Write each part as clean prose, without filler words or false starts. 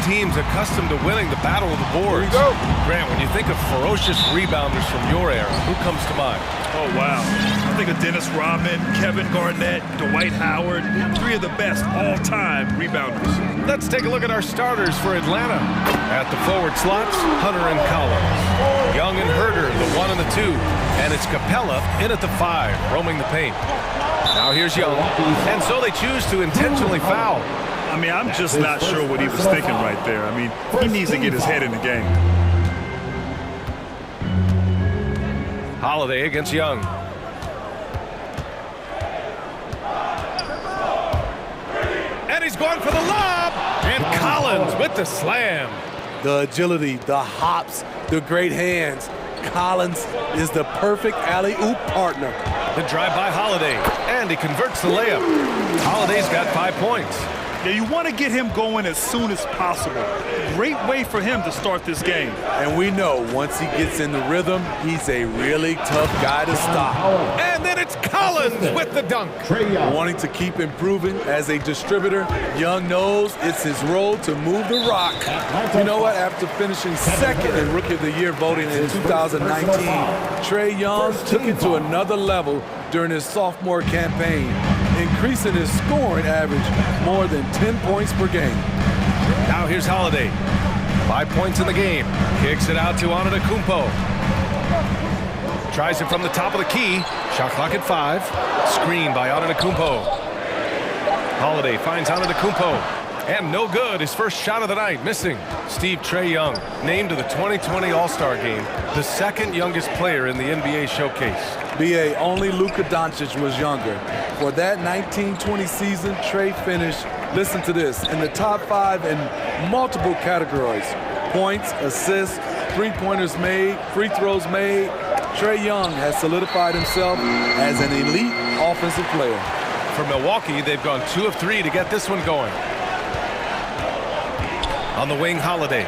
teams accustomed to winning the battle of the boards. Grant, when you think of ferocious rebounders from your era, who comes to mind? Oh, wow. I think of Dennis Rodman, Kevin Garnett, Dwight Howard, three of the best all-time rebounders. Let's take a look at our starters for Atlanta. At the forward slots, Hunter and Collins. Young and Herder, the 1 and the 2. And it's Capella in at the 5, roaming the paint. Now here's Young. And so they choose to intentionally foul. I mean, I'm just not sure what he was thinking right there. I mean, he needs to get his head in the game. Holiday against Young. And he's going for the lob. And Collins with the slam. The agility, the hops, the great hands. Collins is the perfect alley-oop partner. The drive by Holiday. And he converts the layup. Holiday's got 5 points. Yeah, you want to get him going as soon as possible. Great way for him to start this game. And we know once he gets in the rhythm, he's a really tough guy to stop. And then it's Collins with the dunk. Wanting to keep improving as a distributor, Young knows it's his role to move the rock. You know what? After finishing second in Rookie of the Year voting in 2019, Trae Young took it to another level during his sophomore campaign, increasing his scoring average more than 10 points per game. Now here's Holiday. 5 points in the game. Kicks it out to Antetokounmpo. Tries it from the top of the key. Shot clock at 5. Screen by Antetokounmpo. Holiday finds Antetokounmpo. And no good. His first shot of the night, missing. Trae Young, named to the 2020 All-Star Game, the second youngest player in the NBA showcase. B.A., only Luka Doncic was younger. For that 1920 season, Trae finished, listen to this, in the top 5 in multiple categories. Points, assists, three-pointers made, free throws made. Trae Young has solidified himself as an elite offensive player. For Milwaukee, they've gone 2 of 3 to get this one going. On the wing, Holiday.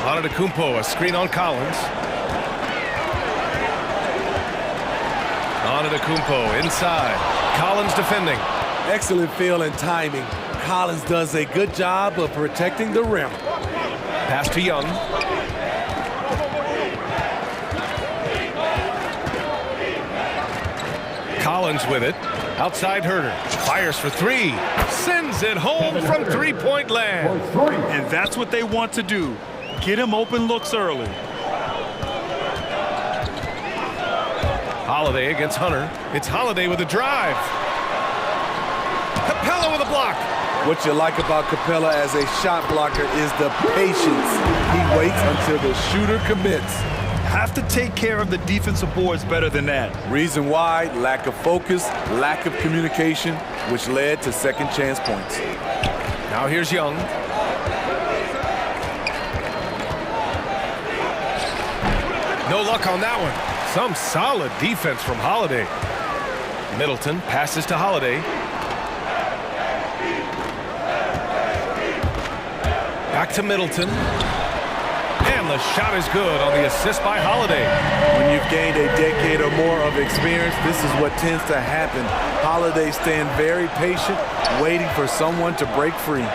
Antetokounmpo, a screen on Collins. Antetokounmpo inside. Collins defending. Excellent feel and timing. Collins does a good job of protecting the rim. Pass to Young. Collins with it. Outside Herder. Fires for 3. Sends it home from three-point land. And that's what they want to do. Get him open looks early. Holiday against Hunter. It's Holiday with a drive. Capella with a block. What you like about Capella as a shot blocker is the patience. He waits until the shooter commits. Have to take care of the defensive boards better than that. Reason why, lack of focus, lack of communication, which led to second chance points. Now here's Young. No luck on that one. Some solid defense from Holiday. Middleton passes to Holiday. Back to Middleton. And the shot is good on the assist by Holiday. When you've gained a decade or more of experience, this is what tends to happen. Holiday staying very patient, waiting for someone to break free.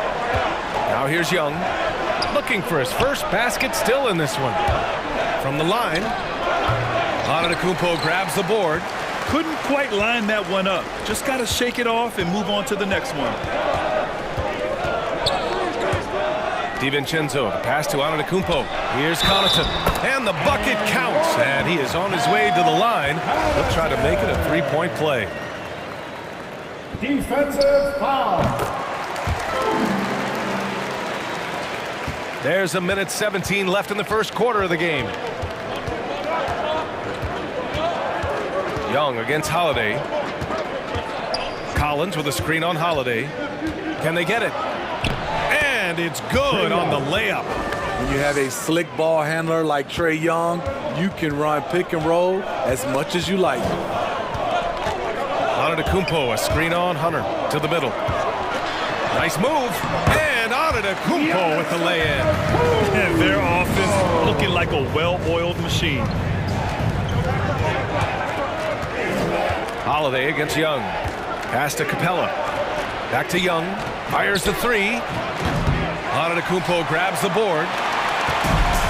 Now here's Young. Looking for his first basket still in this one. From the line, Antetokounmpo grabs the board. Couldn't quite line that one up. Just got to shake it off and move on to the next one. DiVincenzo, the pass to Antetokounmpo. Here's Connaughton, and the bucket counts, and he is on his way to the line. He'll try to make it a three-point play. Defensive foul. There's a minute 17 left in the first quarter of the game. Young against Holiday. Collins with a screen on Holiday. Can they get it? And it's good on the layup. When you have a slick ball handler like Trae Young, you can run pick and roll as much as you like. Antetokounmpo, a screen on Hunter to the middle. Nice move. And Antetokounmpo with the lay-in. And their offense looking like a well-oiled machine. Holiday against Young. Pass to Capella. Back to Young. Fires the three. Antetokounmpo grabs the board.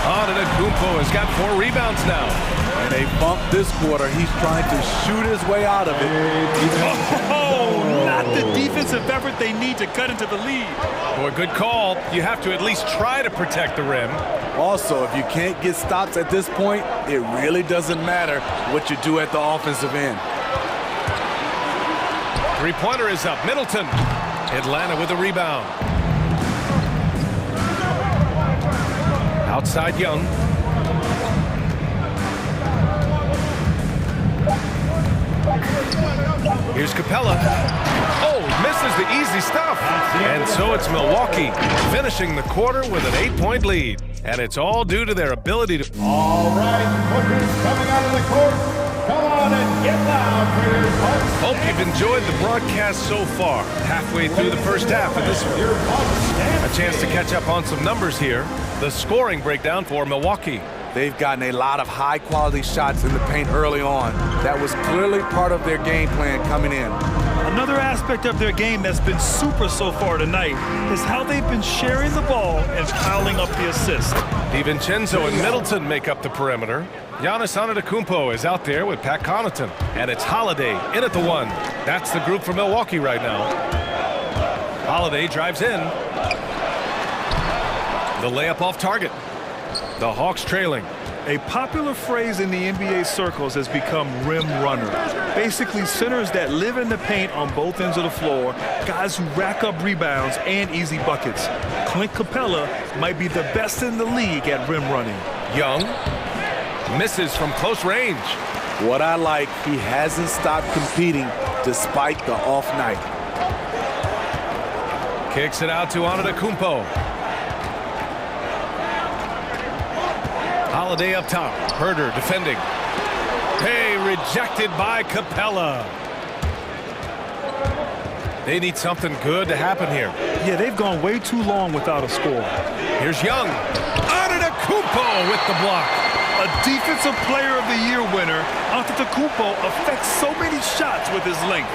Antetokounmpo has got 4 rebounds now. And they bumped this quarter. He's trying to shoot his way out of it. Oh, not the defensive effort they need to cut into the lead. Boy, good call. You have to at least try to protect the rim. Also, if you can't get stops at this point, it really doesn't matter what you do at the offensive end. Three-pointer is up. Middleton. Atlanta with a rebound. Outside Young. Here's Capella. Oh, misses the easy stuff. And so it's Milwaukee finishing the quarter with an 8-point lead. And it's all due to their ability to... All right, Booker's coming out of the court. Come on and get loud for your Bucks. Hope you've enjoyed the broadcast so far. Halfway through the first half of this one. A chance to catch up on some numbers here. The scoring breakdown for Milwaukee. They've gotten a lot of high-quality shots in the paint early on. That was clearly part of their game plan coming in. Another aspect of their game that's been super so far tonight is how they've been sharing the ball and piling up the assists. DiVincenzo and Middleton make up the perimeter. Giannis Antetokounmpo is out there with Pat Connaughton. And it's Holiday in at the 1. That's the group for Milwaukee right now. Holiday drives in. The layup off target. The Hawks trailing. A popular phrase in the NBA circles has become rim runner. Basically centers that live in the paint on both ends of the floor, guys who rack up rebounds and easy buckets. Clint Capella might be the best in the league at rim running. Young misses from close range. What I like, he hasn't stopped competing despite the off night. Kicks it out to Antetokounmpo. Holiday up top. Herder defending. Hey, rejected by Capella. They need something good to happen here. Yeah, they've gone way too long without a score. Here's Young. Antetokounmpo with the block. A Defensive Player of the Year winner, Antetokounmpo affects so many shots with his length.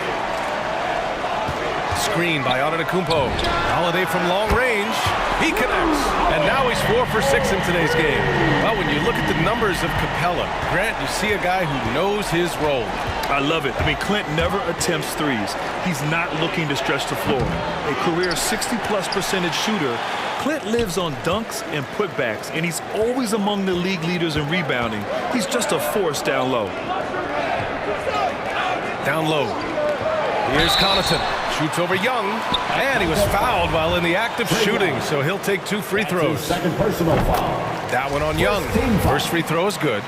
Screen by Antetokounmpo. Holiday from long range. He connects. And now he's 4 for 6 in today's game. Well, when you look at the numbers of Capella, Grant, you see a guy who knows his role. I love it. I mean, Clint never attempts threes. He's not looking to stretch the floor. A career 60+% shooter, Clint lives on dunks and putbacks, and he's always among the league leaders in rebounding. He's just a force down low. Down low. Here's Connaughton. Shoots over Young, and he was fouled while in the act of shooting, so he'll take 2 free throws. Second personal foul. That one on Young. First free throw is good.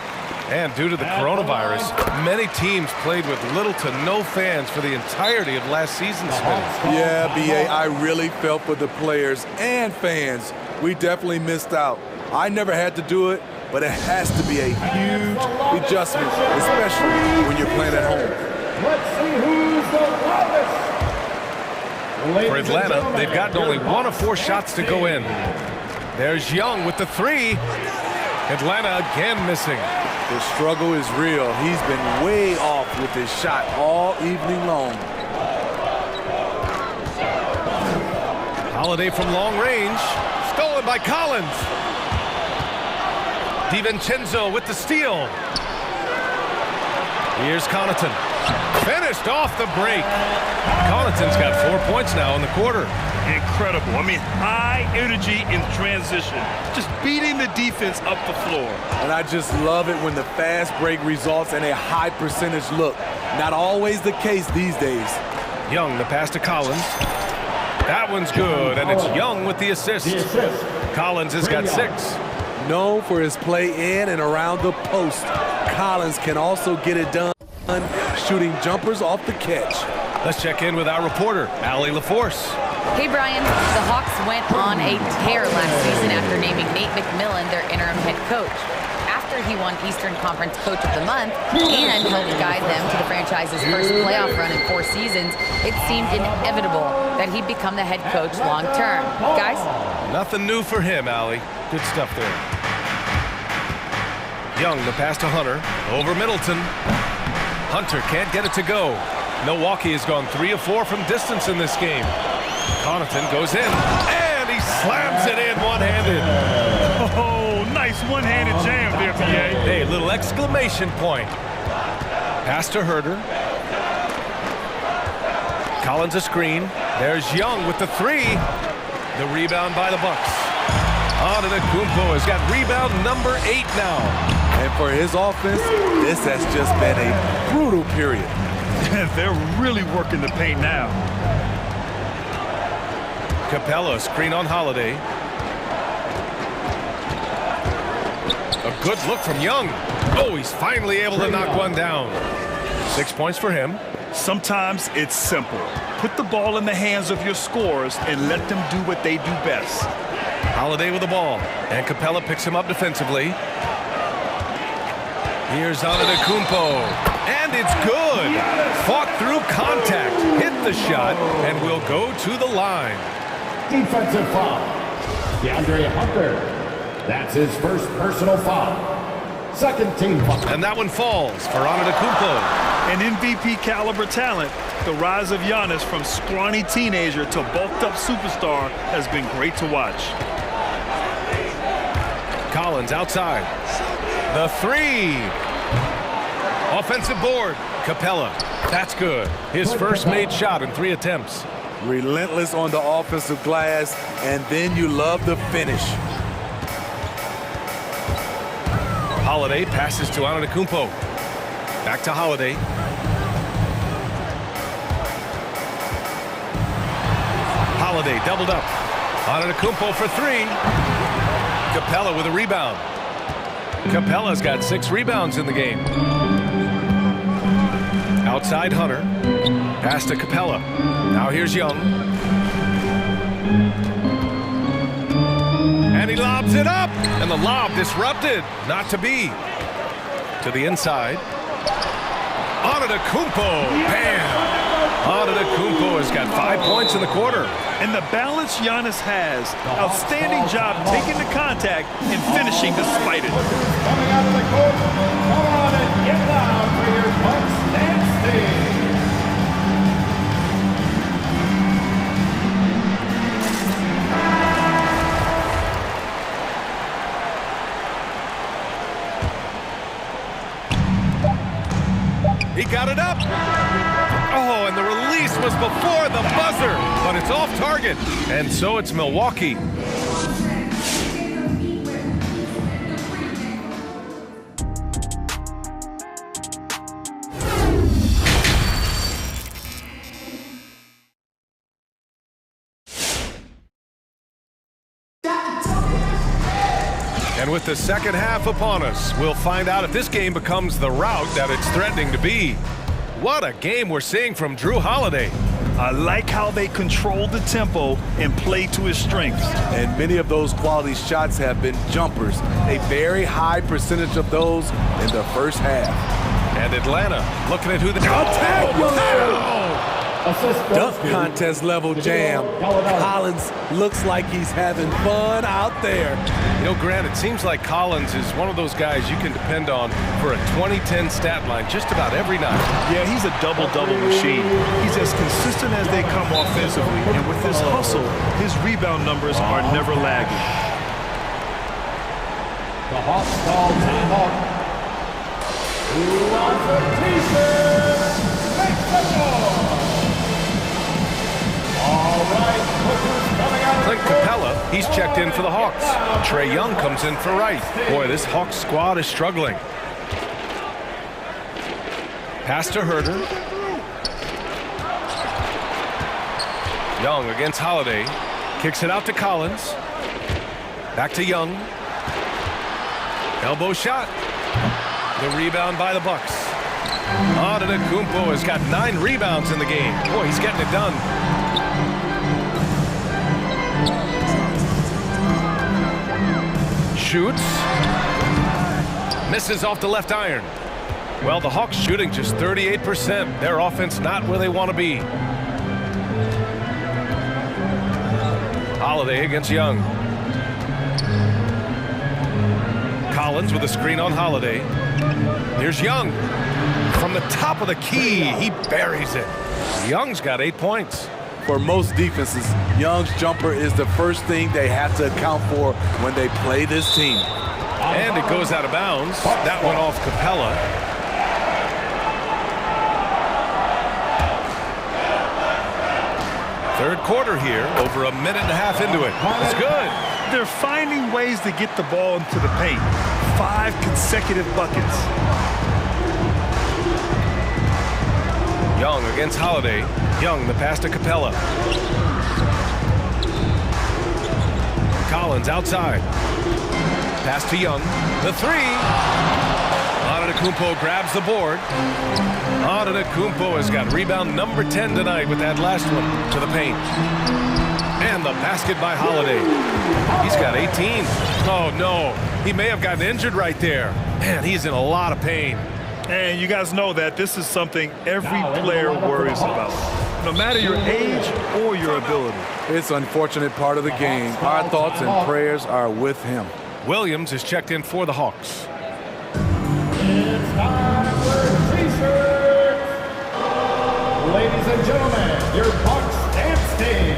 And due to the coronavirus, many teams played with little to no fans for the entirety of last season's spin. Yeah, B.A., I really felt for the players and fans. We definitely missed out. I never had to do it, but it has to be a huge adjustment, especially when you're playing at home. Let's see who's the loudest. For Atlanta, they've gotten only 1 of 4 shots to go in. There's Young with the 3. Atlanta again missing. The struggle is real. He's been way off with his shot all evening long. Holiday from long range. Stolen by Collins. DiVincenzo with the steal. Here's Connaughton. Finished off the break. Connaughton's got 4 points now in the quarter. Incredible. I mean, high energy in transition. Just beating the defense up the floor. And I just love it when the fast break results in a high percentage look. Not always the case these days. Young, the pass to Collins. That one's good, and it's Young with the assist. Collins has got 6. Known for his play in and around the post, Collins can also get it done shooting jumpers off the catch. Let's check in with our reporter, Allie LaForce. Hey, Brian. The Hawks went on a tear last season after naming Nate McMillan their interim head coach. After he won Eastern Conference Coach of the Month and helped guide them to the franchise's first playoff run in 4 seasons, it seemed inevitable that he'd become the head coach long term. Guys? Nothing new for him, Allie. Good stuff there. Young, the pass to Hunter. Over Middleton. Hunter can't get it to go. Milwaukee has gone 3 of 4 from distance in this game. Connaughton goes in, and he slams it in one-handed. Oh, nice one-handed jam there, PA. Hey, little exclamation point. Pass to Herder. Collins a screen. There's Young with the three. The rebound by the Bucks. Antetokounmpo has got rebound number 8 now. And for his offense, this has just been a brutal period. They're really working the paint now. Capella screen on Holiday. A good look from Young. Oh, he's finally able to knock one down. 6 points for him. Sometimes it's simple. Put the ball in the hands of your scorers and let them do what they do best. Holiday with the ball, and Capella picks him up defensively. Here's Antetokounmpo, and it's good. Fought through contact, hit the shot, and will go to the line. Defensive foul. DeAndre Hunter. That's his first personal foul. Second team foul. And that one falls for Antetokounmpo. An MVP caliber talent, the rise of Giannis from scrawny teenager to bulked up superstar has been great to watch. Collins outside. The three. Offensive board. Capella. That's good. His first made shot in 3 attempts. Relentless on the offensive glass, and then you love the finish. Holiday passes to Antetokounmpo. Back to Holiday. Holiday doubled up. Antetokounmpo for 3. Capella with a rebound. Capella's got 6 rebounds in the game. Outside Hunter. Pass to Capella. Now here's Young. And he lobs it up. And the lob disrupted. Not to be. To the inside. Antetokounmpo. Bam! Antetokounmpo has got 5 points in the quarter. And the balance Giannis has. Outstanding job taking the contact and finishing despite it. Coming out of the court. Come on and get loud for your Bucks dance team. He got it up. Oh, and the release was before the buzzer, but it's off target. And so it's Milwaukee. And with the second half upon us, we'll find out if this game becomes the rout that it's threatening to be. What a game we're seeing from Drew Holiday. I like how they control the tempo and play to his strengths. And many of those quality shots have been jumpers. A very high percentage of those in the first half. And Atlanta looking at who the... Dunk contest level jam. Collins looks like he's having fun out there. You know, Grant, it seems like Collins is one of those guys you can depend on for a 2010 stat line just about every night. Yeah, he's a double-double machine. He's as consistent as they come offensively, and with his hustle, his rebound numbers are never lagging. The Hawks call timeout. Who wants a t-shirt? Make the ball. All right, Clippers coming out of Clint Capella, he's checked in for the Hawks. Trae Young comes in for Wright. Boy, this Hawks squad is struggling. Pass to Herder. Young against Holiday. Kicks it out to Collins. Back to Young. Elbow shot. The rebound by the Bucks. Antetokounmpo has got 9 rebounds in the game. Boy, he's getting it done. Shoots. Misses off the left iron. Well, the Hawks shooting just 38%. Their offense not where they want to be. Holiday against Young. Collins with a screen on Holiday. Here's Young. From the top of the key, he buries it. Young's got 8 points. For most defenses, Young's jumper is the first thing they have to account for when they play this team. And it goes out of bounds. That one off Capella. Third quarter here, over a minute and a half into it. It's good. They're finding ways to get the ball into the paint. 5 consecutive buckets. Young against Holiday. Young, the pass to Capella. Collins outside. Pass to Young. The three. Antetokounmpo grabs the board. Antetokounmpo has got rebound number 10 tonight with that last one to the paint. And the basket by Holiday. He's got 18. Oh, no. He may have gotten injured right there. Man, he's in a lot of pain. And you guys know that this is something every player worries about, no matter your age or your ability. It's an unfortunate part of the game. Our thoughts and prayers are with him. Williams is checked in for the Hawks. It's time for T-shirts. Ladies and gentlemen, your Bucks dance team.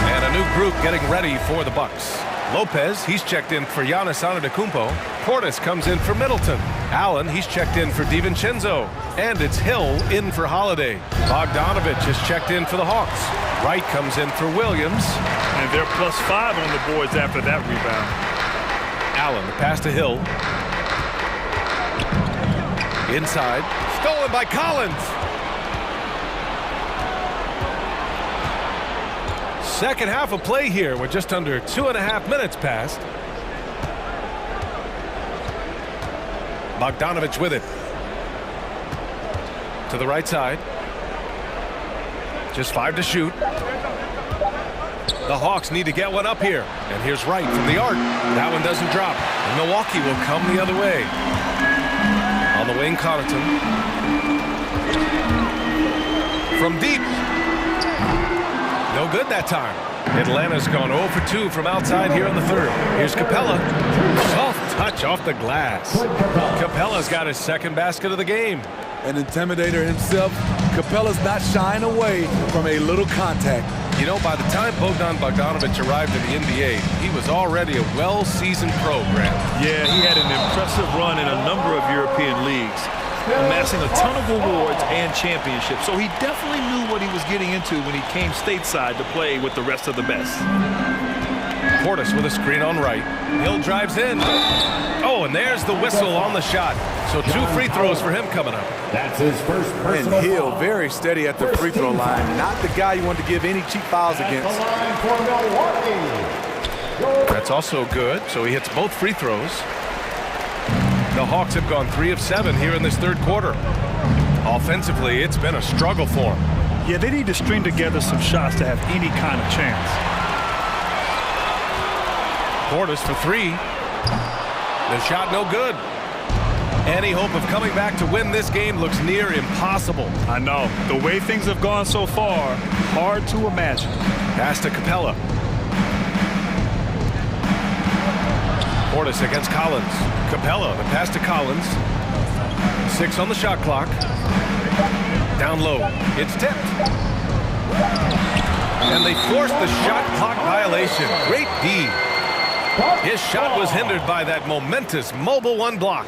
And a new group getting ready for the Bucks. Lopez, he's checked in for Giannis Antetokounmpo. Portis comes in for Middleton. Allen, he's checked in for DiVincenzo. And it's Hill in for Holiday. Bogdanovich is checked in for the Hawks. Wright comes in for Williams. And they're +5 on the boards after that rebound. Allen, the pass to Hill. Inside. Stolen by Collins. Second half of play here with just under 2.5 minutes passed. Bogdanovich with it. To the right side. Just 5 to shoot. The Hawks need to get one up here. And here's Wright from the arc. That one doesn't drop. And Milwaukee will come the other way. On the wing, Connaughton. From deep. No good that time. Atlanta's gone 0 for 2 from outside here in the third. Here's Capella. Soft touch off the glass. Capella's got his second basket of the game. An intimidator himself, Capella's not shying away from a little contact. You know, by the time Bogdanovich arrived in the NBA, he was already a well-seasoned pro, Grant. Yeah, he had an impressive run in a number of European leagues, amassing a ton of awards and championships. So he definitely knew what he was getting into when he came stateside to play with the rest of the best. Portis with a screen on Wright. Hill drives in. Oh, and there's the whistle on the shot. So 2 free throws for him coming up. That's his first personal And Hill foul. very steady at the free throw line. Not the guy you want to give any cheap fouls At against. the line for Milwaukee. That's also good. So he hits both free throws. The Hawks have gone 3 of 7 here in this third quarter. Offensively, it's been a struggle for them. Yeah, they need to string together some shots to have any kind of chance. Portis for 3. The shot no good. Any hope of coming back to win this game looks near impossible. I know. The way things have gone so far, hard to imagine. Pass to Capella. Portis against Collins. Capella, the pass to Collins. 6 on the shot clock. Down low. It's tipped. And they forced the shot clock violation. Great D. His shot was hindered by that momentous mobile 1 block.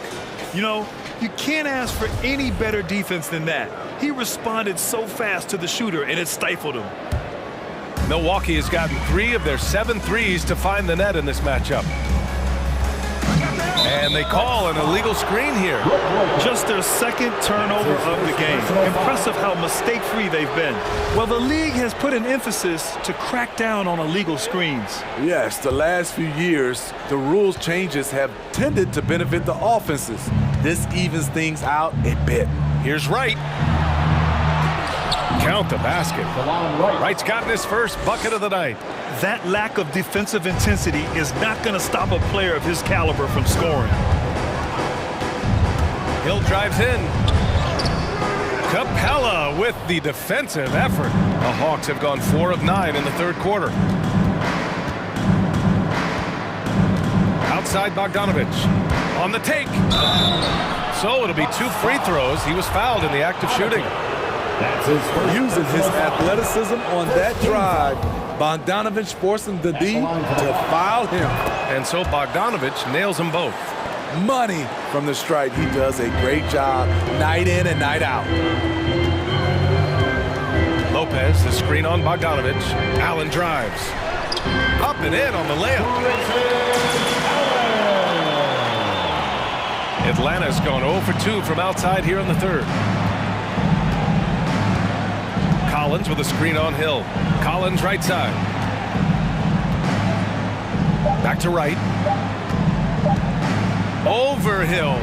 You know, you can't ask for any better defense than that. He responded so fast to the shooter, and it stifled him. Milwaukee has gotten 3 of their 7 threes to find the net in this matchup. And they call an illegal screen here. Just their second turnover of the game. Impressive how mistake-free they've been. Well, the league has put an emphasis to crack down on illegal screens. Yes, the last few years, the rules changes have tended to benefit the offenses. This evens things out a bit. Here's Wright. Count the basket. Wright's gotten his first bucket of the night. That lack of defensive intensity is not going to stop a player of his caliber from scoring. Hill drives in. Capella with the defensive effort. The Hawks have gone 4 of 9 in the third quarter. outside Bogdanovich. On the take. So it'll be 2 free throws. He was fouled in the act of shooting. That's his first. Using his athleticism on that drive, Bogdanovich forcing the D to foul him. And so Bogdanovich nails them both. Money from the stripe. He does a great job night in and night out. Lopez, the screen on Bogdanovich. Allen drives. Up and in on the layup. Atlanta's gone 0 for 2 from outside here in the third. Collins with a screen on Hill. Collins right side. Back to right. Over Hill.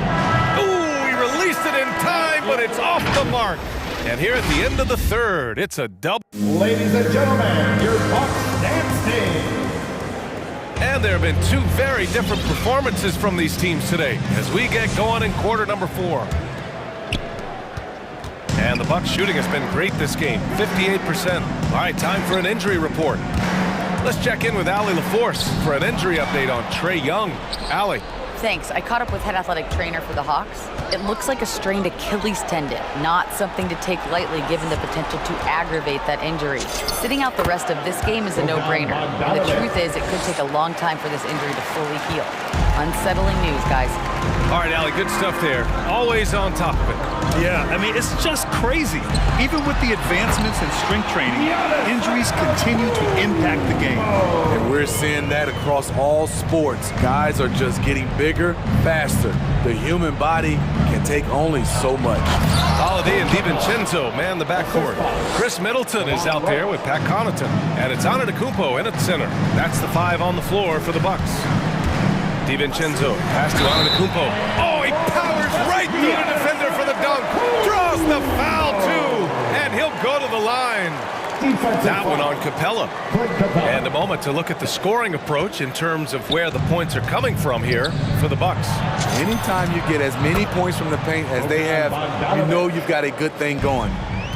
Ooh, he released it in time, but it's off the mark. And here at the end of the third, it's a double. Ladies and gentlemen, your Bucks dance team. And there have been 2 very different performances from these teams today as we get going in quarter number 4. And the Bucks shooting has been great this game, 58%. All right, time for an injury report. Let's check in with Allie LaForce for an injury update on Trae Young. Allie. Thanks. I caught up with head athletic trainer for the Hawks. It looks like a strained Achilles tendon, not something to take lightly given the potential to aggravate that injury. Sitting out the rest of this game is a no-brainer. And the truth is, it could take a long time for this injury to fully heal. Unsettling news, guys. All right, Allie, good stuff there. Always on top of it. Yeah, I mean, it's just crazy. Even with the advancements in strength training, injuries continue to impact the game. And we're seeing that across all sports. Guys are just getting bigger, faster. The human body can take only so much. Holiday and DiVincenzo man the backcourt. Chris Middleton is out there with Pat Connaughton. And it's Antetokounmpo in at center. That's the 5 on the floor for the Bucks. DiVincenzo, pass to Antetokounmpo. Oh, he powers right through the defender for the dunk. Draws the foul, too. And he'll go to the line. That one on Capella. And a moment to look at the scoring approach in terms of where the points are coming from here for the Bucks. Anytime you get as many points from the paint as they have, you know you've got a good thing going.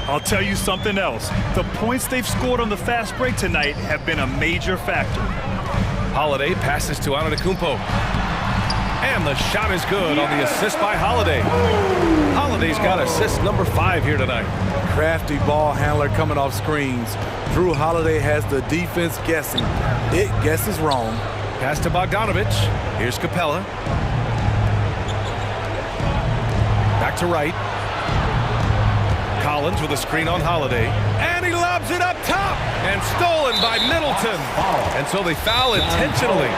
I'll tell you something else. The points they've scored on the fast break tonight have been a major factor. Holiday passes to Antetokounmpo. And the shot is good on the assist by Holiday. Holiday's got assist number 5 here tonight. Crafty ball handler coming off screens. Drew Holiday has the defense guessing. It guesses wrong. Pass to Bogdanovich. Here's Capella. Back to right. Collins with a screen on Holiday. And he lobs it up top. And stolen by Middleton. And so they foul intentionally.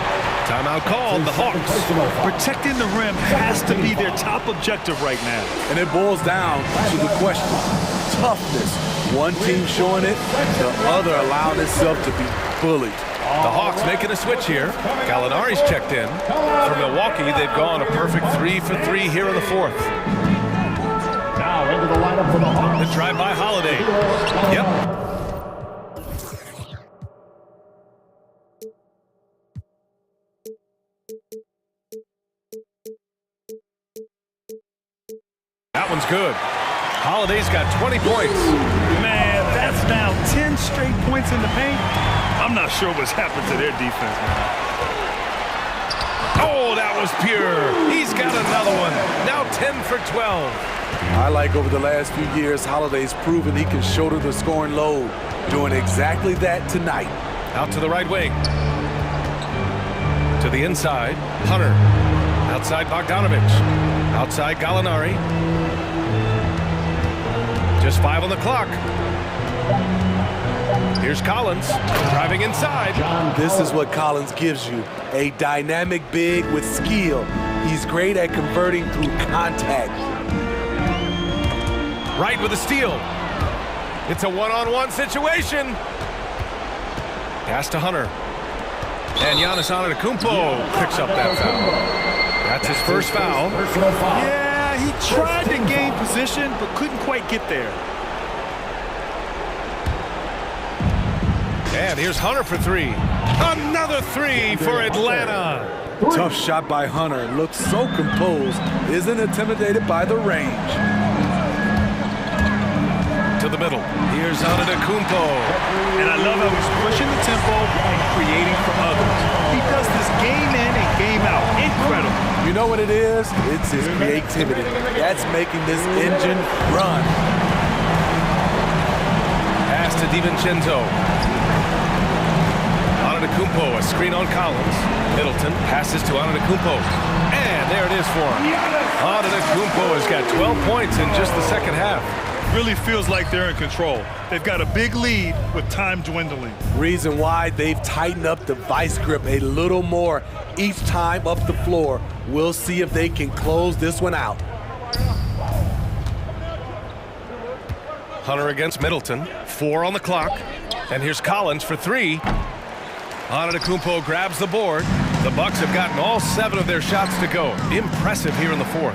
Timeout called, the Hawks. Protecting the rim has to be their top objective right now. And it boils down to the question. Toughness. One team showing it, the other allowing itself to be bullied. The Hawks making a switch here. Gallinari's checked in. For Milwaukee, they've gone a perfect 3 for 3 here in the fourth. Now into the lineup for the Hawks. The drive by Holiday. Yep. That one's good. Holiday's got 20 points. Man, that's now 10 straight points in the paint. I'm not sure what's happened to their defense, man. Oh, that was pure. He's got another one. Now 10 for 12. I like over the last few years, Holiday's proven he can shoulder the scoring load. Doing exactly that tonight. Out to the right wing. To the inside. Hunter. Outside Bogdanovich. Outside Gallinari. Just 5 on the clock. Here's Collins driving inside. This is what Collins gives you. A dynamic big with skill. He's great at converting through contact. Right with a steal. It's a one-on-one situation. Pass to Hunter. And Giannis Antetokounmpo picks up that foul. That's his first foul. Yeah, he tried to gain position, but couldn't quite get there. And here's Hunter for 3. Another 3 for Atlanta. Tough shot by Hunter. Looks so composed. Isn't intimidated by the range. To the middle. Here's Antetokounmpo. And I love how he's pushing the tempo and creating for others. He does this game in and game out. Incredible. You know what it is? It's his creativity. That's making this engine run. Pass to DiVincenzo. Antetokounmpo, a screen on Collins. Middleton passes to Antetokounmpo. And there it is for him. Antetokounmpo has got 12 points in just the second half. Really feels like they're in control. They've got a big lead with time dwindling. Reason why they've tightened up the vice grip a little more each time up the floor. We'll see if they can close this one out. Hunter against Middleton. 4 on the clock. And here's Collins for 3. Antetokounmpo grabs the board. The Bucks have gotten all 7 of their shots to go. Impressive here in the fourth.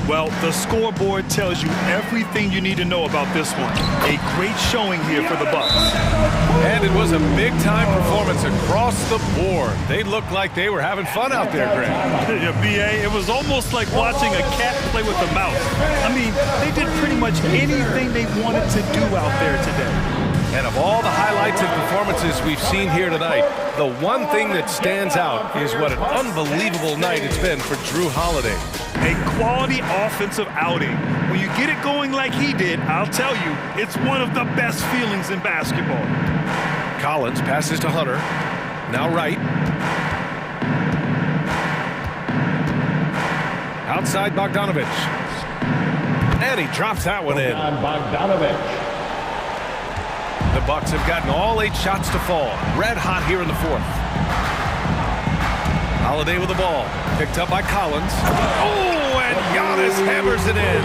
Well, the scoreboard tells you everything you need to know about this one. A great showing here for the Bucks. And it was a big-time performance across the board. They looked like they were having fun out there, Greg. Yeah, B.A., it was almost like watching a cat play with a mouse. I mean, they did pretty much anything they wanted to do out there today. And of all the highlights and performances we've seen here tonight, the one thing that stands out is what an unbelievable night it's been for Jrue Holiday. A quality offensive outing. When you get it going like he did, I'll tell you, it's one of the best feelings in basketball. Collins passes to Hunter. Now right. Outside Bogdanovich. And he drops that one in. Bogdanovich. The Bucks have gotten all 8 shots to fall. Red hot here in the fourth. Holiday with the ball. Picked up by Collins. Oh, and Giannis hammers it in.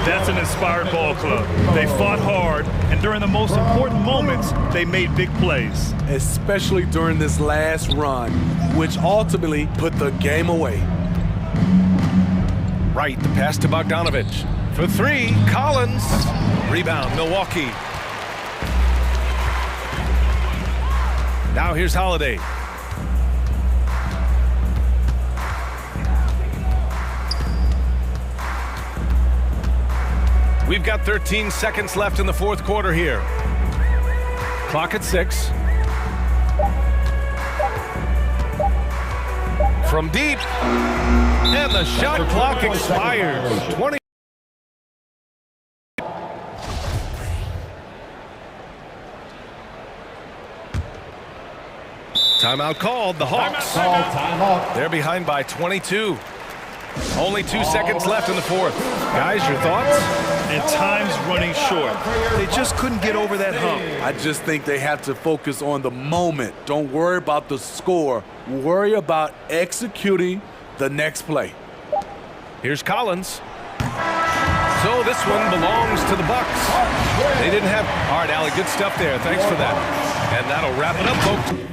That's an inspired ball club. They fought hard, and during the most important moments, they made big plays. Especially during this last run, which ultimately put the game away. Right, the pass to Bogdanovich. For 3, Collins. Rebound, Milwaukee. Now here's Holiday. We've got 13 seconds left in the fourth quarter here. Clock at 6. From deep. And the shot clock expires. 20. Timeout called. The Hawks. They're behind by 22. Only 2 seconds left in the fourth. Guys, your thoughts? And time's running short. They just couldn't get over that hump. I just think they have to focus on the moment. Don't worry about the score. Worry about executing the next play. Here's Collins. So this one belongs to the Bucks. They didn't have... All right, Allie, good stuff there. Thanks for that. And that'll wrap it up, folks.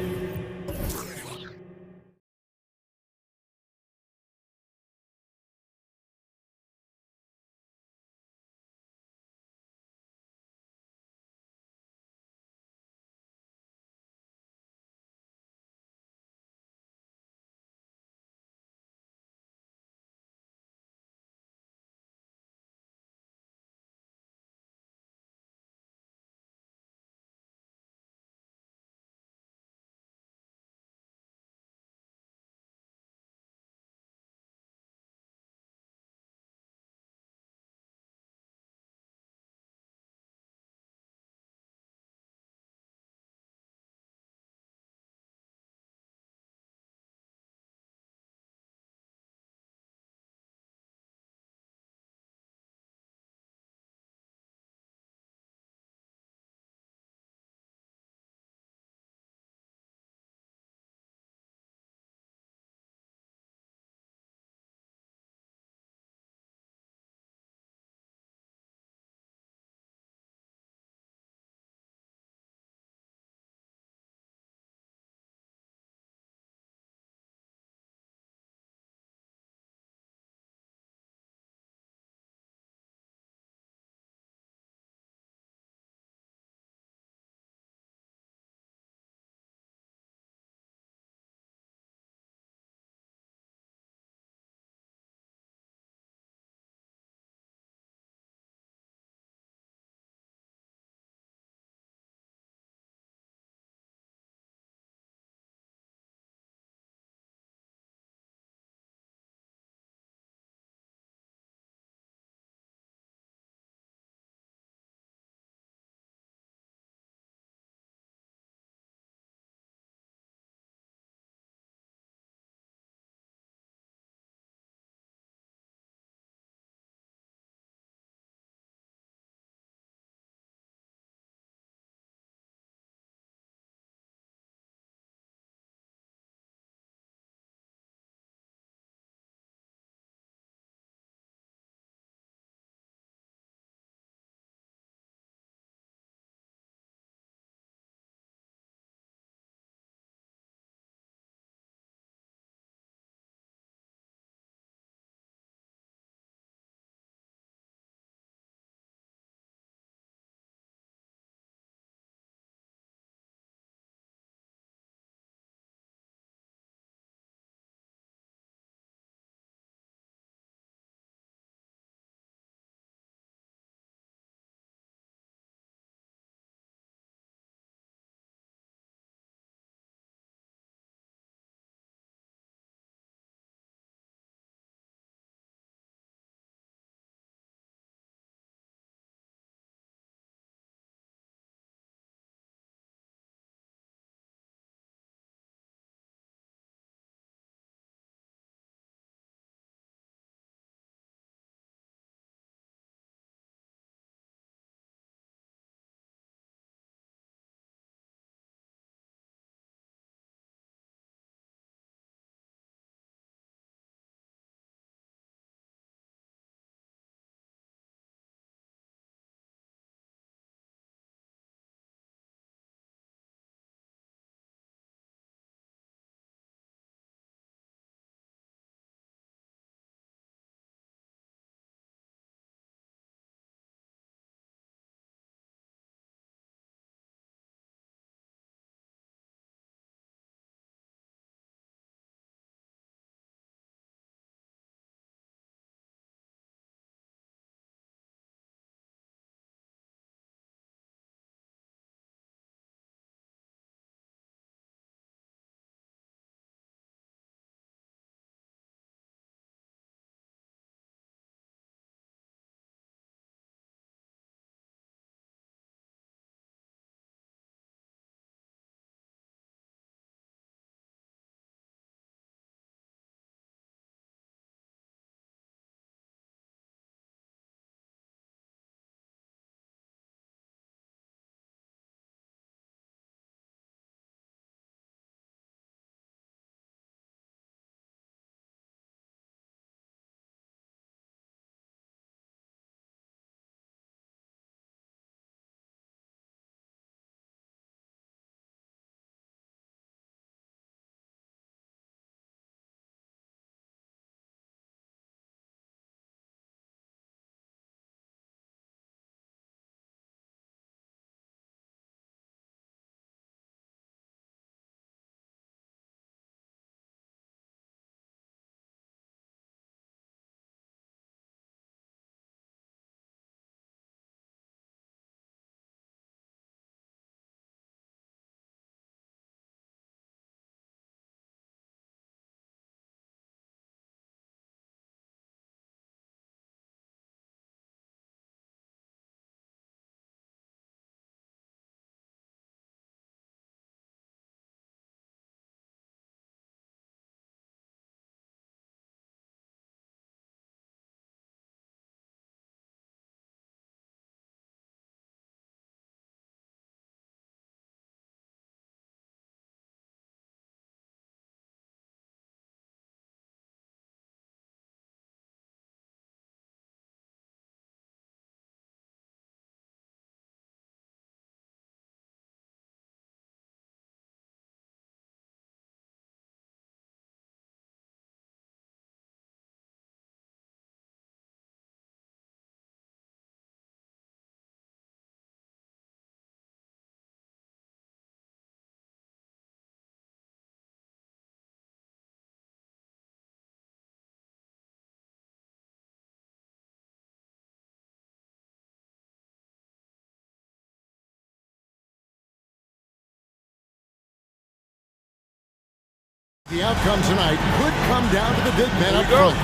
The outcome tonight could come down to the big men up front.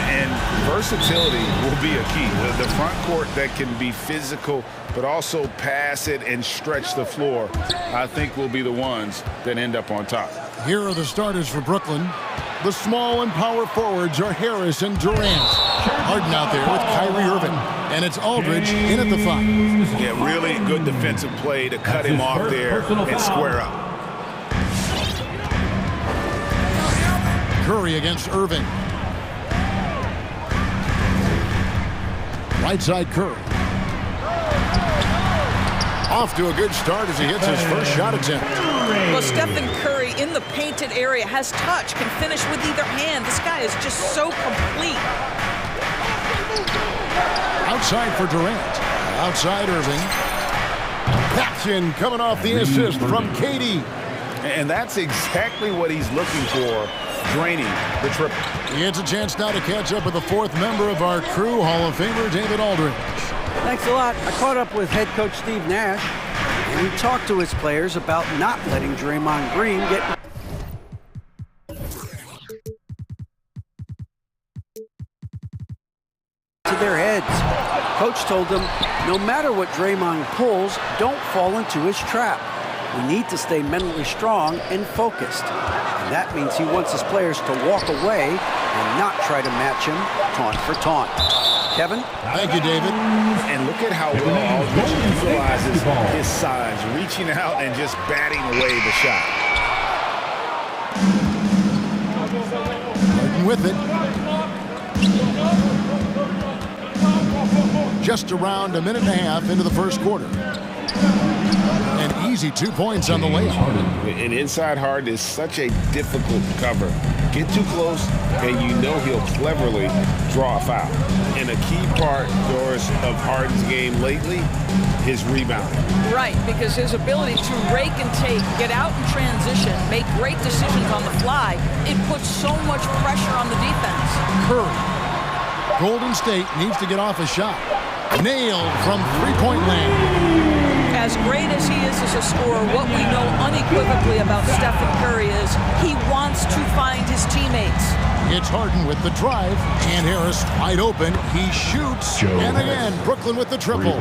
And versatility will be a key. The front court that can be physical, but also pass it and stretch the floor, I think will be the ones that end up on top. Here are the starters for Brooklyn. The small and power forwards are Harris and Durant. Harden out there with Kyrie Irving. And it's Aldridge in at the 5. Yeah, really good defensive play to cut him off there and square up. Curry against Irving. Right side Curry. Off to a good start as he hits his first shot attempt. Well, Stephen Curry in the painted area has touch, can finish with either hand. This guy is just so complete. Outside for Durant. Outside Irving. That's in, coming off the assist from KD. And that's exactly what he's looking for, draining the triple. He gets a chance now to catch up with the 4th member of our crew, Hall of Famer David Aldridge. Thanks a lot. I caught up with head coach Steve Nash, and he talked to his players about not letting Draymond Green get to their heads. Coach told them, no matter what Draymond pulls, don't fall into his trap. We need to stay mentally strong and focused. And that means he wants his players to walk away and not try to match him taunt for taunt. Kevin? Thank you, David. And look at how well Aldridge utilizes his size, reaching out and just batting away the shot. Harden with it. Just around a minute and a half into the first quarter. An easy 2 points on the layup. And inside Harden is such a difficult cover. Get too close, and you know he'll cleverly draw a foul. And a key part, Doris, of Harden's game lately, his rebounding. Right, because his ability to rake and take, get out in transition, make great decisions on the fly, it puts so much pressure on the defense. Curry. Golden State needs to get off a shot. Nailed from three-point land. As great as he is as a scorer, what we know unequivocally about Stephen Curry is he wants to find his teammates. It's Harden with the drive, and Harris wide open. He shoots, and again, Brooklyn with the triple.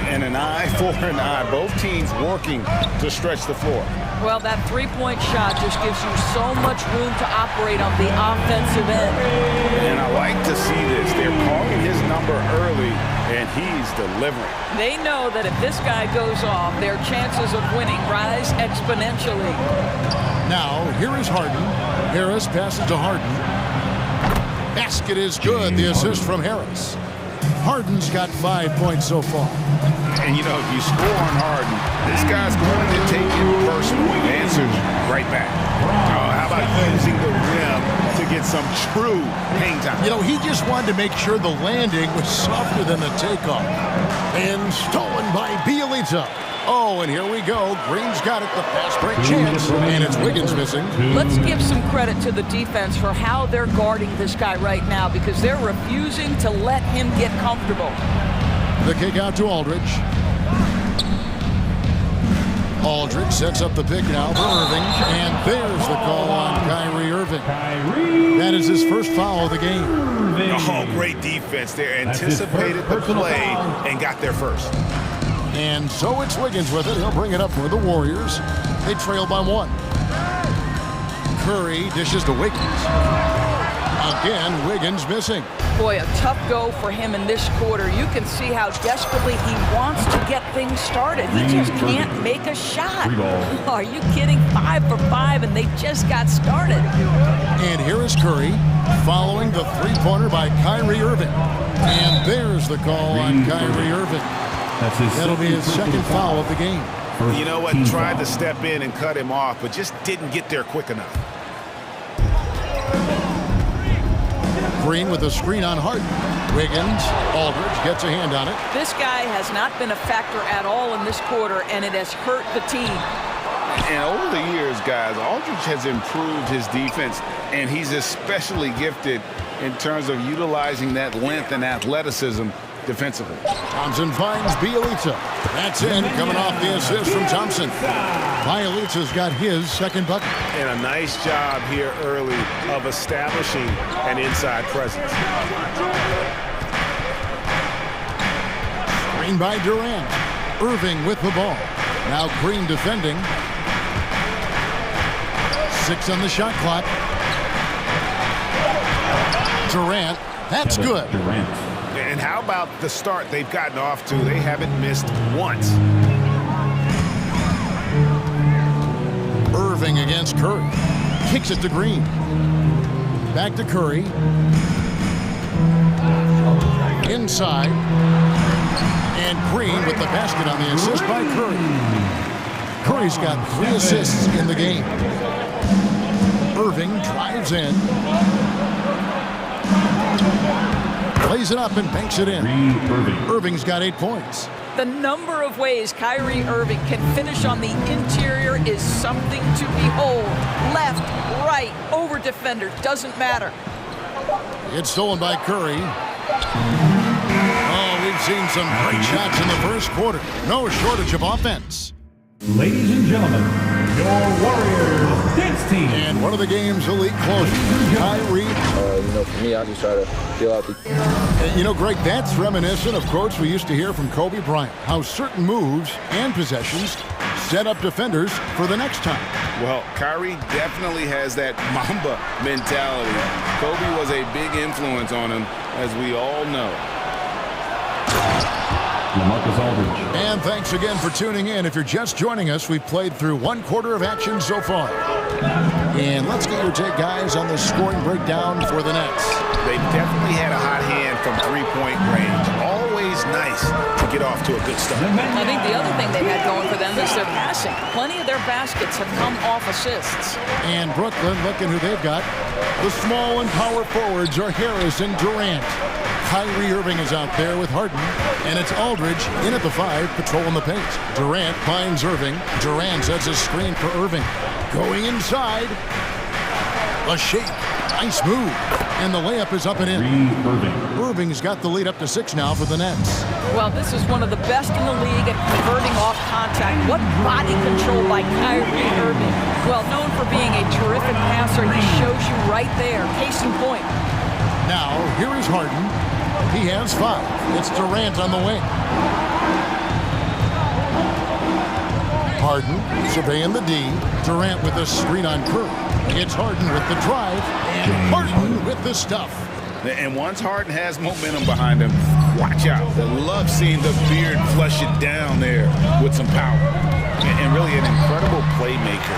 And an eye for an eye. Both teams working to stretch the floor. Well, that three-point shot just gives you so much room to operate on the offensive end. And I like to see this. They're calling his number early, and he's delivering. They know that if this guy goes off, their chances of winning rise exponentially. Now, here is Harden. Harris passes to Harden. Basket is good. The assist from Harris. Harden's got 5 points so far. And, you know, if you score on Harden, this guy's going to take it personally. Answers right back. How about using the rim to get some true hang time? You know, he just wanted to make sure the landing was softer than the takeoff. And stolen by Bielitsa. Oh, and here we go. Green's got it, the fast break chance, and it's Wiggins missing. Let's give some credit to the defense for how they're guarding this guy right now because they're refusing to let him get comfortable. The kick out to Aldridge. Aldridge sets up the pick now for Irving, and there's the call on Kyrie Irving. That is his first foul of the game. Oh, great defense there. Anticipated the play and got there first. And so it's Wiggins with it. He'll bring it up for the Warriors. They trail by 1. Curry dishes to Wiggins. Again, Wiggins missing. Boy, a tough go for him in this quarter. You can see how desperately he wants to get things started. He just can't make a shot. Are you kidding? 5 for 5, and they just got started. And here is Curry following the three-pointer by Kyrie Irving. And there's the call on Kyrie Irving. That'll be his second foul of the game. You know what? Tried to step in and cut him off, but just didn't get there quick enough. Green with a screen on Harden. Wiggins, Aldridge gets a hand on it. This guy has not been a factor at all in this quarter, and it has hurt the team. And over the years, guys, Aldridge has improved his defense, and he's especially gifted in terms of utilizing that length and athleticism defensively. Thompson finds Bielitsa. That's in, coming off the assist from Thompson. Bielitsa's got his second bucket. And a nice job here early of establishing an inside presence. Screen by Durant. Irving with the ball. Now Green defending. 6 on the shot clock. Durant. That's good. And how about the start they've gotten off to? They haven't missed once. Irving against Curry. Kicks it to Green. Back to Curry. Inside. And Green with the basket on the assist by Curry. Curry's got 3 assists in the game. Irving drives in. Plays it up and banks it in. Irving's got 8 points. The number of ways Kyrie Irving can finish on the interior is something to behold. Left, right, over defender, doesn't matter. It's stolen by Curry. Oh, we've seen some great shots in the first quarter. No shortage of offense. Ladies and gentlemen, your Warriors dance team. And one of the game's elite closers, Kyrie. For me, I just try to feel out the... Greg, that's reminiscent of quotes we used to hear from Kobe Bryant, how certain moves and possessions set up defenders for the next time. Well, Kyrie definitely has that Mamba mentality. Kobe was a big influence on him, as we all know. And thanks again for tuning in. If you're just joining us, we've played through 1 quarter of action so far. And let's get your take, guys, on the scoring breakdown for the Nets. They've definitely had a hot hand from three-point range. Always nice to get off to a good start. I think the other thing they've had going for them is their passing. Plenty of their baskets have come off assists. And Brooklyn, looking who they've got. The small and power forwards are Harris and Durant. Kyrie Irving is out there with Harden, and it's Aldridge in at the 5, patrolling the paint. Durant finds Irving. Durant sets a screen for Irving. Going inside. A shake. Nice move. And the layup is up and in. Irving's got the lead up to 6 now for the Nets. Well, this is one of the best in the league at converting off contact. What body control by Kyrie Irving. Well, known for being a terrific passer, he shows you right there. Case in point. Now, here is Harden. He has 5. It's Durant on the wing. Harden surveying the D. Durant with a screen on Curry. It's Harden with the drive. And Harden with the stuff. And once Harden has momentum behind him, watch out. I love seeing the beard flush it down there with some power. And really an incredible playmaker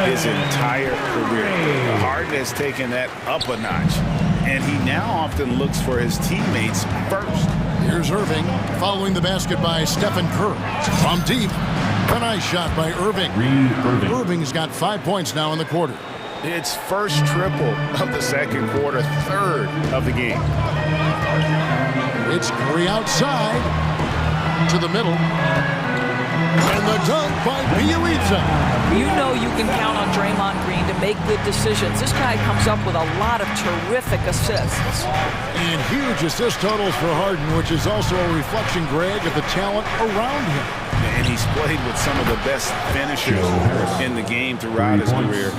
his entire career. Harden has taken that up a notch. And he now often looks for his teammates first. Here's Irving following the basket by Stephen Curry. From deep, a nice shot by Irving. Irving's got 5 points now in the quarter. It's first triple of the second quarter, 3rd of the game. It's Curry outside to the middle. And the dunk by Bielitsa. You know you can count on Draymond Green to make good decisions. This guy comes up with a lot of terrific assists. And huge assist totals for Harden, which is also a reflection, Greg, of the talent around him. And he's played with some of the best finishers in the game throughout his career.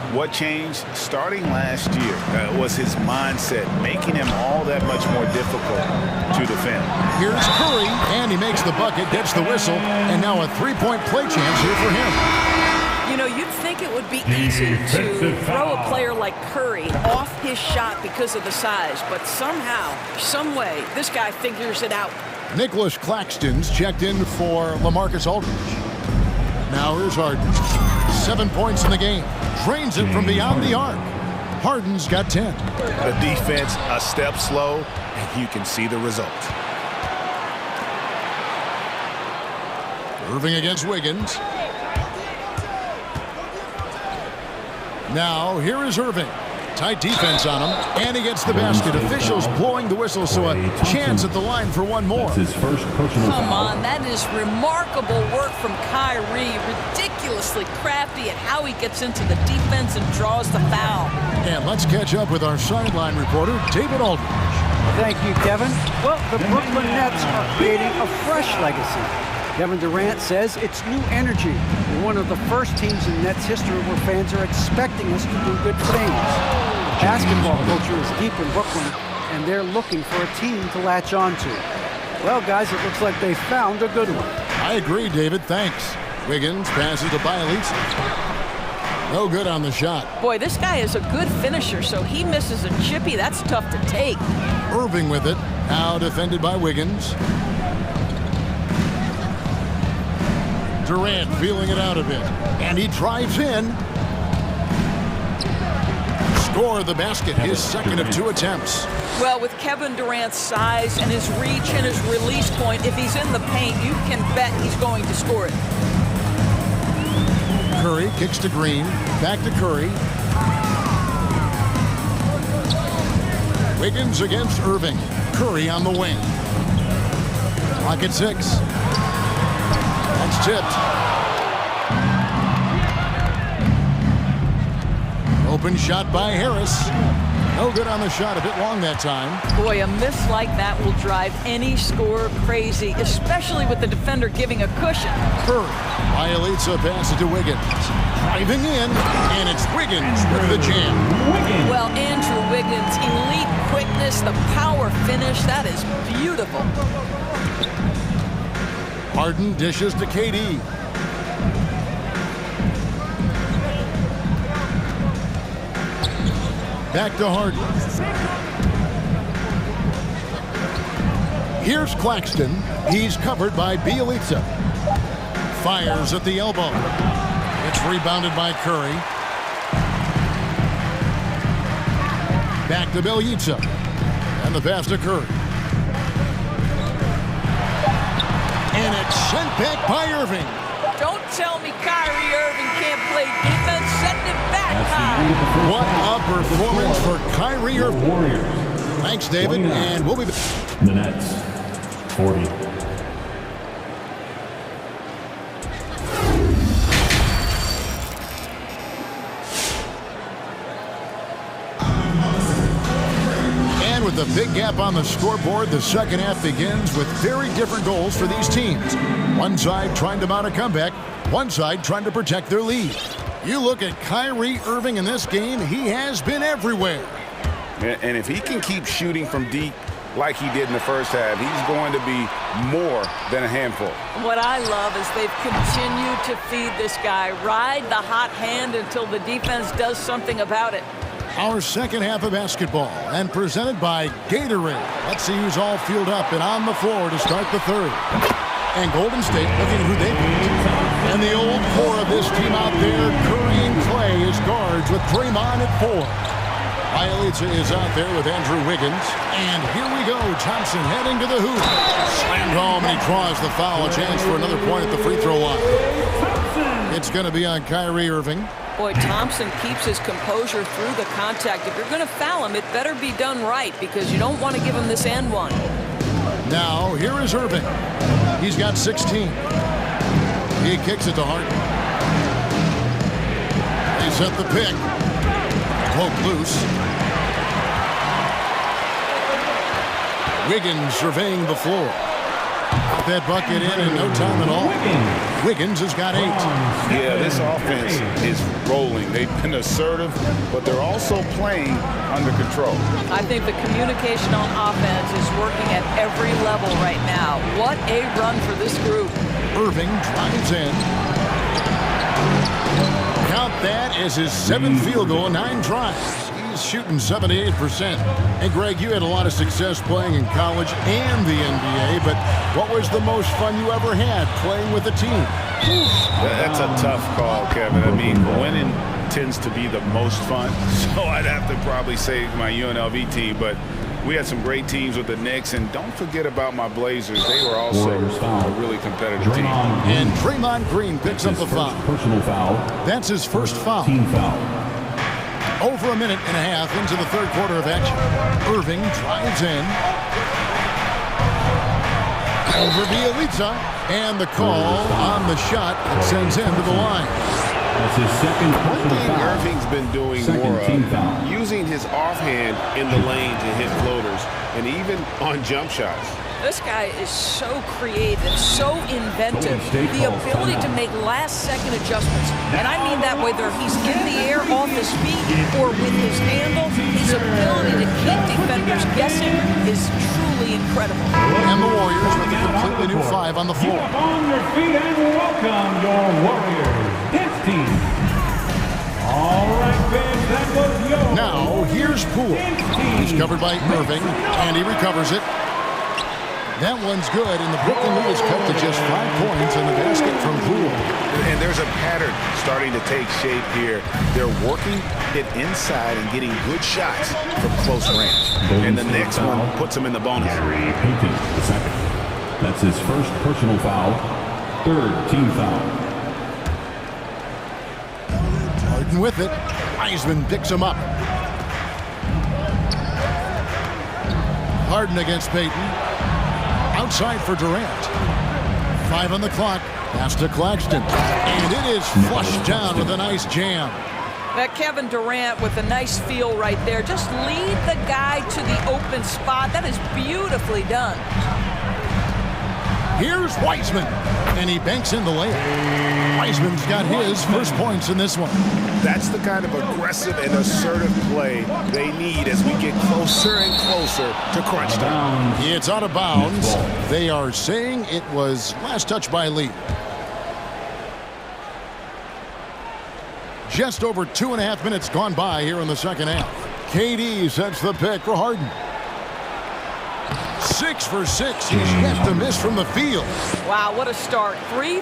What changed starting last year was his mindset, making him all that much more difficult to defend. Here's Curry, and he makes the bucket, gets the whistle, and now a 3-point play chance here for him. You know, you'd think it would be easy to throw a player like Curry off his shot because of the size, but somehow, some way, this guy figures it out. Nicholas Claxton's checked in for LaMarcus Aldridge. Now here's Harden. 7 points in the game. Drains it from beyond the arc. Harden's got 10. The defense a step slow, and you can see the result. Irving against Wiggins. Now here is Irving. Tight defense on him, and he gets the basket. Officials blowing the whistle, so a chance at the line for one more. His first personal Come foul. on, that is remarkable work from Kyrie. Ridiculously crafty at how he gets into the defense and draws the foul. And let's catch up with our sideline reporter, David Aldridge. Thank you, Kevin. Well, the Brooklyn Nets are creating a fresh legacy. Kevin Durant says it's new energy. We're one of the first teams in Nets history where fans are expecting us to do good things. Basketball culture is deep in Brooklyn, and they're looking for a team to latch on to. Well, guys, it looks like they found a good one. I agree, David. Thanks. Wiggins passes to Bielitsa. No good on the shot. Boy, this guy is a good finisher, so he misses a chippy. That's tough to take. Irving with it. Now defended by Wiggins. Durant feeling it out a bit. And he drives in. Score the basket, his second of 2 attempts. Well, with Kevin Durant's size and his reach and his release point, if he's in the paint, you can bet he's going to score it. Curry kicks to Green. Back to Curry. Wiggins against Irving. Curry on the wing. Clock at 6. That's tipped. Open shot by Harris. No good on the shot. A bit long that time. Boy, a miss like that will drive any scorer crazy, especially with the defender giving a cushion. Curry. Bielitsa passes to Wiggins. Driving in, and it's Wiggins with the jam. Well, Andrew Wiggins, elite quickness, the power finish. That is beautiful. Harden dishes to KD. Back to Harden. Here's Claxton. He's covered by Bielitsa. Fires at the elbow. It's rebounded by Curry. Back to Bielitsa. And the pass to Curry. And it's sent back by Irving. Don't tell me Kyrie Irving can't play defense. Send it back, Kyrie. What a performance for Kyrie Irving. Warriors. Thanks, David, 29. and we'll be back. The Nets, 40. And with the big gap on the scoreboard, the second half begins with very different goals for these teams. One side trying to mount a comeback, one side trying to protect their lead. You look at Kyrie Irving in this game, he has been everywhere. And if he can keep shooting from deep like he did in the first half, he's going to be more than a handful. What I love is they've continued to feed this guy. Ride the hot hand until the defense does something about it. Our second half of basketball, and presented by Gatorade. Let's see who's all filled up and on the floor to start the third. And Golden State looking at who they beat. And the old core of this team out there, Curry and Clay as guards with Draymond at 4. Bielitsa is out there with Andrew Wiggins. And here we go, Thompson heading to the hoop. Slammed home, and he draws the foul. A chance for another point at the free throw line. It's going to be on Kyrie Irving. Boy, Thompson keeps his composure through the contact. If you're going to foul him, it better be done right because you don't want to give him this and one. Now, here is Irving. He's got 16. He kicks it to Harden. They set the pick. Poke loose. Wiggins surveying the floor. Got that bucket in no time at all. Wiggins has got 8. Yeah, this offense is rolling. They've been assertive, but they're also playing under control. I think the communication on offense is working at every level right now. What a run for this group. Irving drives in. Count that as his 7th field goal in 9 tries. He's shooting 78%. And Greg, you had a lot of success playing in college and the NBA, but what was the most fun you ever had playing with a team? That's a tough call, Kevin. I mean, winning tends to be the most fun, so I'd have to probably say my UNLV team, but we had some great teams with the Knicks, and don't forget about my Blazers. They were also a really competitive team. And Draymond Green picks up the foul. Personal foul. That's his first foul. Team foul. Over a minute and a half into the third quarter of action. Irving drives in. Over Bielitsa. And the call on the shot that sends him to the line. That's his second personal foul. Irving's been doing more of using his offhand in the lane to hit floaters and even on jump shots. This guy is so creative, so inventive. The ability to make last-second adjustments. And I mean that whether he's in the air, off his feet, or with his handle, his ability to keep defenders guessing is truly incredible. And the Warriors with a completely new 5 on the floor. Get up on your feet and welcome your Warriors dance team. All right, fans, that was your Now, here's Poole. He's covered by Irving, and he recovers it. That one's good, and the Brooklyn lead is cut to just 5 points in the basket from Poole. And there's a pattern starting to take shape here. They're working it inside and getting good shots from close range. And the next one puts them in the bonus. Painting the second. That's his first personal foul, third team foul. Harden with it. Wiseman picks him up. Harden against Payton. Outside for Durant. 5 on the clock. Pass to Claxton. And it is flushed down with a nice jam. That Kevin Durant with a nice feel right there. Just lead the guy to the open spot. That is beautifully done. Here's Wiseman. And he banks in the layup. Wiseman's got his first points in this one. That's the kind of aggressive and assertive play they need as we get closer and closer to crunch time. It's out of bounds. They are saying it was last touch by Lee. Just over 2.5 minutes gone by here in the second half. KD sets the pick for Harden. 6 for 6. He's yet to miss from the field. Wow, what a start. 3.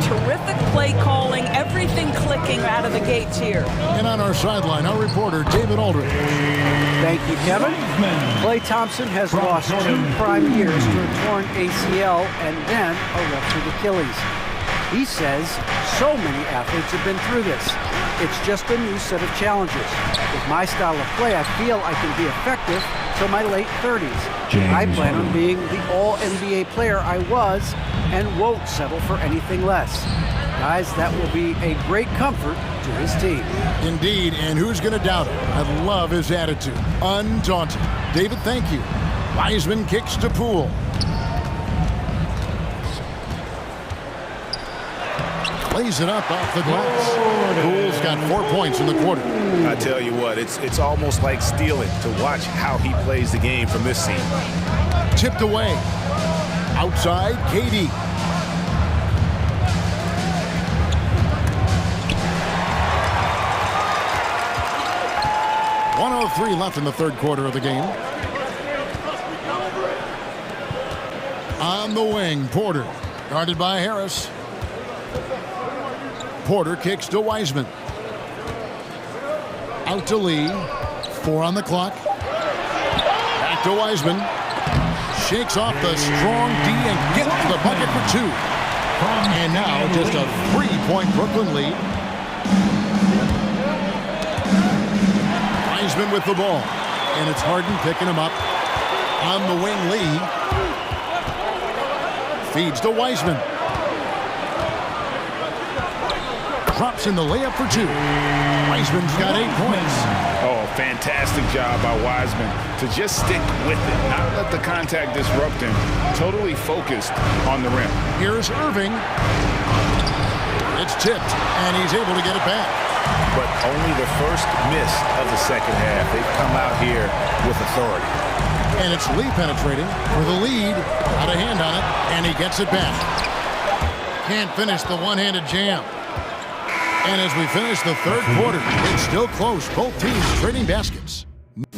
Terrific play calling, everything clicking out of the gates here. And on our sideline, our reporter, David Aldridge. Thank you, Kevin. Klay Thompson has lost 2 prime years to a torn ACL and then a ruptured Achilles. He says so many athletes have been through this. It's just a new set of challenges. With my style of play, I feel I can be effective till my late 30s. I plan on being the all-NBA player I was and won't settle for anything less. Guys, that will be a great comfort to his team. Indeed, and who's going to doubt it? I love his attitude. Undaunted. David, thank you. Wiseman kicks to Poole. Plays it up off the glass. Poole's got 4 points in the quarter. I tell you what, it's almost like stealing to watch how he plays the game from this scene. Tipped away. Outside, KD. .103 left in the third quarter of the game. On the wing, Porter. Guarded by Harris. Porter kicks to Wiseman. Out to Lee. 4 on the clock. Back to Wiseman. Shakes off the strong D and gets to the bucket for 2. And now just a 3-point Brooklyn lead. Wiseman with the ball. And it's Harden picking him up. On the wing, Lee. Feeds to Wiseman. Drops in the layup for 2. Wiseman's got 8 points. Oh, fantastic job by Wiseman to just stick with it, not let the contact disrupt him. Totally focused on the rim. Here's Irving. It's tipped, and he's able to get it back. But only the first miss of the second half. They've come out here with authority. And it's Lee penetrating for the lead. Got a hand on it, and he gets it back. Can't finish the one-handed jam. And as we finish the third quarter, it's still close. Both teams trading baskets.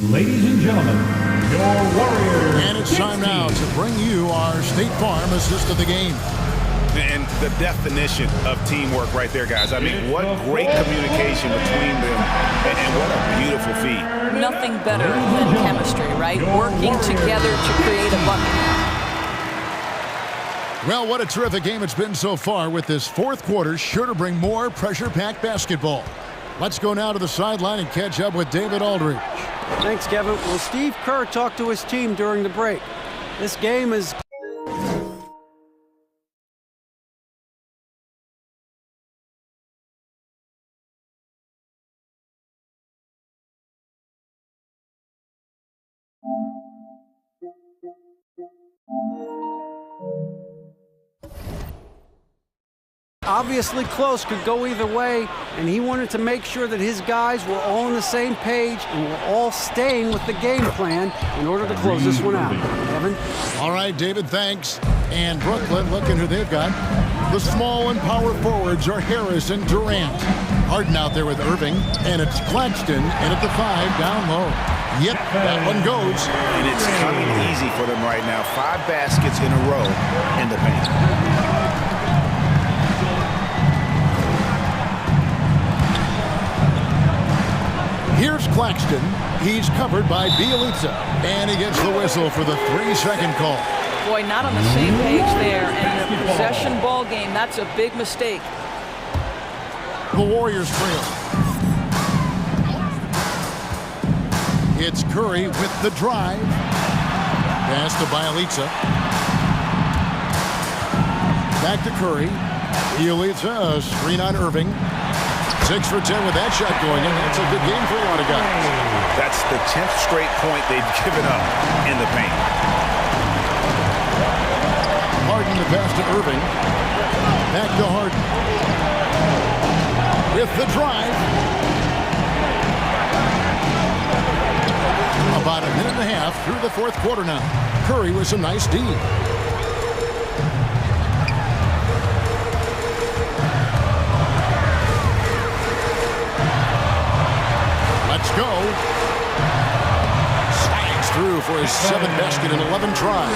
Ladies and gentlemen, your Warriors. And it's time now to bring you our State Farm assist of the game. And the definition of teamwork right there, guys. I mean, what great communication between them, and what a beautiful feat. Nothing better than chemistry, right? Working together to create a bucket. Well, what a terrific game it's been so far, with this fourth quarter sure to bring more pressure-packed basketball. Let's go now to the sideline and catch up with David Aldridge. Thanks, Kevin. Well, Steve Kerr talked to his team during the break. This game is... obviously close, could go either way, and he wanted to make sure that his guys were all on the same page and were all staying with the game plan in order to close this one out. Evan? All right, David, thanks. And Brooklyn, looking who they've got. The small and power forwards are Harris and Durant. Harden out there with Irving, and it's Claxton, and at the 5, down low. Yep, that one goes. And it's coming easy for them right now. 5 baskets in a row in the paint. Here's Claxton. He's covered by Bielitsa, and he gets the whistle for the 3-second call. Boy, not on the same page there, and the possession ball game, that's a big mistake. The Warriors trail. It's Curry with the drive. Pass to Bielitsa. Back to Curry. Bielitsa, a screen on Irving. 6 for 10 with that shot going in. That's a good game for a lot of guys. That's the 10th straight point they've given up in the paint. Harden to pass to Irving. Back to Harden. With the drive. About a minute and a half through the fourth quarter now. Curry with some nice D. Let's go. Slides through for his 7th basket in 11 tries.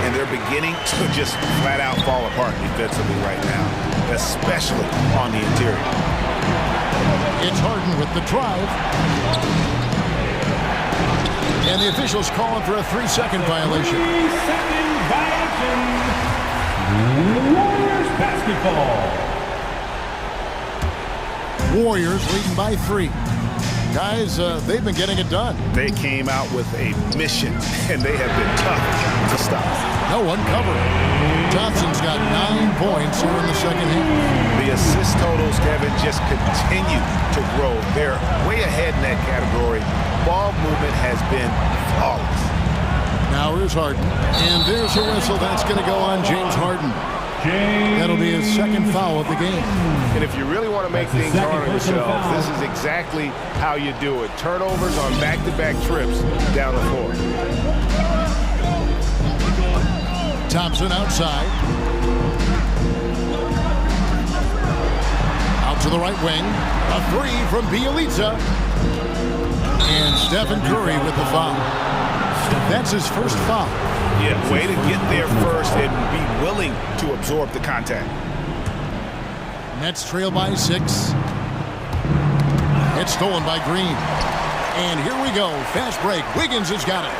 And they're beginning to just flat out fall apart defensively right now, especially on the interior. It's Harden with the drive. And the officials calling for a 3-second violation. 3-second violation. Warriors basketball. Warriors leading by 3. Guys, they've been getting it done. They came out with a mission, and they have been tough to stop. No one covering. Johnson's got 9 points here in the second half. The assist totals, Kevin, just continue to grow. They're way ahead in that category. Ball movement has been flawless. Now here's Harden. And there's a whistle. That's going to go on James Harden. That'll be his 2nd foul of the game. And if you really want to make things hard on yourself, this is exactly how you do it. Turnovers on back-to-back trips down the floor. Thompson outside. Out to the right wing. A 3 from Bielitsa. And Stephen Curry with the foul. That's his first foul. Yeah, way to get there first and be willing to absorb the contact. Nets trail by 6. It's stolen by Green. And here we go. Fast break. Wiggins has got it.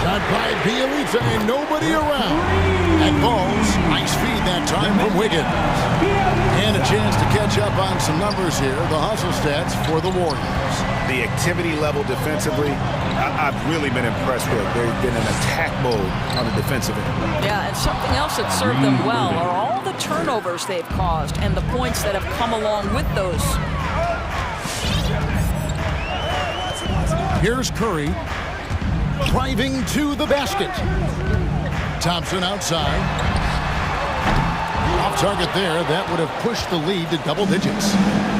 Shot by Bielitsa and nobody around. And balls. Nice feed that time from Wiggins. And a chance to catch up on some numbers here. The hustle stats for the Warriors. The activity level defensively, I've really been impressed with. They've been in attack mode on the defensive end. Yeah, and something else that served them well are all the turnovers they've caused and the points that have come along with those. Here's Curry driving to the basket. Thompson outside. Off target there. That would have pushed the lead to double digits.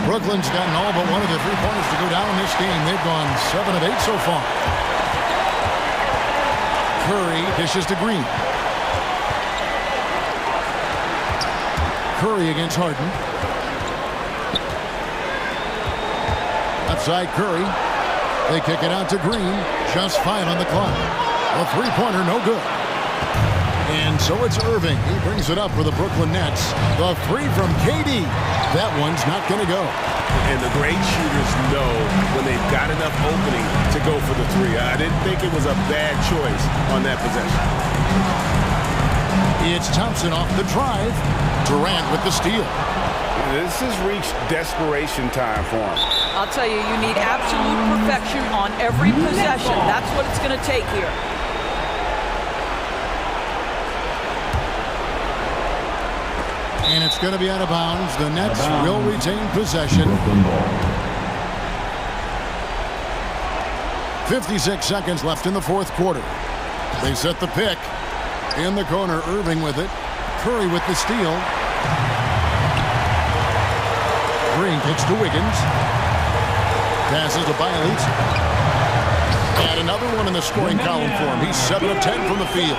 Brooklyn's gotten all but one of the 3-pointers to go down in this game. They've gone 7 of 8 so far. Curry dishes to Green. Curry against Harden. Outside Curry. They kick it out to Green. Just 5 on the clock. A 3-pointer, no good. And so it's Irving. He brings it up for the Brooklyn Nets. The 3 from KD. That one's not going to go. And the great shooters know when they've got enough opening to go for the 3. I didn't think it was a bad choice on that possession. It's Thompson off the drive. Durant with the steal. This has reached desperation time for him. I'll tell you, you need absolute perfection on every possession. That's what it's going to take here. And it's going to be out of bounds. The Nets will retain possession. 56 seconds left in the fourth quarter. They set the pick. In the corner, Irving with it. Curry with the steal. Green kicks to Wiggins. Passes to Bielitz. And another one in the scoring column for him. He's 7 of 10 from the field.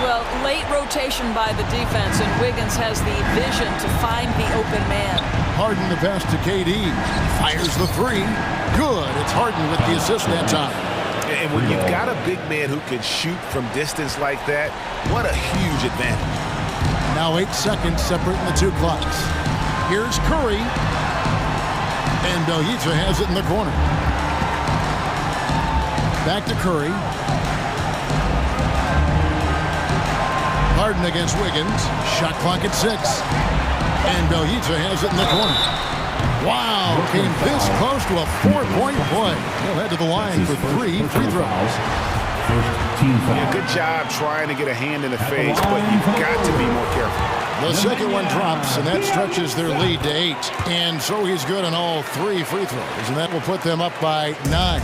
Well, late rotation by the defense, and Wiggins has the vision to find the open man. Harden the pass to KD. Fires the three. Good. It's Harden with the assist that time. And when you've got a big man who can shoot from distance like that, what a huge advantage. Now 8 seconds separating the two clocks. Here's Curry. And Bielitsa has it in the corner. Back to Curry. Harden against Wiggins. Shot clock at 6. And Bielitsa has it in the corner. Wow, came this close to a 4-point play. He'll head to the line for 3 free throws. Yeah, good job trying to get a hand in the face, but you've got to be more careful. The second one drops, and that stretches their lead to 8. And so he's good on all 3 free throws, and that will put them up by 9.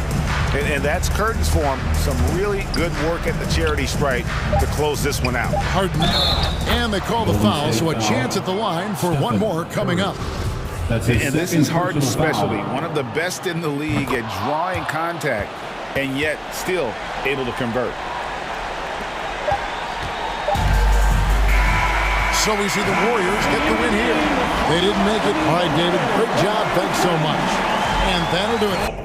And that's curtains for him. Some really good work at the charity stripe to close this one out. Harden, and they call the foul, so a chance at the line for one more coming up. And this is Harden's specialty. One of the best in the league at drawing contact, and yet still able to convert. So we see the Warriors get the win here. They didn't make it. All right, David, great job. Thanks so much. And that'll do it.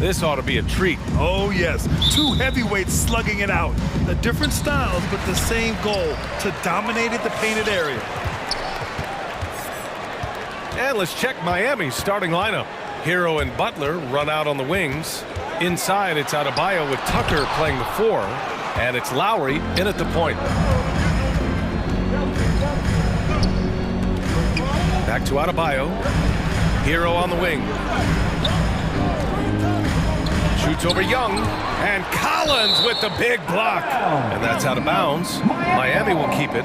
This ought to be a treat. Oh, yes. Two heavyweights slugging it out. The different styles, but the same goal, to dominate the painted area. And let's check Miami's starting lineup. Hero and Butler run out on the wings. Inside, it's Adebayo with Tucker playing the 4. And it's Lowry in at the point. Back to Adebayo. Hero on the wing. Shoots over Young. And Collins with the big block. And that's out of bounds. Miami will keep it.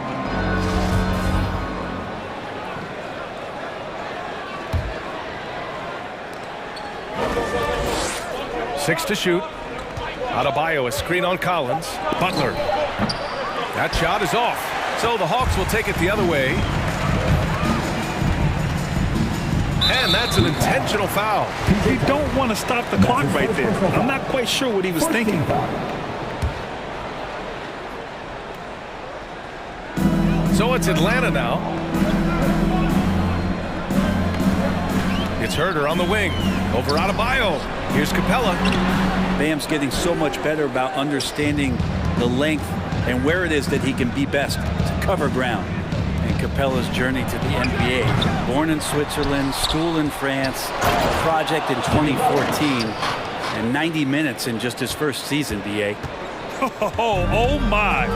Six to shoot. Adebayo, a screen on Collins. Butler. That shot is off. So the Hawks will take it the other way. And that's an intentional foul. You don't want to stop the clock right there. I'm not quite sure what he was thinking. So it's Atlanta now. It's Herter on the wing. Over Adebayo. Here's Capella. Bam's getting so much better about understanding the length and where it is that he can be best to cover ground. And Capella's journey to the NBA. Born in Switzerland, school in France, a project in 2014, and 90 minutes in just his first season, BA. Oh my,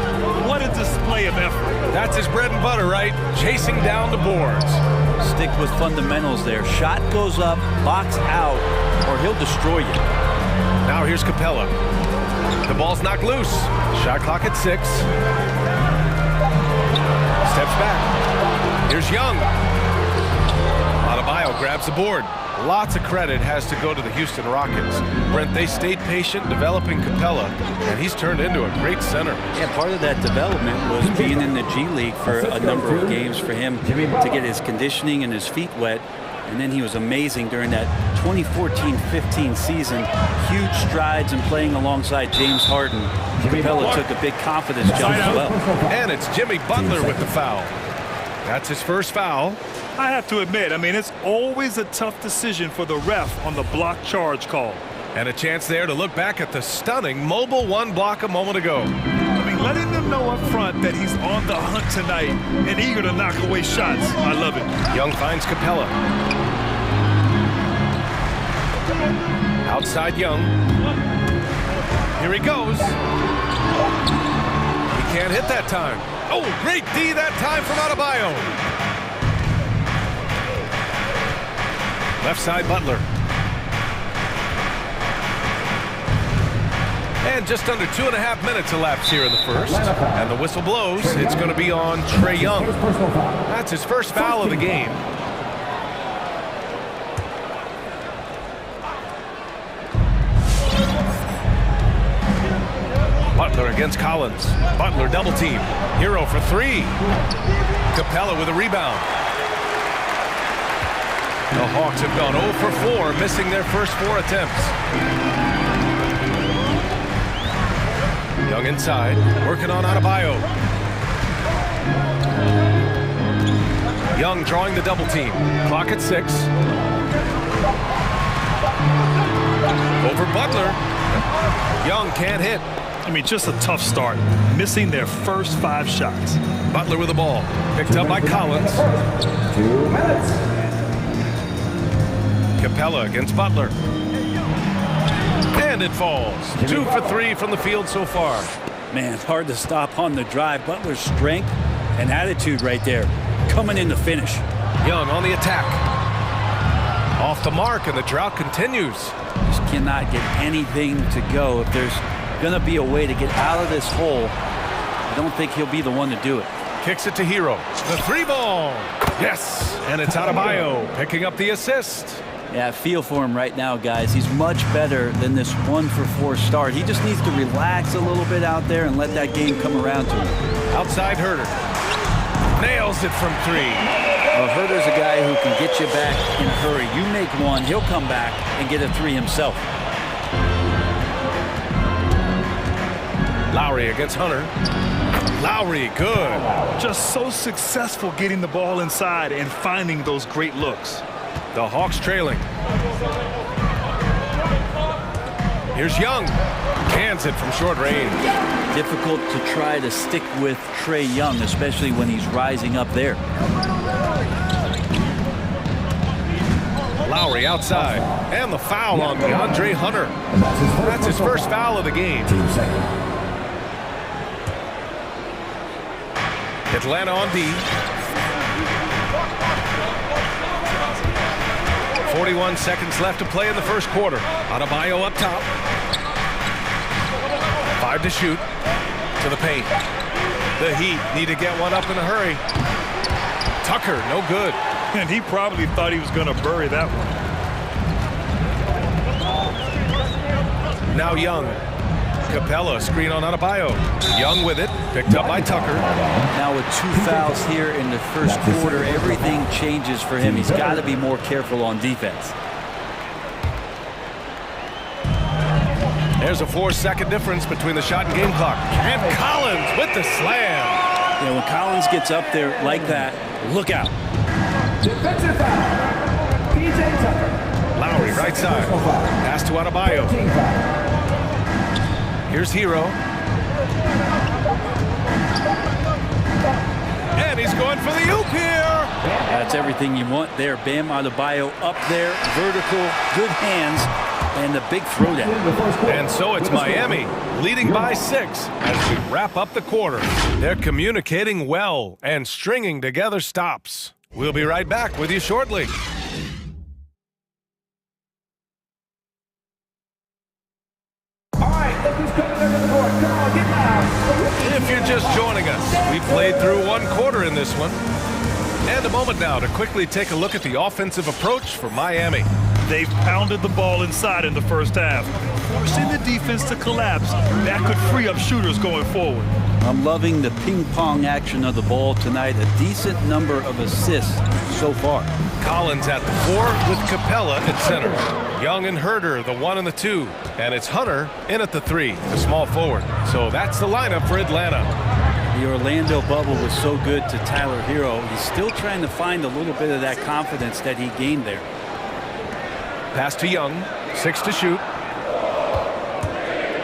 what a display of effort. That's his bread and butter, right? Chasing down the boards. Stick with fundamentals there. Shot goes up, box out, or he'll destroy you. Now here's Capella. The ball's knocked loose. Shot clock at 6. Steps back. Here's Young. Adebayo grabs the board. Lots of credit has to go to the Houston Rockets. Brent, they stayed patient developing Capella, and he's turned into a great center. Yeah, part of that development was being in the G League for a number of games for him to get his conditioning and his feet wet. And then he was amazing during that 2014-15 season. Huge strides in playing alongside James Harden. Capella took a big confidence jump as well. And it's Jimmy Butler with the foul. That's his first foul. I have to admit, it's always a tough decision for the ref on the block charge call. And a chance there to look back at the stunning mobile 1 block a moment ago. Letting them know up front that he's on the hunt tonight and eager to knock away shots. I love it. Young finds Capella. Outside Young. Here he goes. He can't hit that time. Oh, great D that time from Adebayo. Left side Butler. And just under 2.5 minutes elapsed here in the first. And the whistle blows. It's going to be on Trae Young. That's his first foul of the game. Butler against Collins. Butler double team. Hero for 3. Capella with a rebound. The Hawks have gone 0 for 4, missing their first 4 attempts. Young inside, working on Adebayo. Young drawing the double team. Clock at 6. Over Butler. Young can't hit. Just a tough start. Missing their first 5 shots. Butler with the ball. Picked up by Collins. 2 minutes. Capella against Butler. And it falls. 2 for 3 from the field so far. Man, it's hard to stop on the drive. Butler's strength and attitude right there. Coming in to finish. Young on the attack. Off the mark, and the drought continues. Just cannot get anything to go. If there's going to be a way to get out of this hole, I don't think he'll be the one to do it. Kicks it to Hero. The 3-ball. Yes. And it's Adebayo picking up the assist. Yeah, I feel for him right now, guys. He's much better than this 1 for 4 start. He just needs to relax a little bit out there and let that game come around to him. Outside Herter. Nails it from 3. Well, Herter's a guy who can get you back in a hurry. You make 1, he'll come back and get a 3 himself. Lowry against Hunter. Lowry, good. Just so successful getting the ball inside and finding those great looks. The Hawks trailing. Here's Young. Cans it from short range. Difficult to try to stick with Trae Young, especially when he's rising up there. Lowry outside. And the foul on DeAndre Hunter. That's his first foul of the game. Atlanta on D. 41 seconds left to play in the first quarter. Adebayo up top. 5 to shoot. To the paint. The Heat need to get one up in a hurry. Tucker, no good. And he probably thought he was going to bury that one. Now Young. Capella, screen on Adebayo. Young with it, picked up by Tucker. Now with 2 fouls here in the first quarter, everything changes for him. He's got to be more careful on defense. There's a 4-second difference between the shot and game clock. And Collins with the slam. You know, when Collins gets up there like that, look out. Defensive foul. PJ Tucker. Lowry, right side. Pass to Adebayo. Here's Hero. And he's going for the oop here. That's everything you want there. Bam Adebayo up there, vertical, good hands, and the big throwdown. And so it's Miami leading by 6 as we wrap up the quarter. They're communicating well and stringing together stops. We'll be right back with you shortly. If you're just joining us, we played through 1 quarter in this one. And a moment now to quickly take a look at the offensive approach for Miami. They've pounded the ball inside in the first half, forcing the defense to collapse. That could free up shooters going forward. I'm loving the ping-pong action of the ball tonight. A decent number of assists so far. Collins at the 4 with Capella at center. Young and Herder, the 1 and the 2. And it's Hunter in at the 3, the small forward. So that's the lineup for Atlanta. The Orlando bubble was so good to Tyler Hero. He's still trying to find a little bit of that confidence that he gained there. Pass to Young, 6 to shoot.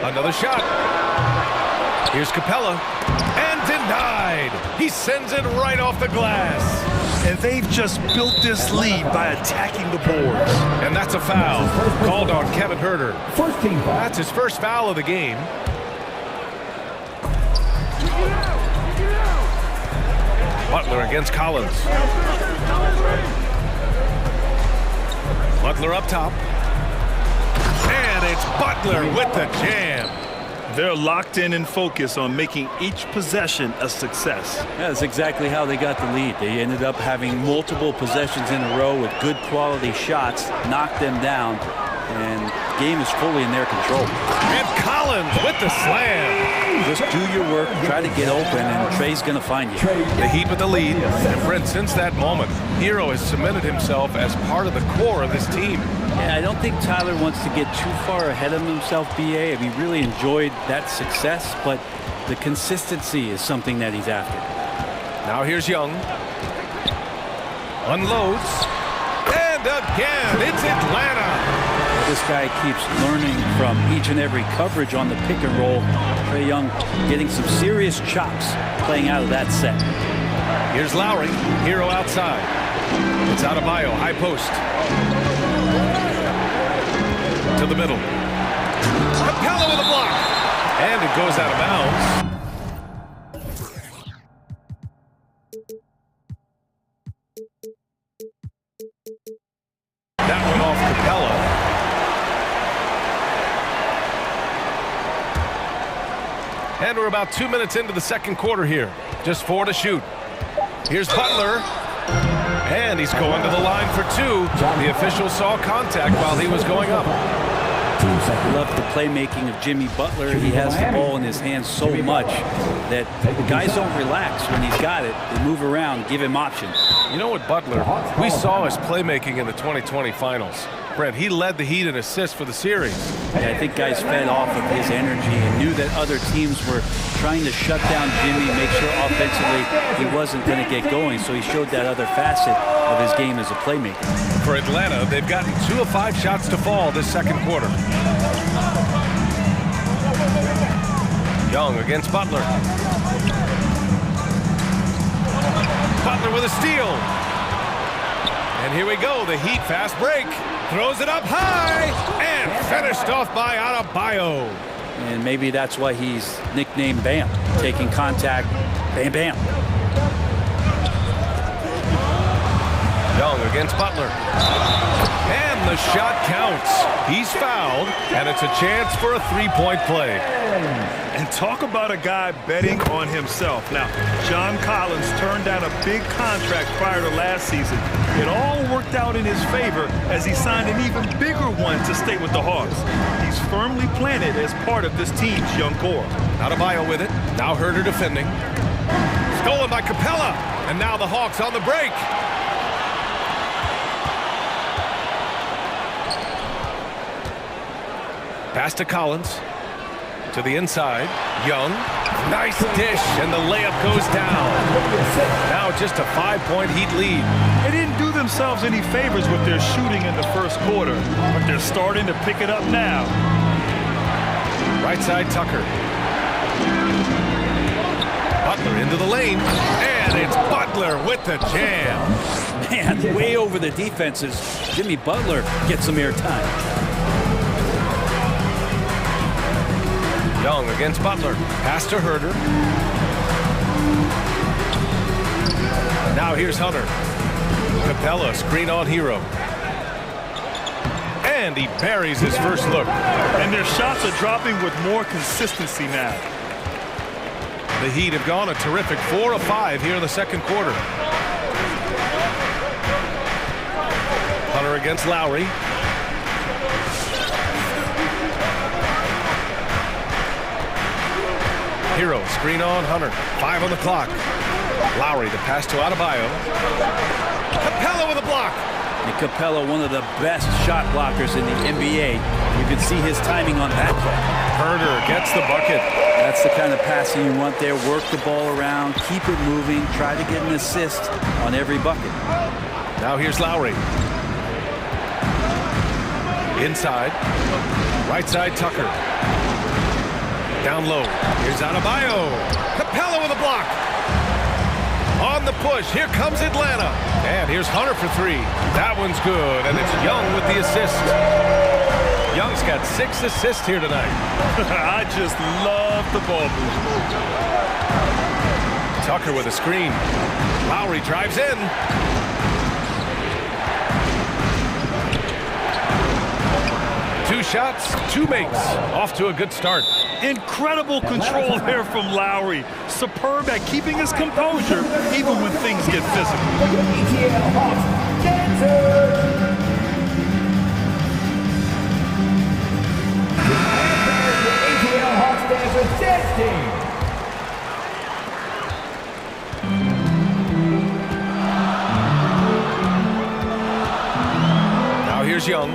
Another shot. Here's Capella, and denied. He sends it right off the glass. And they've just built this lead by attacking the boards. And that's a foul called on Kevin Herder. That's his first foul of the game. Butler against Collins. Butler up top. And it's Butler with the jam. They're locked in and focused on making each possession a success. Yeah, that's exactly how they got the lead. They ended up having multiple possessions in a row with good quality shots, knocked them down, and the game is fully in their control. And Collins with the slam. Just do your work, try to get open, and Trey's going to find you. The Heat with the lead. And Brent, since that moment, Hero has cemented himself as part of the core of this team. Yeah, I don't think Tyler wants to get too far ahead of himself, BA. I mean, really enjoyed that success, but the consistency is something that he's after. Now here's Young. Unloads. And again, it's Atlanta. This guy keeps learning from each and every coverage on the pick and roll. Trae Young getting some serious chops playing out of that set. Here's Lowry. Hero outside. It's Adebayo, high post. To the middle. Capella with a block. And it goes out of bounds. That went off Capella. And we're about 2 minutes into the second quarter here. Just 4 to shoot. Here's Butler. And he's going to the line for 2. The official saw contact while he was going up. Love the playmaking of Jimmy Butler. He has the ball in his hands so much that guys don't relax when he's got it. They move around, give him options. You know what, Butler, we saw his playmaking in the 2020 finals. Brent, he led the Heat in assists for the series. Yeah, I think guys fed off of his energy and knew that other teams were trying to shut down Jimmy, make sure offensively he wasn't going to get going. So he showed that other facet of his game as a playmaker. For Atlanta, they've gotten 2 of 5 shots to fall this second quarter. Young against Butler. Butler with a steal. And here we go, the Heat fast break. Throws it up high and finished off by Adebayo. And maybe that's why he's nicknamed Bam. Taking contact, bam, bam. Young against Butler. And the shot counts. He's fouled, and it's a chance for a three-point play. And talk about a guy betting on himself. Now, John Collins turned down a big contract prior to last season. It all worked out in his favor as he signed an even bigger one to stay with the Hawks. He's firmly planted as part of this team's young core. Adebayo with it. Now Herder defending. Stolen by Capella. And now the Hawks on the break. Pass to Collins. To the inside. Young. Nice dish. And the layup goes down. Now just a 5-point Heat lead. They didn't do themselves any favors with their shooting in the first quarter, but they're starting to pick it up now. Right side Tucker. Butler into the lane. And it's Butler with the jam. Man, way over the defenses. Jimmy Butler gets some airtime. Young against Butler. Pass to Herder. Now here's Hunter. Capella, screen on Hero. And he buries his first look. And their shots are dropping with more consistency now. The Heat have gone a terrific 4 of 5 here in the second quarter. Hunter against Lowry. Hero, screen on Hunter. 5 on the clock. Lowry, the pass to Adebayo. Capella with a block. And Capella, one of the best shot blockers in the NBA. You can see his timing on that play. Herder gets the bucket. That's the kind of passing you want there. Work the ball around, keep it moving, try to get an assist on every bucket. Now here's Lowry. Inside. Right side Tucker. Down low. Here's Adebayo. Capella with a block. On the push. Here comes Atlanta. And here's Hunter for 3. That one's good. And it's Young with the assist. Young's got 6 assists here tonight. I just love the ball movement. Tucker with a screen. Lowry drives in. Two shots, 2 makes. Off to a good start. Incredible control there from Lowry. Superb at keeping his composure even when things get physical. Now here's Young.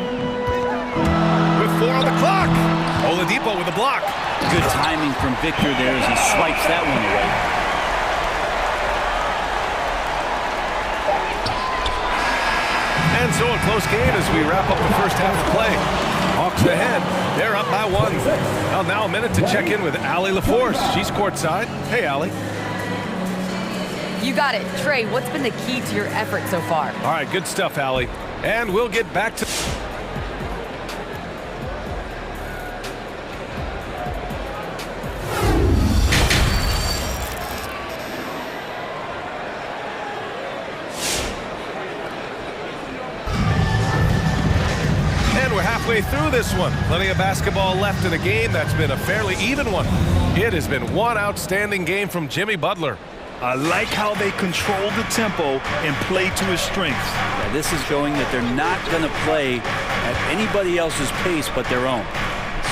With 4 on the clock. Oladipo with a block. Good timing from Victor there as he swipes that one away. And so a close game as we wrap up the first half of play. Hawks ahead. They're up by 1. Well, now a minute to check in with Allie LaForce. She's courtside. Hey, Allie. You got it. Trey, what's been the key to your effort so far? All right, good stuff, Allie. And we'll get back to... halfway through this one. Plenty of basketball left in a game that's been a fairly even one. It has been one outstanding game from Jimmy Butler. I like how they control the tempo and play to his strengths. Yeah, this is showing that they're not going to play at anybody else's pace but their own.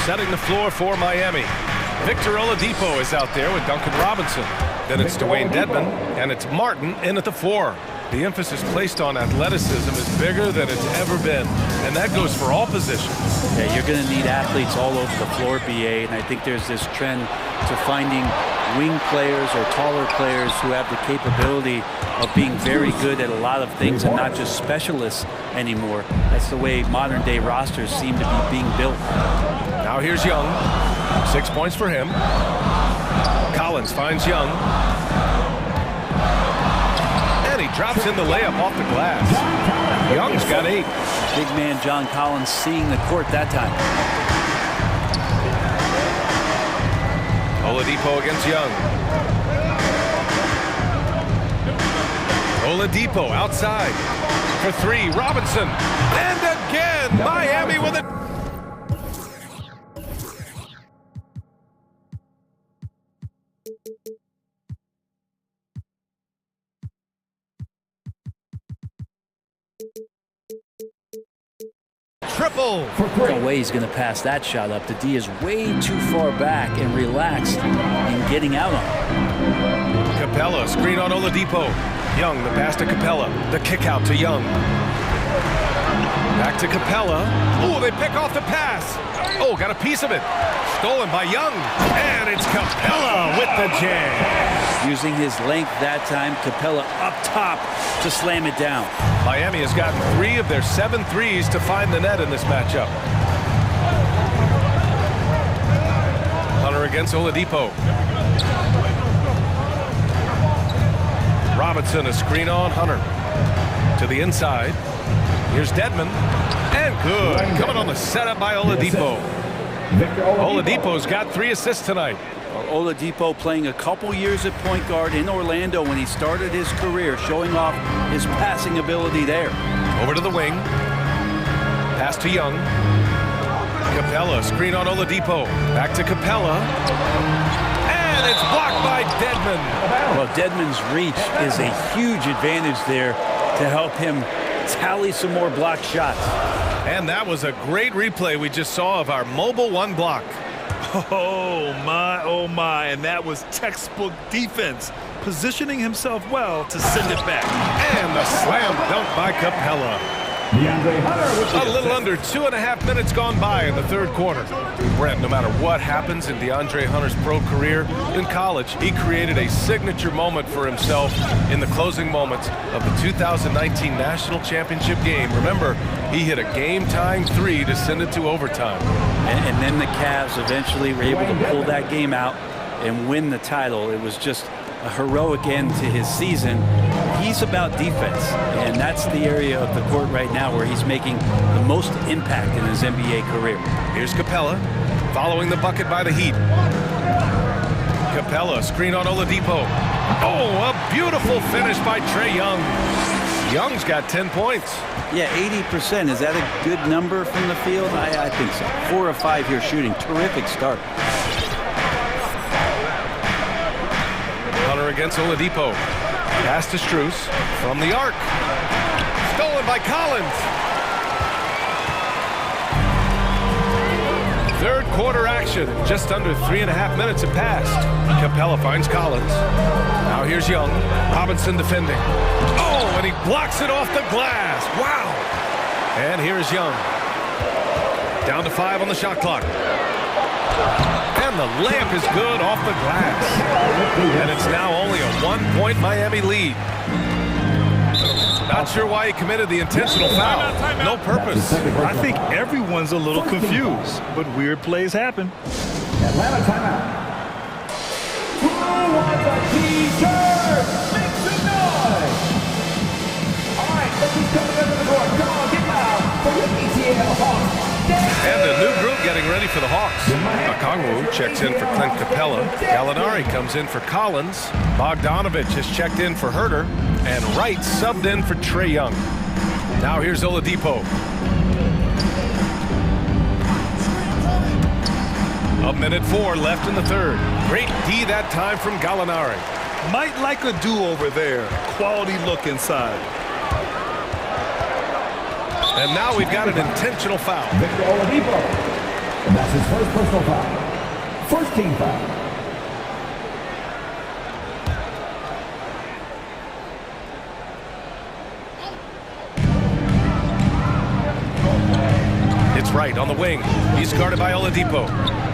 Setting the floor for Miami. Victor Oladipo is out there with Duncan Robinson. Then it's Dwayne Dedmon, and it's Martin in at the 4. The emphasis placed on athleticism is bigger than it's ever been, and that goes for all positions. Yeah, you're going to need athletes all over the floor, BA, and I think there's this trend to finding wing players or taller players who have the capability of being very good at a lot of things and not just specialists anymore. That's the way modern-day rosters seem to be being built. Now here's Young. 6 points for him. Collins finds Young. And he drops in the layup off the glass. Young's got 8. Big man John Collins seeing the court that time. Oladipo against Young. Oladipo outside for 3. Robinson. And again, Miami with it. Triple. No way he's going to pass that shot up. The D is way too far back and relaxed in getting out on it. Capella, screen on Oladipo. Young, the pass to Capella. The kick out to Young. Back to Capella. Oh, they pick off the pass. Oh, got a piece of it. Stolen by Young. And it's Capella with the jam. Using his length that time, Capella up top to slam it down. Miami has gotten 3 of their 7 threes to find the net in this matchup. Hunter against Oladipo. Robinson, a screen on Hunter. To the inside. Here's Dedmon. And good. Coming on the setup by Oladipo. Oladipo's got 3 assists tonight. Oladipo playing a couple years at point guard in Orlando when he started his career, showing off his passing ability there. Over to the wing. Pass to Young. Capella, screen on Oladipo. Back to Capella. And it's blocked by Dedmon. Well, Dedmon's reach is a huge advantage there to help him tally some more blocked shots. And that was a great replay we just saw of our mobile 1 block. Oh my, and that was textbook defense, positioning himself well to send it back. And the slam dunk by Capella. A little under 2.5 minutes gone by in the 3rd quarter. Brent, no matter what happens in DeAndre Hunter's pro career, in college, he created a signature moment for himself in the closing moments of the 2019 National Championship game. Remember, he hit a game-tying 3 to send it to overtime. And then the Cavs eventually were able to pull that game out and win the title. It was just a heroic end to his season. He's about defense, and that's the area of the court right now where he's making the most impact in his NBA career. Here's Capella, following the bucket by the Heat. Capella, screen on Oladipo. Oh, a beautiful finish by Trae Young. Young's got 10 points. Yeah, 80%. Is that a good number from the field? I think so. 4 of 5 here shooting. Terrific start. Hunter against Oladipo. Pass to Strus from the arc. Stolen by Collins. 3rd quarter action. Just under 3.5 minutes have passed. Capella finds Collins. Now here's Young. Robinson defending. Oh, and he blocks it off the glass. Wow. And here's Young. Down to 5 on the shot clock. And the layup is good off the glass. And it's now only a 1-point Miami lead. Not sure why he committed the intentional foul. No purpose. I think everyone's a little confused, but weird plays happen. Atlanta timeout. Who wants a t-shirt? Make some noise. All right, let's keep coming under the court. Come on, get loud for your ETL Hawks. And a new group getting ready for the Hawks. Okongwu checks in for Clint Capella. Gallinari comes in for Collins. Bogdanovich has checked in for Herter. And Wright subbed in for Trae Young. Now here's Oladipo. A minute 4 left in the 3rd. Great D that time from Gallinari. Might like a do-over there. Quality look inside. And now we've got an intentional foul. Victor Oladipo. And that's his first personal foul. First team foul. It's Wright on the wing. He's guarded by Oladipo.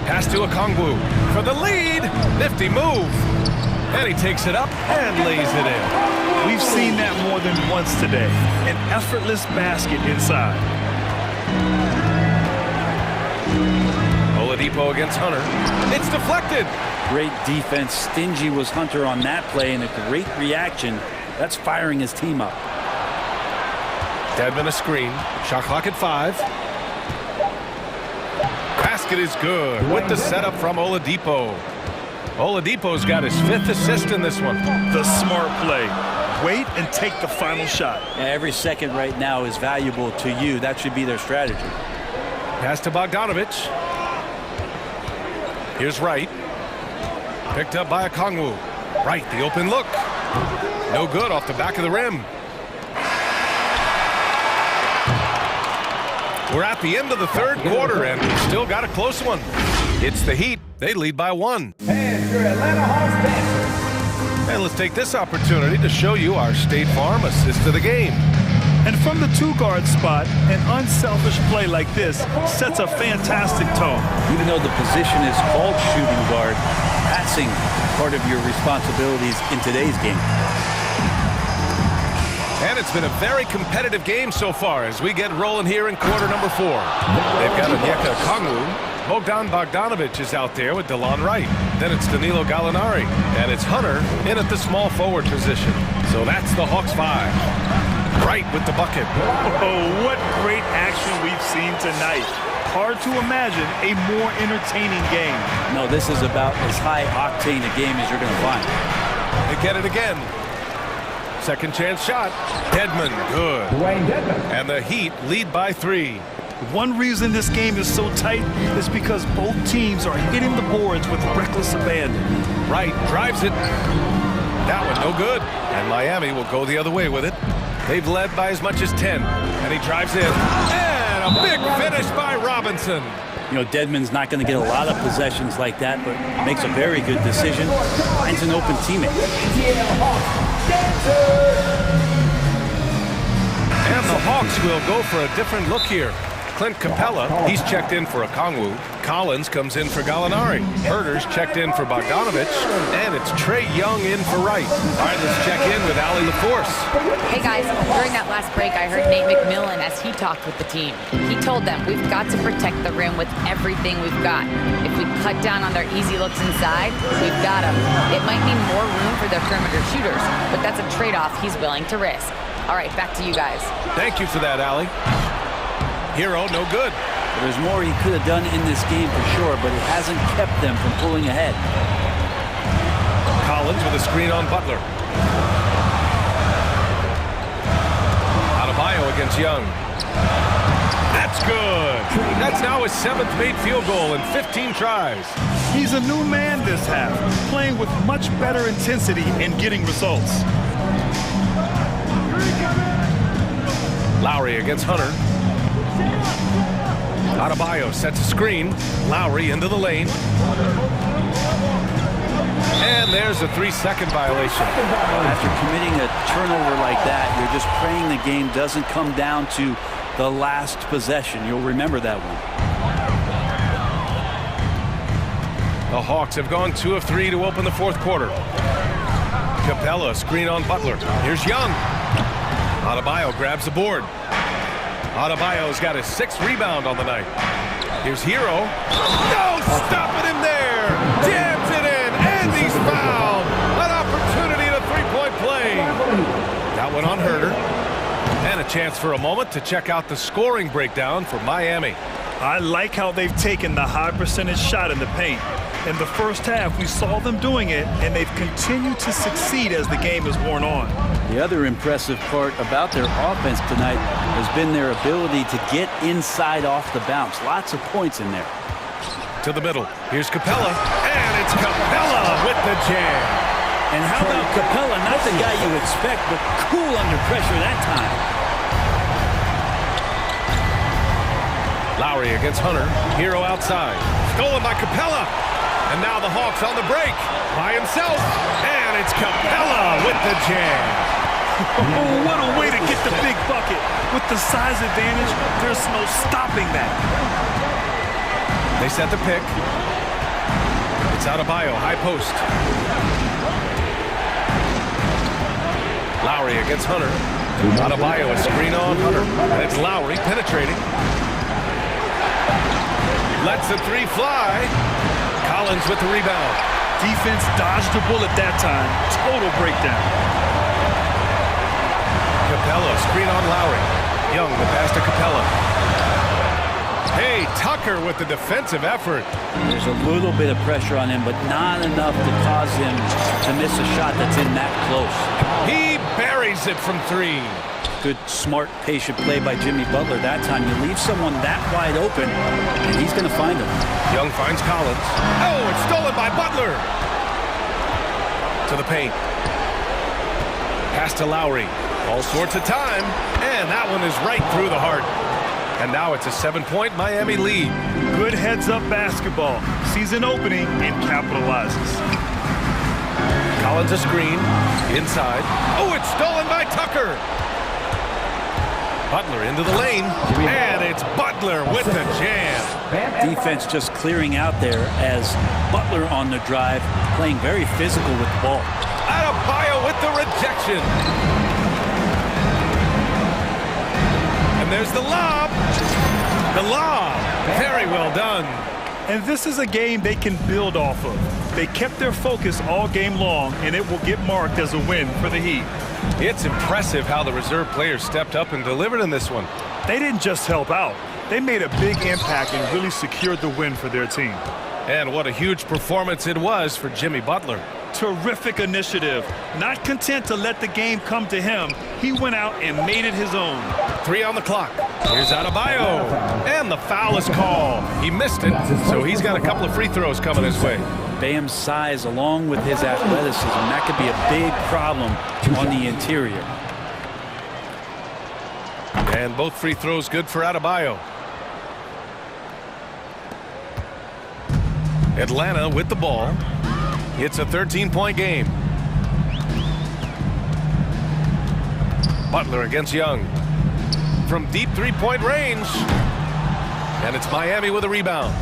Pass to Okongwu for the lead. Nifty move. And he takes it up and lays it in. We've seen that more than once today. An effortless basket inside. Oladipo against Hunter. It's deflected. Great defense. Stingy was Hunter on that play, and a great reaction. That's firing his team up. Dedmon a screen. Shot clock at 5. Basket is good with the setup from Oladipo. Oladipo's got his 5th assist in this one. The smart play. Wait and take the final shot. Yeah, every second right now is valuable to you. That should be their strategy. Pass to Bogdanovich. Here's Wright. Picked up by Okongwu. Wright, the open look. No good off the back of the rim. We're at the end of the 3rd quarter, and we've still got a close one. It's the Heat. They lead by 1. And your Atlanta Hawks Dancers. And let's take this opportunity to show you our State Farm assist to the game. And from the 2-guard spot, an unselfish play like this sets a fantastic tone. Even though the position is called shooting guard, passing part of your responsibilities in today's game. And it's been a very competitive game so far as we get rolling here in quarter number 4. They've got Onyeka Okongwu. Bogdan Bogdanovich is out there with DeLon Wright. Then it's Danilo Gallinari. And it's Hunter in at the small forward position. So that's the Hawks 5. Wright with the bucket. Oh, what great action we've seen tonight. Hard to imagine a more entertaining game. No, this is about as high octane a game as you're going to find. They get it again. Second chance shot. Dedmon, good. And the Heat lead by 3. One reason this game is so tight is because both teams are hitting the boards with reckless abandon. Wright drives it. That one no good. And Miami will go the other way with it. They've led by as much as 10. And he drives in. And a big finish by Robinson. You know, Dedmon's not going to get a lot of possessions like that, but makes a very good decision. Finds an open teammate. And the Hawks will go for a different look here. Clint Capella, he's checked in for Okongwu. Collins comes in for Gallinari. Herter's checked in for Bogdanovich. And it's Trae Young in for Wright. All right, let's check in with Allie LaForce. Hey guys, during that last break, I heard Nate McMillan as he talked with the team. He told them we've got to protect the rim with everything we've got. If we cut down on their easy looks inside, we've got them. It might mean more room for their perimeter shooters, but that's a trade-off he's willing to risk. All right, back to you guys. Thank you for that, Allie. Hero, no good. There's more he could have done in this game for sure, but it hasn't kept them from pulling ahead. Collins with a screen on Butler. Adebayo against Young. That's good. That's now his 7th made field goal in 15 tries. He's a new man this half, playing with much better intensity and getting results. Lowry against Hunter. Adebayo sets a screen. Lowry into the lane. And there's a 3-second violation. After committing a turnover like that, you're just praying the game doesn't come down to the last possession. You'll remember that one. The Hawks have gone 2 of 3 to open the 4th quarter. Capella screen on Butler. Here's Young. Adebayo grabs the board. Adebayo's got his 6th rebound on the night. Here's Hero. No, stopping him there. Jams it in, and he's fouled. An opportunity at a 3-point play. That one on Herter. And a chance for a moment to check out the scoring breakdown for Miami. I like how they've taken the high percentage shot in the paint. In the first half, we saw them doing it, and they've continued to succeed as the game has worn on. The other impressive part about their offense tonight has been their ability to get inside off the bounce. Lots of points in there. To the middle. Here's Capella. And it's Capella with the jam. And how about Capella? Not the guy you expect, but cool under pressure that time. Lowry against Hunter. Hero outside. Stolen by Capella. And now the Hawks on the break by himself. And it's Capella with the jam. Oh, what a way to get the big bucket. With the size advantage, there's no stopping that. They set the pick. It's Adebayo, high post. Lowry against Hunter. Adebayo, a screen on Hunter. And it's Lowry penetrating. Lets the three fly. Collins with the rebound. Defense dodged the bullet that time. Total breakdown. Capella, screen on Lowry. Young, the pass to Capella. Hey, Tucker with the defensive effort. There's a little bit of pressure on him, but not enough to cause him to miss a shot that's in that close. He buries it from three. Good, smart, patient play by Jimmy Butler that time. You leave someone that wide open, and he's going to find him. Young finds Collins. Oh, it's stolen by Butler. To the paint. Pass to Lowry. All sorts of time, and that one is right through the heart. And now it's a 7-point Miami lead. Good heads-up basketball. Sees an opening and capitalizes. Collins a screen. Inside. Oh, it's stolen by Tucker. Butler into the lane, and it's Butler with the jam. Defense just clearing out there as Butler on the drive, playing very physical with the ball. Adebayo with the rejection. And there's the lob. The lob. Very well done. And this is a game they can build off of. They kept their focus all game long, and it will get marked as a win for the Heat. It's impressive how the reserve players stepped up and delivered in this one. They didn't just help out. They made a big impact and really secured the win for their team. And what a huge performance it was for Jimmy Butler. Terrific initiative. Not content to let the game come to him, he went out and made it his own. 3 on the clock. Here's Adebayo. And the foul is called. He missed it, so he's got a couple of free throws coming his way. Bam's size along with his athleticism, that could be a big problem on the interior. And both free throws good for Adebayo. Atlanta with the ball. It's a 13-point game. Butler against Young. From deep three-point range. And it's Miami with a rebound.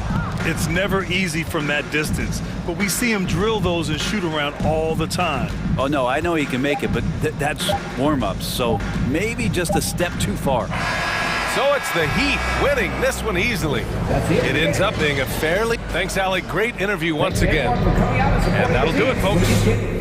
It's never easy from that distance, but we see him drill those and shoot around all the time. Oh, no, I know he can make it, but that's warm-ups, so maybe just a step too far. So it's the Heat winning this one easily. It ends up being a fairly... Thanks, Alec. Great interview once again. And that'll do it, folks.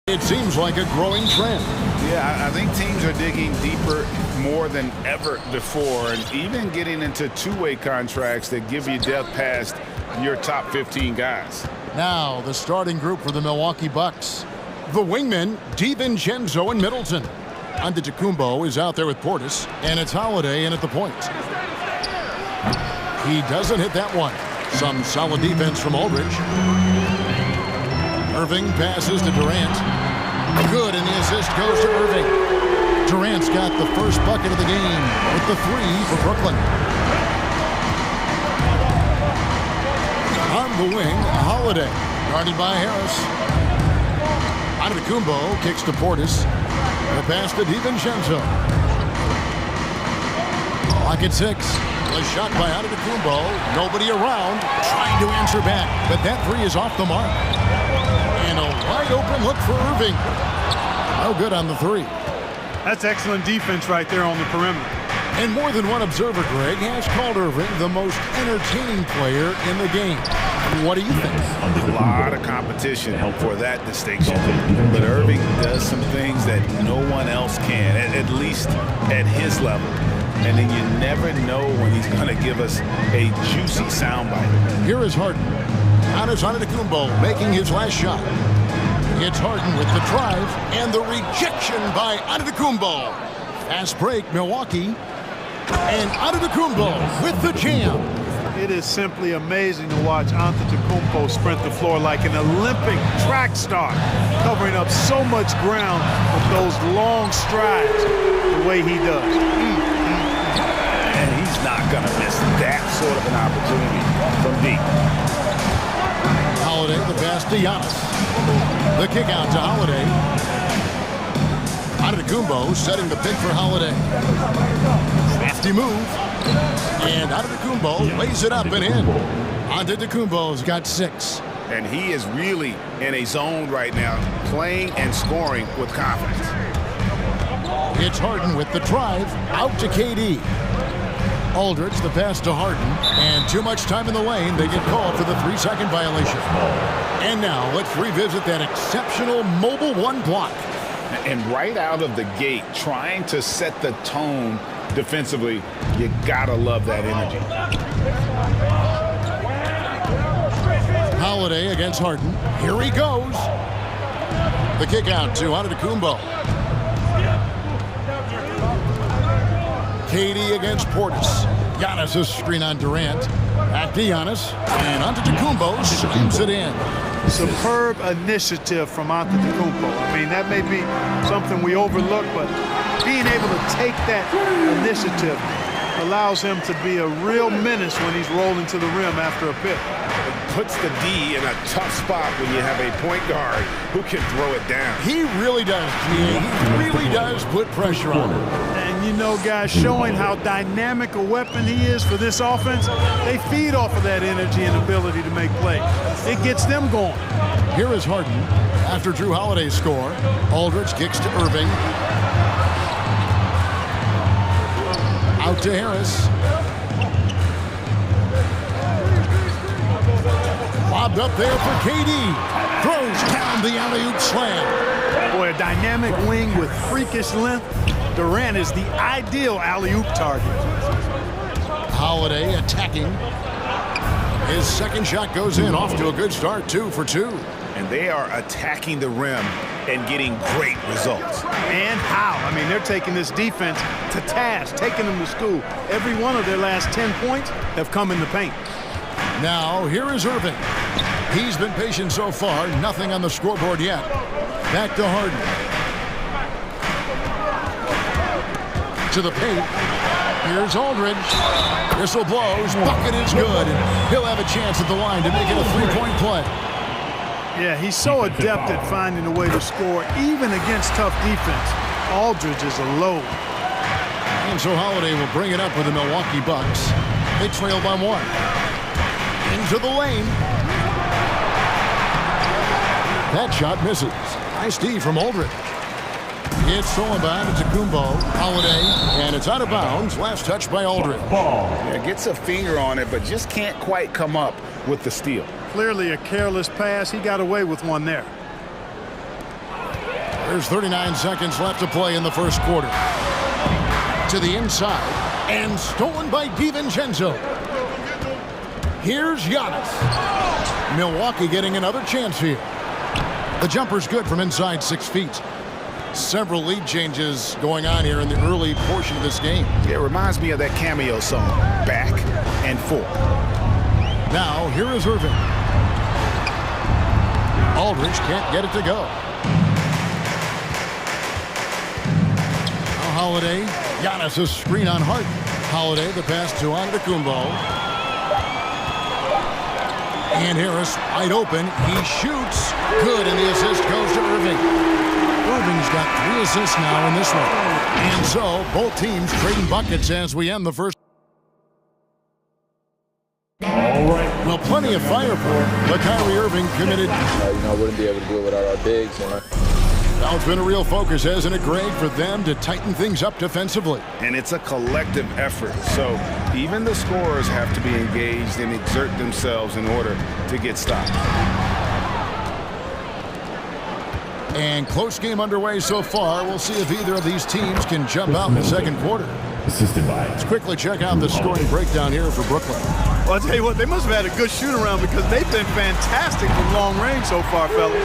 It seems like a growing trend. Yeah, I think teams are digging deeper more than ever before, and even getting into two-way contracts that give you depth past your top 15 guys. Now, the starting group for the Milwaukee Bucks. The wingmen, DiVincenzo and Middleton. Antetokounmpo is out there with Portis, and it's Holiday in at the point. He doesn't hit that one. Some solid defense from Aldridge. Irving passes to Durant. Good, and the assist goes to Irving. Durant's got the first bucket of the game with the three for Brooklyn. On the wing, Holiday, guarded by Harris. Antetokounmpo kicks to Portis. The pass to DiVincenzo. Clock at 6. A shot by Antetokounmpo. Nobody around. Trying to answer back, but that three is off the mark. And a wide open look for Irving. No good on the three. That's excellent defense right there on the perimeter. And more than one observer, Greg, has called Irving the most entertaining player in the game. What do you think? A lot of competition for that distinction. But Irving does some things that no one else can, at least at his level. And then you never know when he's going to give us a juicy soundbite. Here is Harden. Giannis Antetokounmpo making his last shot. It's Harden with the drive and the rejection by Antetokounmpo. Fast break, Milwaukee. And Antetokounmpo with the jam. It is simply amazing to watch Antetokounmpo sprint the floor like an Olympic track star, covering up so much ground with those long strides the way he does. And he's not going to miss that sort of an opportunity from deep. Holiday, the pass to Giannis. The kick out to Holiday. Antetokounmpo setting the pick for Holiday. Crafty move. And Antetokounmpo lays it up and in. Antetokounmpo's got 6. And he is really in a zone right now, playing and scoring with confidence. It's Harden with the drive, out to KD. Aldridge, the pass to Harden, and too much time in the lane. They get called for the 3-second violation. And now let's revisit that exceptional mobile one block. And right out of the gate, trying to set the tone defensively, you gotta love that energy. Holiday against Harden. Here he goes. The kick out to Antetokounmpo. KD against Portis. Giannis' screen on Durant. Back to Giannis. And Antetokounmpo slams it in. Superb initiative from Antetokounmpo. I mean, that may be something we overlook, but being able to take that initiative allows him to be a real menace when he's rolling to the rim after a pick. It puts the D in a tough spot when you have a point guard who can throw it down. He really does, G.A. He really does put pressure on him. And you know, guys, showing how dynamic a weapon he is for this offense, they feed off of that energy and ability to make plays. It gets them going. Here is Harden. After Drew Holiday's score, Aldridge kicks to Irving. Out to Harris. Lobbed up there for KD. Throws down the alley-oop slam. Boy, a dynamic wing with freakish length. Durant is the ideal alley-oop target. Holiday attacking. His second shot goes in, off to a good start, 2 for 2. And they are attacking the rim and getting great results. And how? I mean, they're taking this defense to task, taking them to school. Every one of their last 10 points have come in the paint. Now, here is Irving. He's been patient so far, nothing on the scoreboard yet. Back to Harden. To the paint. Here's Aldridge. Whistle blows. Bucket is good. And he'll have a chance at the line to make it a 3-point play. Yeah, he's so adept at finding a way to score, even against tough defense. Aldridge is a load. And so Holiday will bring it up with the Milwaukee Bucks. They trail by 1. Into the lane. That shot misses. Nice D from Aldridge. It's stolen by Antetokounmpo, Holiday, and it's out of bounds. Last touch by Aldridge. Yeah, gets a finger on it, but just can't quite come up with the steal. Clearly a careless pass. He got away with one there. There's 39 seconds left to play in the first quarter. To the inside, and stolen by DiVincenzo. Here's Giannis. Milwaukee getting another chance here. The jumper's good from inside 6 feet. Several lead changes going on here in the early portion of this game. It reminds me of that cameo song, Back and Forth. Now, here is Irving. Aldridge can't get it to go. Now Holiday. Giannis a screen on Harden. Holiday, the pass to Antetokounmpo. And Harris wide open. He shoots. Good, and the assist goes to Irving. Irving's got 3 assists now in this one. And so, both teams trading buckets as we end the first. Well, plenty of firepower, but Kyrie Irving committed. Wouldn't be able to do it without our bigs. Now it's been a real focus, hasn't it, Greg, for them to tighten things up defensively? And it's a collective effort. So even the scorers have to be engaged and exert themselves in order to get stopped. And close game underway so far. We'll see if either of these teams can jump out in the second quarter. Let's quickly check out the scoring breakdown here for Brooklyn. Well, I'll tell you what, they must have had a good shoot-around because they've been fantastic from long range so far, fellas.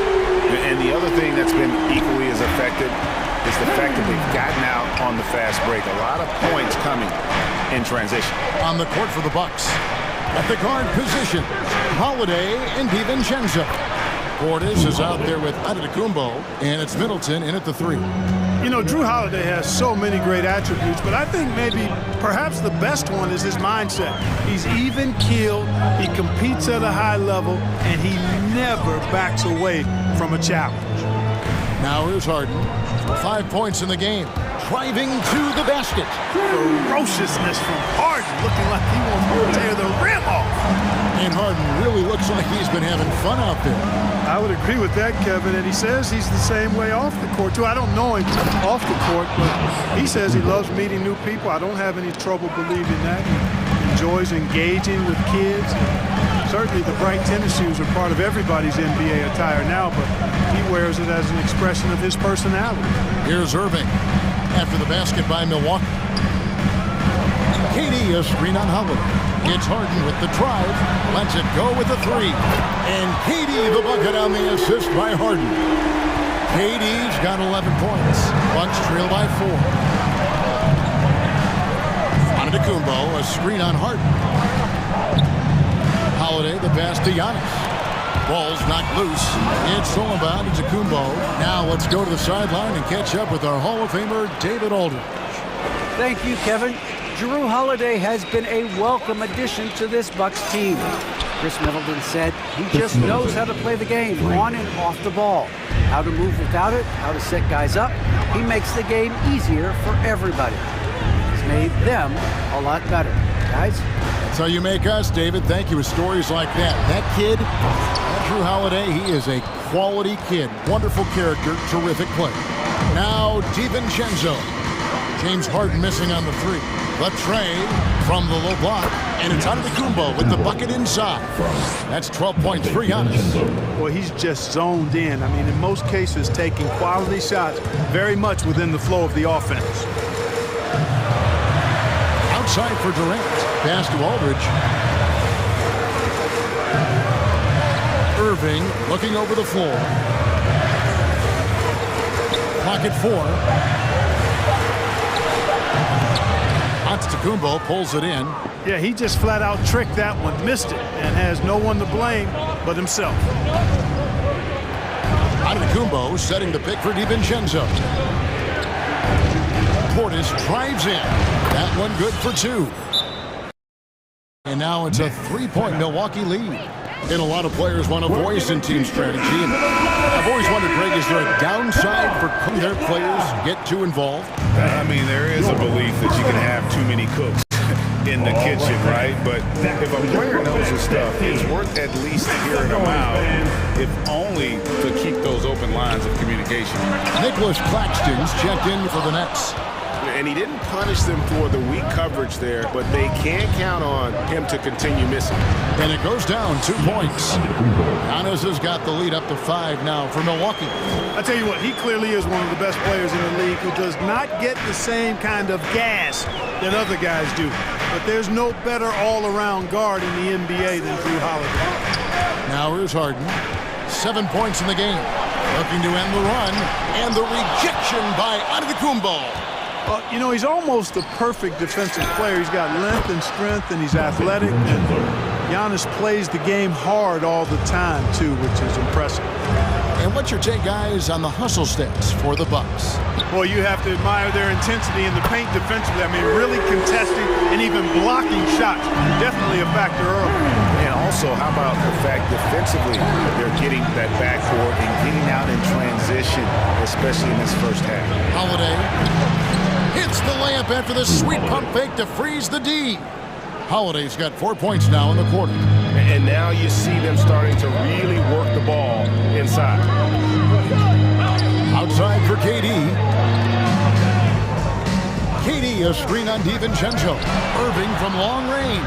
And the other thing that's been equally as effective is the fact that they've gotten out on the fast break. A lot of points coming in transition. On the court for the Bucks. At the guard position, Holiday and DiVincenzo. Portis is out there with Antetokounmpo, and it's Middleton in at the 3. You know, Drew Holiday has so many great attributes, but I think perhaps the best one is his mindset. He's even-keeled, he competes at a high level, and he never backs away from a challenge. Now here's Harden. 5 points in the game. Driving to the basket. Ferociousness from Harden, looking like he wants to tear the rim off. And Harden really looks like he's been having fun out there. I would agree with that, Kevin, and he says he's the same way off the court, too. I don't know him off the court, but he says he loves meeting new people. I don't have any trouble believing that. He enjoys engaging with kids. Certainly the bright tennis shoes are part of everybody's NBA attire now, but he wears it as an expression of his personality. Here's Irving after the basket by Milwaukee. KD a screen on Holiday. It's Harden with the drive. Lets it go with the 3. And KD the bucket on the assist by Harden. KD's got 11 points. Bucks trail by 4. Antetokounmpo a screen on Harden. Holiday the pass to Giannis. Ball's knocked loose. It's stolen by Antetokounmpo. Now let's go to the sideline and catch up with our Hall of Famer, David Aldridge. Thank you, Kevin. Drew Holiday has been a welcome addition to this Bucks team. Chris Middleton said he just knows how to play the game on and off the ball, how to move without it, how to set guys up. He makes the game easier for everybody. He's made them a lot better. Guys? That's how you make us, David. Thank you with stories like that. That kid, Drew Holiday, he is a quality kid. Wonderful character, terrific player. Now, DiVincenzo. James Harden missing on the 3. The trade from the low block, and it's Antetokounmpo with the bucket inside. That's 12 points for Giannis. Well, he's just zoned in. I mean, in most cases, taking quality shots very much within the flow of the offense. Outside for Durant. Pass to Aldridge. Irving looking over the floor. Clock at 4. Antetokounmpo pulls it in. Yeah, he just flat out tricked that one, missed it, and has no one to blame but himself. Antetokounmpo setting the pick for DiVincenzo. Portis drives in. That one good for 2. And now it's a 3-point Milwaukee lead. And a lot of players want a voice in team strategy. And I've always wondered, Greg, is there a downside for their players get too involved? I mean, there is a belief that you can have too many cooks in the kitchen, right? But if a player knows his stuff, it's worth at least hearing them out, if only to keep those open lines of communication. Nicholas Claxton's checked in for the Nets. And he didn't punish them for the weak coverage there, but they can count on him to continue missing. And it goes down 2 points. Giannis has got the lead up to 5 now for Milwaukee. I tell you what, he clearly is one of the best players in the league who does not get the same kind of gas that other guys do. But there's no better all-around guard in the NBA than Drew Holiday. Now here's Harden. 7 points in the game. Looking to end the run. And the rejection by Antetokounmpo. Well, you know, he's almost a perfect defensive player. He's got length and strength, and he's athletic. And Giannis plays the game hard all the time, too, which is impressive. And what's your take, guys, on the hustle stats for the Bucks? Well, you have to admire their intensity in the paint defensively. I mean, really contesting and even blocking shots. Definitely a factor early. And also, how about the fact defensively, they're getting that backcourt and getting out in transition, especially in this first half. Holiday hits the layup after the sweet pump fake to freeze the D. Holiday's got 4 points now in the quarter. And now you see them starting to really work the ball inside. Outside for KD. KD, a screen on DiVincenzo. Irving from long range.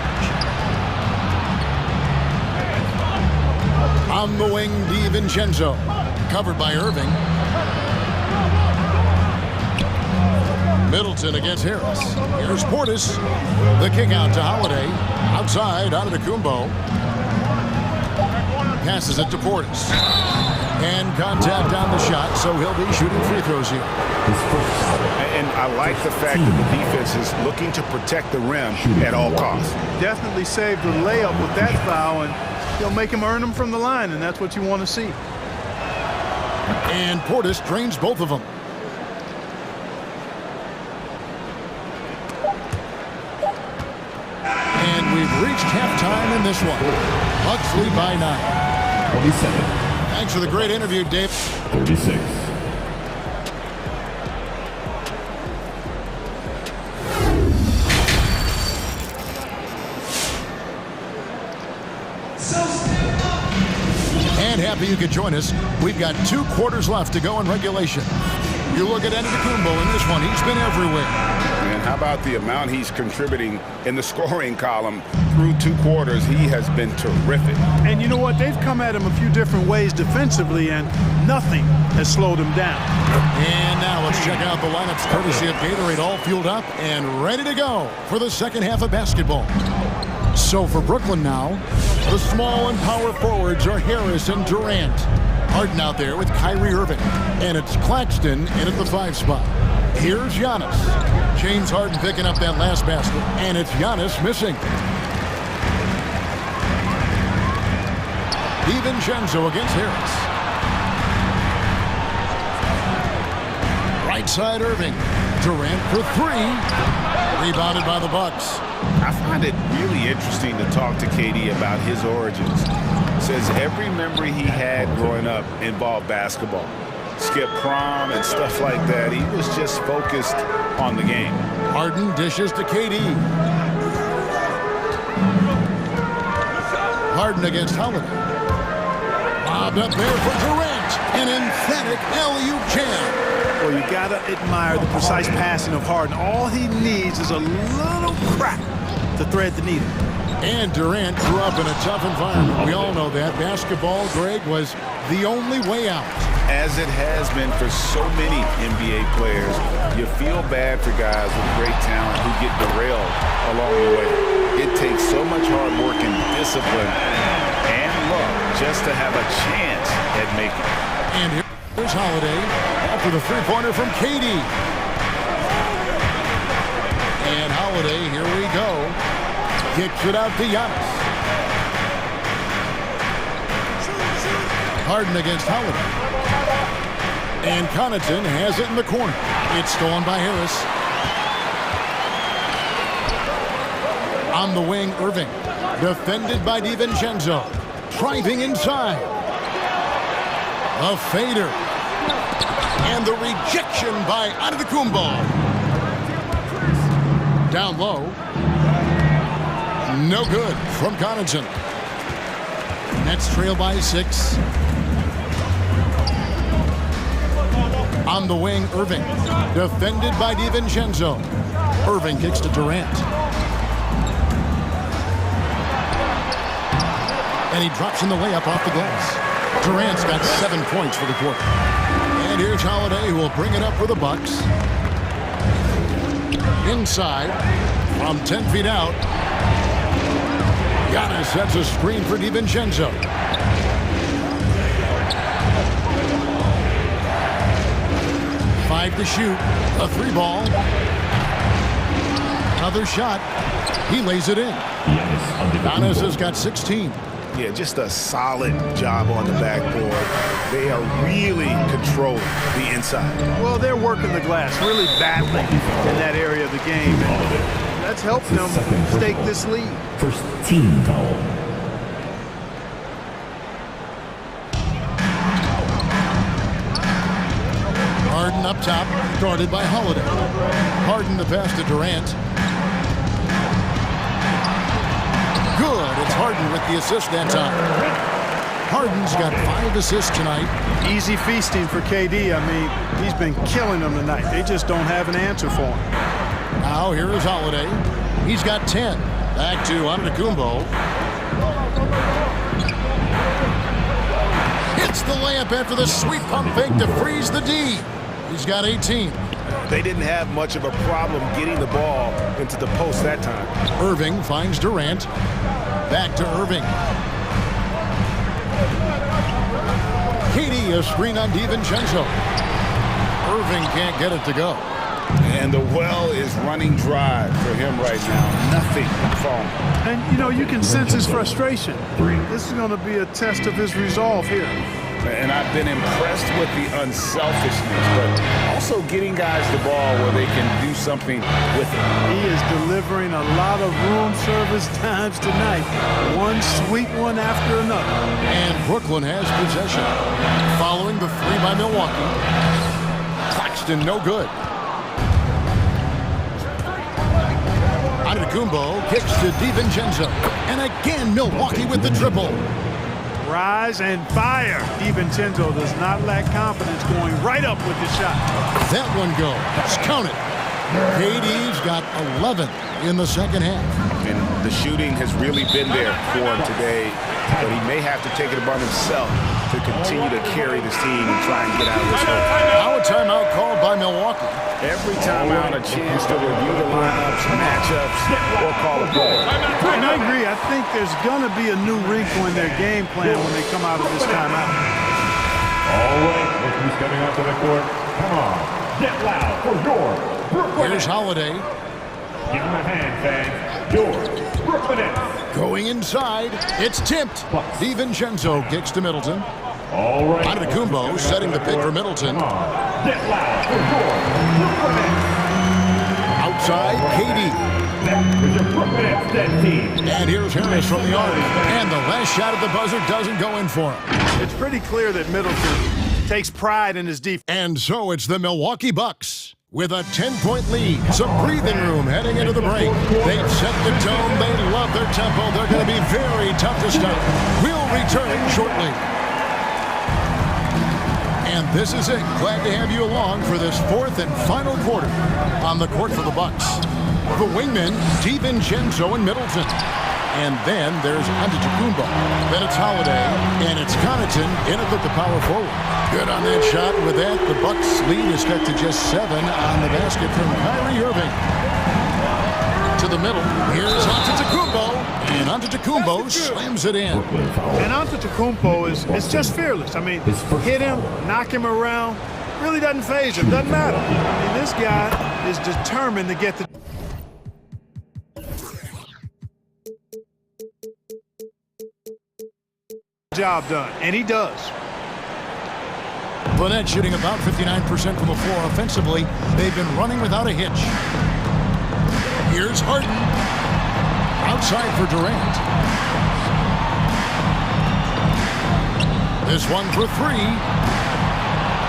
On the wing, DiVincenzo. Covered by Irving. Middleton against Harris. Here's Portis. The kick out to Holiday. Outside, Antetokounmpo. Passes it to Portis. And contact on the shot, so he'll be shooting free throws here. And I like the fact that the defense is looking to protect the rim at all costs. Definitely saved the layup with that foul, and he'll make him earn them from the line, and that's what you want to see. And Portis drains both of them. And we've reached halftime in this one. Bucks lead by 9. 27. Thanks for the great interview, Dave. 36. And happy you could join us. We've got 2 quarters left to go in regulation. You look at Antetokounmpo in this one. He's been everywhere. And how about the amount he's contributing in the scoring column through 2 quarters? He has been terrific. And you know what? They've come at him a few different ways defensively, and nothing has slowed him down. And now let's check out the lineups courtesy of Gatorade, all fueled up and ready to go for the second half of basketball. So for Brooklyn now, the small and power forwards are Harris and Durant. Harden out there with Kyrie Irving. And it's Claxton in at the 5 spot. Here's Giannis. James Harden picking up that last basket. And it's Giannis missing. DiVincenzo against Harris. Right side Irving. Durant for 3. Rebounded by the Bucks. I find it really interesting to talk to KD about his origins. Says every memory he had growing up involved basketball. Skip prom and stuff like that. He was just focused on the game. Harden dishes to KD. Harden against Holiday. Lobbed up there for Durant. An emphatic alley-oop jam. Well, you got to admire the precise passing of Harden. All he needs is a little crack to thread the needle. And Durant grew up in a tough environment. We all know that. Basketball, Greg, was the only way out. As it has been for so many NBA players, you feel bad for guys with great talent who get derailed along the way. It takes so much hard work and discipline and luck just to have a chance at making it. And here's Holiday after the three-pointer from KD. And Holiday, here we go. Kicks it out to Giannis. Harden against Holiday. And Connaughton has it in the corner. It's stolen by Harris. On the wing, Irving. Defended by DiVincenzo. Driving inside. A fader. And the rejection by Antetokounmpo. Down low. No good from Connaughton. Nets trail by 6. On the wing, Irving. Defended by DiVincenzo. Irving kicks to Durant. And he drops in the layup off the glass. Durant's got 7 points for the quarter. And here's Holiday, who will bring it up for the Bucks. Inside, from 10 feet out. Giannis sets a screen for DiVincenzo. To shoot. A 3-ball. Another shot. He lays it in. Giannis has got 16. Yeah, just a solid job on the backboard. They are really controlling the inside. Well, they're working the glass, really battling in that area of the game. And that's helped them stake this lead. First team foul. Harden up top, guarded by Holiday. Harden the pass to Durant. Good. It's Harden with the assist that time. Harden's got 5 assists tonight. Easy feasting for KD. I mean, he's been killing them tonight. They just don't have an answer for him. Now here is Holiday. He's got 10. Back to Antetokounmpo. Hits the layup after the sweep pump fake to freeze the D. He's got 18. They didn't have much of a problem getting the ball into the post that time. Irving finds Durant. Back to Irving. KD, a screen on DiVincenzo. Irving can't get it to go. And the well is running dry for him right now. Nothing falling. And, you know, you can sense his frustration. This is going to be a test of his resolve here. And I've been impressed with the unselfishness, but also getting guys the ball where they can do something with it. He is delivering a lot of room service times tonight. One sweet one after another. And Brooklyn has possession. Following the 3 by Milwaukee. Claxton no good. Antetokounmpo kicks to DiVincenzo. And again, Milwaukee with the triple. Rise and fire. DiVincenzo does not lack confidence, going right up with the shot. That one goes. Count it. KD's got 11 in the second half. And the shooting has really been there for him today, but he may have to take it upon himself to continue to carry this team and try and get out of this hole. Now a timeout called by Milwaukee. Every timeout a chance to review the lineups, matchups, or call a play. And I agree. I think there's going to be a new wrinkle in their game plan when they come out of this timeout. All right, look who's coming onto the court. Come on, get loud for your Brooklyn. Here's Holiday. Give him a hand, fans. Your Brooklyn Nets. Going inside. It's tipped. DiVincenzo kicks to Middleton. All right. Antetokounmpo setting the pick for Middleton. Come on, get loud for your Brooklyn Nets. Outside, KD. Next is your Brooklyn Nets dead team. And here's Harris from the arc. And the last shot at the buzzer doesn't go in for him. It's pretty clear that Middleton takes pride in his defense. And so it's the Milwaukee Bucks with a 10-point lead. Some breathing room heading into the break. They've set the tone. They love their tempo. They're going to be very tough to stop. We'll return shortly. And this is it. Glad to have you along for this 4th and final quarter. On the court for the Bucks, the wingmen, DiVincenzo and Middleton. And then there's Antetokounmpo. Then it's Holiday, and it's Connaughton in at the power forward. Good on that shot. With that, the Bucks lead is cut to just 7 on the basket from Kyrie Irving. To the middle, here's Antetokounmpo, and Antetokounmpo slams it in. And Antetokounmpo is just fearless. I mean, hit him, knock him around, really doesn't faze him, doesn't matter. I mean, this guy is determined to get the job done, and he does. Burnett shooting about 59% from the floor offensively. They've been running without a hitch. Here's Harden. Outside for Durant. This one for 3.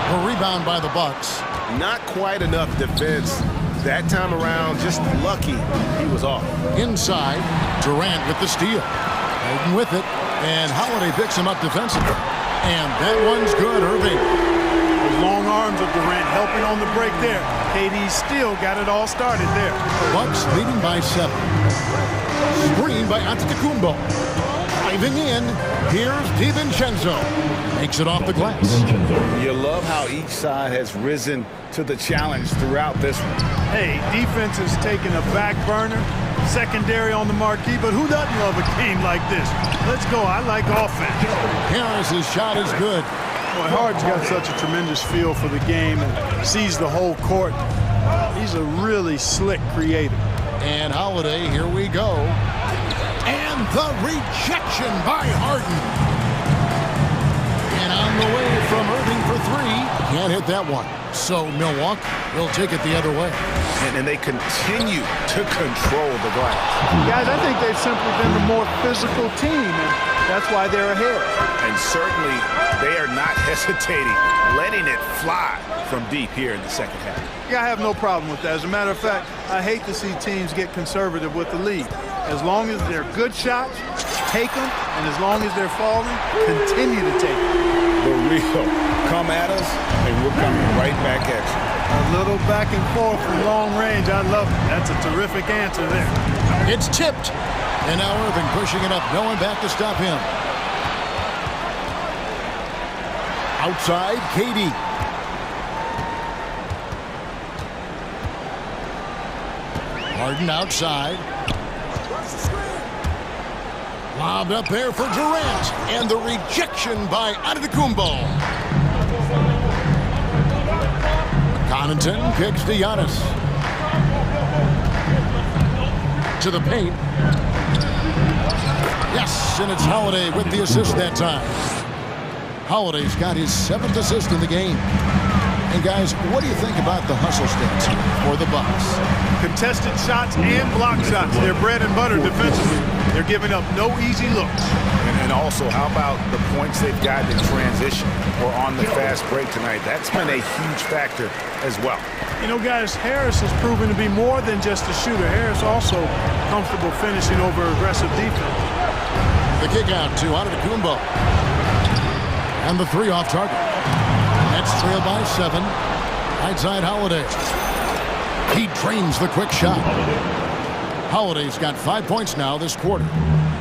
A rebound by the Bucks. Not quite enough defense that time around. Just lucky he was off. Inside, Durant with the steal. Harden with it. And Holiday picks him up defensively. And that one's good, Irving. Those long arms of Durant helping on the break there. KD still got it all started there. Bucks leading by 7. Screen by Antetokounmpo. Driving in, here's DiVincenzo. Makes it off the glass. You love how each side has risen to the challenge throughout this one. Hey, defense is taking a back burner, secondary on the marquee, but who doesn't love a game like this? Let's go. I like offense. Harris's shot is good. Boy, Harden's got such a tremendous feel for the game and sees the whole court. He's a really slick creator. And Holiday, here we go. And the rejection by Harden. And on the way from Irving for 3. Can't hit that one. So Milwaukee will take it the other way. And they continue to control the glass. Guys, I think they've simply been the more physical team, and that's why they're ahead. And certainly they are not hesitating, letting it fly from deep here in the second half. Yeah, I have no problem with that. As a matter of fact, I hate to see teams get conservative with the lead. As long as they're good shots, take them, and as long as they're falling, continue to take them. The real come at us, and we're coming right back at you. A little back and forth from long range. I love it. That's a terrific answer there. It's tipped. And now Irving pushing it up. No one back to stop him. Outside, KD. Harden outside. Lobbed up there for Durant. And the rejection by Antetokounmpo. Connaughton kicks to Giannis. To the paint. Yes, and it's Holiday with the assist that time. Holiday's got his 7th assist in the game. And guys, what do you think about the hustle stats for the Bucks? Contested shots and block shots. They're bread and butter defensively. They're giving up no easy looks. And also, how about the points they've gotten in transition or on the fast break tonight? That's been a huge factor as well. You know, guys, Harris has proven to be more than just a shooter. Harris also comfortable finishing over aggressive defense. The kick out to Antetokounmpo. And the 3 off target. Nets trail by 7. Right side Holiday. He drains the quick shot. Holiday's got 5 points now this quarter.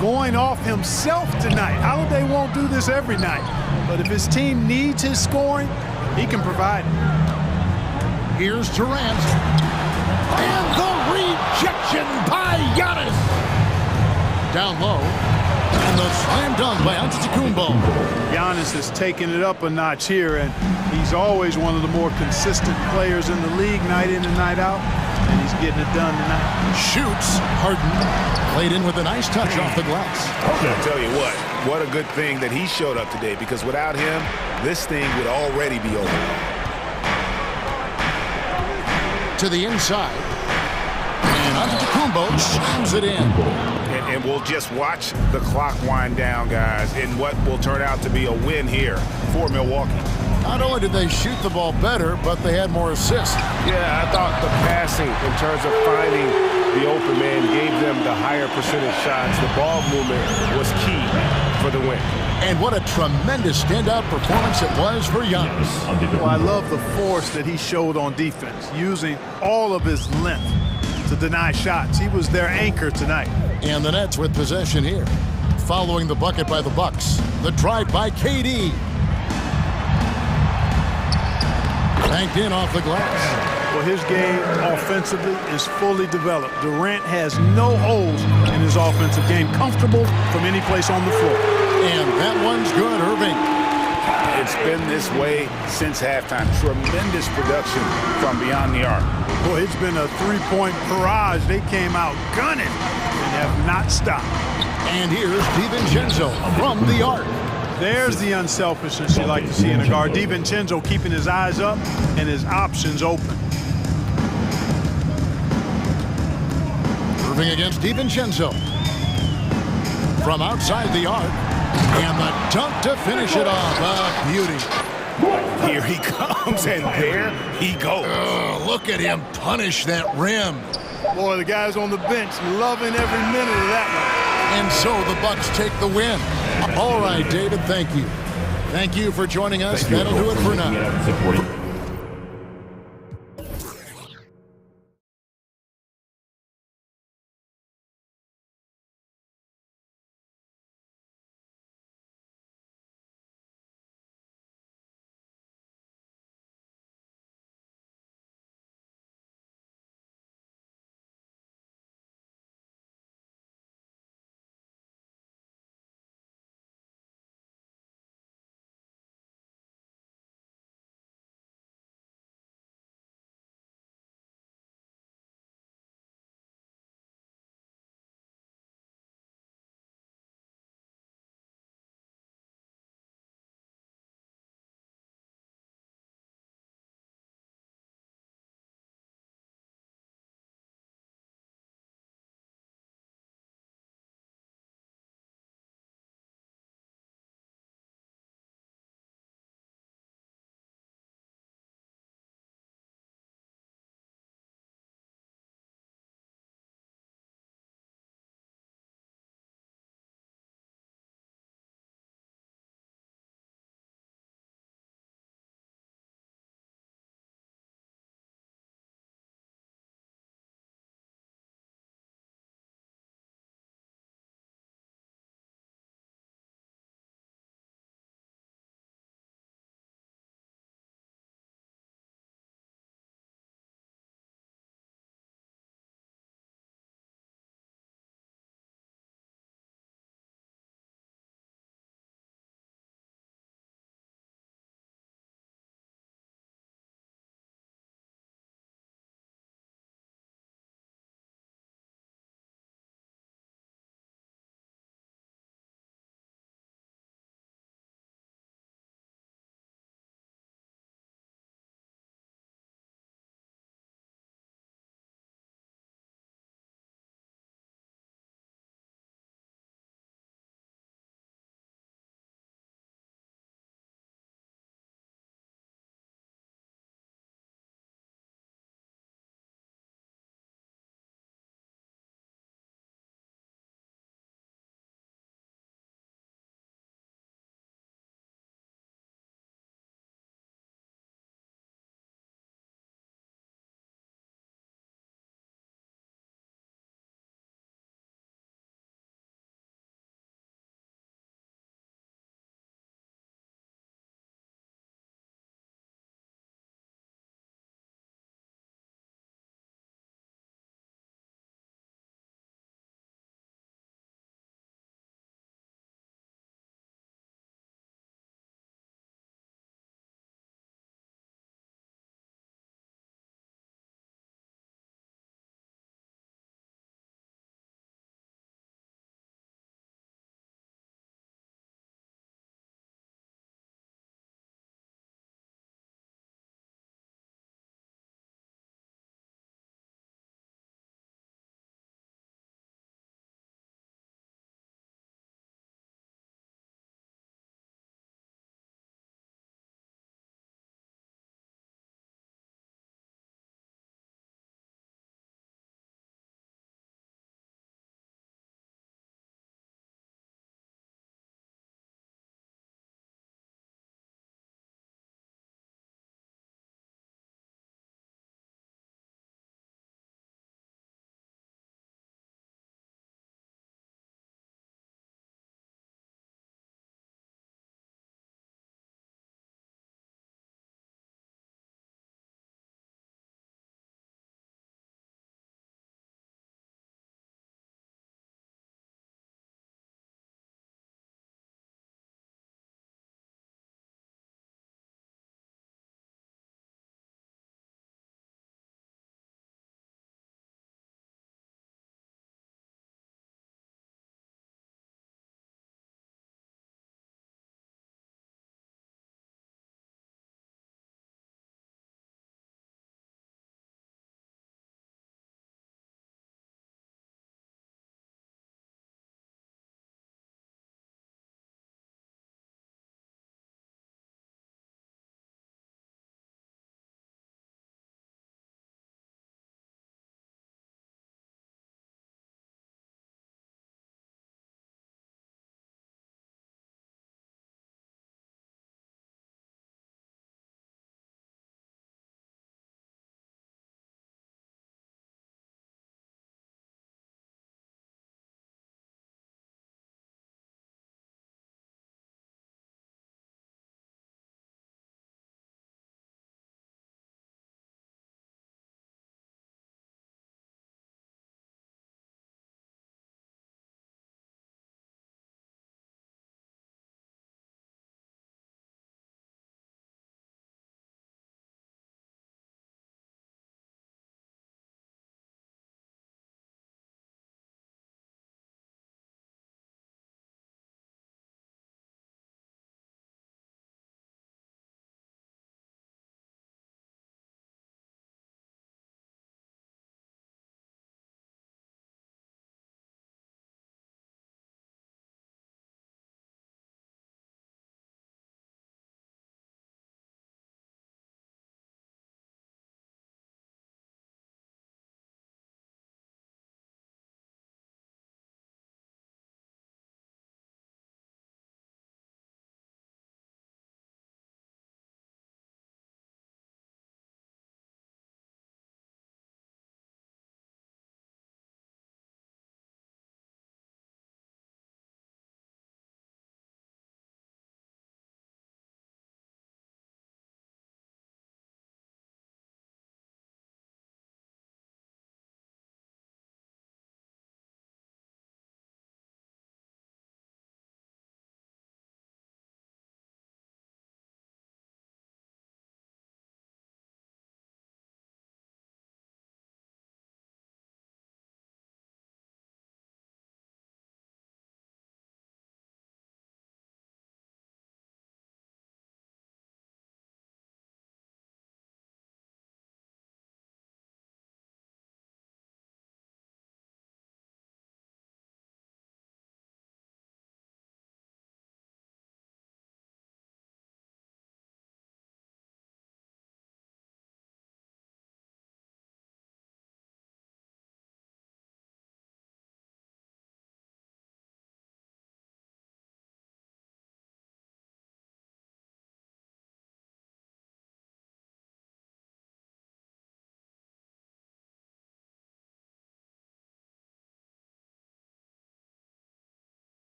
Going off himself tonight. Holiday won't do this every night. But if his team needs his scoring, he can provide it. Here's Durant. And the rejection by Giannis. Down low. And the slam dunk by Antetokounmpo. Giannis has taken it up a notch here, and he's always one of the more consistent players in the league, night in and night out, and he's getting it done tonight. Shoots. Harden played in with a nice touch off the glass. I'll tell you what a good thing that he showed up today, because without him, this thing would already be over. To the inside. And Antetokounmpo slams it in. And we'll just watch the clock wind down, guys, in what will turn out to be a win here for Milwaukee. Not only did they shoot the ball better, but they had more assists. Yeah, I thought the passing in terms of finding the open man gave them the higher percentage shots. The ball movement was key for the win. And what a tremendous standout performance it was for Giannis. Well, I love the force that he showed on defense, using all of his length to deny shots. He was their anchor tonight. And the Nets with possession here. Following the bucket by the Bucks. The drive by KD. Banked in off the glass. Well, his game offensively is fully developed. Durant has no holes in his offensive game. Comfortable from any place on the floor. And that one's good, Irving. It's been this way since halftime. Tremendous production from beyond the arc. Boy, it's been a three-point barrage. They came out gunning and have not stopped. And here's DiVincenzo from the arc. There's the unselfishness you like to see in a guard. DiVincenzo keeping his eyes up and his options open. Irving against DiVincenzo. From outside the arc. And the dunk to finish it off. A beauty. Here he comes, and there he goes. Look at him punish that rim. Boy, the guys on the bench loving every minute of that one. And so the Bucks take the win. All right, David, thank you. Thank you for joining us. That'll do it for now.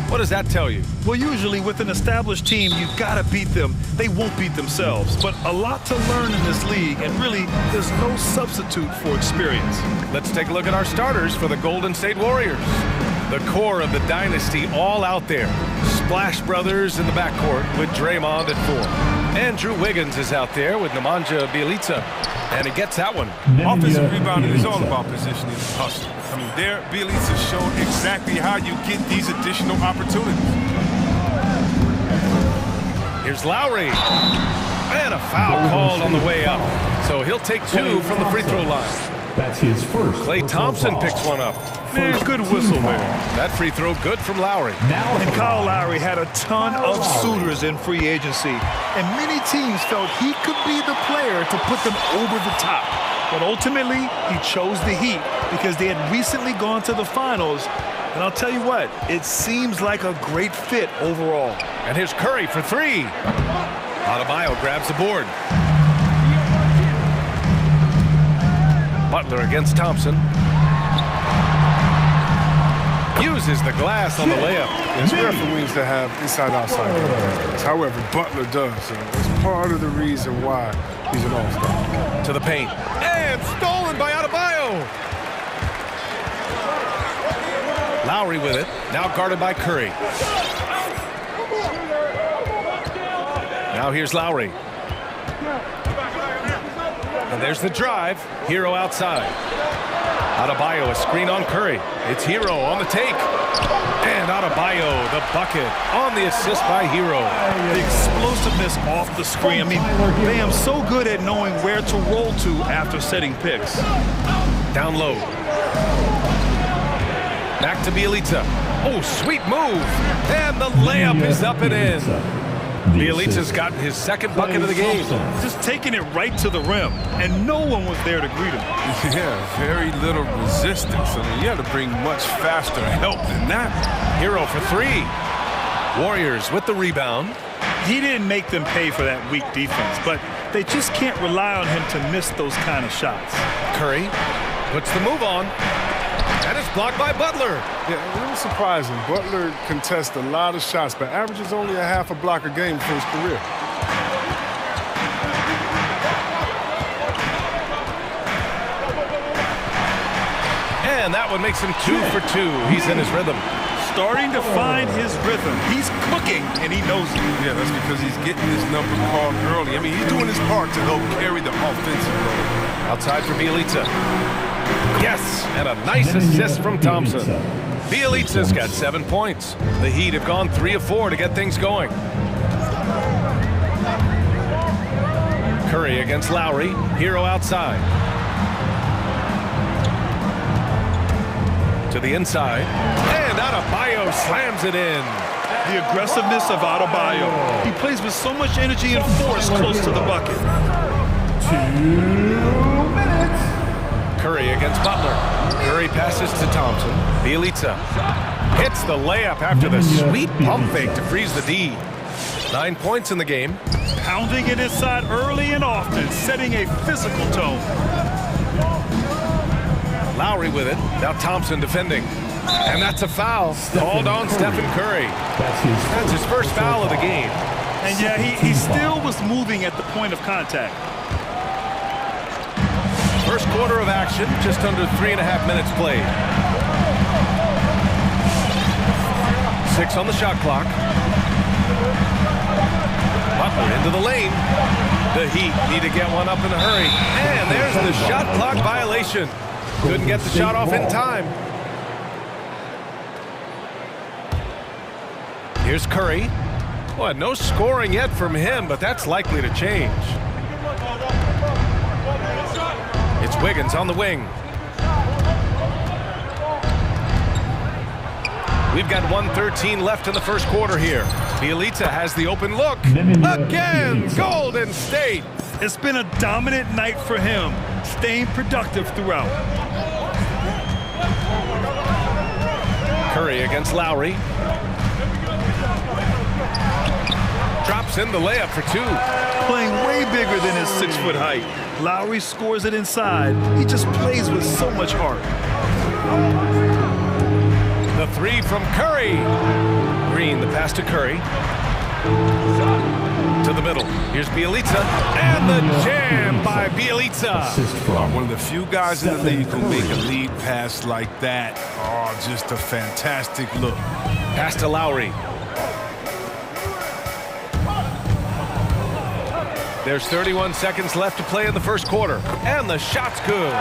What does that tell you? Well, usually with an established team, you've got to beat them. They won't beat themselves. But a lot to learn in this league, and really, there's no substitute for experience. Let's take a look at our starters for the Golden State Warriors. The core of the dynasty all out there. Splash Brothers in the backcourt with Draymond at 4. Andrew Wiggins is out there with Nemanja Bjelica, and he gets that one. Offensive rebounding is all about positioning and hustle. I mean, there, Bjelica showed exactly how you get these additional opportunities. Here's Lowry. And a foul called on the way up. So he'll take 2 from the free throw line. That's his first. Klay Thompson picks one up. Man, good whistle there. That free throw good from Lowry. And Kyle Lowry had a ton of suitors in free agency, and many teams felt he could be the player to put them over the top. But ultimately, he chose the Heat because they had recently gone to the finals. And I'll tell you what, it seems like a great fit overall. And here's Curry for 3. Adebayo grabs the board. Butler against Thompson. Uses the glass on the layup. It's rare for wings to have inside-outside games. However, Butler does. So it's part of the reason why he's an all-star. To the paint. And stolen by Adebayo. Lowry with it. Now guarded by Curry. Now here's Lowry. And there's the drive. Hero outside. Adebayo, a screen on Curry. It's Hero on the take. And Adebayo, the bucket on the assist by Hero. The explosiveness off the screen. I mean, Bam so good at knowing where to roll to after setting picks. Down low. Back to Bjelica. Oh, sweet move. And the layup is up and in. Bjelica's gotten his second bucket of the game. Just taking it right to the rim, and no one was there to greet him. Yeah, very little resistance. I mean, you have to bring much faster help than that. Hero for 3. Warriors with the rebound. He didn't make them pay for that weak defense, but they just can't rely on him to miss those kind of shots. Curry puts the move on. And it's blocked by Butler. Yeah, a little surprising. Butler contests a lot of shots, but averages only a half a block a game for his career. And that one makes him 2 for 2. He's in his rhythm. Starting to find his rhythm. He's cooking, and he knows it. Yeah, that's because he's getting his number called early. I mean, he's doing his part to help carry the offensive load. Outside for Bjelica. Yes, and a nice assist from Thompson. Bjelica's got 7 points. The Heat have gone 3 of 4 to get things going. Curry against Lowry. Hero outside. To the inside. And Adebayo slams it in. The aggressiveness of Adebayo. He plays with so much energy and force close to the bucket. 2 minutes. Curry against Butler. Curry passes to Thompson. Bjelica hits the layup after the sweet pump fake to freeze the D. 9 points in the game. Pounding it inside early and often, setting a physical tone. Lowry with it. Now Thompson defending. And that's a foul called on Stephen Curry. That's his first foul of the game. And yeah, he still was moving at the point of contact. First quarter of action, just under 3.5 minutes played. 6 on the shot clock. Butler into the lane. The Heat need to get one up in a hurry. And there's the shot clock violation. Couldn't get the shot off in time. Here's Curry. Well, no scoring yet from him, but that's likely to change. It's Wiggins on the wing. We've got 1:13 left in the first quarter here. Bjelica has the open look. Again, Golden State. It's been a dominant night for him, staying productive throughout. Curry against Lowry. Drops in the layup for 2. Playing way bigger than his 6-foot height. Lowry scores it inside. He just plays with so much heart. The 3 from Curry. Screen, the pass to Curry. To the middle. Here's Bielitsa. And the jam by Bielitsa. One of the few guys in the league who make a lead pass like that. Oh, just a fantastic look. Pass to Lowry. There's 31 seconds left to play in the first quarter. And the shot's good.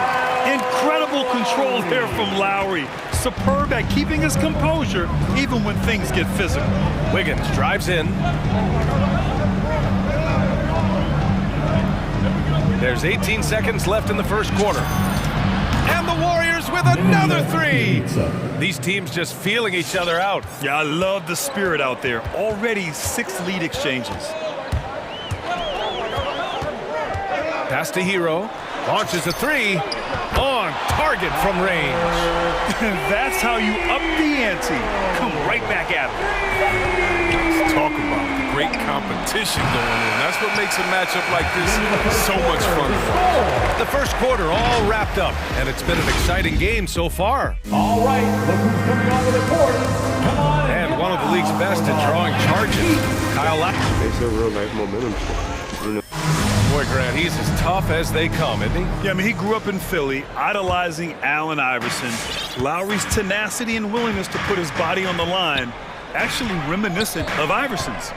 Incredible control there from Lowry. Superb at keeping his composure even when things get physical. Wiggins drives in. There's 18 seconds left in the first quarter. And the Warriors with another three. These teams just feeling each other out. Yeah, I love the spirit out there. Already 6 lead exchanges. Pass to Hero. Launches a three. On target from range. That's how you up the ante. Come right back at him. Let's talk about the great competition going on. That's what makes a matchup like this so much fun. The first quarter all wrapped up, and it's been an exciting game so far. All right, look who's coming onto the court. Come on. And one of the league's best at drawing charges. Kyle Lowry. It's a real nice momentum. Boy, Grant, he's as tough as they come, isn't he? Yeah, I mean, he grew up in Philly, idolizing Allen Iverson. Lowry's tenacity and willingness to put his body on the line, actually reminiscent of Iverson's.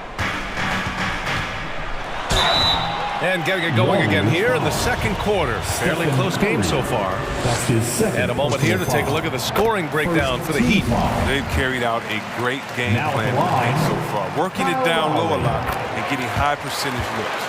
And getting it going again here in the second quarter. Fairly close game so far. And a moment here to take a look at the scoring breakdown for the Heat. They've carried out a great game plan so far, working it down low a lot and getting high percentage looks.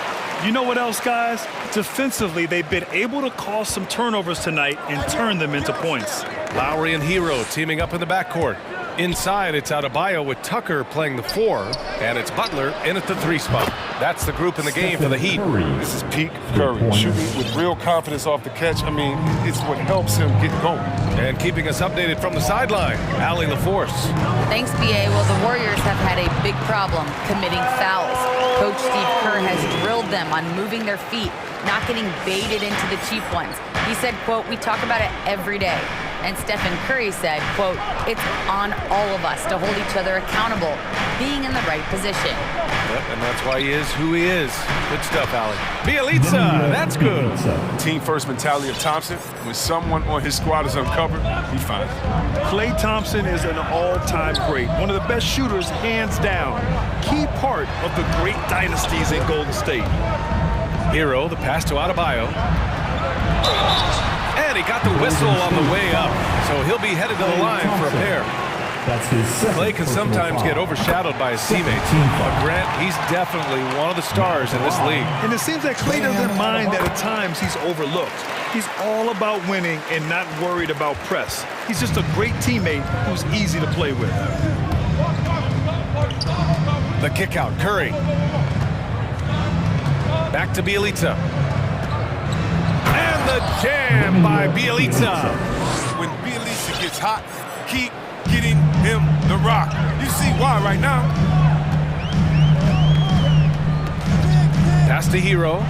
You know what else, guys? Defensively, they've been able to cause some turnovers tonight and turn them into points. Lowry and Hero teaming up in the backcourt. Inside, it's Adebayo with Tucker playing the 4, and it's Butler in at the 3 spot. That's the group in the game for the Heat. This is peak Curry, shooting with real confidence off the catch. I mean, it's what helps him get going. And keeping us updated from the sideline, Allie LaForce. Thanks, B.A. Well, the Warriors have had a big problem committing fouls. Coach Steve Kerr has drilled them on moving their feet, not getting baited into the cheap ones. He said, quote, "We talk about it every day." And Stephen Curry said, quote, "It's on all of us to hold each other accountable, being in the right position." Yep, and that's why he is who he is. Good stuff, Allie. Bielitsa, that's good. Team first mentality of Thompson. When someone on his squad is uncovered, he finds it. Klay Thompson is an all-time great. One of the best shooters, hands down. Key part of the great dynasties in Golden State. Hero, the pass to Adebayo. And he got the whistle on the way up, so he'll be headed to the line for a pair. Klay can sometimes get overshadowed by his teammates, but Grant, he's definitely one of the stars in this league. And it seems that Klay doesn't mind that at times he's overlooked. He's all about winning and not worried about press. He's just a great teammate who's easy to play with. The kick out, Curry. Back to Bielitsa. And the jam by Bielitsa. When Bielitsa gets hot, keep getting him the rock. You see why right now. Pass to Hero.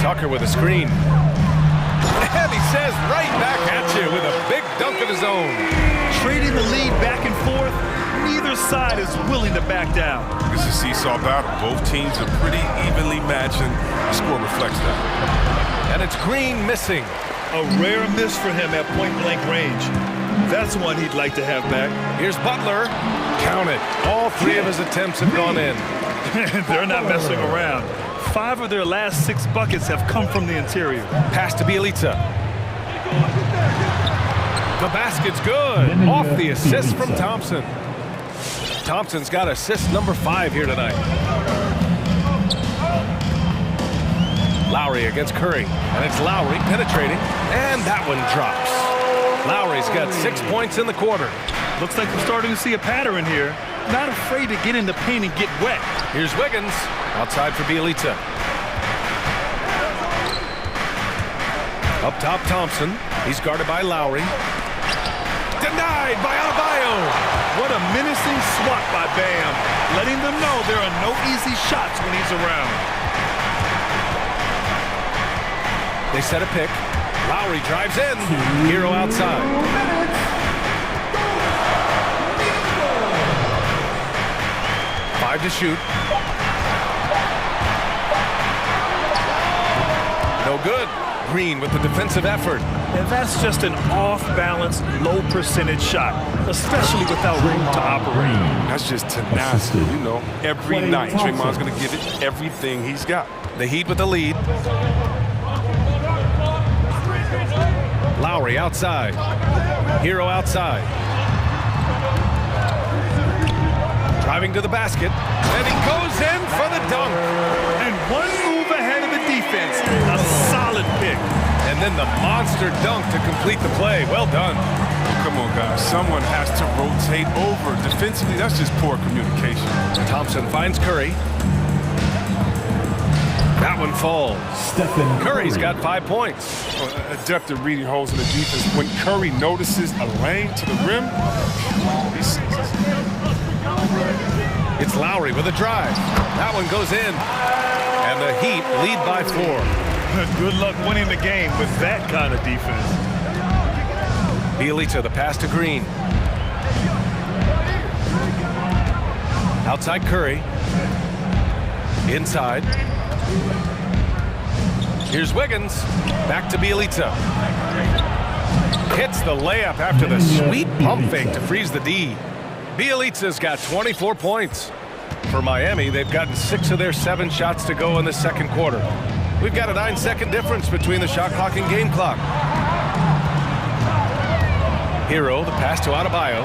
Tucker with a screen. And he says right back at you with a big dunk of his own. Trading the lead back and forth, neither side is willing to back down. This is a seesaw battle. Both teams are pretty evenly matched, and the score reflects that. And it's Green missing. A rare miss for him at point-blank range. That's one he'd like to have back. Here's Butler. Count it. All 3 of his attempts have gone in. They're not messing around. 5 of their last 6 buckets have come from the interior. Pass to Bielitsa. The basket's good. Off the assist from Thompson. Thompson's got assist number 5 here tonight. Lowry against Curry. And it's Lowry penetrating. And that one drops. Lowry's got 6 points in the quarter. Looks like we're starting to see a pattern here. Not afraid to get in the paint and get wet. Here's Wiggins. Outside for Bielitsa. Up top, Thompson. He's guarded by Lowry. Denied by Adebayo. What a menacing swat by Bam. Letting them know there are no easy shots when he's around. They set a pick. Lowry drives in. Hero outside. Five to shoot. No good. Green with the defensive effort. And that's just an off-balance, low-percentage shot, especially without room to operate. That's just tenacity, you know. Every night, Draymond's going to give it everything he's got. The Heat with the lead. Lowry outside. Hero outside. Driving to the basket. And he goes in for the dunk. And one move ahead of the defense. A solid pick. And then the monster dunk to complete the play. Well done. Come on, guys. Someone has to rotate over. Defensively, that's just poor communication. Thompson finds Curry. That one falls. Curry's got 5 points. Adept at reading holes in the defense. When Curry notices a lane to the rim, he sees it. It's Lowry with a drive. That one goes in. And the Heat lead by 4. Good luck winning the game with that kind of defense. Bielitsa, the pass to Green. Outside Curry. Inside. Here's Wiggins. Back to Bielitsa. Hits the layup after the sweet pump fake to freeze the D. Bielitsa's got 24 points. For Miami, they've gotten 6 of their 7 shots to go in the second quarter. We've got a 9-second difference between the shot clock and game clock. Hero, the pass to Adebayo.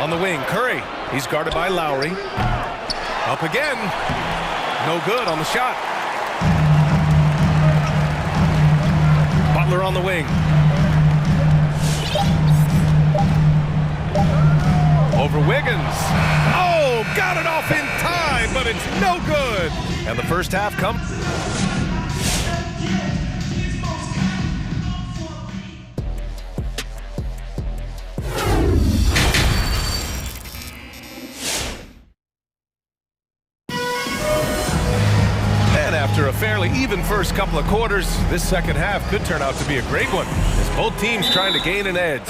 On the wing, Curry. He's guarded by Lowry. Up again. No good on the shot. Butler on the wing. Over Wiggins. Oh, got it off in time, but it's no good. And the first half comes. After a fairly even first couple of quarters, this second half could turn out to be a great one, as both teams trying to gain an edge.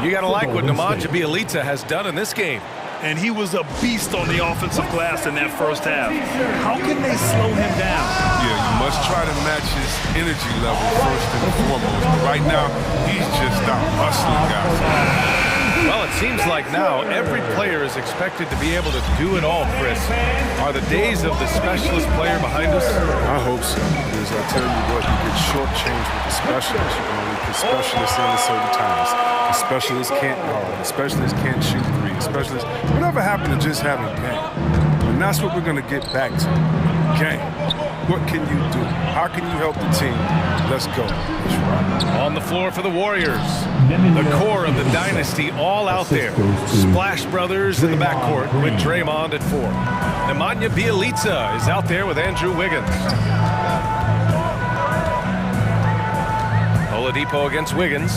You got to like what Nemanja Bjelica has done in this game. And he was a beast on the offensive glass in that first half. How can they slow him down? Yeah, you must try to match his energy level first and foremost. But right now, he's just out hustling guys. Well, it seems like now every player is expected to be able to do it all, Chris. Are the days of the specialist player behind us? I hope so, because I tell you what, you get shortchanged with the specialists. You can only put specialists in at certain times. The specialists can't guard. The specialists can't shoot three. The specialists, whatever happened to just having game? And that's what we're going to get back to. Game. What can you do? How can you help the team? Let's go. On the floor for the Warriors. The core of the dynasty all out there. Splash Brothers in the backcourt with Draymond at 4. Nemanja Bjelica is out there with Andrew Wiggins. Oladipo against Wiggins.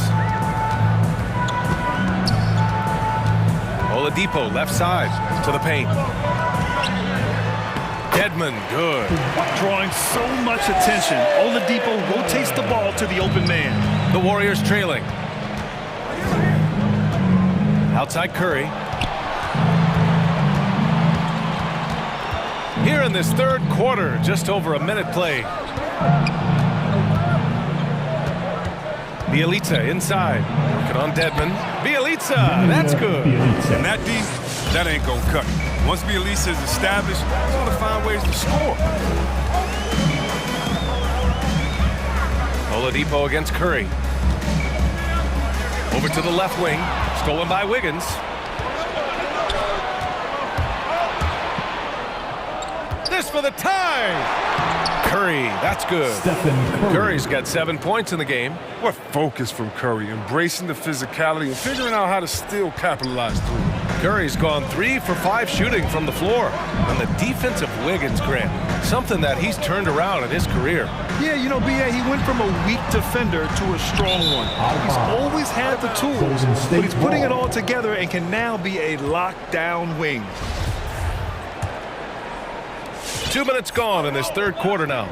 Oladipo left side to the paint. Dedmon, good. Drawing so much attention, Oladipo rotates the ball to the open man. The Warriors trailing. Outside Curry. Here in this third quarter, just over a minute played. Bjelica inside. Working on Dedmon. Bjelica, that's good. And that D, that ain't gonna cut. Once Bjelica is established, he's going to find ways to score. Oladipo against Curry. Over to the left wing. Stolen by Wiggins. This for the tie. Curry, that's good. Curry's got 7 points in the game. What focus from Curry, embracing the physicality and figuring out how to still capitalize through it. Curry's gone 3 for 5 shooting from the floor. And the defense of Wiggins, Grant, something that he's turned around in his career. Yeah, you know, B.A., he went from a weak defender to a strong one. He's always had the tools, but he's putting it all together and can now be a lockdown wing. 2 minutes gone in this third quarter now.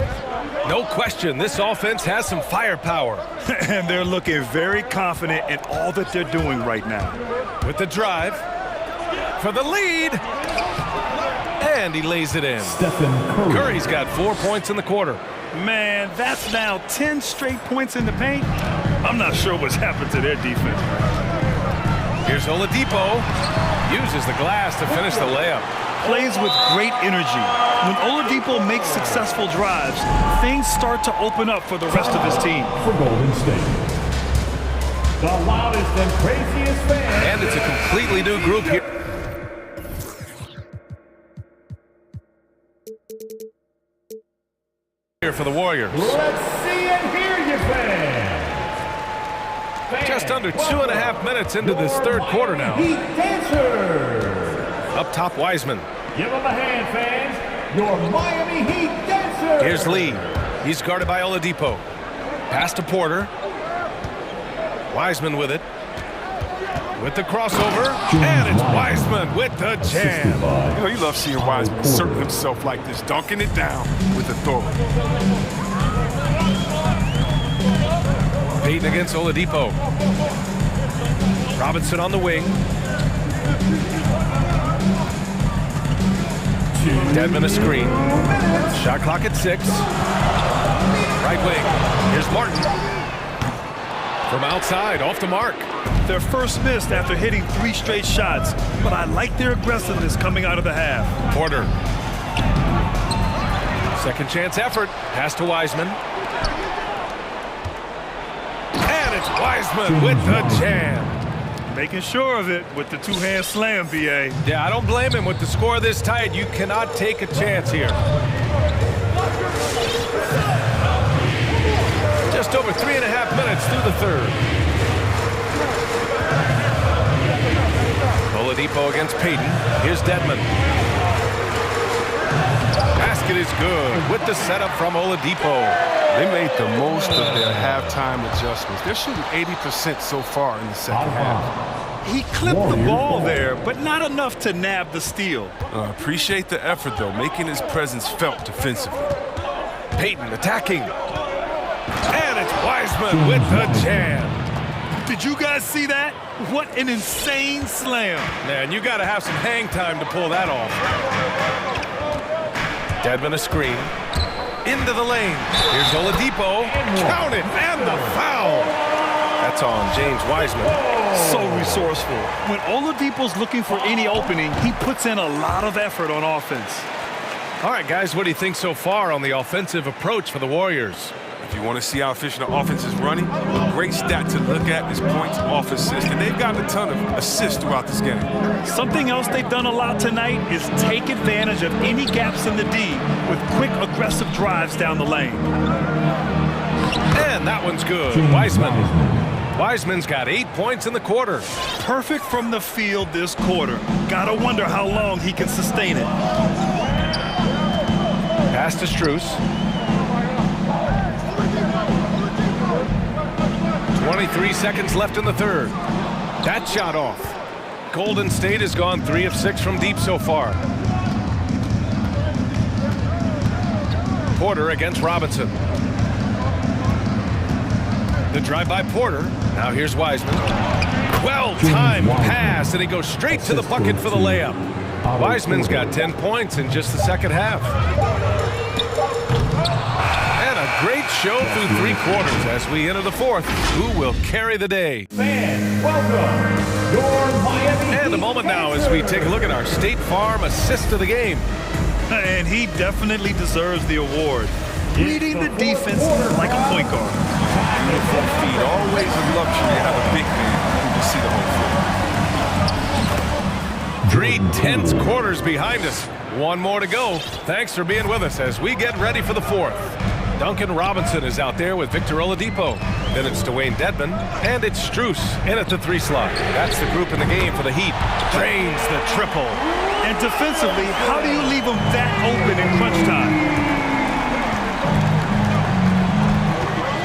No question, this offense has some firepower. And they're looking very confident in all that they're doing right now. With the drive for the lead. And he lays it in. Curry's got 4 points in the quarter. Man, that's now 10 straight points in the paint. I'm not sure what's happened to their defense. Here's Oladipo. Uses the glass to finish the layup. Plays with great energy. When Oladipo makes successful drives, things start to open up for the rest of his team. For Golden State, the loudest and craziest fans. And it's a completely new group here. For the Warriors. Let's see and hear you, fans. Just under 2.5 minutes into this third quarter now. Heat dancers. Up top, Wiseman. Give them a hand, fans. Your Miami Heat dancers. Here's Lee. He's guarded by Oladipo. Pass to Porter. Wiseman with it. With the crossover. And it's Wiseman with the jam. You know, you love seeing Wiseman assert himself like this, dunking it down with authority. Payton against Oladipo. Robinson on the wing. Dedmon a screen. Shot clock at 6. Right wing. Here's Martin. From outside, off the mark. Their first miss after hitting 3 straight shots, but I like their aggressiveness coming out of the half. Porter. Second chance effort. Pass to Wiseman. And it's Wiseman with the jam. Making sure of it with the 2-hand slam, B.A. Yeah, I don't blame him. With the score this tight, you cannot take a chance here. Just over 3.5 minutes through the third. Oladipo against Payton. Here's Dedmon. Basket is good with the setup from Oladipo. They made the most of their halftime adjustments. They're shooting 80% so far in the second half. He clipped the ball there, but not enough to nab the steal. Appreciate the effort, though, making his presence felt defensively. Payton attacking. And it's Wiseman with the jam. Did you guys see that? What an insane slam. Man, you got to have some hang time to pull that off. Dedmon a screen. Into the lane. Here's Oladipo. Count it, and the foul. That's on James Wiseman. So resourceful. When Oladipo's looking for any opening, he puts in a lot of effort on offense. All right, guys, what do you think so far on the offensive approach for the Warriors? If you want to see how efficient the offense is running, a great stat to look at is points off assist. And they've gotten a ton of assists throughout this game. Something else they've done a lot tonight is take advantage of any gaps in the D with quick, aggressive drives down the lane. And that one's good. Wiseman's got 8 points in the quarter. Perfect from the field this quarter. Gotta wonder how long he can sustain it. Pass to Strus. 23 seconds left in the third. That shot off. Golden State has gone 3 of 6 from deep so far. Porter against Robinson. The drive by Porter. Now here's Wiseman. Well-timed pass, and he goes straight to the bucket for the layup. Wiseman's got 10 points in just the second half. And a great show through 3 quarters as we enter the fourth. Who will carry the day? Fans, welcome your Miami. And a moment now as we take a look at our State Farm assist of the game. And he definitely deserves the award. Reading the defense like a point guard. Beautiful feet, always a luxury to have a big man who can see the whole field. 3 tense quarters behind us. 1 more to go. Thanks for being with us as we get ready for the fourth. Duncan Robinson is out there with Victor Oladipo. Then it's Dwayne Dedmon, and it's Strus in at the 3 slot. That's the group in the game for the Heat. Drains the triple. And defensively, how do you leave them that open in crunch time?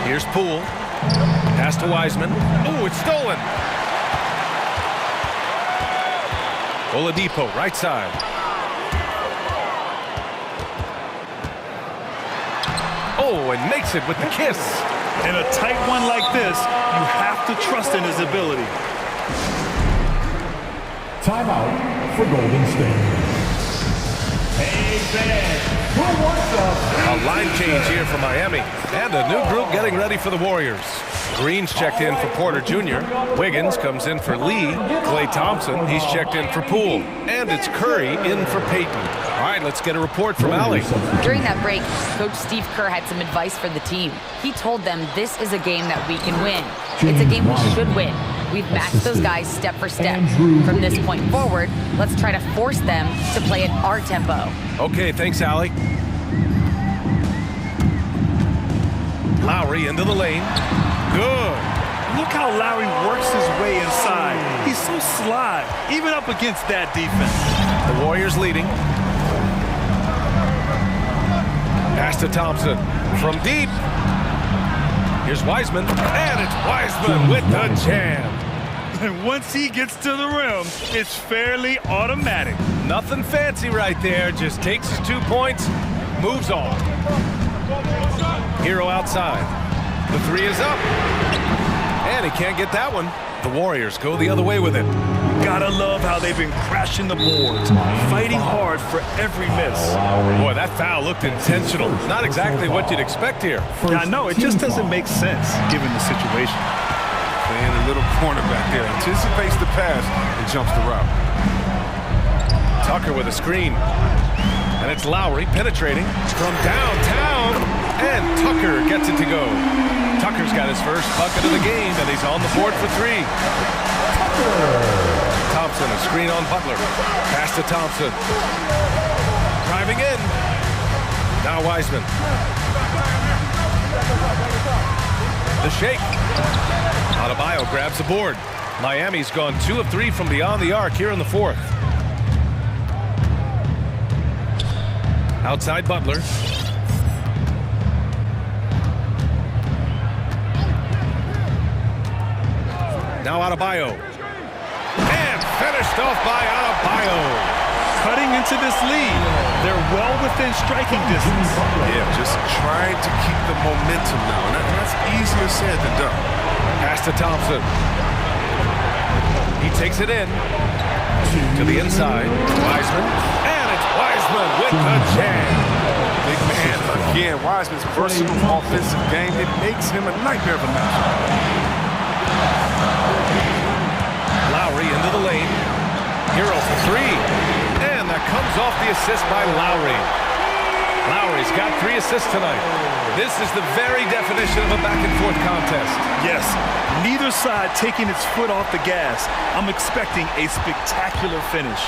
Here's Poole. Pass to Wiseman. Oh, it's stolen. Oladipo, right side. Oh, and makes it with the kiss. In a tight one like this, you have to trust in his ability. Timeout for Golden State. Hey, fans, who wants A line change here for Miami. And a new group getting ready for the Warriors. Green's checked in for Porter Jr. Wiggins comes in for Lee. Klay Thompson, he's checked in for Poole. And it's Curry in for Payton. All right, let's get a report from Allie. During that break, Coach Steve Kerr had some advice for the team. He told them this is a game that we can win. It's a game we should win. We've matched those guys step for step. From this point forward, let's try to force them to play at our tempo. Okay, thanks, Allie. Lowry into the lane. Good. Look how Lowry works his way inside. He's so sly, even up against that defense. The Warriors leading. Pass to Thompson from deep. Here's Wiseman, and it's Wiseman with the jam. And once he gets to the rim, it's fairly automatic. Nothing fancy right there. Just takes his 2 points, moves on. Hero outside. The three is up. And he can't get that one. The Warriors go the other way with it. Gotta love how they've been crashing the boards, fighting hard for every miss. Boy, that foul looked intentional. Not exactly what you'd expect here. Yeah, I know. It just doesn't make sense given the situation. Playing a little cornerback there. Anticipates the pass and jumps the route. Tucker with a screen. And it's Lowry penetrating from downtown. And Tucker gets it to go. Tucker's got his first bucket of the game, and he's on the board for three. Thompson, a screen on Butler. Pass to Thompson. Driving in. Now Wiseman. The shake. Adebayo grabs the board. Miami's gone 2 of 3 from beyond the arc here in the fourth. Outside Butler. Now Adebayo. And finished off by Adebayo. Cutting into this lead. They're well within striking distance. Yeah, just trying to keep the momentum now. And that's easier said than done. Pass to Thompson. He takes it in. To the inside. Wiseman. And it's Wiseman with the jam. Big man again. Wiseman's versatile offensive game. It makes him a nightmare of a matchup. Lowry into the lane. Hero for three. And that comes off the assist by Lowry. Lowry's got 3 assists tonight. This is the very definition of a back-and-forth contest. Yes, neither side taking its foot off the gas. I'm expecting a spectacular finish.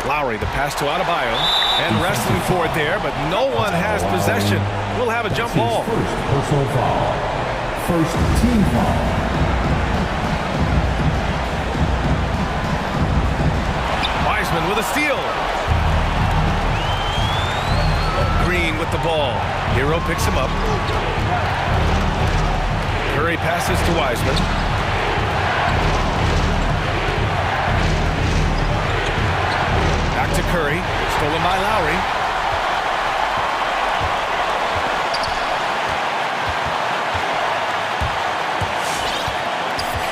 Lowry, the pass to Adebayo. And wrestling for it there, but no one has possession. We'll have a jump ball. First personal foul. First team foul. Wiseman with a steal. Green with the ball. Hero picks him up. Curry passes to Wiseman. Back to Curry. Stolen by Lowry.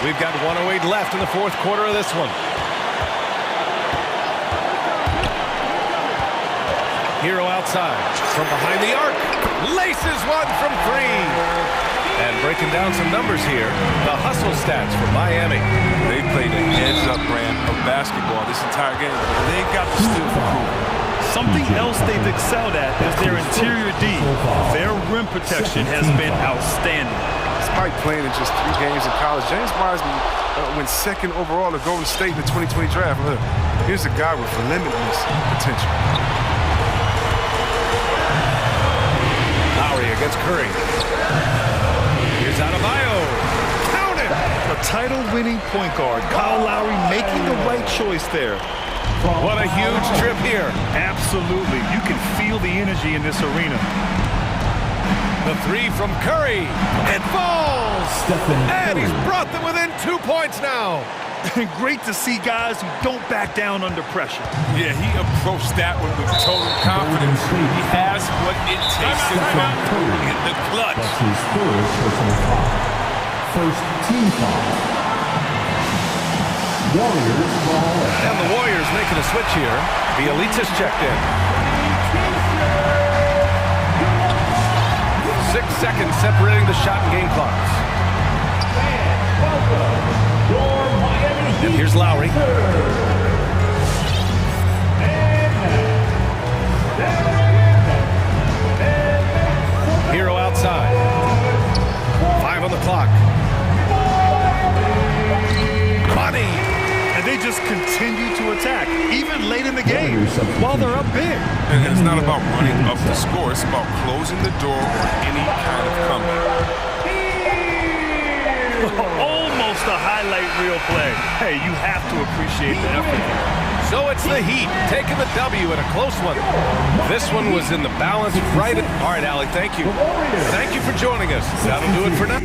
We've got 1:08 left in the fourth quarter of this one. Hero outside from behind the arc. Laces one from 3. And breaking down some numbers here, the hustle stats for Miami. They played a heads-up brand of basketball this entire game. They got the steal for Poole. Something else they've excelled at is their interior D. Their rim protection has been outstanding. Despite playing in just 3 games in college, James Wiseman went 2nd overall to Golden State in the 2020 draft. Look, here's a guy with limitless potential. Lowry against Curry. Here's Adebayo. Count it! A title-winning point guard, Kyle Lowry making the right choice there. What a huge trip here. Absolutely. You can feel the energy in this arena. The 3 from Curry. It falls! And he's brought them within 2 points now. Great to see guys who don't back down under pressure. Yeah, he approached that one with total confidence. He has what it takes to come in the clutch. That's his third personal foul. First team foul. Warriors ball. And the Warriors making a switch here. Bielitsa's checked in. 6 seconds separating the shot and game clocks. And here's Lowry. Hero outside. 5 on the clock. Money. And they just continue to attack, even late in the game, while they're up big. And it's not about running up the score. It's about closing the door on any kind of comeback. Almost a highlight reel play. Hey, you have to appreciate the effort here. So it's the Heat taking the W in a close one. This one was in the balance right. All right, Allie, thank you. Thank you for joining us. That'll do it for now.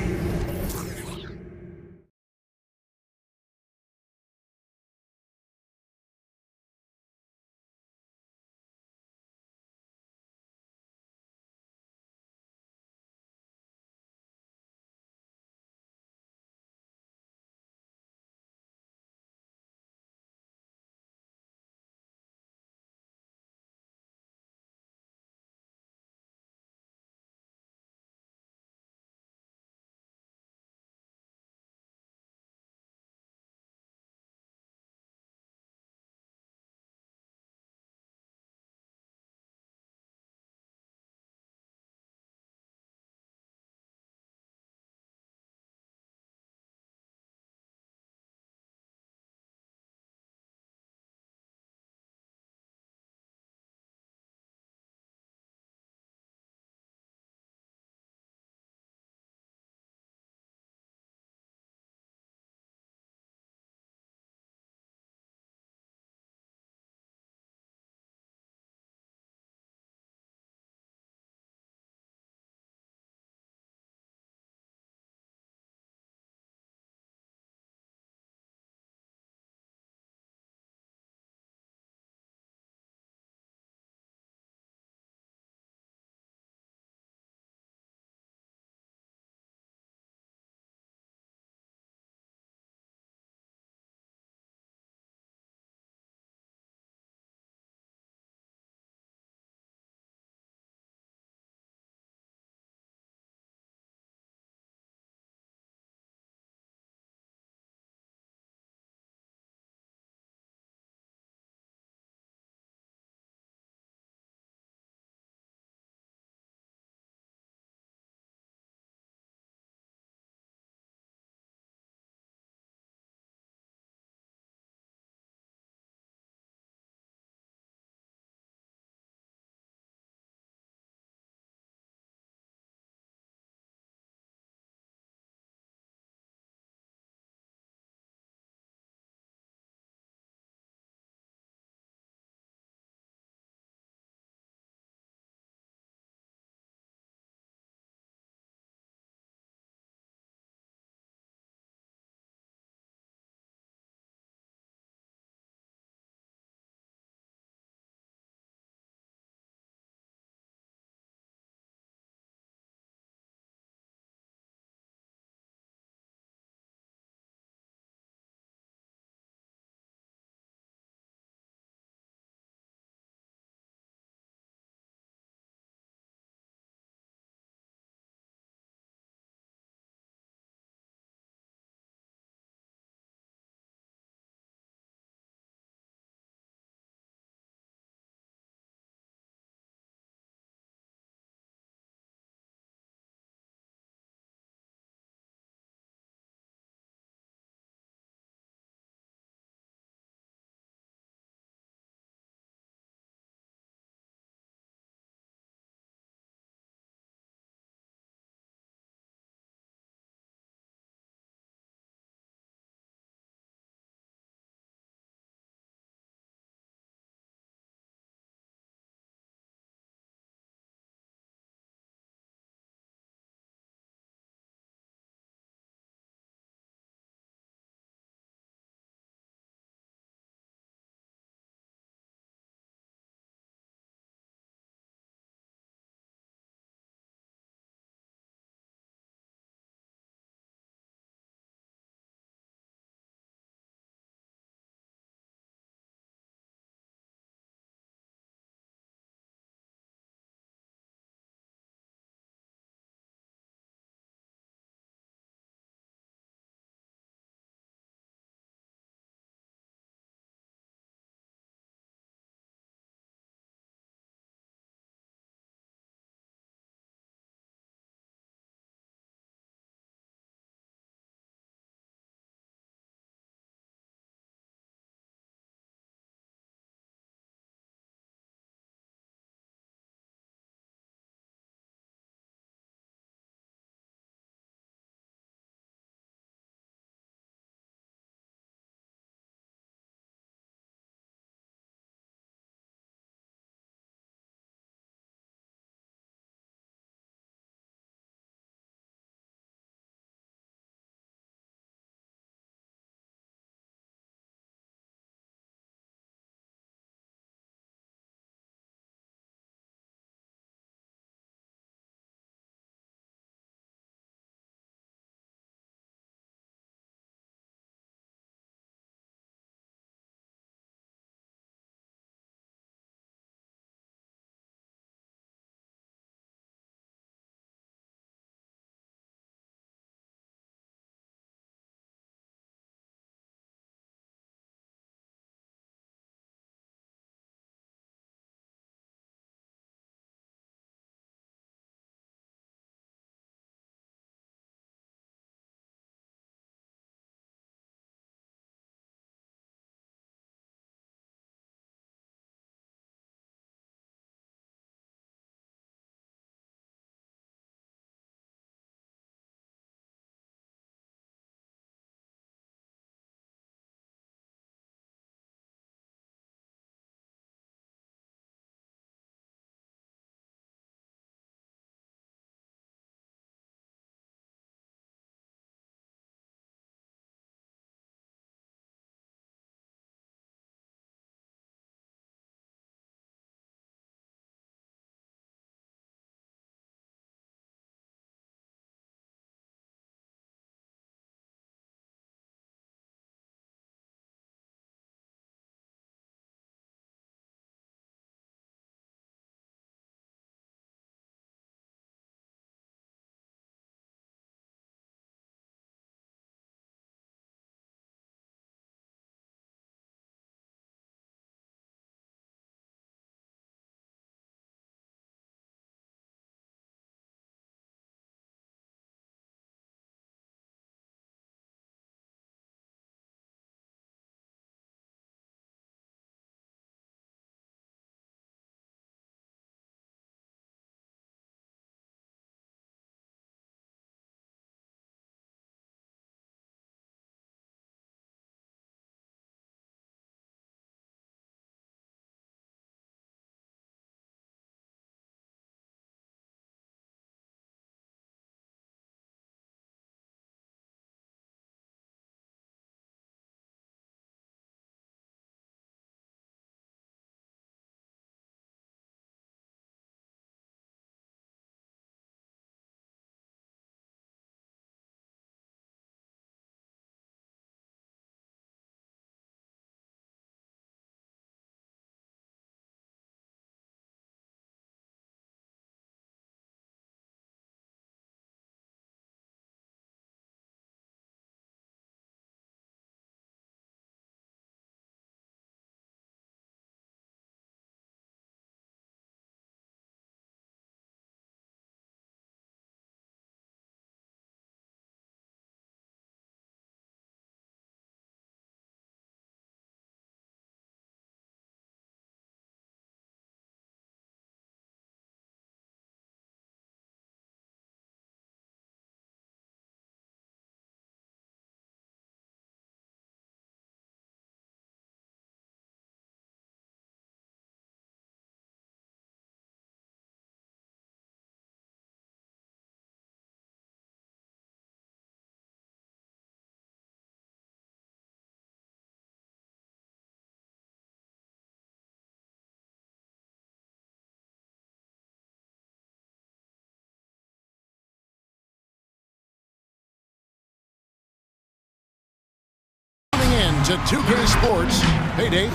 to 2K Sports. Hey, Dave.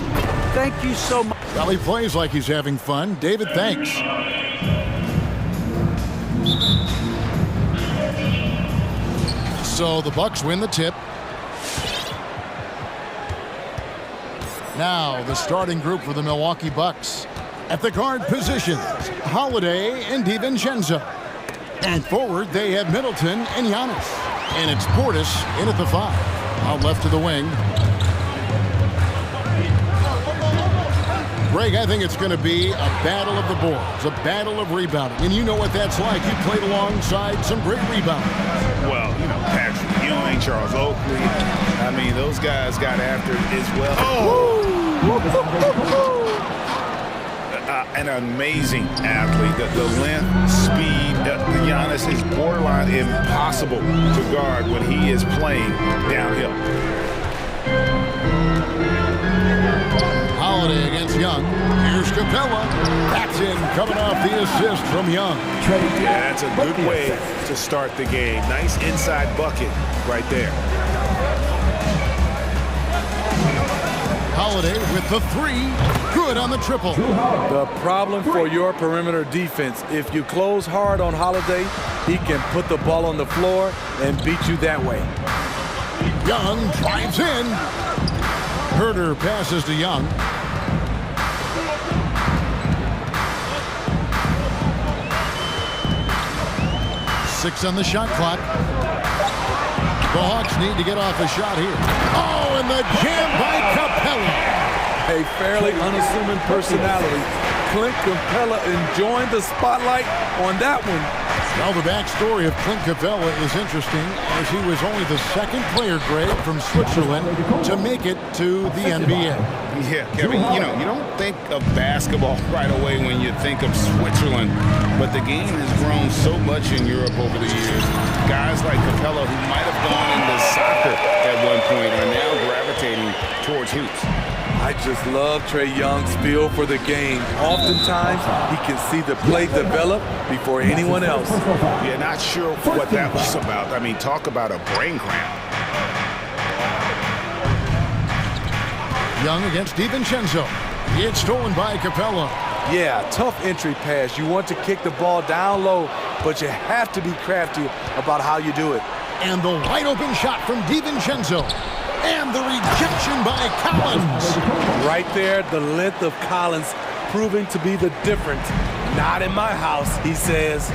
Thank you so much. Well, he plays like he's having fun. David, thanks. So the Bucks win the tip. Now the starting group for the Milwaukee Bucks. At the guard positions, Holiday and DiVincenzo. And forward, they have Middleton and Giannis. And it's Portis in at the 5. Out left to the wing. Greg, I think it's going to be a battle of the boards, a battle of rebounding. And you know what that's like. You played alongside some great rebounders. Well, you know, Patrick Ewing, Charles Oakley. I mean, those guys got after it as well. An amazing athlete. The length, speed, Giannis is borderline impossible to guard when he is playing downhill. Holiday against Young. Here's Capella. That's in, coming off the assist from Young. Yeah, that's a good way to start the game. Nice inside bucket right there. Holiday with the 3. Good on the triple. The problem for your perimeter defense, if you close hard on Holiday, he can put the ball on the floor and beat you that way. Young drives in. Herter passes to Young. Six on the shot clock. The Hawks need to get off a shot here. Oh, and the jam by Capella. A fairly unassuming personality. Clint Capella enjoying the spotlight on that one. Well, the backstory of Clint Capella is interesting, as he was only the second player, Greg, from Switzerland to make it to the NBA. Yeah, Kevin, you know, you don't think of basketball right away when you think of Switzerland, but the game has grown so much in Europe over the years. Guys like Capella, who might have gone into soccer at one point, are now gravitating towards hoops. I just love Trae Young's feel for the game. Oftentimes, he can see the play develop before anyone else. Yeah, not sure what that was about. I mean, talk about a brain cramp. Young against DiVincenzo. It's stolen by Capella. Yeah, tough entry pass. You want to kick the ball down low, but you have to be crafty about how you do it. And the wide open shot from DiVincenzo. And the rejection by Collins. Right there, the length of Collins proving to be the difference. Not in my house, he says.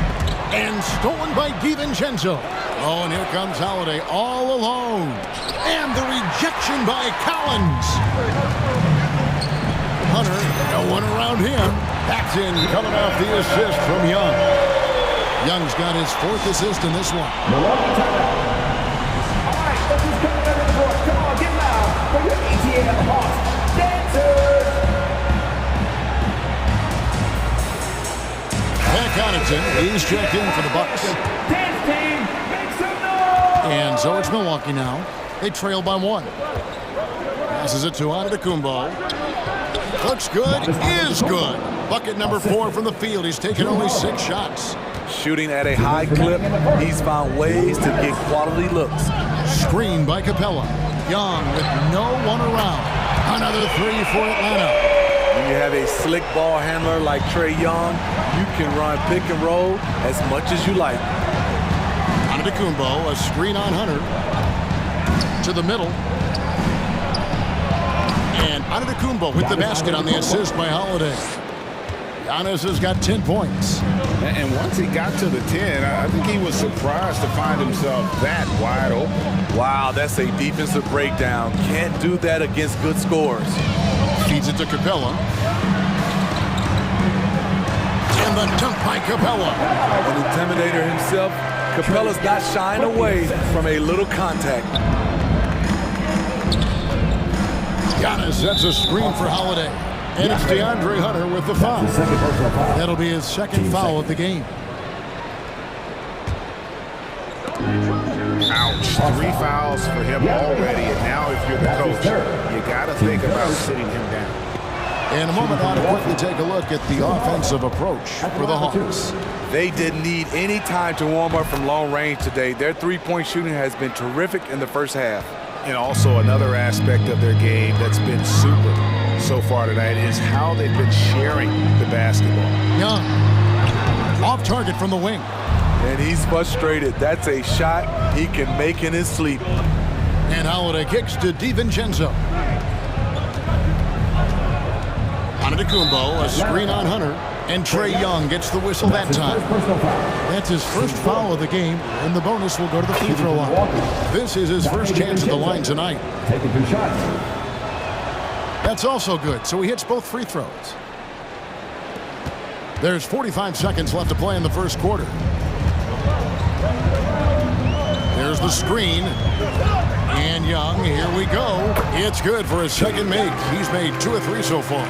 And stolen by DiVincenzo. Oh, and here comes Holiday all alone. And the rejection by Collins. Hunter, no one around him. That's in, coming off the assist from Young. Young's got his 4th assist in this one. Pat Connaughton, he's checked in for the Bucks. And so it's Milwaukee now. They trail by 1. Passes it to Antetokounmpo. Looks good, is good. Bucket number 4 from the field. He's taken only 6 shots. Shooting at a high clip, he's found ways to get quality looks. Screen by Capella. Young with no one around. Another 3 for Atlanta. When you have a slick ball handler like Trae Young, you can run pick and roll as much as you like. Antetokounmpo, a screen on Hunter. To the middle. And Antetokounmpo with the basket on the assist by Holiday. Giannis has got 10 points. And once he got to the 10, I think he was surprised to find himself that wide open. Wow, that's a defensive breakdown. Can't do that against good scores. Feeds it to Capella. And the dunk by Capella. An intimidator himself, Capella's not shying away from a little contact. Giannis sets a screen for Holiday. And it's DeAndre Hunter with the foul. That'll be his 2nd foul of the game. Ouch. 3 fouls for him already. And now if you're the coach, you got to think about sitting him down. In a moment now to quickly take a look at the offensive approach for the Hawks. They didn't need any time to warm up from long range today. Their 3-point shooting has been terrific in the first half. And also another aspect of their game that's been super so far tonight is how they've been sharing the basketball. Young, off target from the wing. And he's frustrated. That's a shot he can make in his sleep. And Holiday kicks to DiVincenzo. Antetokounmpo, a screen on Hunter. And Trae Young gets the whistle that time. That's his first foul of the game, and the bonus will go to the free throw line. This is his first chance at the line tonight. That's also good, so he hits both free throws. There's 45 seconds left to play in the first quarter. There's the screen. And Young, here we go. It's good for his second make. He's made 2 of 3 so far.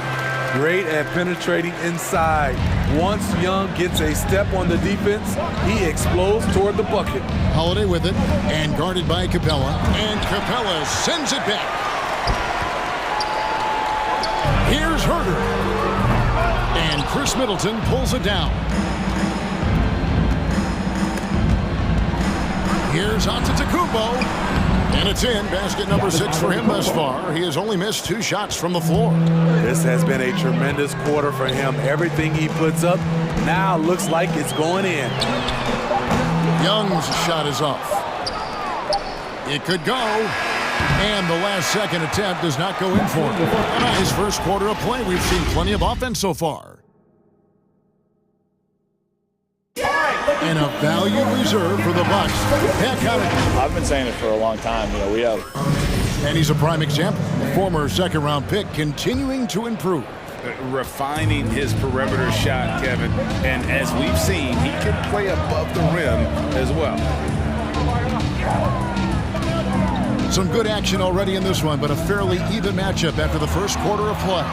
Great at penetrating inside. Once Young gets a step on the defense, he explodes toward the bucket. Holiday with it, and guarded by Capella. And Capella sends it back. Here's Herter. And Chris Middleton pulls it down. Here's Antetokounmpo. And it's in. Basket number 6 for him thus far. He has only missed 2 shots from the floor. This has been a tremendous quarter for him. Everything he puts up now looks like it's going in. Young's shot is off. It could go. And the last second attempt does not go in for him. On his first quarter of play, we've seen plenty of offense so far. And a value reserve for the Bucks. I've been saying it for a long time. You know, we have. And he's a prime example. Former second-round pick continuing to improve. Refining his perimeter shot, Kevin. And as we've seen, he can play above the rim as well. Some good action already in this one, but a fairly even matchup after the first quarter of play.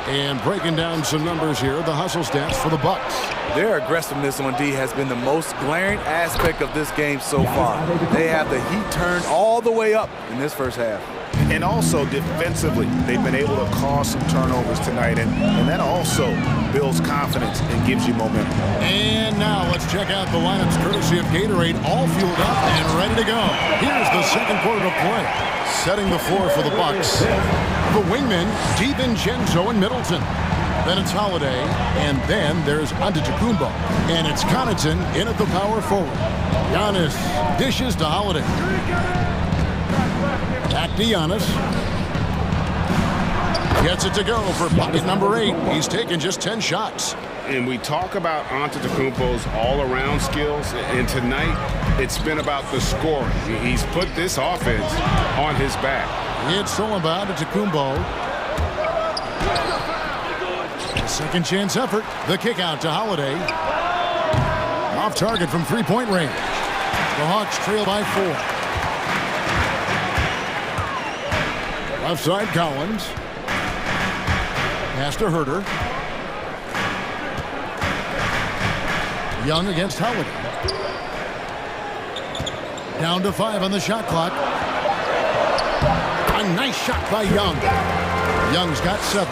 And breaking down some numbers here, the hustle stats for the Bucks. Their aggressiveness on D has been the most glaring aspect of this game so far. They have the heat turned all the way up in this first half. And also defensively, they've been able to cause some turnovers tonight, and that also builds confidence and gives you momentum. And now let's check out the lineups courtesy of Gatorade, all fueled up and ready to go. Here's the second quarter of play. Setting the floor for the Bucks. The wingmen, DiVincenzo and Middleton. Then it's Holiday, and then there's Antetokounmpo. And it's Connaughton in at the power forward. Giannis dishes to Holiday. Back to Giannis. Gets it to go for bucket number 8. He's taken just 10 shots. And we talk about Antetokounmpo's all-around skills, and tonight it's been about the scoring. He's put this offense on his back. It's all about Antetokounmpo. Second chance effort. The kick out to Holiday. Off target from three-point range. The Hawks trail by 4. Left side Collins. Pass to Herter. Young against Holiday. Down to 5 on the shot clock. A nice shot by Young. Young's got 7.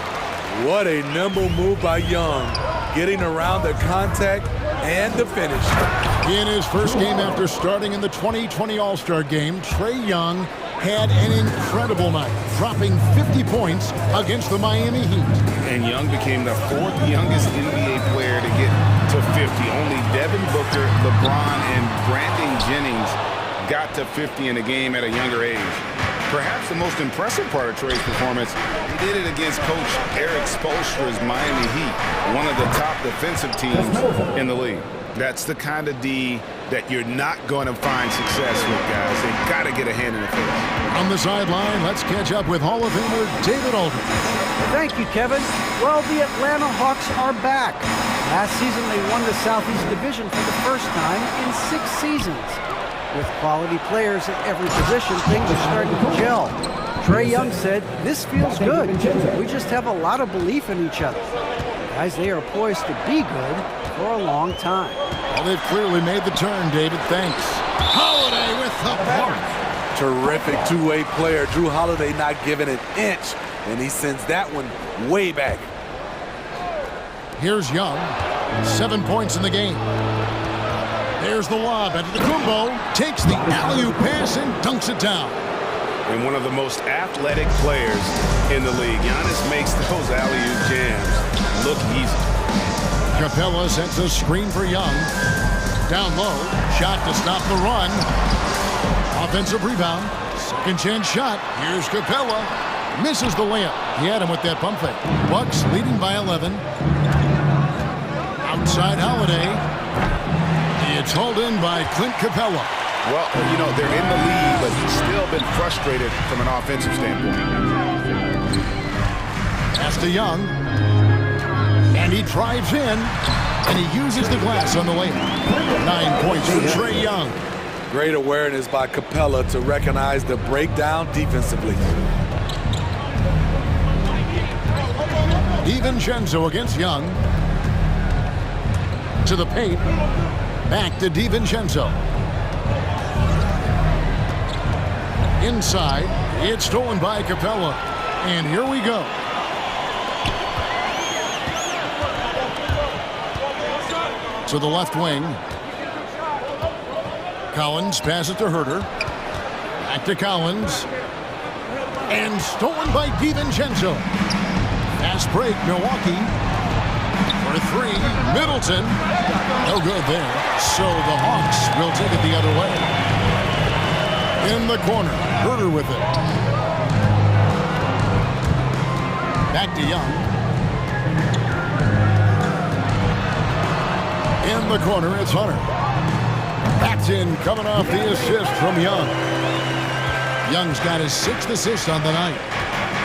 What a nimble move by Young, getting around the contact and the finish. In his first game after starting in the 2020 All-Star Game, Trae Young had an incredible night, dropping 50 points against the Miami Heat. And Young became the 4th youngest NBA player to get to 50. Only Devin Booker, LeBron, and Brandon Jennings got to 50 in a game at a younger age. Perhaps the most impressive part of Trae's performance, he did it against Coach Eric Spoelstra's Miami Heat, one of the top defensive teams in the league. That's the kind of D that you're not going to find success with, guys. They've got to get a hand in the face. On the sideline, let's catch up with Hall of Famer David Aldridge. Thank you, Kevin. Well, the Atlanta Hawks are back. Last season, they won the Southeast Division for the first time in 6 seasons. With quality players at every position, things are starting to gel. Trae Young said, "This feels good. We just have a lot of belief in each other." Guys, they are poised to be good for a long time. Well, they've clearly made the turn, David. Thanks. Holiday with the block. Terrific two-way player. Drew Holiday not giving an inch, and he sends that one way back. Here's Young. 7 points in the game. There's the lob. Antetokounmpo takes the alley-oop pass and dunks it down. and one of the most athletic players in the league. Giannis makes those alley-oop jams look easy. Capella sets a screen for Young. Down low, shot to stop the run. Offensive rebound, second chance shot. Here's Capella. Misses the layup. He had him with that pump fake. Bucks leading by 11. Outside Holiday. It's hauled in by Clint Capella. Well, you know, they're in the lead, but he's still been frustrated from an offensive standpoint. Pass to Young. And he drives in. And he uses the glass on the layup. 9 points for Trae Young. Great awareness by Capella to recognize the breakdown defensively. DiVincenzo against Young. To the paint. Back to DiVincenzo. Inside. It's stolen by Capella. And here we go. To the left wing. Collins passes to Herter. Back to Collins. And stolen by DiVincenzo. Fast break, Milwaukee. For three, Middleton. No good there. So the Hawks will take it the other way. In the corner, Herter with it. Back to Young. In the corner, it's Hunter. Paxton coming off the assist from Young. Young's got his 6th assist on the night.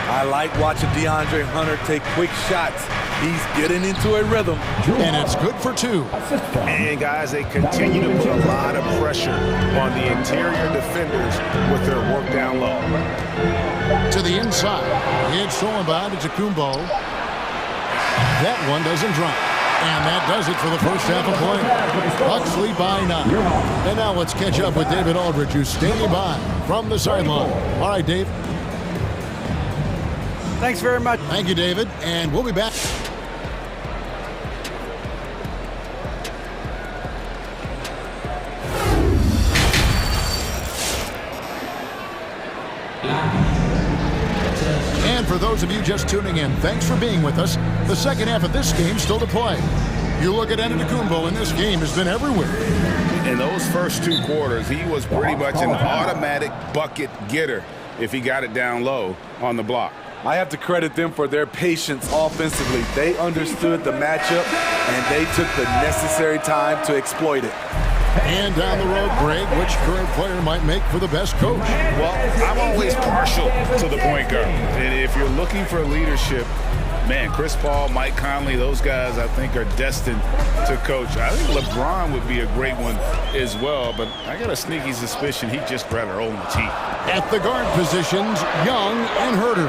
I like watching DeAndre Hunter take quick shots. He's getting into a rhythm. And it's good for 2. And guys, they continue to put a lot of pressure on the interior defenders with their work down low. To the inside. It's stolen by Kumbo. That one doesn't drop. And that does it for the first half of play. Bucks lead by 9. And now let's catch up with David Aldridge, who's standing by from the sideline. All right, Dave. Thanks very much. Thank you, David. And we'll be back. And for those of you just tuning in, thanks for being with us. The second half of this game still to play. You look at Antetokounmpo, and this game has been everywhere. In those first 2 quarters, he was pretty much an automatic bucket getter if he got it down low on the block. I have to credit them for their patience offensively. They understood the matchup, and they took the necessary time to exploit it. And down the road, Greg, which current player might make for the best coach? Well, I'm always partial to the point guard. And if you're looking for leadership, man, Chris Paul, Mike Conley, those guys I think are destined to coach. I think LeBron would be a great one as well, but I got a sneaky suspicion he'd just rather own the team. At the guard positions, Young and Herter.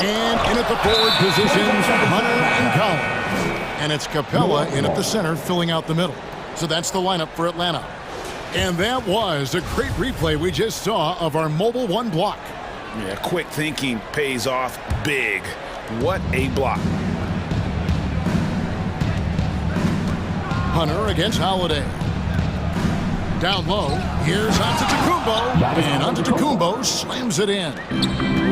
And in at the forward positions, Hunter and Collins. And it's Capella in at the center, filling out the middle. So that's the lineup for Atlanta. And that was a great replay we just saw of our Mobile One block. Yeah, quick thinking pays off big. What a block. Hunter against Holiday. Down low, here's Antetokounmpo. And Antetokounmpo slams it in.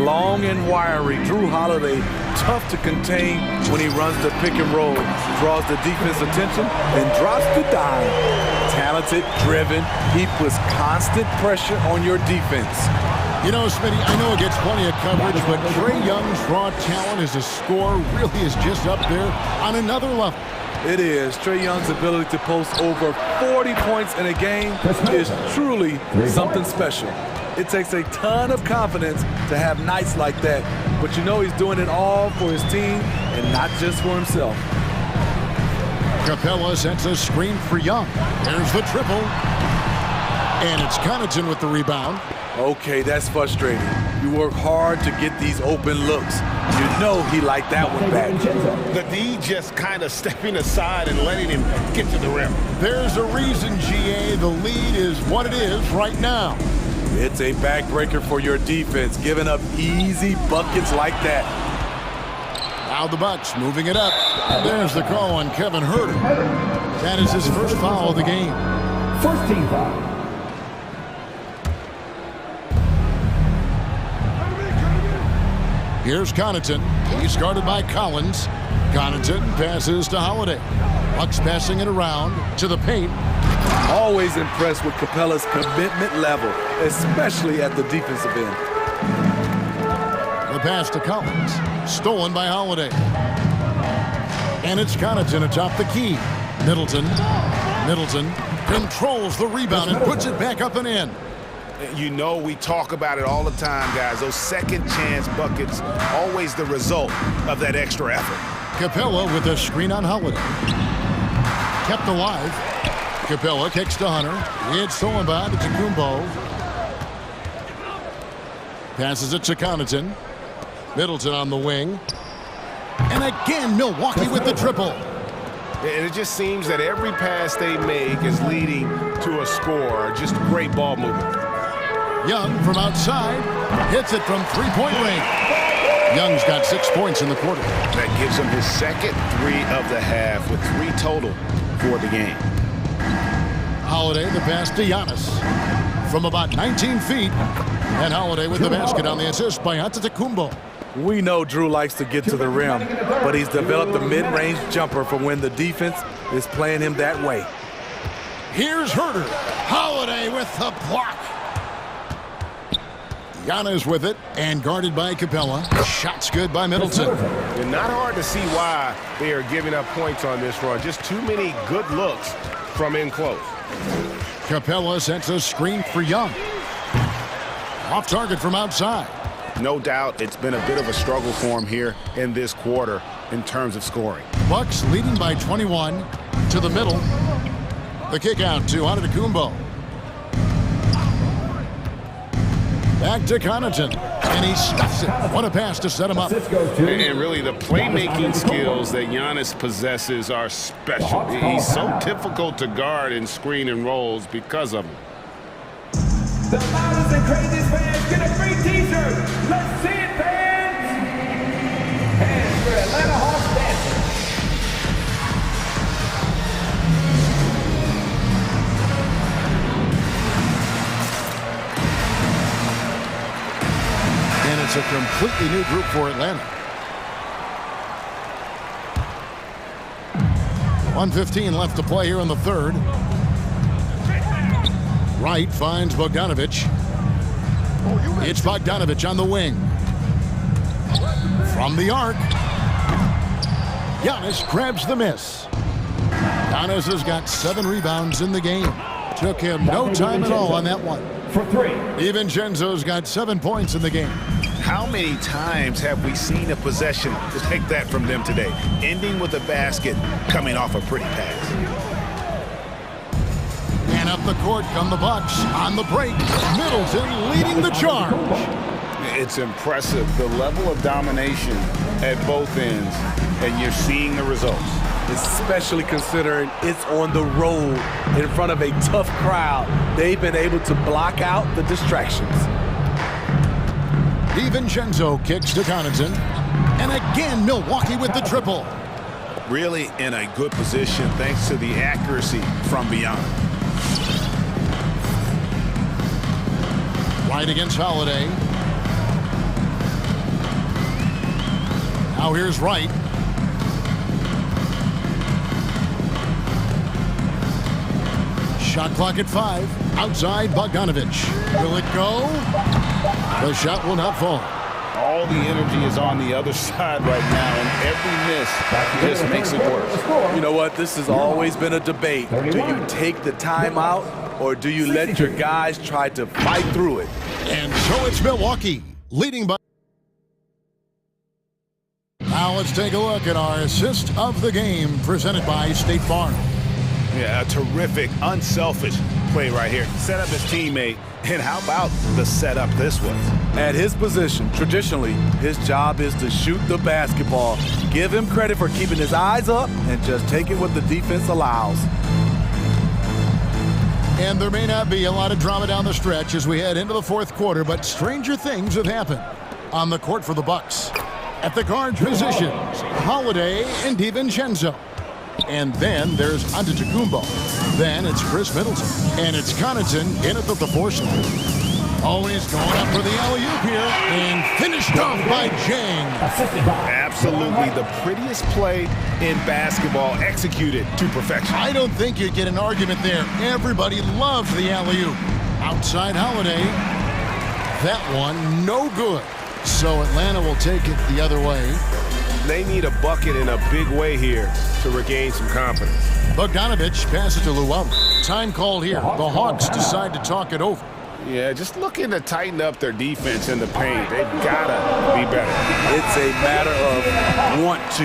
Long and wiry. Drew Holiday, tough to contain when he runs the pick and roll. Draws the defense attention and drops the dime. Talented, driven. He puts constant pressure on your defense. You know, Smitty, I know it gets plenty of coverage, but Trae Young's raw talent as a scorer really is just up there on another level. It is. Trae Young's ability to post over 40 points in a game is truly something special. It takes a ton of confidence to have nights like that, but you know he's doing it all for his team and not just for himself. Capella sets a screen for Young. There's the triple. And it's Connaughton with the rebound. Okay, that's frustrating. You work hard to get these open looks. You know he liked that one back. The D just kind of stepping aside and letting him get to the rim. There's a reason, GA. The lead is what it is right now. It's a backbreaker for your defense, giving up easy buckets like that. Now the Bucks moving it up. There's the call on Kevin Herter. That is his first foul of the game. First team foul. Here's Connaughton. He's guarded by Collins. Connaughton passes to Holiday. Bucks passing it around to the paint. Always impressed with Capella's commitment level, especially at the defensive end. The pass to Collins. Stolen by Holiday. And it's Connaughton atop the key. Middleton controls the rebound and puts it back up and in. You know, we talk about it all the time, guys. Those second chance buckets, always the result of that extra effort. Capella with a screen on Holiday. Kept alive. Capella kicks to Hunter. It's stolen by Kumbo. Passes it to Connaughton. Middleton on the wing. And again, Milwaukee with the triple. And it just seems that every pass they make is leading to a score. Just great ball movement. Young from outside hits it from three-point range. Young's got 6 points in the quarter. That gives him his second 3 of the half with 3 total for the game. Holiday the pass to Giannis from about 19 feet. And Holiday with the basket on the assist by Antetokounmpo. We know Drew likes to get to the rim, but he's developed a mid-range jumper for when the defense is playing him that way. Here's Herter. Holiday with the block. Giannis with it and guarded by Capella. Shots good by Middleton. And not hard to see why they are giving up points on this run. Just too many good looks from in close. Capella sets a screen for Young. Off target from outside. No doubt it's been a bit of a struggle for him here in this quarter in terms of scoring. Bucks leading by 21 to the middle. The kick out to Antetokounmpo. Back to Connaughton, and he stuffs it. What a pass to set him up. And really, the playmaking skills that Giannis possesses are special. He's so difficult to guard in screen and rolls because of him. The loudest and craziest fans get a free t-shirt. Let's see it, fans. Hands for Atlanta Hawks dancing. And it's a completely new group for Atlanta. 1:15 left to play here in the third. Wright finds Bogdanovich. It's Bogdanovich on the wing. From the arc. Giannis grabs the miss. Giannis has got 7 rebounds in the game. Took him no time at all on that one. For 3. DiVincenzo's got 7 points in the game. How many times have we seen a possession like that from them today? Ending with a basket, coming off a pretty pass. And up the court come the Bucks on the break. Middleton leading the charge. It's impressive, the level of domination at both ends, and you're seeing the results. Especially considering it's on the road in front of a tough crowd. They've been able to block out the distractions. DiVincenzo kicks to Connaughton. And again, Milwaukee with the triple. Really in a good position thanks to the accuracy from beyond. Right against Holiday. Now here's Wright. Shot clock at 5. Outside Bogdanovich. Will it go? The shot will not fall. All the energy is on the other side right now, and every miss just makes it worse. You know what? This has always been a debate. Do you take the timeout, or do you let your guys try to fight through it? And so it's Milwaukee leading by. Now let's take a look at our assist of the game presented by State Farm. Yeah, a terrific, unselfish play right here. Set up his teammate, and how about the setup this was? At his position, traditionally, his job is to shoot the basketball. Give him credit for keeping his eyes up and just taking what the defense allows. And there may not be a lot of drama down the stretch as we head into the fourth quarter, but stranger things have happened on the court for the Bucks. At the guard positions, Holiday and DiVincenzo. And then there's Antetokounmpo. Then it's Chris Middleton. And it's Connaughton in at the 4 slot. Always going up for the alley-oop here, and finished off by Jang. Absolutely the prettiest play in basketball, executed to perfection. I don't think you'd get an argument there. Everybody loves the alley-oop. Outside Holiday. That one, no good. So Atlanta will take it the other way. They need a bucket in a big way here to regain some confidence. Bogdanovich passes to Luau. Time called here. The Hawks decide to talk it over. Yeah, just looking to tighten up their defense in the paint. They've got to be better. It's a matter of want to.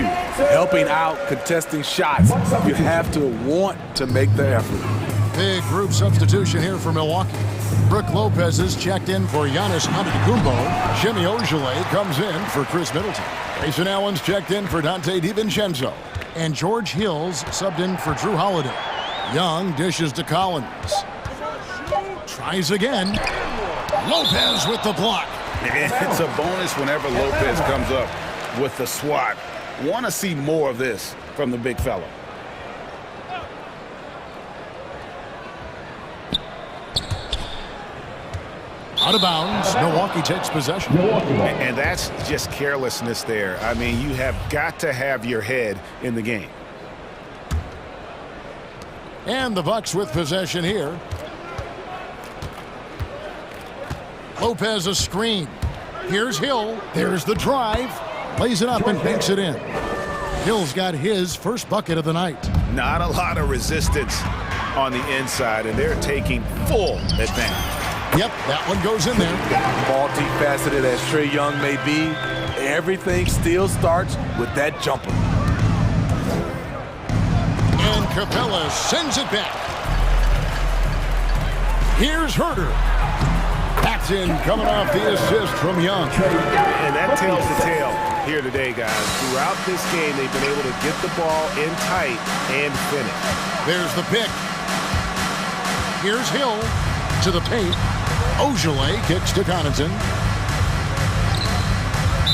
Helping out, contesting shots. You have to want to make the effort. Big group substitution here for Milwaukee. Brook Lopez is checked in for Giannis Antetokounmpo. Jimmy Ojeleye comes in for Chris Middleton. Grayson Allen's checked in for Dante DiVincenzo. And George Hill's subbed in for Drew Holiday. Young dishes to Collins. Tries again. Lopez with the block. It's a bonus whenever Lopez comes up with the swat. Want to see more of this from the big fella. Out of bounds. Milwaukee takes possession. And that's just carelessness there. I mean, you have got to have your head in the game. And the Bucks with possession here. Lopez a screen. Here's Hill. There's the drive. Lays it up and banks it in. Hill's got his first bucket of the night. Not a lot of resistance on the inside, and they're taking full advantage. Yep, that one goes in there. Multifaceted as Trae Young may be, everything still starts with that jumper. And Capella sends it back. Here's Herter. That's in, coming off the assist from Young. And that tells the tale here today, guys. Throughout this game, they've been able to get the ball in tight and finish. There's the pick. Here's Hill to the paint. Ojeleye kicks to Connaughton.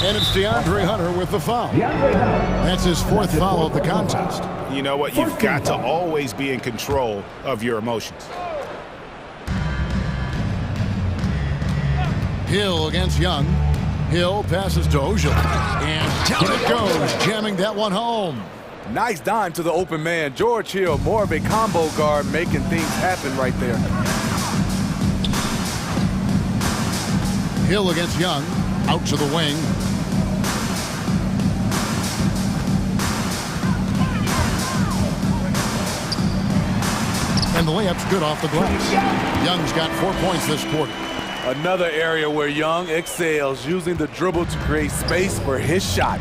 And it's DeAndre Hunter with the foul. That's his fourth foul of the contest. You know what? You've got to always be in control of your emotions. Hill against Young. Hill passes to Ojeleye. And down it goes, jamming that one home. Nice dime to the open man. George Hill, more of a combo guard, making things happen right there. Hill against Young. Out to the wing. And the layup's good off the glass. Young's got 4 points this quarter. Another area where Young excels, using the dribble to create space for his shot.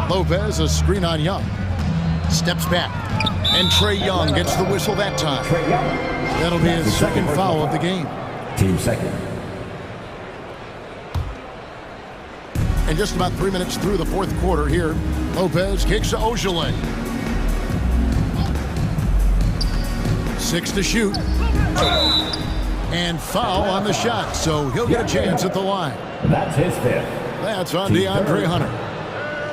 Lopez, a screen on Young. Steps back. And Trae Young gets the whistle that time. That'll be his second foul of the game. Team second. And just about 3 minutes through the fourth quarter here, Lopez kicks to Ojeleye. 6 to shoot. And foul on the shot, so he'll get a chance at the line. That's his fifth. That's on DeAndre Hunter.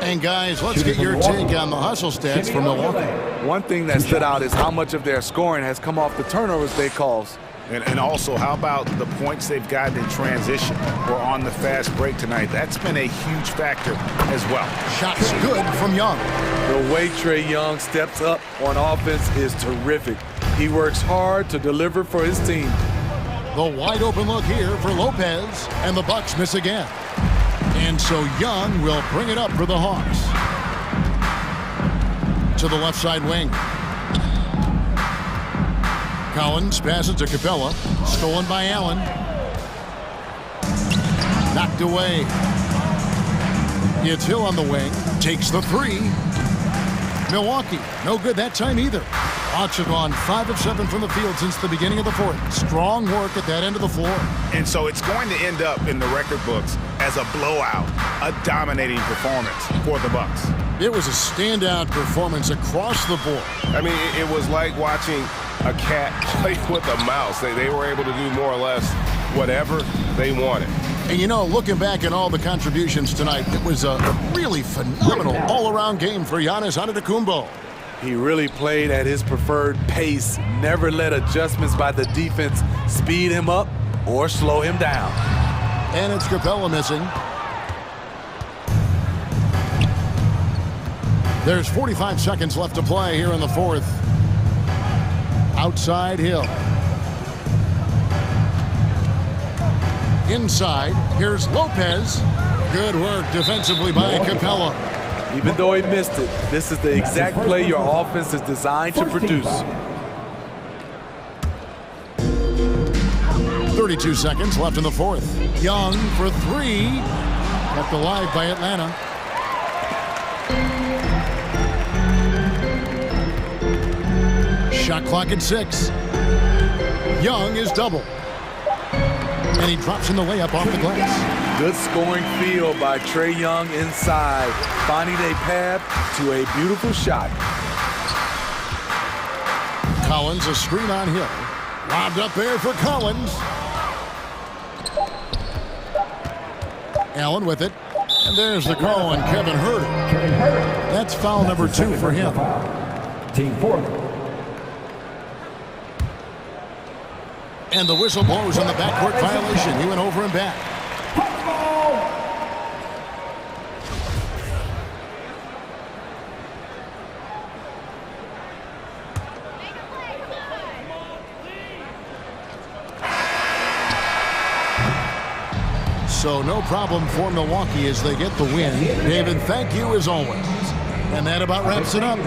And guys, let's get your take on the hustle stats for Milwaukee. One thing that stood out is how much of their scoring has come off the turnovers they caused. And also, how about the points they've gotten in transition or on the fast break tonight? That's been a huge factor as well. Shots good from Young. The way Trae Young steps up on offense is terrific. He works hard to deliver for his team. The wide open look here for Lopez, and the Bucks miss again. And so Young will bring it up for the Hawks. To the left side wing. Collins passes to Capella. Stolen by Allen. Knocked away. It's Hill on the wing. Takes the three. Milwaukee, no good that time either. Hawks have gone 5 of 7 from the field since the beginning of the fourth. Strong work at that end of the floor. And so it's going to end up in the record books as a blowout, a dominating performance for the Bucks. It was a standout performance across the board. I mean, it was like watching a cat play with a mouse. They were able to do more or less whatever they wanted. And you know, looking back at all the contributions tonight, it was a really phenomenal all-around game for Giannis Antetokounmpo. He really played at his preferred pace, never let adjustments by the defense speed him up or slow him down. And it's Capella missing. There's 45 seconds left to play here in the fourth. Outside Hill. Inside, here's Lopez. Good work defensively by Capella. Even though he missed it, this is the exact play your offense is designed to produce. 32 seconds left in the fourth. Young for three. Kept alive by Atlanta. Shot clock at 6. Young is double. And he drops in the layup off the glass. Good scoring field by Trae Young inside, finding a path to a beautiful shot. Collins, a screen on Hill. Lobbed up there for Collins. Allen with it. And there's the call on Kevin Huerter. That's foul number 2 for him. Team 4. And the whistle blows on the backcourt violation. He went over and back. So no problem for Milwaukee as they get the win. David, thank you as always. And that about wraps it up.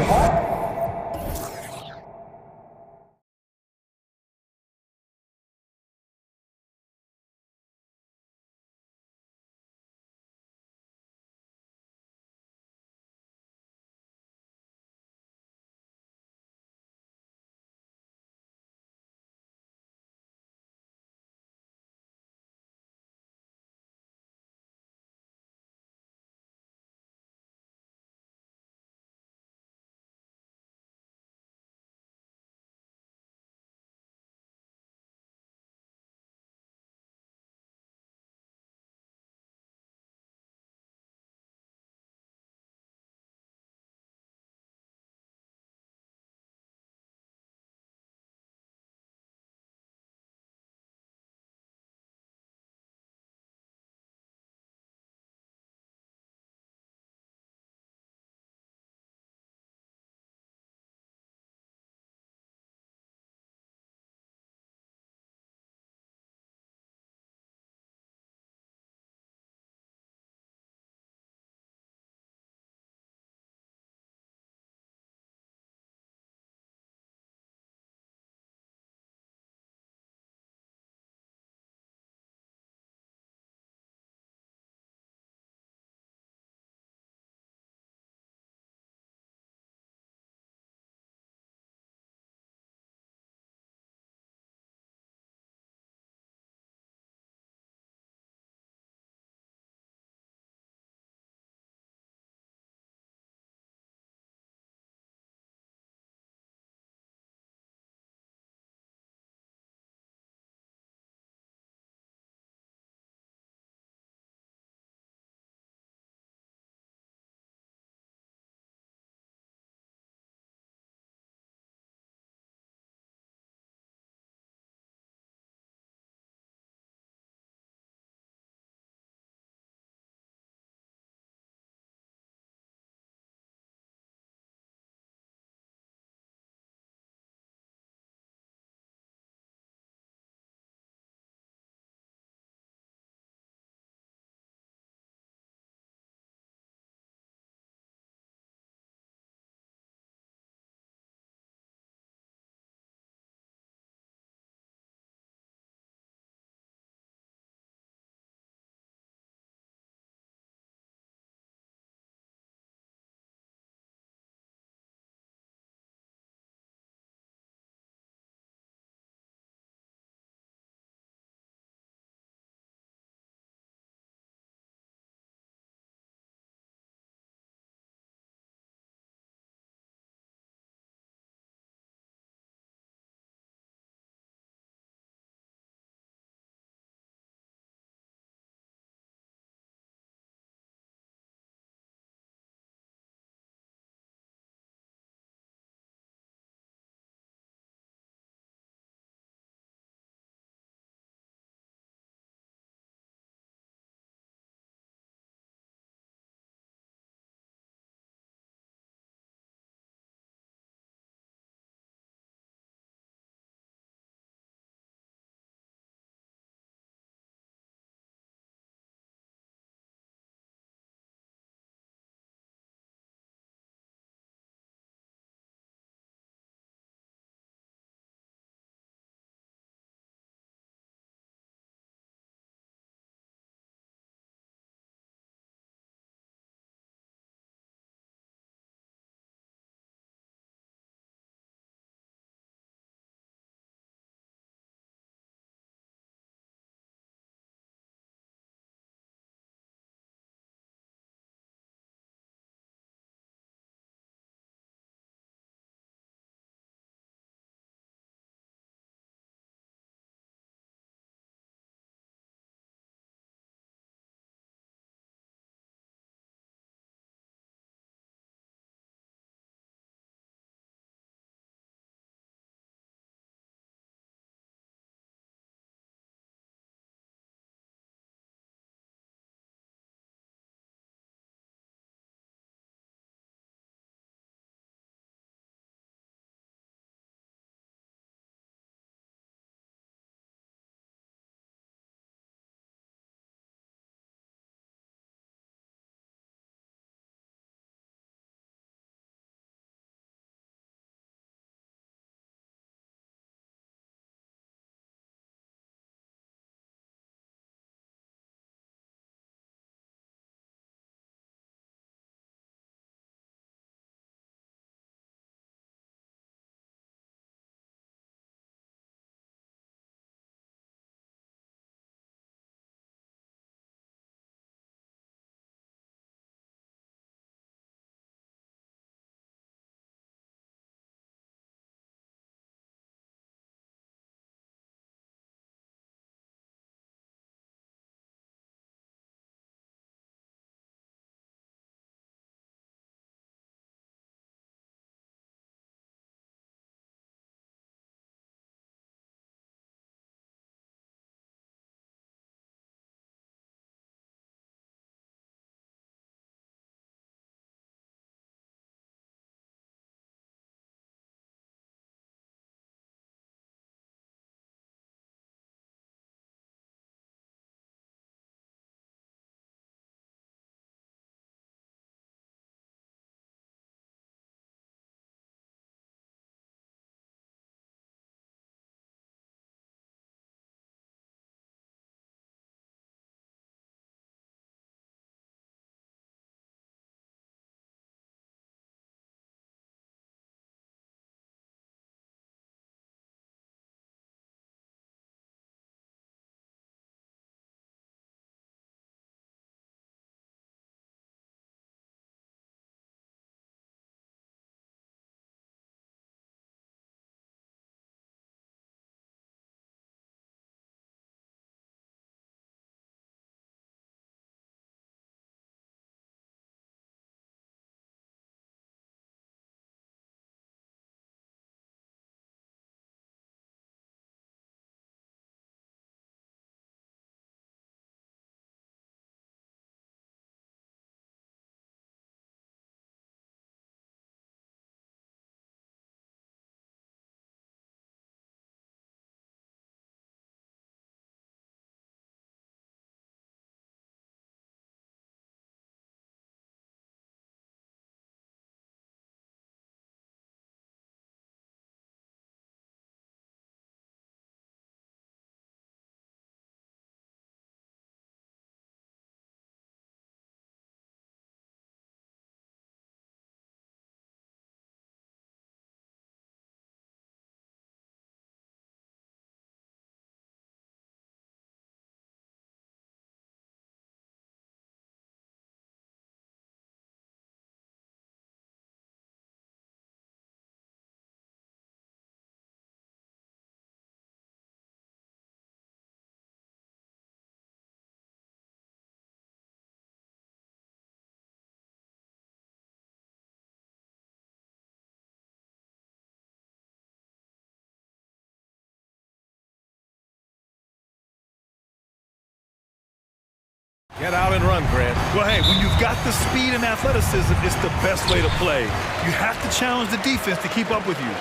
Get out and run, Grant. Well, hey, when you've got the speed and athleticism, it's the best way to play. You have to challenge the defense to keep up with you.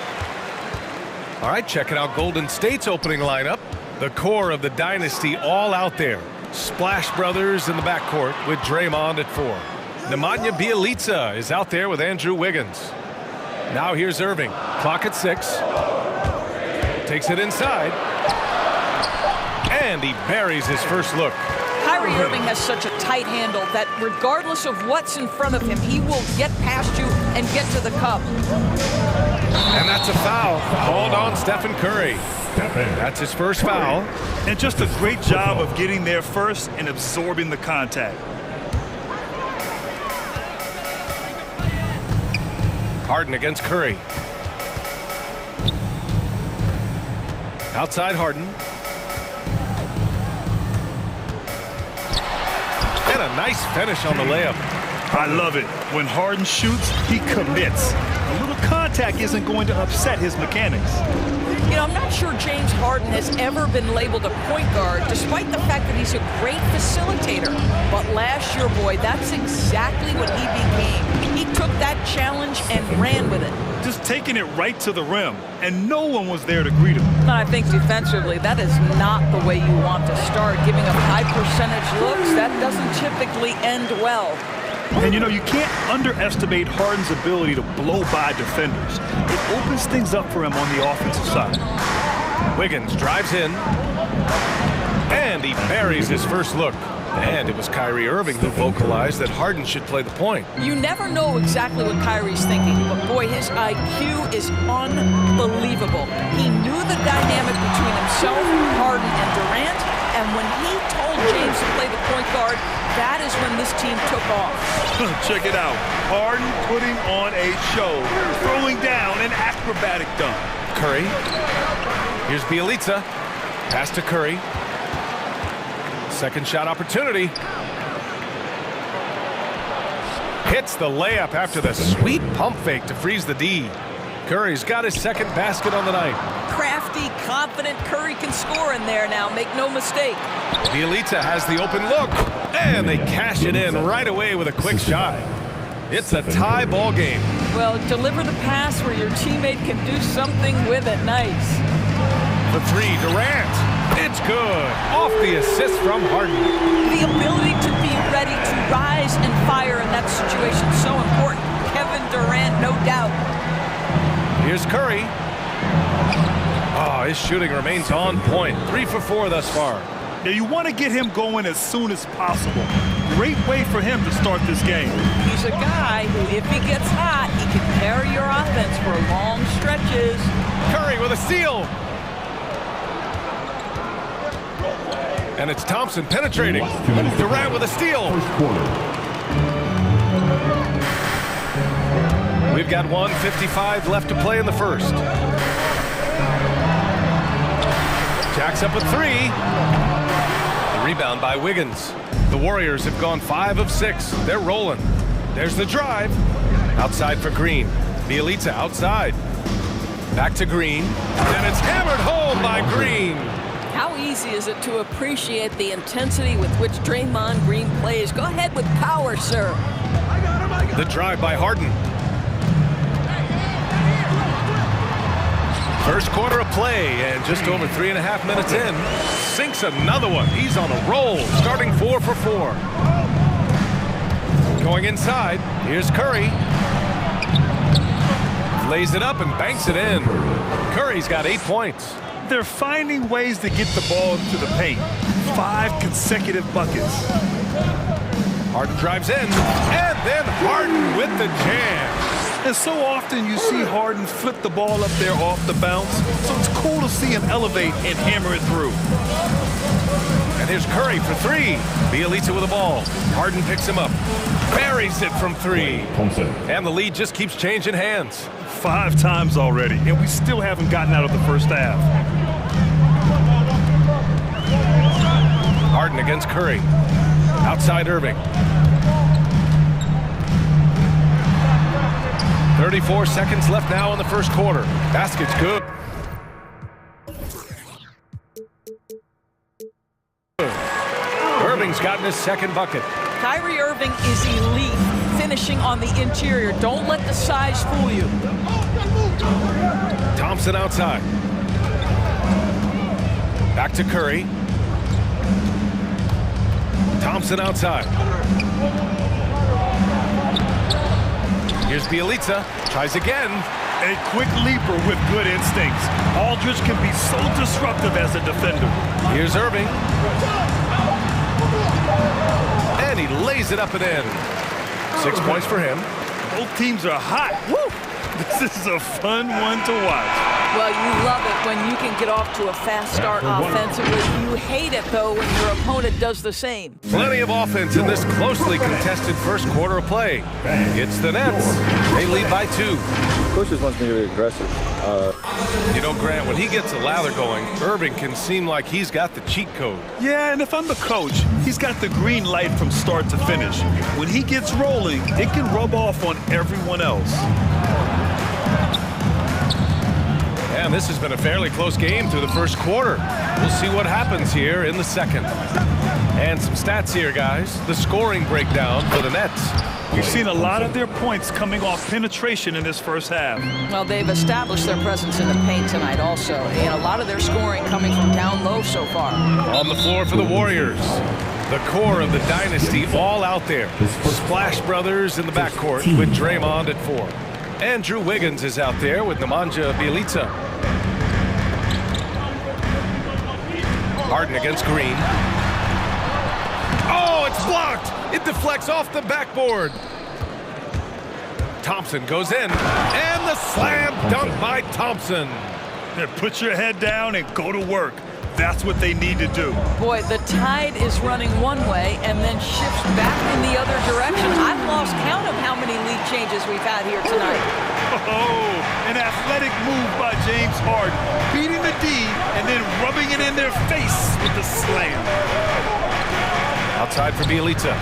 All right, checking out Golden State's opening lineup. The core of the dynasty all out there. Splash Brothers in the backcourt with Draymond at 4. Nemanja Bjelica is out there with Andrew Wiggins. Now here's Irving. Clock at 6. Takes it inside. And he buries his first look. Kyrie Irving has such a tight handle that regardless of what's in front of him, he will get past you and get to the cup. And that's a foul. Called on Stephen Curry. That's his first foul. And just a great job of getting there first and absorbing the contact. Harden against Curry. Outside Harden. And a nice finish on the layup. I love it. When Harden shoots, he commits. A little contact isn't going to upset his mechanics. You know, I'm not sure James Harden has ever been labeled a point guard, despite the fact that he's a great facilitator. But last year, boy, that's exactly what he became. He took that challenge and ran with it. Just taking it right to the rim, and no one was there to greet him. And I think defensively, that is not the way you want to start. Giving up high percentage looks, that doesn't typically end well. And you know, you can't underestimate Harden's ability to blow by defenders. It opens things up for him on the offensive side. Wiggins drives in. And he buries his first look. And it was Kyrie Irving who vocalized that Harden should play the point. You never know exactly what Kyrie's thinking, but boy, his IQ is unbelievable. He knew the dynamic between himself, Harden, and Durant, and when he told James to play the point guard, that is when this team took off. Check it out. Harden putting on a show, throwing down an acrobatic dunk. Curry. Here's Bjelica. Pass to Curry. Second shot opportunity. Hits the layup after the sweet pump fake to freeze the D. Curry's got his second basket on the night. Crafty, confident Curry can score in there now. Make no mistake. Bjelica has the open look. And they cash it in right away with a quick shot. It's a tie ball game. Well, deliver the pass where your teammate can do something with it. Nice. The three, Durant. It's good. Off the assist from Harden. The ability to be ready to rise and fire in that situation is so important. Kevin Durant, no doubt. Here's Curry. Oh, his shooting remains on point. 3 for 4 thus far. Yeah, you want to get him going as soon as possible. Great way for him to start this game. He's a guy who, if he gets hot, he can carry your offense for long stretches. Curry with a steal. And it's Thompson penetrating. Durant with a steal. We've got 1:55 left to play in the first. Jacks up with 3. The rebound by Wiggins. The Warriors have gone 5 of 6. They're rolling. There's the drive. Outside for Green. Bjelica outside. Back to Green. And it's hammered home by Green. How easy is it to appreciate the intensity with which Draymond Green plays? Go ahead with power, sir. The drive by Harden. First quarter of play, and just over 3.5 minutes in, sinks another one. He's on a roll, starting 4 for 4. Going inside, here's Curry. Lays it up and banks it in. Curry's got 8 points. They're finding ways to get the ball into the paint. 5 consecutive buckets. Harden drives in, and then Harden with the jam. And so often you see Harden flip the ball up there off the bounce, so it's cool to see him elevate and hammer it through. And here's Curry for 3. Bjelica with the ball. Harden picks him up. Buries it from 3. And the lead just keeps changing hands. 5 times already, and we still haven't gotten out of the first half. Harden against Curry. Outside Irving. 34 seconds left now in the first quarter. Basket's good. Irving's Irving's gotten his second bucket. Kyrie Irving is elite, finishing on the interior. Don't let the size fool you. Thompson outside. Back to Curry. Thompson outside. Here's Bielitsa. Tries again. A quick leaper with good instincts. Aldridge can be so disruptive as a defender. Here's Irving. And he lays it up and in. 6 points for him. Both teams are hot. Woo! This is a fun one to watch. Well, you love it when you can get off to a fast start offensively. You hate it, though, when your opponent does the same. Plenty of offense in this closely contested first quarter of play. It's the Nets. They lead by 2. Coach just wants me to be aggressive. You know, Grant, when he gets a lather going, Irving can seem like he's got the cheat code. Yeah, and if I'm the coach, he's got the green light from start to finish. When he gets rolling, it can rub off on everyone else. And this has been a fairly close game through the first quarter. We'll see what happens here in the second. And some stats here, guys. The scoring breakdown for the Nets. We've seen a lot of their points coming off penetration in this first half. Well, they've established their presence in the paint tonight also, and a lot of their scoring coming from down low so far. On the floor for the Warriors. The core of the dynasty all out there. Splash Brothers in the backcourt with Draymond at 4. Andrew Wiggins is out there with Nemanja Bjelica. Harden against Green. Oh, it's blocked! It deflects off the backboard. Thompson goes in, and the slam dunk by Thompson. Put your head down and go to work. That's what they need to do. Boy, the tide is running one way and then shifts back in the other direction. I've lost count of how many lead changes we've had here tonight. Oh, an athletic move by James Harden, beating the D and then rubbing it in their face with the slam. Outside for Bielitsa.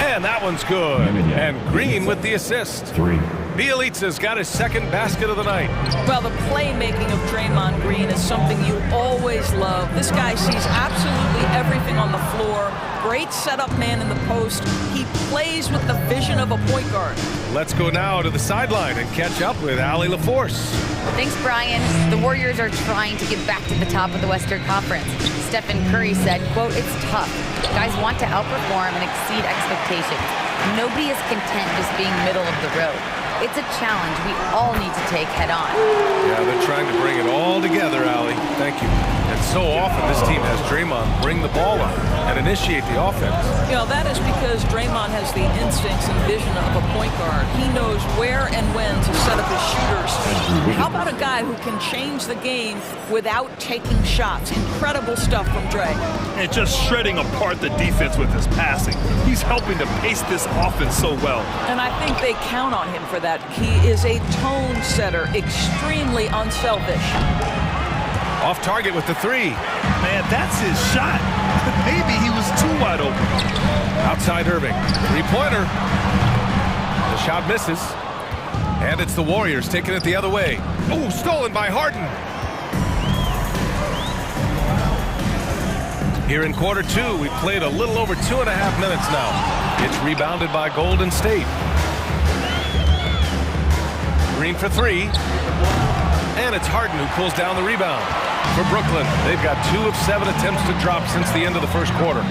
And that one's good. And Green with the assist. 3. Bielitsa's got his second basket of the night. Well, the playmaking of Draymond Green is something you always love. This guy sees absolutely everything on the floor. Great setup man in the post. He plays with the vision of a point guard. Let's go now to the sideline and catch up with Allie LaForce. Thanks, Brian. The Warriors are trying to get back to the top of the Western Conference. Stephen Curry said, quote, "It's tough. Guys want to outperform and exceed expectations. Nobody is content just being middle of the road. It's a challenge we all need to take head on." Yeah, they're trying to bring it all together, Allie. Thank you. And so often this team has Draymond bring the ball up and initiate the offense. You know, that is because Draymond has the instincts and vision of a point guard. He knows where and when to set up his shooters. How about a guy who can change the game without taking shots? Incredible stuff from Dre. And just shredding apart the defense with his passing. He's helping to pace this offense so well. And I think they count on him for that. He is a tone setter, extremely unselfish. Off target with the 3. Man, that's his shot. Maybe he was too wide open. Outside Irving. 3-pointer. The shot misses. And it's the Warriors taking it the other way. Oh, stolen by Harden. Here in quarter 2, we played a little over 2.5 minutes now. It's rebounded by Golden State. Green for 3. And it's Harden who pulls down the rebound. For Brooklyn, they've got 2 of 7 attempts to drop since the end of the first quarter.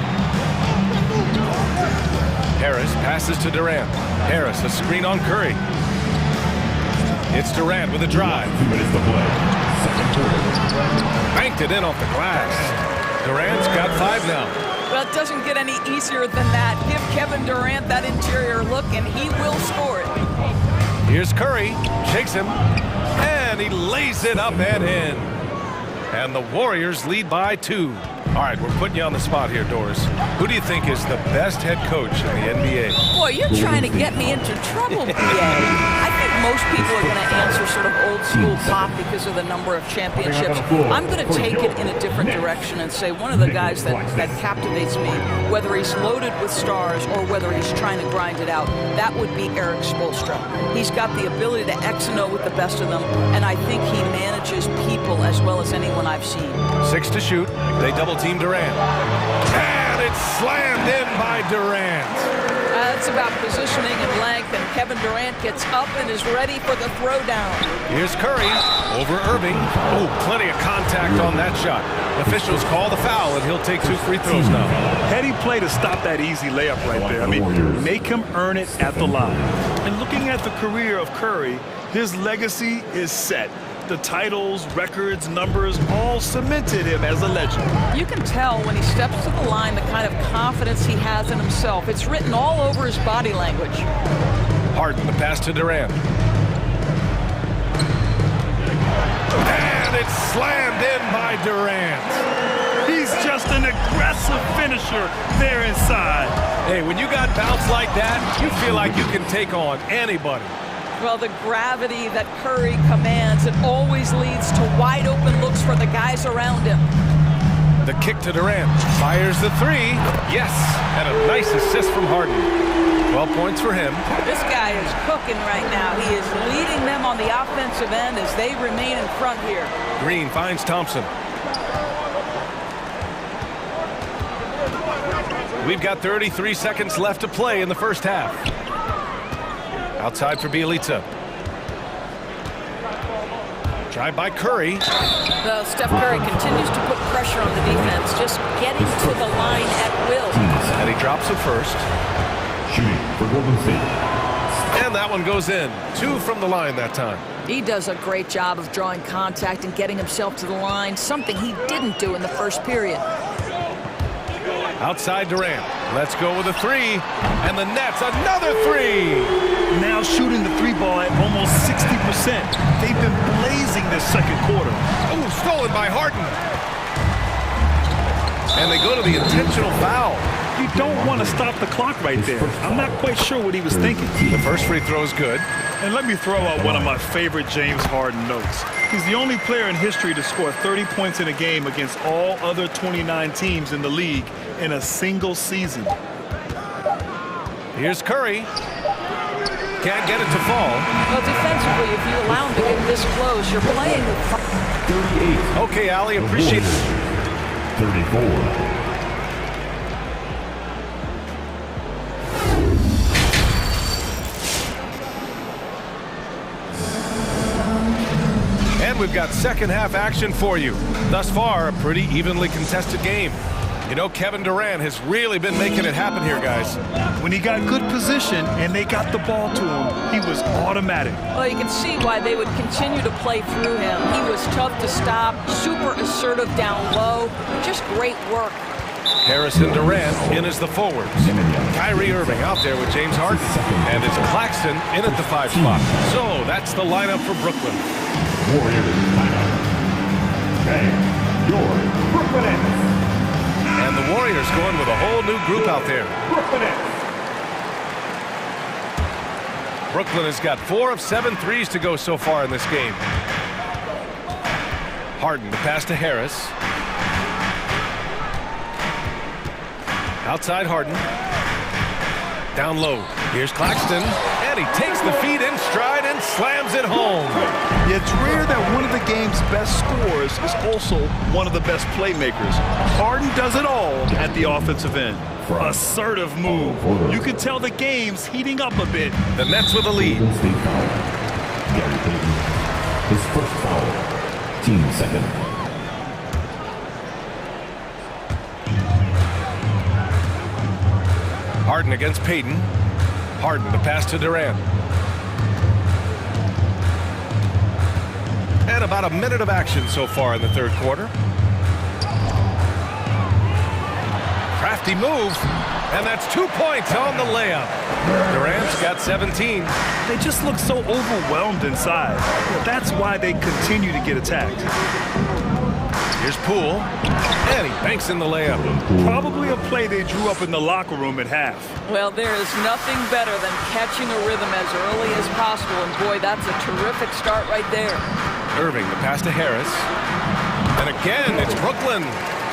Harris passes to Durant. Harris, a screen on Curry. It's Durant with a drive. Banked it in off the glass. Durant's got 5 now. Well, it doesn't get any easier than that. Give Kevin Durant that interior look, and he will score it. Here's Curry. Shakes him. And he lays it up and in. And the Warriors lead by 2. All right, we're putting you on the spot here, Doris. Who do you think is the best head coach in the NBA? Boy, you're trying to get me into trouble, BA. I think most people are going to answer sort of old school pop because of the number of championships. I'm going to take it in a different direction and say one of the guys that captivates me, whether he's loaded with stars or whether he's trying to grind it out, that would be Eric Spoelstra. He's got the ability to X and O with the best of them, and I think he manages people as well as anyone I've seen. 6 to shoot. They double-team Durant. And it's slammed in by Durant. It's about positioning and length, and Kevin Durant gets up and is ready for the throwdown. Here's Curry over Irving. Oh, plenty of contact on that shot. Officials call the foul, and he'll take 2 free throws now. Heady play to stop that easy layup right there. I mean, make him earn it at the line. And looking at the career of Curry, his legacy is set. The titles, records, numbers, all cemented him as a legend. You can tell when he steps to the line the kind of confidence he has in himself. It's written all over his body language. Harden, the pass to Durant. And it's slammed in by Durant. He's just an aggressive finisher there inside. Hey, when you got bounce like that, you feel like you can take on anybody. Well, the gravity that Curry commands, it always leads to wide open looks for the guys around him. The kick to Durant. Fires the 3. Yes, and a nice assist from Harden. 12 points for him. This guy is cooking right now. He is leading them on the offensive end as they remain in front here. Green finds Thompson. We've got 33 seconds left to play in the first half. Outside for Bielitsa. Drive by Curry. Well, Steph Curry continues to put pressure on the defense, just getting to the line at will. And he drops it first. Shooting for Golden State. And that one goes in. 2 from the line that time. He does a great job of drawing contact and getting himself to the line, something he didn't do in the first period. Outside Durant. Let's go with a 3. And the Nets, another 3. Now shooting the 3 ball at almost 60%. They've been blazing this second quarter. Oh, stolen by Harden. And they go to the intentional foul. You don't want to stop the clock right there. I'm not quite sure what he was thinking. The first free throw is good. And let me throw out one of my favorite James Harden notes. He's the only player in history to score 30 points in a game against all other 29 teams in the league in a single season. Here's Curry. Can't get it to fall. Well, defensively, if you allow him to get this close, you're playing with 38. Okay, Allie, appreciate it. 34. And we've got second half action for you. Thus far, a pretty evenly contested game. You know, Kevin Durant has really been making it happen here, guys. When he got good position and they got the ball to him, he was automatic. Well, you can see why they would continue to play through him. He was tough to stop, super assertive down low. Just great work. Harrison Durant in as the forwards. Kyrie Irving out there with James Harden. And it's Claxton in at the 5 spot. So that's the lineup for Brooklyn. Warriors lineup. Okay, your Brooklyn Nets. And the Warriors going with a whole new group out there. Brooklyn Nets. Brooklyn has got 4 of 7 threes to go so far in this game. Harden, the pass to Harris. Outside Harden. Down low. Here's Claxton. And he takes the feed in stride and slams it home. It's rare that one of the game's best scorers is also one of the best playmakers. Harden does it all at the offensive end. Assertive move. You can tell the game's heating up a bit. The Nets with a lead. Gary Payton, his first foul, team second. Harden against Payton. Harden, the pass to Durant. And about a minute of action so far in the third quarter. Crafty move, and that's 2 points on the layup. Durant's got 17. They just look so overwhelmed inside. That's why they continue to get attacked. Here's Poole, and he banks in the layup. Probably a play they drew up in the locker room at half. Well, there is nothing better than catching a rhythm as early as possible, and boy, that's a terrific start right there. Irving, the pass to Harris. And again, it's Brooklyn.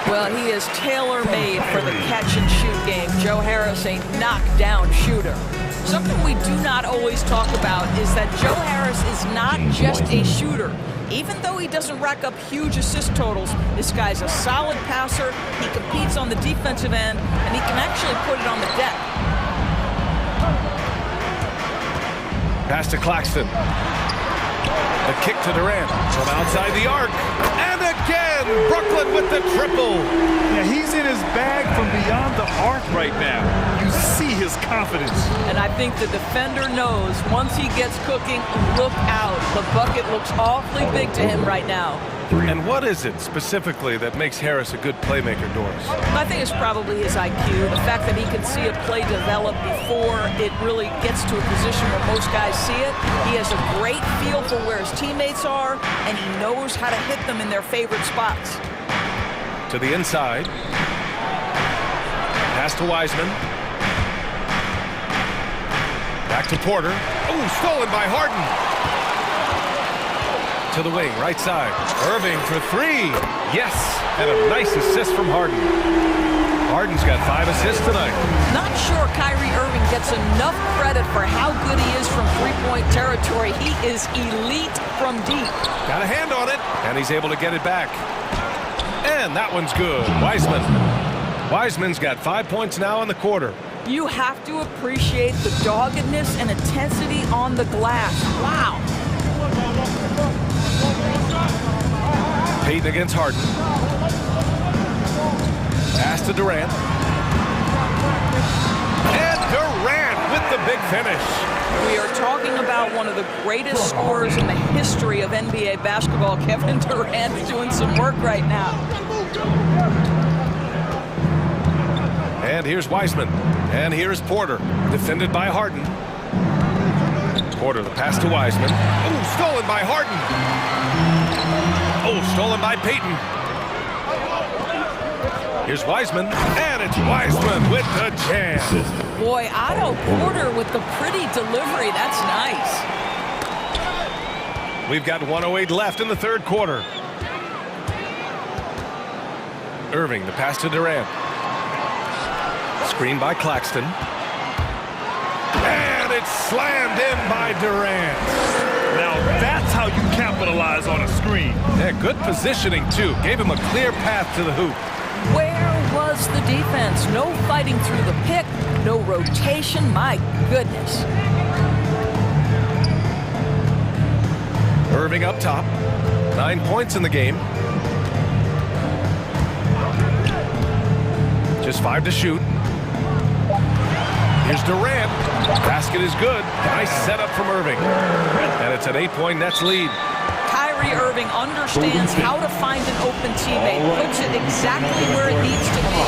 Well, he is tailor-made for the catch-and-shoot game. Joe Harris, a knockdown shooter. Something we do not always talk about is that Joe Harris is not just a shooter. Even though he doesn't rack up huge assist totals, this guy's a solid passer. He competes on the defensive end, and he can actually put it on the deck. Pass to Claxton. The kick to Durant from outside the arc. And again, Brooklyn with the triple. Yeah, he's in his bag from beyond the arc right now. You see his confidence. And I think the defender knows once he gets cooking, look out. The bucket looks awfully big to him right now. And what is it specifically that makes Harris a good playmaker, Doris? I think it's probably his IQ, the fact that he can see a play develop before it really gets to a position where most guys see it. He has a great feel for where his teammates are, and he knows how to hit them in their favorite spots. To the inside. Pass to Wiseman. Back to Porter. Oh, stolen by Harden. To the wing, right side. Irving for three. Yes, and a nice assist from Harden. Harden's got 5 assists tonight. Not sure Kyrie Irving gets enough credit for how good he is from three-point territory. He is elite from deep. Got a hand on it, and he's able to get it back. And that one's good. Wiseman's got 5 points now in the quarter. You have to appreciate the doggedness and intensity on the glass. Wow. Payton against Harden. Pass to Durant. And Durant with the big finish. We are talking about one of the greatest scorers in the history of NBA basketball. Kevin Durant is doing some work right now. And here's Wiseman. And here's Porter, defended by Harden. Porter, the pass to Wiseman. Oh, stolen by Harden. Oh, stolen by Payton. Here's Wiseman, and it's Wiseman with the jam. Boy, Otto Porter with the pretty delivery. That's nice. We've got 1:08 left in the third quarter. Irving, the pass to Durant. Screen by Claxton. And it's slammed in by Durant. Now that's how you capitalize on a screen. Yeah, good positioning, too. Gave him a clear path to the hoop. Where was the defense? No fighting through the pick, no rotation. My goodness. Irving up top. 9 points in the game. Just 5 to shoot. Here's Durant. Basket is good. Nice setup from Irving. And it's an 8-point Nets lead. Kyrie Irving understands how to find an open teammate, puts it exactly where it needs to be.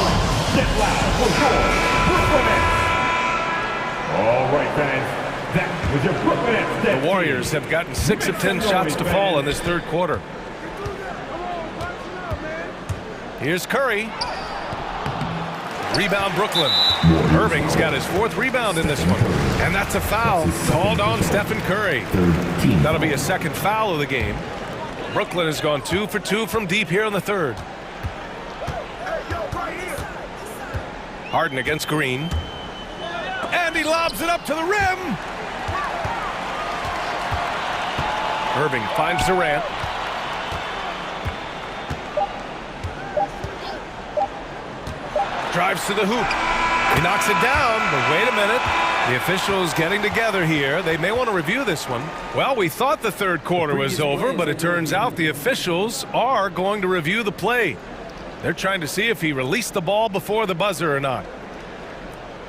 All right, fans. That was your Brooklyn Nets. The Warriors have gotten 6 of 10 shots to fall in this third quarter. Here's Curry. Rebound Brooklyn. Irving's got his 4th rebound in this one. And that's a foul called on Stephen Curry. That'll be a second foul of the game. Brooklyn has gone 2 for 2 from deep here in the third. Harden against Green. And he lobs it up to the rim. Irving finds Durant. Drives to the hoop. He knocks it down, but wait a minute. The officials getting together here. They may want to review this one. Well, we thought the third quarter was over, but it turns out the officials are going to review the play. They're trying to see if he released the ball before the buzzer or not.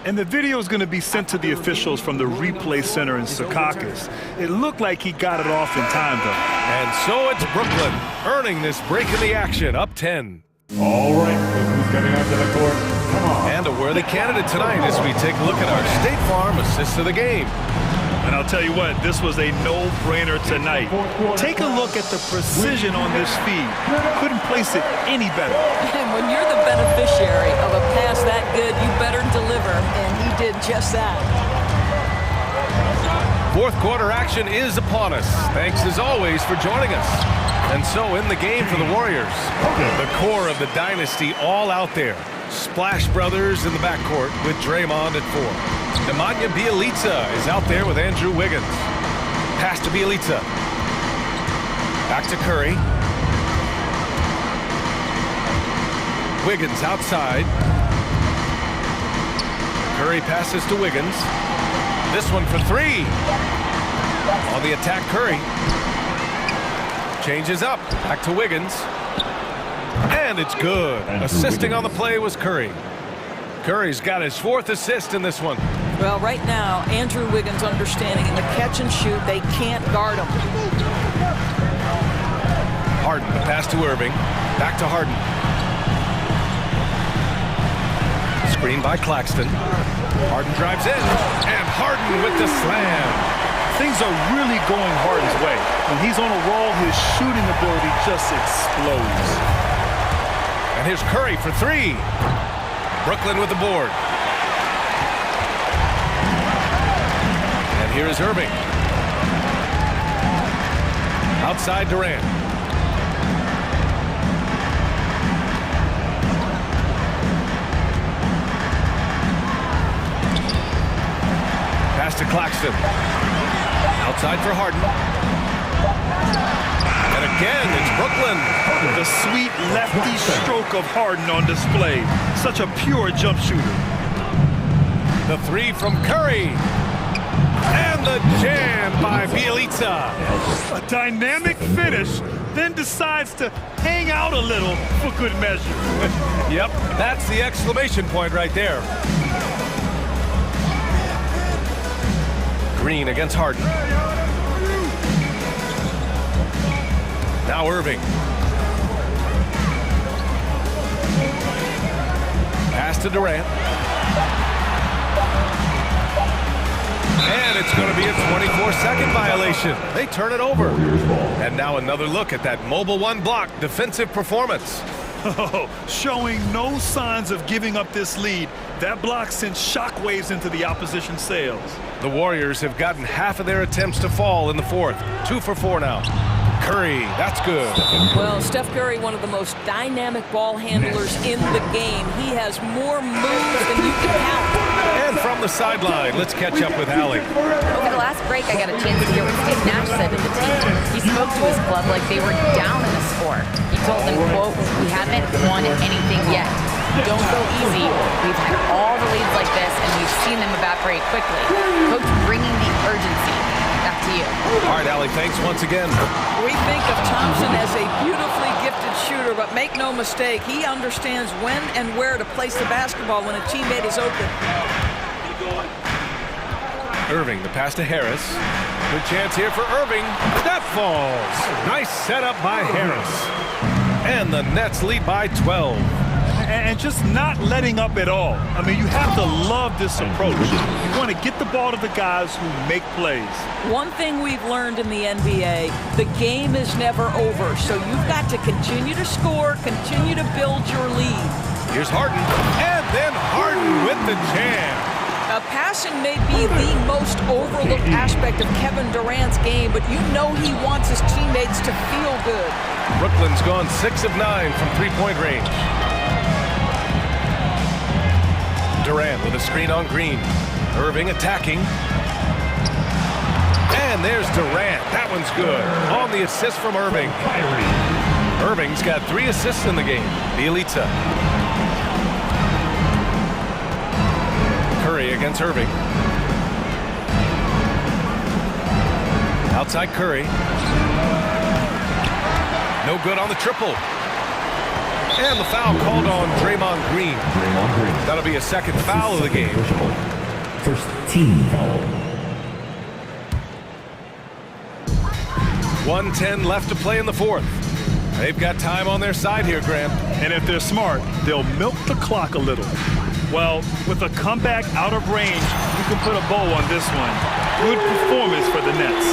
And the video is going to be sent to the officials from the replay center in Secaucus. It looked like he got it off in time, though. And so it's Brooklyn earning this break in the action, up 10. All right, who's coming onto the court? Come on. And a worthy candidate tonight as we take a look at our State Farm assist of the game. And I'll tell you what, this was a no-brainer tonight. Take a look at the precision on this feed. Couldn't place it any better. And when you're the beneficiary of a pass that good, you better deliver, and he did just that. Fourth quarter action is upon us. Thanks as always for joining us. And so in the game for the Warriors, the core of the dynasty all out there. Splash Brothers in the backcourt with Draymond at 4. Nemanja Bjelica is out there with Andrew Wiggins. Pass to Bjelica. Back to Curry. Wiggins outside. Curry passes to Wiggins. This one for three. On the attack, Curry. Changes up. Back to Wiggins. And it's good. Assisting on the play was Curry. Curry's got his 4th assist in this one. Well, right now, Andrew Wiggins understanding in the catch and shoot, they can't guard him. Harden, the pass to Irving. Back to Harden. Screen by Claxton. Harden drives in. And Harden with the slam. Things are really going Harden's way. When he's on a roll, his shooting ability just explodes. And here's Curry for three. Brooklyn with the board. And here is Irving. Outside Durant. Pass to Claxton. Outside for Harden. And again, it's Brooklyn. The sweet lefty stroke of Harden on display. Such a pure jump shooter. The three from Curry. And the jam by Bielitsa. A dynamic finish, then decides to hang out a little for good measure. Yep, that's the exclamation point right there. Green against Harden. Now Irving. Pass to Durant. And it's going to be a 24-second violation. They turn it over. And now another look at that mobile one block defensive performance. Oh, showing no signs of giving up this lead. That block sends shockwaves into the opposition sails. The Warriors have gotten half of their attempts to fall in the fourth. 2 for 4 now. Curry, that's good. Well, Steph Curry, one of the most dynamic ball handlers in the game. He has more moves than you can count. And from the sideline, let's catch up with Allie. Over the last break, I got a chance to hear what Steve Nash said to the team. He spoke to his club like they were down in the score. He told them, quote, "We haven't won anything yet. Don't go easy. We've had all the leads like this, and we've seen them evaporate quickly." Coach bringing the urgency. Back to you. All right, Allie, thanks once again. We think of Thompson as a beautifully gifted shooter, but make no mistake, he understands when and where to place the basketball when a teammate is open. Irving, the pass to Harris. Good chance here for Irving. That falls. Nice setup by Harris. And the Nets lead by 12. And just not letting up at all. I mean, you have to love this approach. You want to get the ball to the guys who make plays. One thing we've learned in the NBA, the game is never over. So you've got to continue to score, continue to build your lead. Here's Harden. And then Harden with the jam. Now, passing may be the most overlooked aspect of Kevin Durant's game, but you know he wants his teammates to feel good. Brooklyn's gone 6 of 9 from three-point range. Durant with a screen on Green. Irving attacking. And there's Durant. That one's good. On the assist from Irving. Irving's got 3 assists in the game. Bielitsa. Curry against Irving. Outside Curry. No good on the triple. And the foul called on Draymond Green. That'll be a second foul of the game. First team foul. 1:10 left to play in the fourth. They've got time on their side here, Grant. And if they're smart, they'll milk the clock a little. Well, with a comeback out of range, you can put a bow on this one. Good performance for the Nets.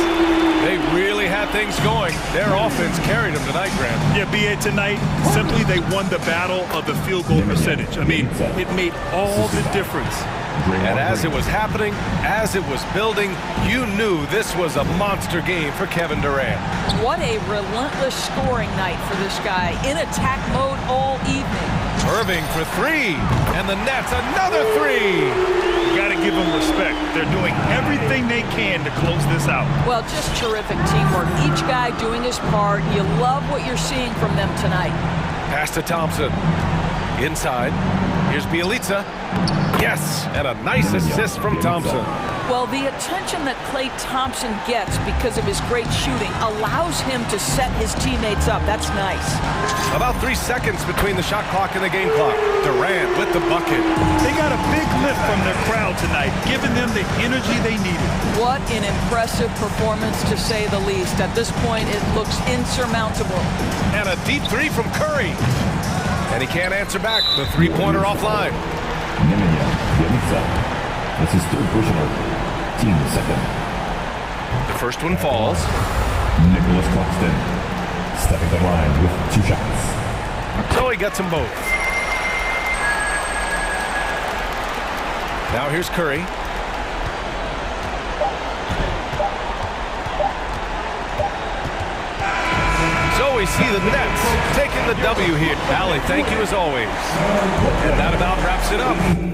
They really had things going. Their offense carried them tonight, Grant. Yeah, BA, tonight, simply they won the battle of the field goal percentage. I mean, it made all the difference. And as it was happening, as it was building, you knew this was a monster game for Kevin Durant. What a relentless scoring night for this guy. In attack mode all evening. Irving for 3. And the Nets another 3. got to give them respect. They're doing everything they can to close this out. Well, just terrific teamwork. Each guy doing his part. You love what you're seeing from them tonight. Pass to Thompson. Inside. Here's Bielitsa. Yes, and a nice assist from Thompson. Well, the attention that Klay Thompson gets because of his great shooting allows him to set his teammates up. That's nice. About 3 seconds between the shot clock and the game clock. Durant with the bucket. They got a big lift from their crowd tonight, giving them the energy they needed. What an impressive performance, to say the least. At this point, it looks insurmountable. And a deep three from Curry. And he can't answer back. The three-pointer offline. This is third personal. Team second. The first one falls. Nicholas Claxton stepping the line with 2 shots. So he gets them both. Now here's Curry. So we see the Nets taking the W here. Allie, thank you as always. And that about wraps it up.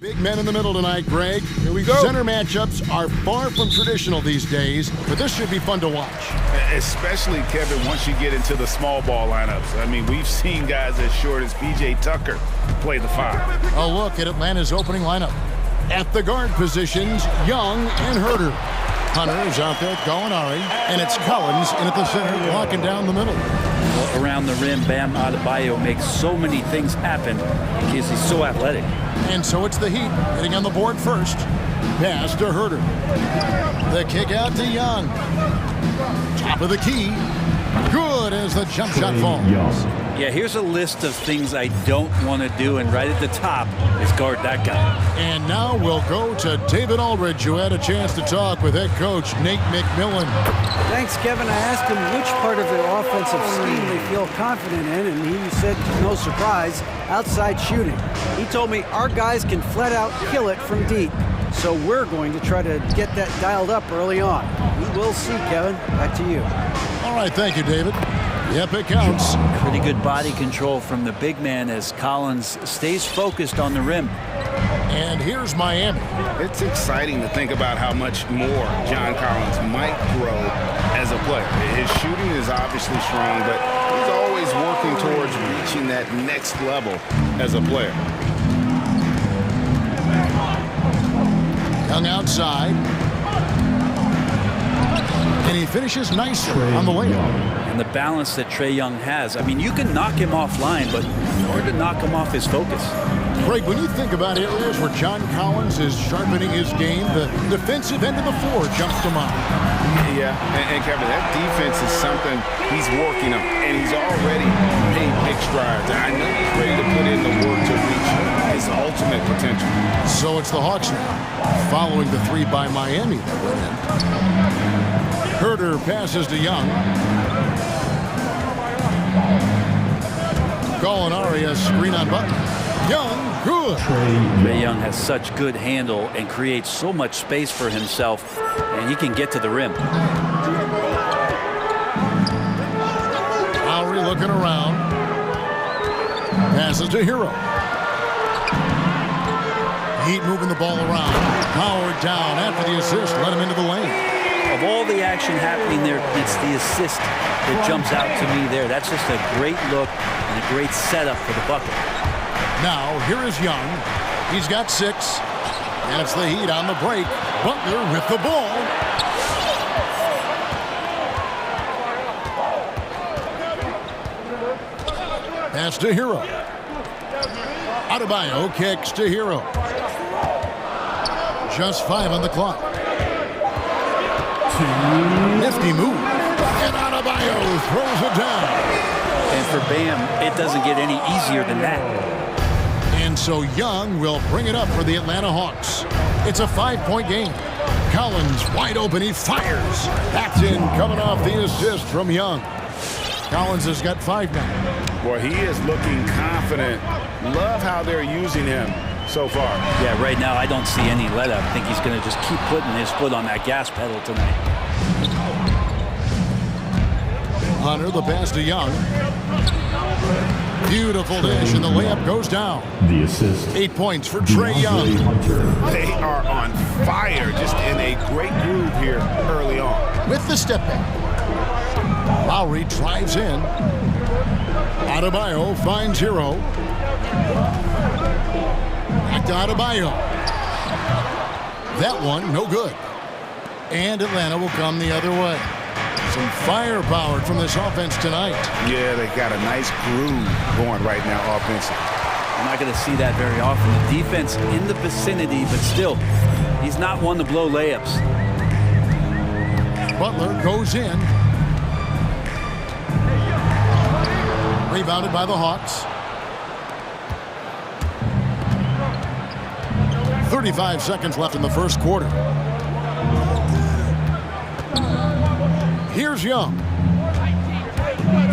Big men in the middle tonight, Greg. Here we go. Center matchups are far from traditional these days, but this should be fun to watch. Especially, Kevin, once you get into the small ball lineups. I mean, we've seen guys as short as P.J. Tucker play the 5. A look at Atlanta's opening lineup. At the guard positions, Young and Herder. Hunter is out there, Gallinari, and it's Collins in at the center, locking down the middle. Well, around the rim, Bam Adebayo makes so many things happen because he's so athletic. And so it's the Heat getting on the board first. Pass to Herder. The kick out to Young. Top of the key. Good as the jump shot falls. Yeah, here's a list of things I don't want to do, and right at the top is guard that guy. And now we'll go to David Aldridge, who had a chance to talk with head coach Nate McMillan. Thanks, Kevin. I asked him which part of their offensive scheme they feel confident in, and he said, no surprise, outside shooting. He told me our guys can flat out kill it from deep. So we're going to try to get that dialed up early on. We will see, Kevin. Back to you. All right, thank you, David. Yep, it counts. Pretty good body control from the big man as Collins stays focused on the rim. And here's Miami. It's exciting to think about how much more John Collins might grow as a player. His shooting is obviously strong, but he's always working towards reaching that next level as a player. Young outside. And he finishes nicely on the layup. And the balance that Trae Young has. I mean, you can knock him offline, but it's hard to knock him off his focus. Greg, when you think about areas where John Collins is sharpening his game, the defensive end of the floor jumps to mind. Yeah, and Kevin, that defense is something he's working on, and he's already made big strides. I know he's ready to put in the work to reach his ultimate potential. So it's the Hawks now, following the 3 by Miami that went in. Herder passes to Young. Gallinari, a screen on Butler. Young, good. Trae Young has such good handle and creates so much space for himself, and he can get to the rim. Lowry looking around. Passes to Hero. Heat moving the ball around. Howard down after the assist. Let him into the lane. Of all the action happening there, it's the assist that jumps out to me there. That's just a great look and a great setup for the bucket. Now, here is Young. He's got 6. And it's the Heat on the break. Butler with the ball. Pass to Hero. Adebayo kicks to Hero. Just 5 on the clock. Nifty move. And Adebayo throws it down. And for Bam, it doesn't get any easier than that. And so Young will bring it up for the Atlanta Hawks. It's a 5-point game. Collins wide open. He fires. That's in, coming off the assist from Young. Collins has got 5 now. Boy, he is looking confident. Love how they're using him so far. Yeah, right now I don't see any let up. I think he's going to just keep putting his foot on that gas pedal tonight. Hunter, the pass to Young. Beautiful dish, and the layup goes down. The assist. 8 points for Trae Young. They are on fire, just in a great groove here early on. With the step back. Lowry drives in. Adebayo finds Hero. Back to Adebayo. That one, no good. And Atlanta will come the other way. Some firepower from this offense tonight. Yeah, they got a nice groove going right now offensively. We're not going to see that very often. The defense in the vicinity, but still, he's not one to blow layups. Butler goes in. Rebounded by the Hawks. 35 seconds left in the first quarter. Here's Young.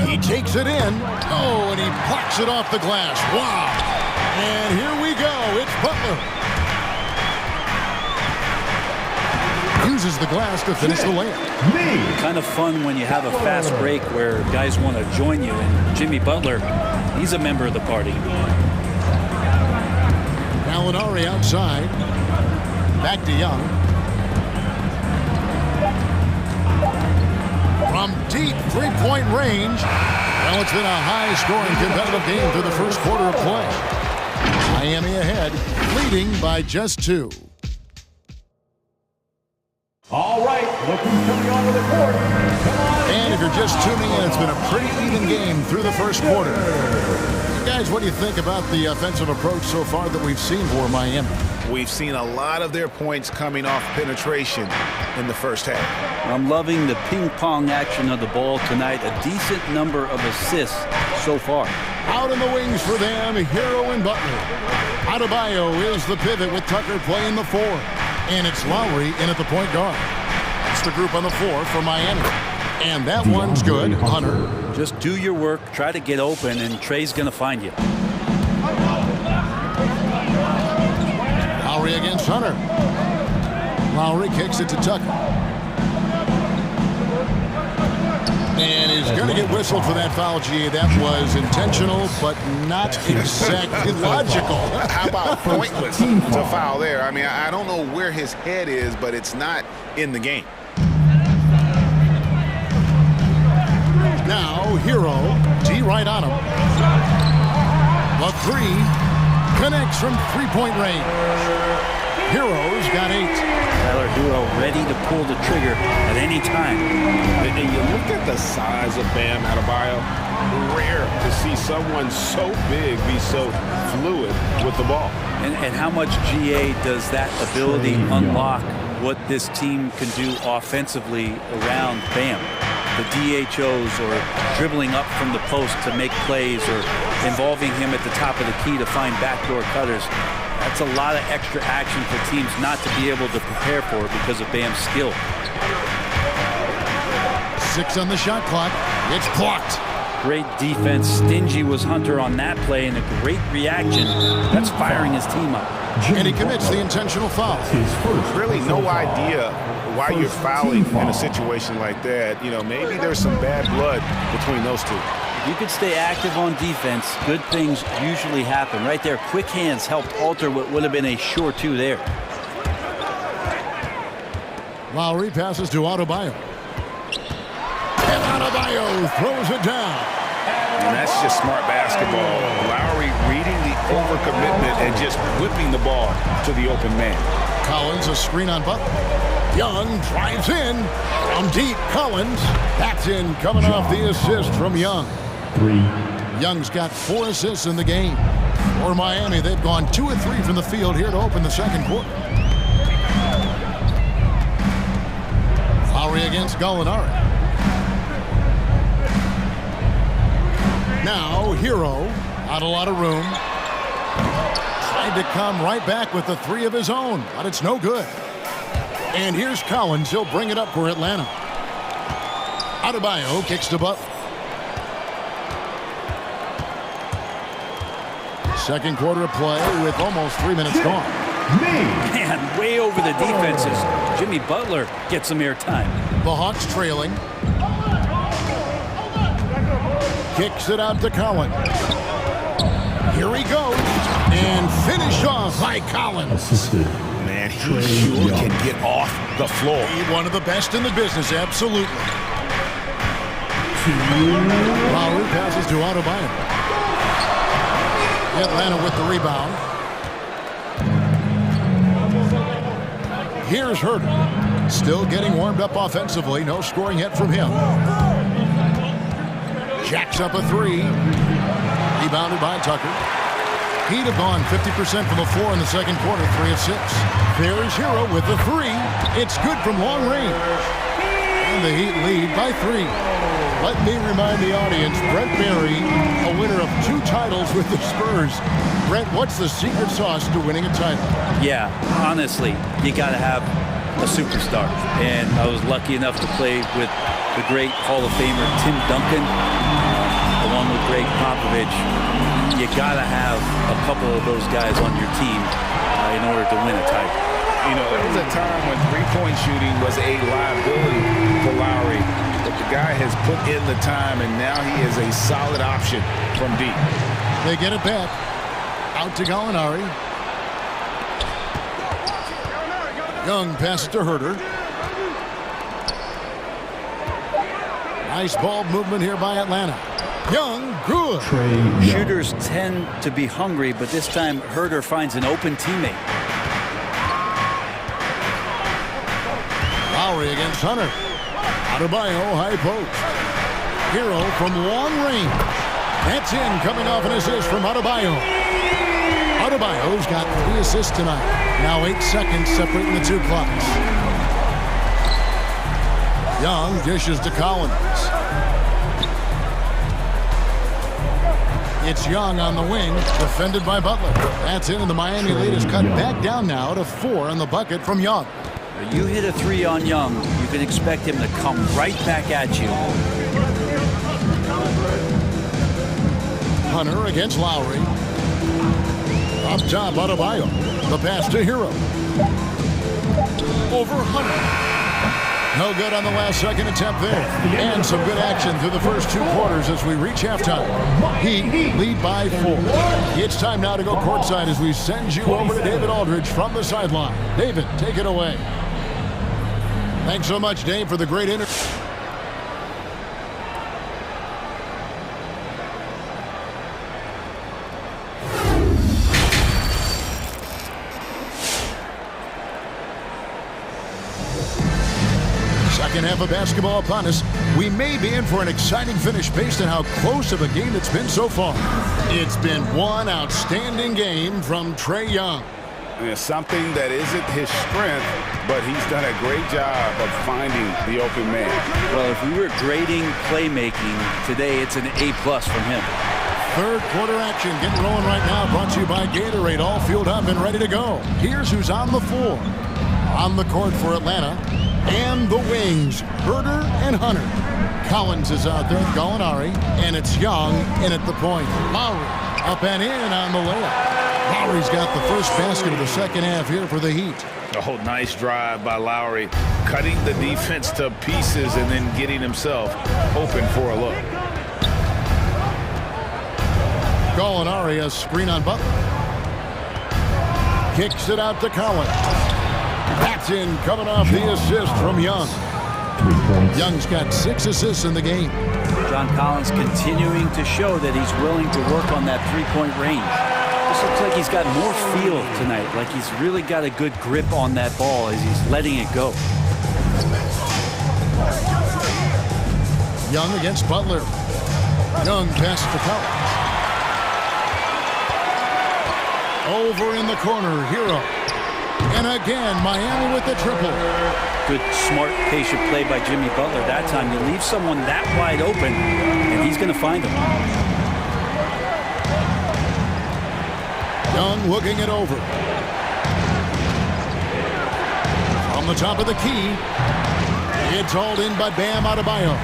He takes it in. Oh, and he blocks it off the glass. Wow. And here we go. It's Butler. Uses the glass to finish the layup. Kind of fun when you have a fast break where guys want to join you. And Jimmy Butler, he's a member of the party. Gallinari outside. Back to Young. From deep three-point range. Well, it's been a high-scoring competitive game through the first quarter of play. Miami ahead, leading by just 2. All right, look who's coming onto the court. And if you're just tuning in, it's been a pretty even game through the first quarter. Guys, what do you think about the offensive approach so far that we've seen for Miami? We've seen a lot of their points coming off penetration in the first half. I'm loving the ping-pong action of the ball tonight. A decent number of assists so far. Out in the wings for them, Hero and Butler. Adebayo is the pivot with Tucker playing the 4. And it's Lowry in at the point guard. That's the group on the floor for Miami. And that one's good. Hunter. Just do your work, try to get open, and Trey's going to find you. Lowry against Hunter. Lowry kicks it to Tucker. And he's going to get whistled for that foul, G. That was intentional, but not exactly logical. How about pointless to foul there? I mean, I don't know where his head is, but it's not in the game. Now, Hero, D right on him. The 3 connects from three-point range. Hero's got 8. Tyler Hero ready to pull the trigger at any time. And you look at the size of Bam Adebayo. Rare to see someone so big be so fluid with the ball. And how much GA does that ability unlock what this team can do offensively around Bam? The DHOs or dribbling up from the post to make plays or involving him at the top of the key to find backdoor cutters. That's a lot of extra action for teams not to be able to prepare for because of Bam's skill. 6 on the shot clock. It's blocked. Great defense. Stingy was Hunter on that play, and a great reaction. That's firing his team up. And he commits the intentional foul. Really no idea why you're fouling in a situation like that. You know, maybe there's some bad blood between those two. You could stay active on defense. Good things usually happen. Right there, quick hands helped alter what would have been a sure 2 there. Lowry passes to Adebayo. And Adebayo throws it down. And that's just smart basketball. Lowry reading the overcommitment and just whipping the ball to the open man. Collins, a screen on Butler. Young drives in. From deep, Collins. That's in, coming off the assist from Young. 3. Young's got 4 assists in the game. For Miami, they've gone 2 of 3 from the field here to open the second quarter. Lowry against Gallinari. Now, Hero, not a lot of room. Tried to come right back with the 3 of his own, but it's no good. And here's Collins. He'll bring it up for Atlanta. Adebayo kicks to Butler. Second quarter of play with almost 3 minutes gone. Man, way over the defenses. Jimmy Butler gets some airtime. The Hawks trailing. Kicks it out to Collins. Here he goes. And finish off by Collins. Man, he sure can get off the floor. One of the best in the business, absolutely. Lowry passes to Adebayo. Atlanta with the rebound. Here's Herter. Still getting warmed up offensively. No scoring yet from him. Jacks up a 3. Rebounded by Tucker. He'd have gone 50% from the floor in the second quarter, 3 of 6. There's Hero with the 3. It's good from long range. And the Heat lead by 3. Let me remind the audience, Brent Barry, a winner of 2 titles with the Spurs. Brent, what's the secret sauce to winning a title? Yeah, honestly, you got to have a superstar. And I was lucky enough to play with the great Hall of Famer Tim Duncan, along with Greg Popovich. You got to have a couple of those guys on your team in order to win a title. You know, there was a time when three-point shooting was a liability for Lowry, but the guy has put in the time, and now he is a solid option from deep. They get it back. Out to Gallinari. Young passes to Herder. Nice ball movement here by Atlanta. Young, good. Shooters tend to be hungry, but this time Herder finds an open teammate. Lowry against Hunter. Adebayo, high post. Hero from long range. That's in, coming off an assist from Adebayo. Adebayo's got 3 assists tonight. Now 8 seconds separating the 2 clocks. Young dishes to Collins. It's Young on the wing, defended by Butler. That's in, and the Miami lead is cut back down now to 4 on the bucket from Young. You hit a 3 on Young, you can expect him to come right back at you. Hunter against Lowry. Up top, Adebayo. The pass to Hero. Over Hunter. No good on the last second attempt there. And some good action through the first 2 quarters as we reach halftime. Heat lead by 4. It's time now to go courtside as we send you over to David Aldridge from the sideline. David, take it away. Thanks so much, Dave, for the great interview. Second half of basketball upon us. We may be in for an exciting finish based on how close of a game it's been so far. It's been one outstanding game from Trae Young. It's something that isn't his strength, but he's done a great job of finding the open man. Well, if we were grading playmaking today, it's an A+ from him. Third quarter action getting rolling right now, brought to you by Gatorade, all fueled up and ready to go. Here's who's on the floor. On the court for Atlanta, and the wings, Herder and Hunter. Collins is out there with Gallinari, and it's Young in at the point. Lowry up and in on the layup. Lowry's got the first basket of the second half here for the Heat. Oh, nice drive by Lowry, cutting the defense to pieces and then getting himself open for a look. Gallinari, a screen on Butler. Kicks it out to Collins. That's in, coming off the assist from Young. Young's got 6 assists in the game. John Collins continuing to show that he's willing to work on that 3-point range. This looks like he's got more feel tonight, like he's really got a good grip on that ball as he's letting it go. Young against Butler. Young passes to Collins. Over in the corner, Hero. And again, Miami with the triple. Good, smart, patient play by Jimmy Butler. That time, you leave someone that wide open, and he's going to find him. Young looking it over. From the top of the key, it's hauled in by Bam Adebayo.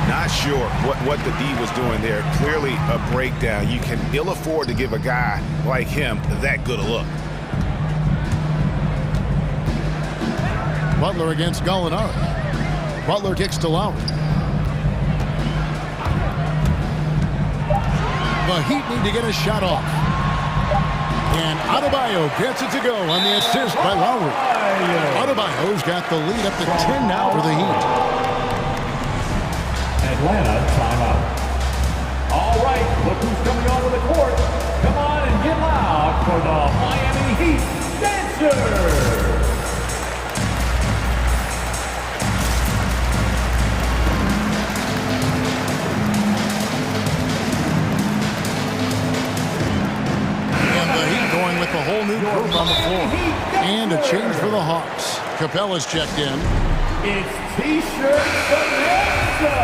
Not sure what the D was doing there. Clearly a breakdown. You can ill afford to give a guy like him that good a look. Butler against Gallinari. Butler kicks to Lowry. The Heat need to get a shot off. And Adebayo gets it to go on the assist by Lowry. Adebayo's got the lead up to 10 now for the Heat. Atlanta timeout. All right, look who's coming onto the court. Come on and get loud for the Miami Heat Dancers. With the whole new group on the floor. And a change for the Hawks. Capella's checked in. It's T-shirt bonanza!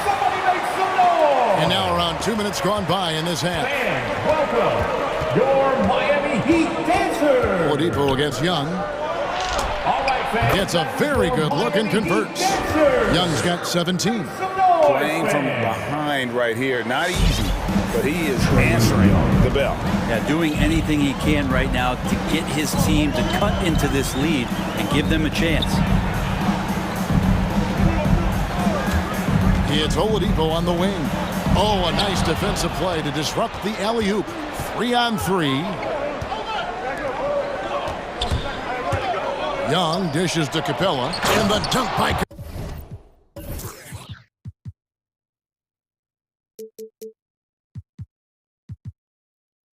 Somebody make some noise! And now around 2 minutes gone by in this half. And welcome your Miami Heat Dancers! Oladipo against Young. All right, fans. Gets a very good look and converts. Young's got 17. Playing from behind right here. Not easy, but he is answering the bell. Yeah, doing anything he can right now to get his team to cut into this lead and give them a chance. It's Oladipo on the wing. Oh, a nice defensive play to disrupt the alley-oop. 3-on-3. Young dishes to Capella, and the dunk by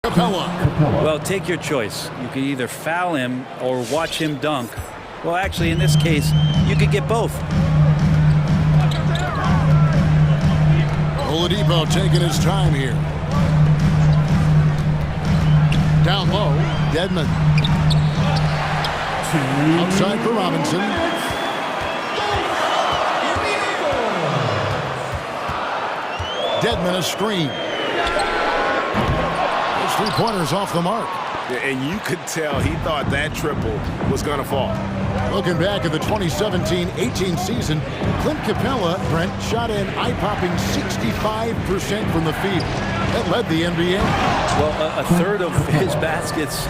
Capella. Well, take your choice. You can either foul him or watch him dunk. Well, actually, in this case, you could get both. Oladipo taking his time here. Down low, Dedmon. Outside for Robinson. Dedmon a screen. Those 3 pointers off the mark. And you could tell he thought that triple was going to fall. Looking back at the 2017-18 season, Clint Capella, Brent, shot an eye-popping 65% from the field. That led the NBA. Well, a third of his baskets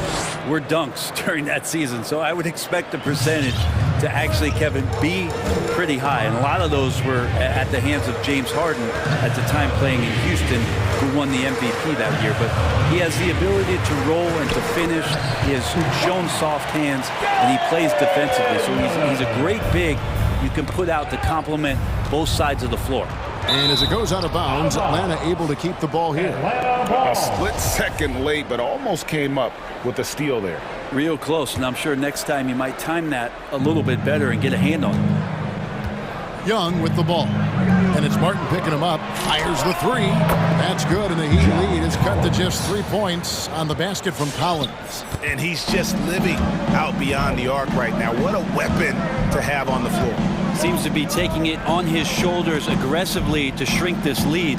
were dunks during that season, so I would expect the percentage to actually, Kevin, be pretty high. And a lot of those were at the hands of James Harden at the time playing in Houston, who won the MVP that year. But he has the ability to roll and to finish. He has shown soft hands, and he plays defensively. So he's a great big you can put out to complement both sides of the floor. And as it goes out of bounds, Atlanta able to keep the ball here. A split second late, but almost came up with a steal there. Real close, and I'm sure next time you might time that a little bit better and get a hand on it. Young with the ball. And it's Martin picking him up. Fires the three. That's good, and the Heat lead is cut to just 3 points on the basket from Collins. And he's just living out beyond the arc right now. What a weapon to have on the floor. Seems to be taking it on his shoulders aggressively to shrink this lead.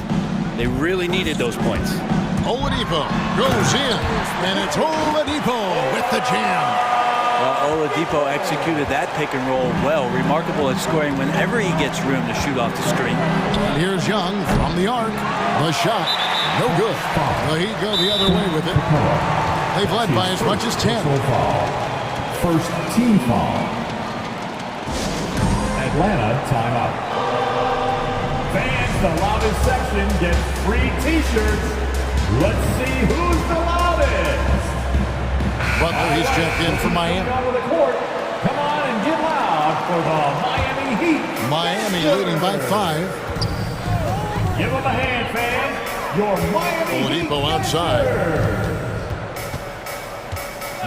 They really needed those points. Oladipo goes in, and it's Oladipo with the jam. Well, Oladipo executed that pick and roll well. Remarkable at scoring whenever he gets room to shoot off the screen. And here's Young from the arc. The shot, no good. The Heat go the other way with it. They've led by as much as 10. First team foul. Atlanta timeout. Fans, the loudest section gets free t-shirts. Let's see who's the loudest. Butler, he's checked in for Miami. Come on and get loud for the Miami Heat. Miami leading by 5. Give them a hand, fans. Your Miami Heat. Oladipo outside.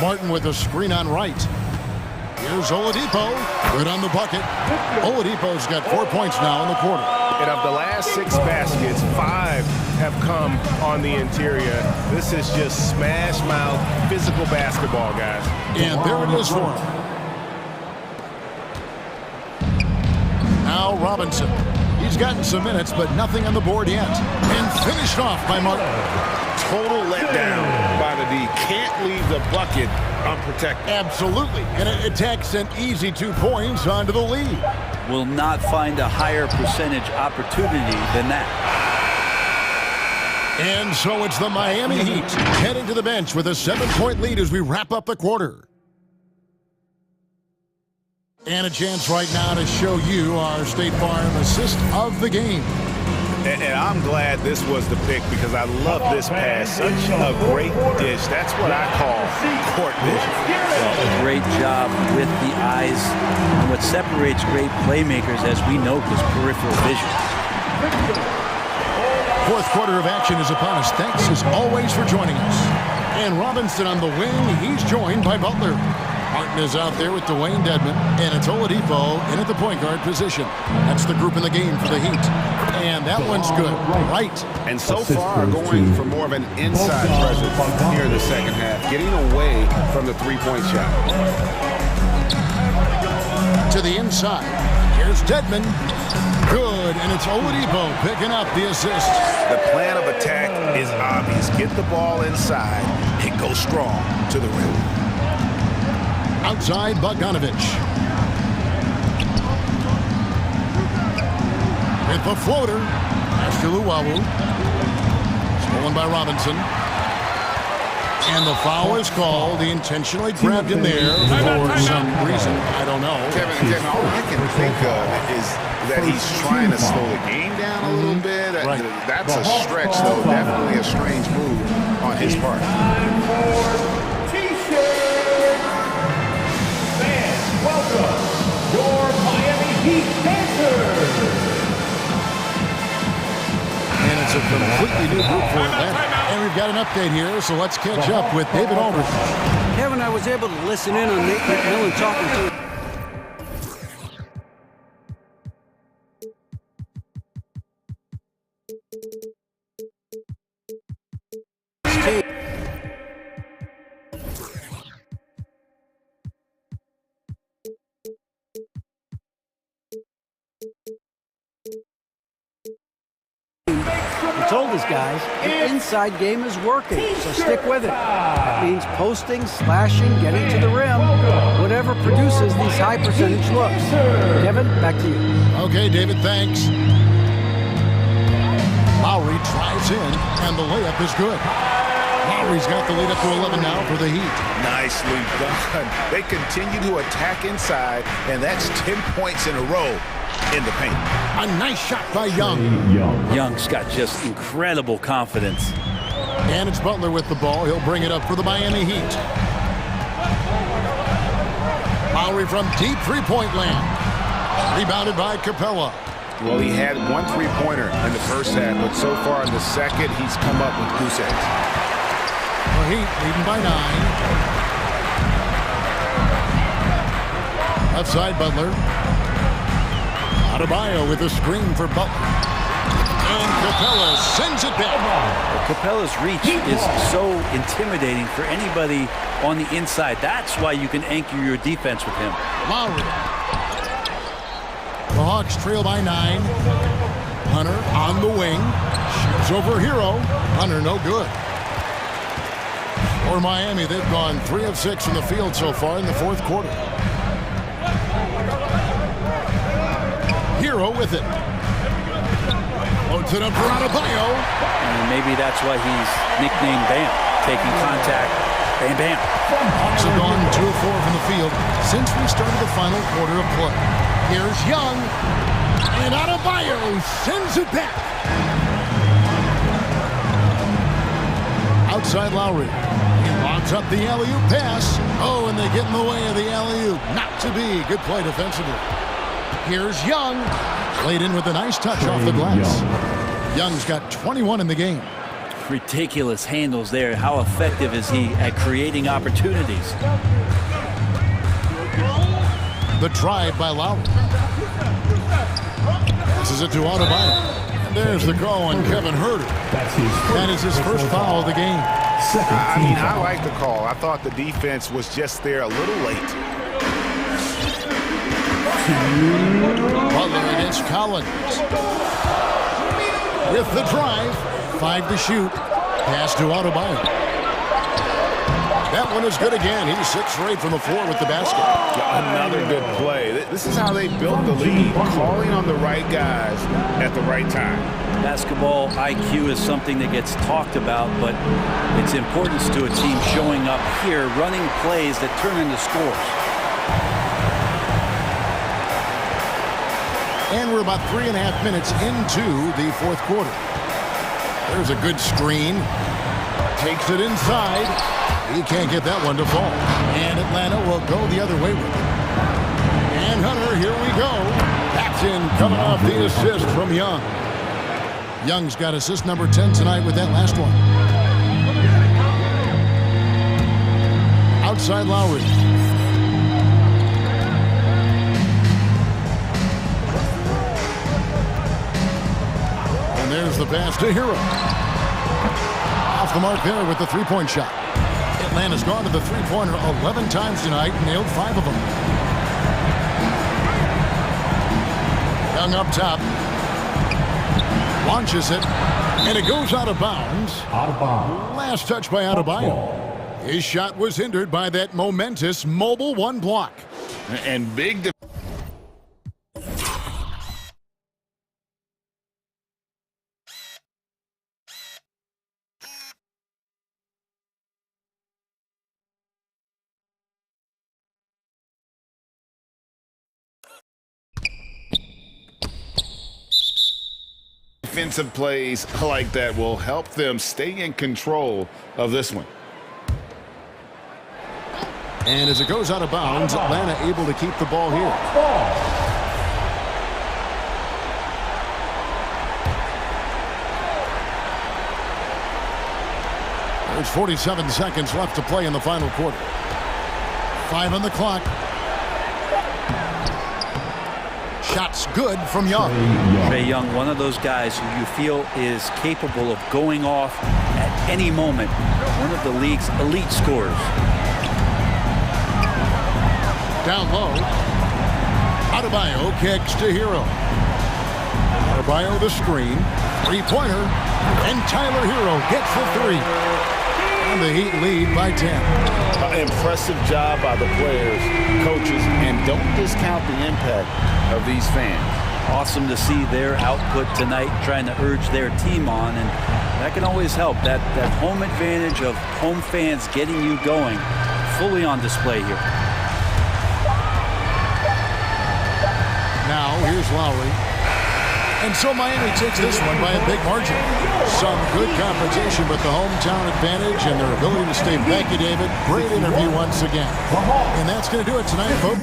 Martin with a screen on right. Here's Oladipo. Good on the bucket. Oladipo's got 4 points now in the quarter. And of the last 6 baskets, 5 have come on the interior. This is just smash mouth physical basketball, guys. And there it is for him. Now Robinson. He's gotten some minutes, but nothing on the board yet. And finished off by Martin. Total letdown by the D. Can't leave the bucket unprotected. Absolutely. And it takes an easy 2 points onto the lead. Will not find a higher percentage opportunity than that. And so it's the Miami Heat heading to the bench with a 7-point lead as we wrap up the quarter. And a chance right now to show you our State Farm assist of the game. And I'm glad this was the pick because I love this pass. Such a great dish. That's what I call court vision. Well, a great job with the eyes. And what separates great playmakers, as we know, is peripheral vision. Fourth quarter of action is upon us. Thanks as always for joining us. And Robinson on the wing. He's joined by Butler. Martin is out there with Dwayne Dedmon, and it's Oladipo in at the point guard position. That's the group in the game for the Heat. And that one's good. Right. And so far, going for more of an inside presence here in the second half, getting away from the three-point shot. To the inside. Here's Dedmon. Good, and it's Oladipo picking up the assist. The plan of attack is obvious. Get the ball inside and go strong to the rim. Outside, Bogdanovich. With the floater. Pass to Luwawu. Stolen by Robinson. And the foul is called. He intentionally grabbed him there for some reason. I don't know. Kevin, all I can think of is that he's trying to slow the game down a little bit. Right. That's a stretch, though. Definitely a strange move on his part. Completely new group for Atlanta. And we've got an update here, so let's catch up with David Aldridge. Kevin, I was able to listen in on Nate McMillan talking to him. He told his guys the inside game is working, so stick with it. That means posting, slashing, getting to the rim, whatever produces these high percentage looks. Kevin, back to you. Okay, David, thanks. Lowry drives in, and the layup is good. Lowry's got the lead up to 11 now for the Heat. Nicely done. They continue to attack inside, and that's 10 points in a row in the paint. A nice shot by Young. Young's got just incredible confidence. And it's Butler with the ball. He'll bring it up for the Miami Heat. Lowry from deep three-point land. Rebounded by Capella. Well, he had one three-pointer in the first half, but so far in the second, he's come up with goose eggs. The Heat leading by 9. Outside Butler. Adebayo with a screen for Butler. And Capella sends it back. Well, Capella's reach is so intimidating for anybody on the inside. That's why you can anchor your defense with him. Lowry. The Hawks trail by 9. Hunter on the wing. Shoots over Hero. Hunter no good. For Miami, they've gone 3 of 6 from the field so far in the fourth quarter. Hero with it. Loads it up for Adebayo. And maybe that's why he's nicknamed Bam. Taking contact, bam, bam. Hawks have gone 2 of 4 from the field since we started the final quarter of play. Here's Young. And Adebayo sends it back. Outside Lowry. He lobs up the alley-oop pass. Oh, and they get in the way of the alley-oop. Not to be. Good play defensively. Here's Young. Played in with a nice touch off the glass. Young's got 21 in the game. Ridiculous handles there. How effective is he at creating opportunities? The drive by Lowry. Passes it to Adebayo. And there's the call on Kevin Huerter. That is his first foul of the game. I mean, I like the call. I thought the defense was just there a little late. Butler against Collins. With the drive, 5 to shoot. Pass to Adebayo. That one is good again. He's 6 for 8 from the floor with the basket. Another good play. This is how they built the lead, calling on the right guys at the right time. Basketball IQ is something that gets talked about, but its importance to a team showing up here, running plays that turn into scores. And we're about 3.5 minutes into the fourth quarter. There's a good screen. Takes it inside. He can't get that one to fall. And Atlanta will go the other way with it. And Hunter, here we go. That's in, coming off the assist from Young. Young's got assist number 10 tonight with that last one. Outside Lowry. And there's the pass to Hero. Off the mark there with the three-point shot. Atlanta's gone to the three-pointer 11 times tonight and nailed 5 of them. Young up top. Launches it. And it goes out of bounds. Out of bounds. Last touch by Adebayo. His shot was hindered by that momentous mobile one block. And big defensive plays like that will help them stay in control of this one. And as it goes out of bounds, Atlanta able to keep the ball here. There's 47 seconds left to play in the final quarter. 5 on the clock. Shots good from Young. Trae Young, one of those guys who you feel is capable of going off at any moment. One of the league's elite scorers. Down low. Adebayo kicks to Hero. Adebayo the screen. Three-pointer. And Tyler Hero gets the three. And the Heat lead by 10. Impressive job by the players, coaches, and don't discount the impact of these fans. Awesome to see their output tonight, trying to urge their team on, and that can always help. That home advantage of home fans getting you going, fully on display here. Now, here's Lowry. And so Miami takes this one by a big margin. Some good competition, but the hometown advantage and their ability to stay. Thank you, David. Great interview once again. And that's going to do it tonight, folks.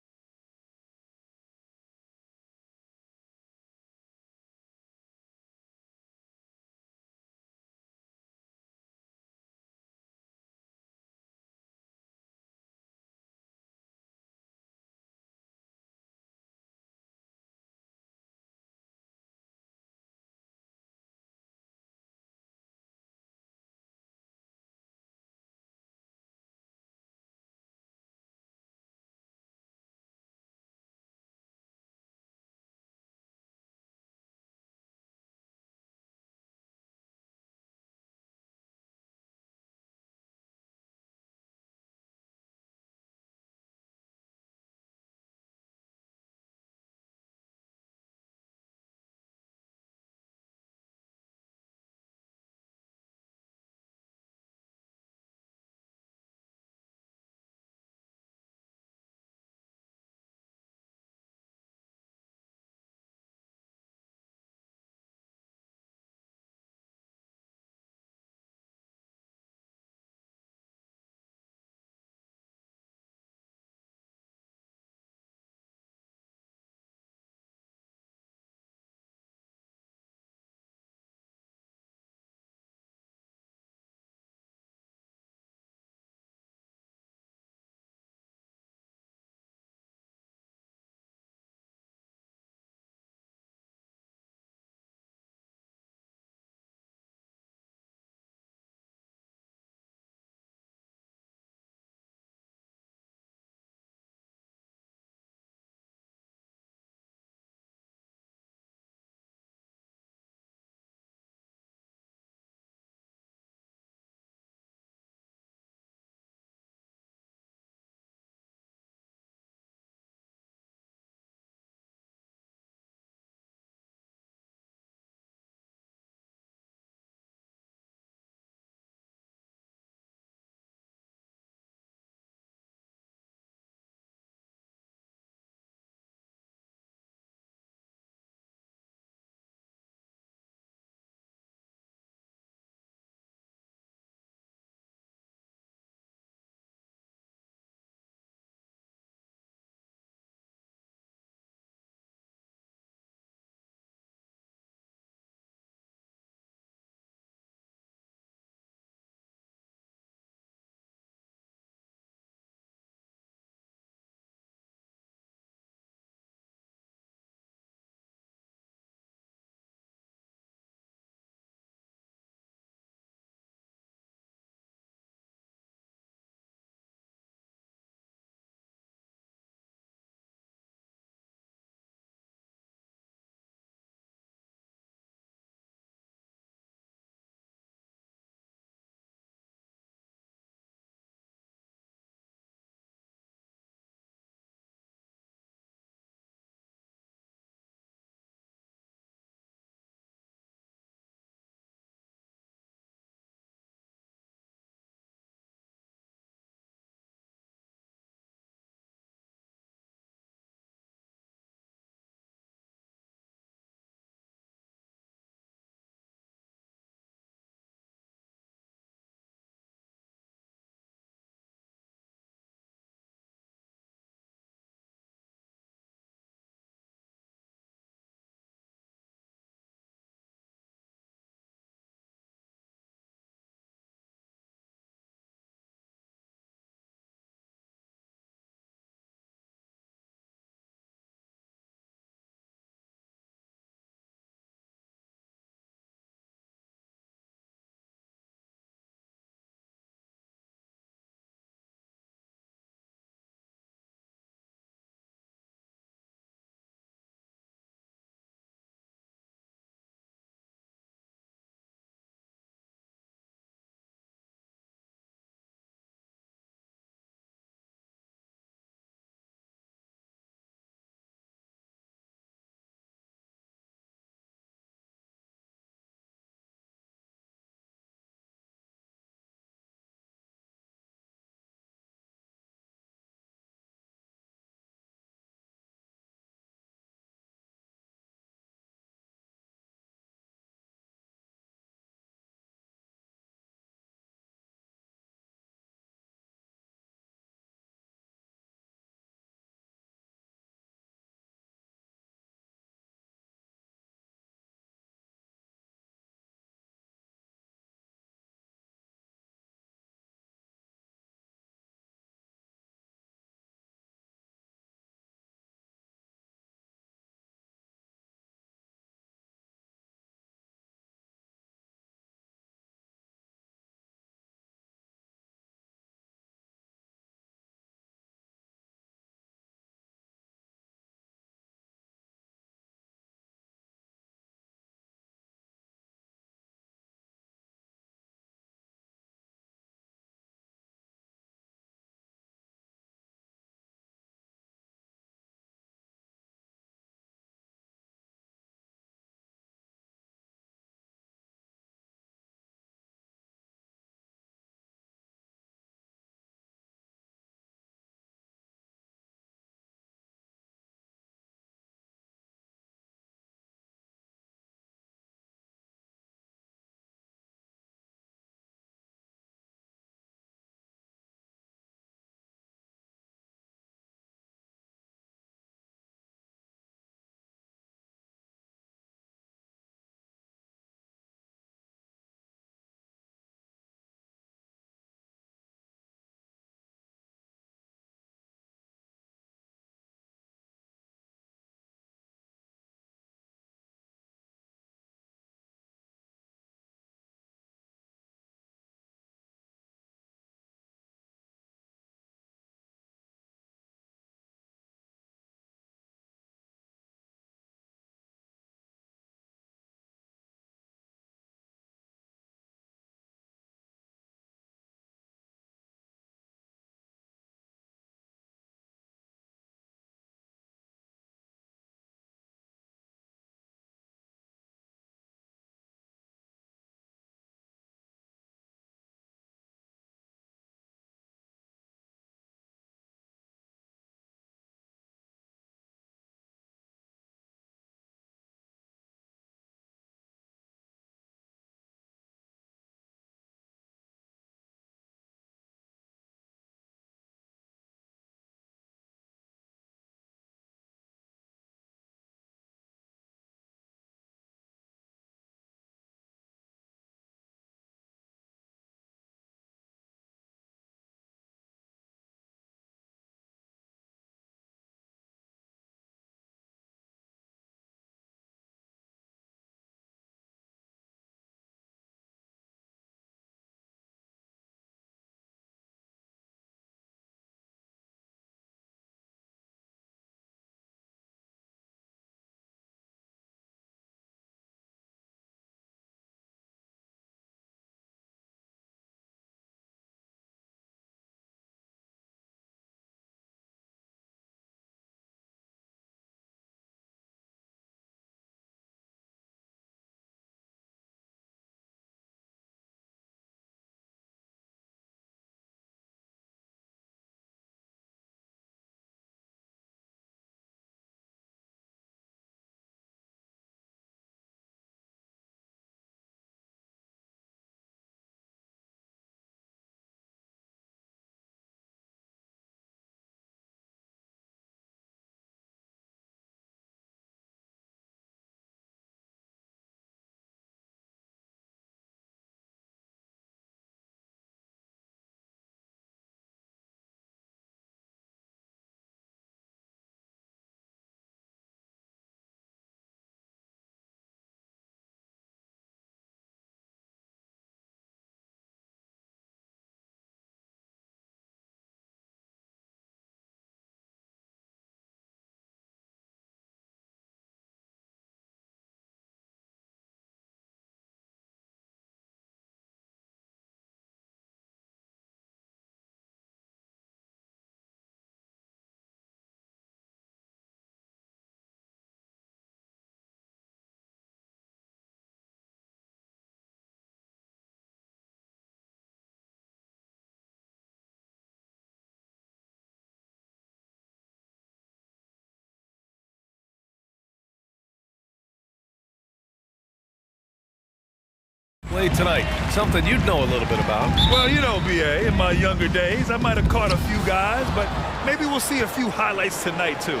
Holiday tonight. Something you'd know a little bit about. Well, you know, B.A., in my younger days, I might have caught a few guys, but maybe we'll see a few highlights tonight, too.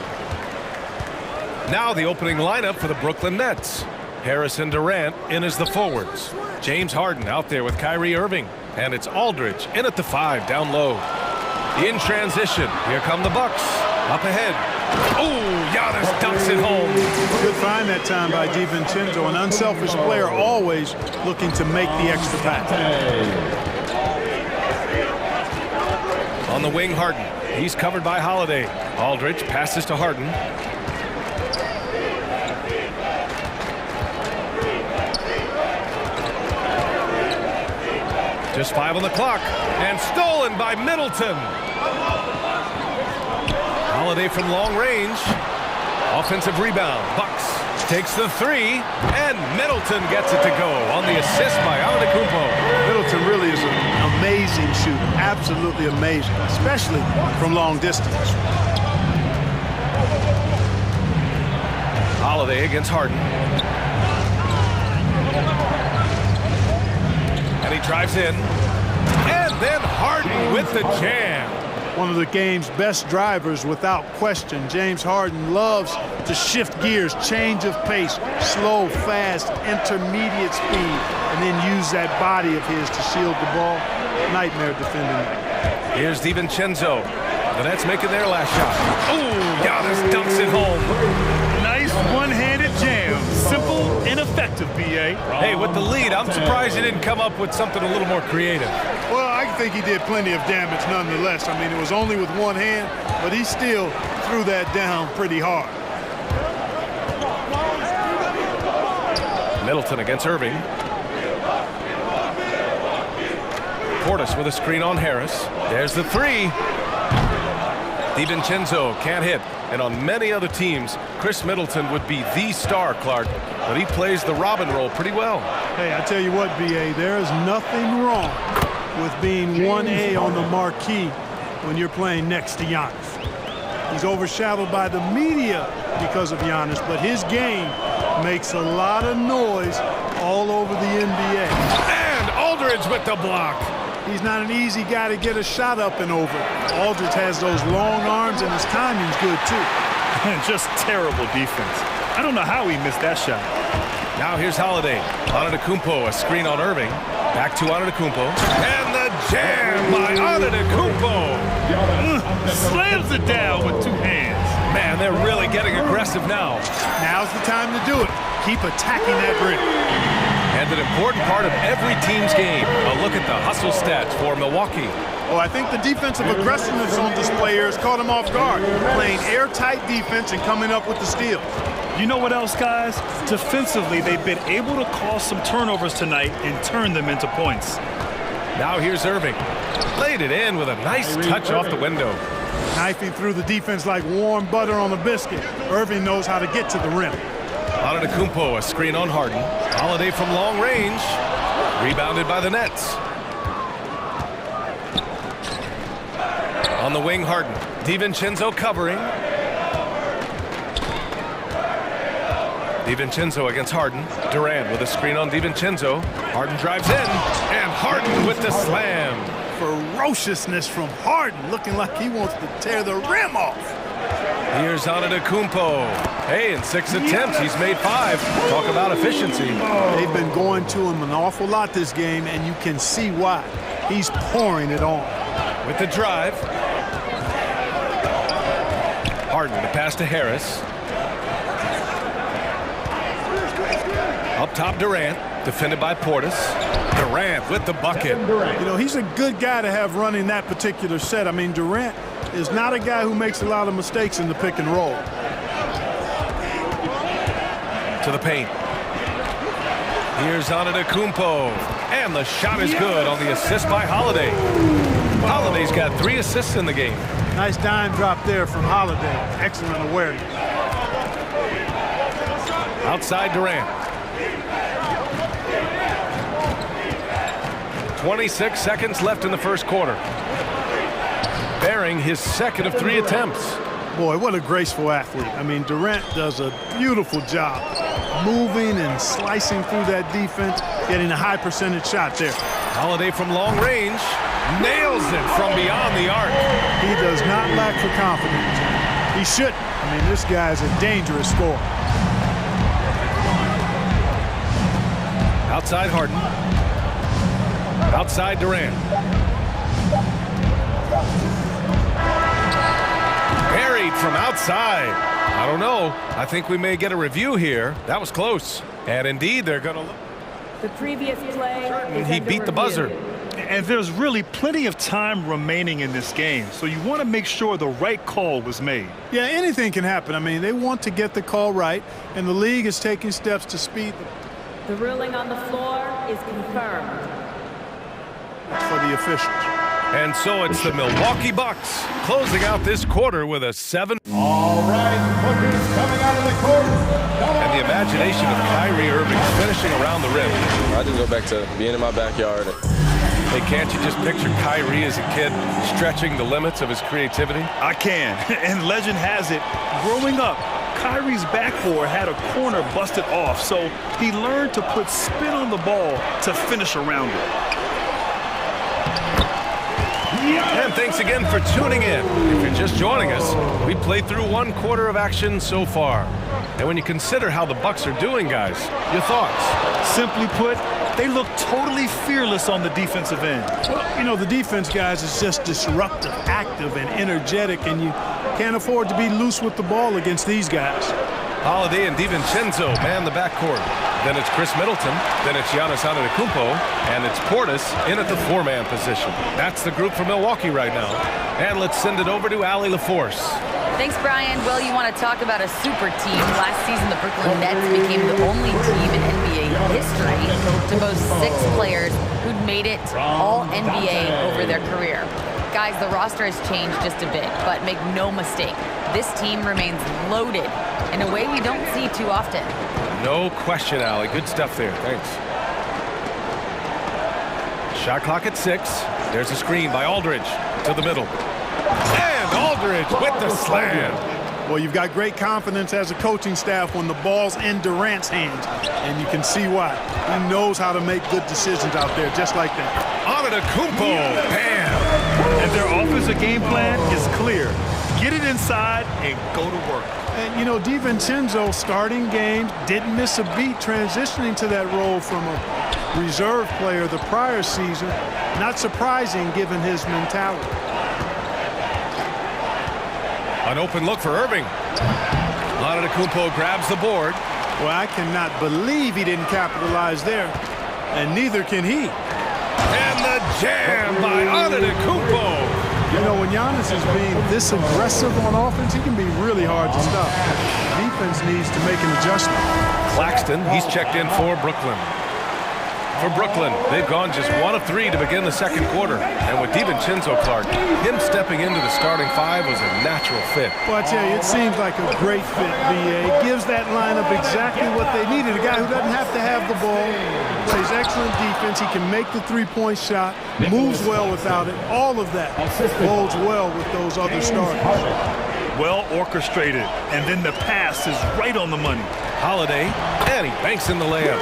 Now the opening lineup for the Brooklyn Nets. Harris and Durant in as the forwards. James Harden out there with Kyrie Irving. And it's Aldridge in at the 5 down low. In transition, here come the Bucks. Up ahead. Oh, Giannis dunks it home. Good find that time by DiVincenzo. An unselfish player, always looking to make the extra pass. On the wing, Harden. He's covered by Holiday. Aldridge passes to Harden. Just 5 on the clock. And stolen by Middleton. Holiday from long range. Offensive rebound. Bucks takes the 3. And Middleton gets it to go on the assist by Antetokounmpo. Middleton really is an amazing shooter. Absolutely amazing, especially from long distance. Holiday against Harden. And he drives in. And then Harden with the jam. One of the game's best drivers without question. James Harden loves to shift gears, change of pace, slow, fast, intermediate speed, and then use that body of his to shield the ball. Nightmare defending. Here's DiVincenzo. The Nets making their last shot. Oh, Giannis dunks it home. Nice one-handed jam. Simple and effective, B.A. Hey, with the lead, I'm surprised he didn't come up with something a little more creative. Well, I think he did plenty of damage nonetheless. I mean, it was only with one hand, but he still threw that down pretty hard. Middleton against Irving. Portis with a screen on Harris. There's the 3. DiVincenzo can't hit. And on many other teams, Chris Middleton would be the star, Clark. But he plays the Robin role pretty well. Hey, I tell you what, B.A., there is nothing wrong with being 1A on the marquee when you're playing next to Giannis. He's overshadowed by the media because of Giannis, but his game makes a lot of noise all over the NBA. And Aldridge with the block. He's not an easy guy to get a shot up and over. Aldridge has those long arms, and his timing's good, too. Just terrible defense. I don't know how he missed that shot. Now here's Holiday. Antetokounmpo, a screen on Irving. Back to Antetokounmpo. And the jam by Antetokounmpo. Slams it down with 2 hands. Man, they're really getting aggressive now. Now's the time to do it. Keep attacking that rim. And an important part of every team's game. A look at the hustle stats for Milwaukee. Oh, I think the defensive aggressiveness on display here has caught him off guard. Playing airtight defense and coming up with the steal. You know what else, guys? Defensively, they've been able to cause some turnovers tonight and turn them into points. Now here's Irving. Laid it in with a nice touch off the window. Knifing through the defense like warm butter on a biscuit. Irving knows how to get to the rim. Antetokounmpo, a screen on Harden. Holiday from long range. Rebounded by the Nets. On the wing, Harden. DiVincenzo covering. DiVincenzo against Harden. Durant with a screen on DiVincenzo. Harden drives in. And Harden with the slam. Ferociousness from Harden, looking like he wants to tear the rim off. Here's Antetokounmpo. Hey, in 6 attempts, he's made 5. Talk about efficiency. They've been going to him an awful lot this game, and you can see why. He's pouring it on. With the drive. Harden, the pass to Harris. Up top, Durant. Defended by Portis. Durant with the bucket. You know, he's a good guy to have running that particular set. I mean, Durant is not a guy who makes a lot of mistakes in the pick and roll. To the paint. Here's Antetokounmpo. And the shot is good on the assist by Holiday. Holiday's got 3 assists in the game. Nice dime drop there from Holiday. Excellent awareness. Outside Durant. 26 seconds left in the first quarter. Bearing his second of 3 attempts. Boy, what a graceful athlete. I mean, Durant does a beautiful job moving and slicing through that defense, getting a high percentage shot there. Holiday from long range. Nails it from beyond the arc. He does not lack for confidence. He shouldn't. I mean, this guy's a dangerous scorer. Outside Harden. Outside Durant. Buried from outside. I don't know. I think we may get a review here. That was close. And indeed, they're going to look. The previous play. He beat the buzzer. And there's really plenty of time remaining in this game, so you want to make sure the right call was made. Yeah, anything can happen. I mean, they want to get the call right, and the league is taking steps to speed the ruling on the floor is confirmed. For the officials. And so it's the Milwaukee Bucks closing out this quarter with a 7. All right, Booker's coming out of the court. And the imagination of Kyrie Irving finishing around the rim. I just go back to being in my backyard. Hey, can't you just picture Kyrie as a kid stretching the limits of his creativity? I can. And legend has it, growing up, Kyrie's backboard had a corner busted off, so he learned to put spin on the ball to finish around it. And thanks again for tuning in. If you're just joining us, we played through one quarter of action so far. And when you consider how the Bucks are doing, guys, your thoughts? Simply put, they look totally fearless on the defensive end. Well, you know, the defense, guys, is just disruptive, active, and energetic, and you can't afford to be loose with the ball against these guys. Holiday and DiVincenzo man the backcourt. Then it's Chris Middleton. Then it's Giannis Antetokounmpo. And it's Portis in at the 4-man position. That's the group for Milwaukee right now. And let's send it over to Allie LaForce. Thanks, Brian. Well, you want to talk about a super team. Last season, the Brooklyn Nets became the only team in NBA history to boast 6 players who'd made it all NBA over their career. Guys, the roster has changed just a bit, but make no mistake, this team remains loaded in a way we don't see too often. No question, Allie. Good stuff there. Thanks. Shot clock at 6. There's a screen by Aldridge to the middle. And Aldridge with the slam. Well, you've got great confidence as a coaching staff when the ball's in Durant's hands, and you can see why. He knows how to make good decisions out there, just like that. Antetokounmpo, bam! And their offensive game plan is clear. Get it inside and go to work. And, you know, DiVincenzo starting games, didn't miss a beat transitioning to that role from a reserve player the prior season. Not surprising given his mentality. An open look for Irving. Antetokounmpo grabs the board. Well, I cannot believe he didn't capitalize there, and neither can he. And the jam by Antetokounmpo. You know, when Giannis is being this aggressive on offense, he can be really hard to stop. Defense needs to make an adjustment. Claxton, he's checked in for Brooklyn. For Brooklyn, they've gone just 1 of 3 to begin the second quarter. And with DiVincenzo Clark, him stepping into the starting 5 was a natural fit. Well, I tell you, it seems like a great fit, VA. Gives that lineup exactly what they needed. A guy who doesn't have to have the ball, plays excellent defense. He can make the three-point shot, moves well without it. All of that bodes well with those other starters. Well orchestrated, and then the pass is right on the money. Holiday, and he banks in the layup.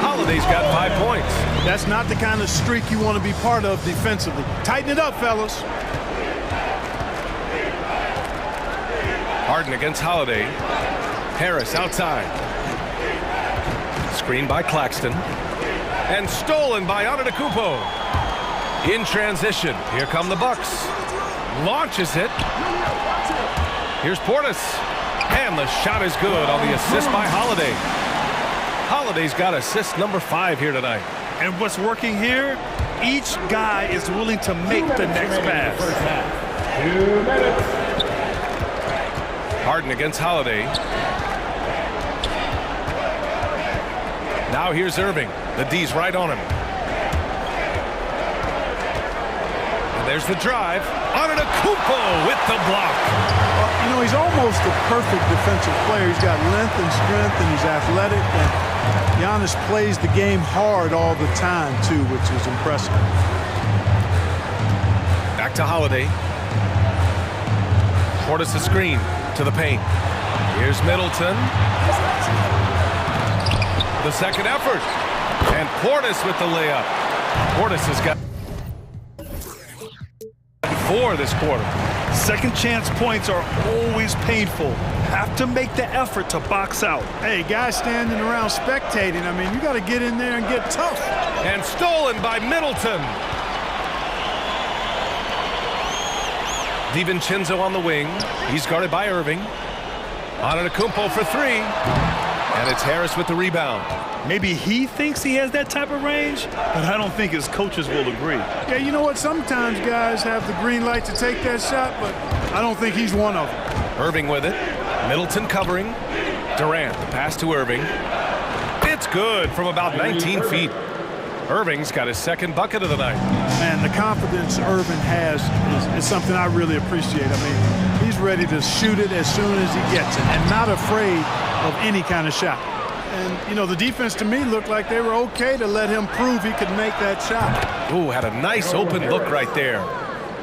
Holiday's got 5 points. That's not the kind of streak you want to be part of defensively. Tighten it up, fellas. Harden against Holiday. Harris outside. Screen by Claxton. And stolen by Antetokounmpo. In transition, here come the Bucks. Launches it. Here's Portis. And the shot is good on the assist by Holiday. Holiday's got assist number 5 here tonight. And what's working here, each guy is willing to make the next pass. 2 minutes. Harden against Holiday. Now here's Irving. The D's right on him. And there's the drive. Antetokounmpo with the block. You know, he's almost the perfect defensive player. He's got length and strength, and he's athletic. And Giannis plays the game hard all the time, too, which is impressive. Back to Holiday. Portis a screen to the paint. Here's Middleton. The second effort. And Portis with the layup. Portis has got 4 this quarter. Second chance points are always painful. Have to make the effort to box out. Hey, guys standing around spectating. I mean, you got to get in there and get tough. And stolen by Middleton. DiVincenzo on the wing. He's guarded by Irving. Antetokounmpo for 3. And it's Harris with the rebound. Maybe he thinks he has that type of range, but I don't think his coaches will agree. Yeah, you know what? Sometimes guys have the green light to take that shot, but I don't think he's one of them. Irving with it. Middleton covering. Durant, the pass to Irving. It's good from about 19 feet. Irving's got his second bucket of the night. Man, the confidence Irving has is something I really appreciate. I mean, he's ready to shoot it as soon as he gets it and not afraid of any kind of shot. And, you know, the defense to me looked like they were okay to let him prove he could make that shot. Ooh, had a nice open look right there.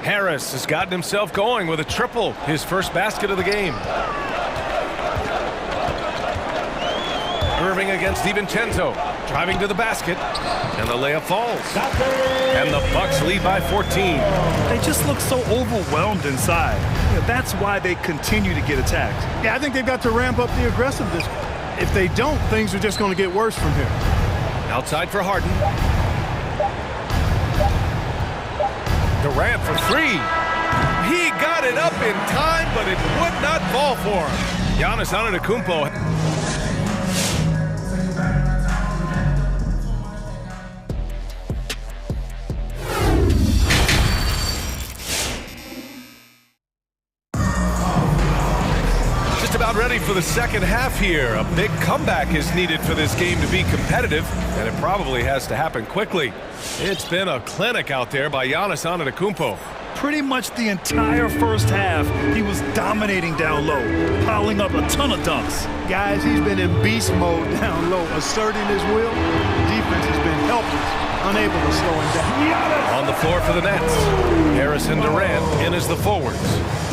Harris has gotten himself going with a triple, his first basket of the game. Irving against DiVincenzo, driving to the basket, and the layup falls. And the Bucks lead by 14. They just look so overwhelmed inside. You know, that's why they continue to get attacked. Yeah, I think they've got to ramp up the aggressiveness. If they don't, things are just going to get worse from here. Outside for Harden. Durant for 3. He got it up in time, but it would not fall for him. Giannis Antetokounmpo. Ready for the second half here. A big comeback is needed for this game to be competitive, and it probably has to happen quickly. It's been a clinic out there by Giannis Antetokounmpo. Pretty much the entire first half, he was dominating down low, piling up a ton of dunks. Guys, he's been in beast mode down low, asserting his will. Defense has been helpless, unable to slow him down. On the floor for the Nets, Harris and Durant in as the forwards.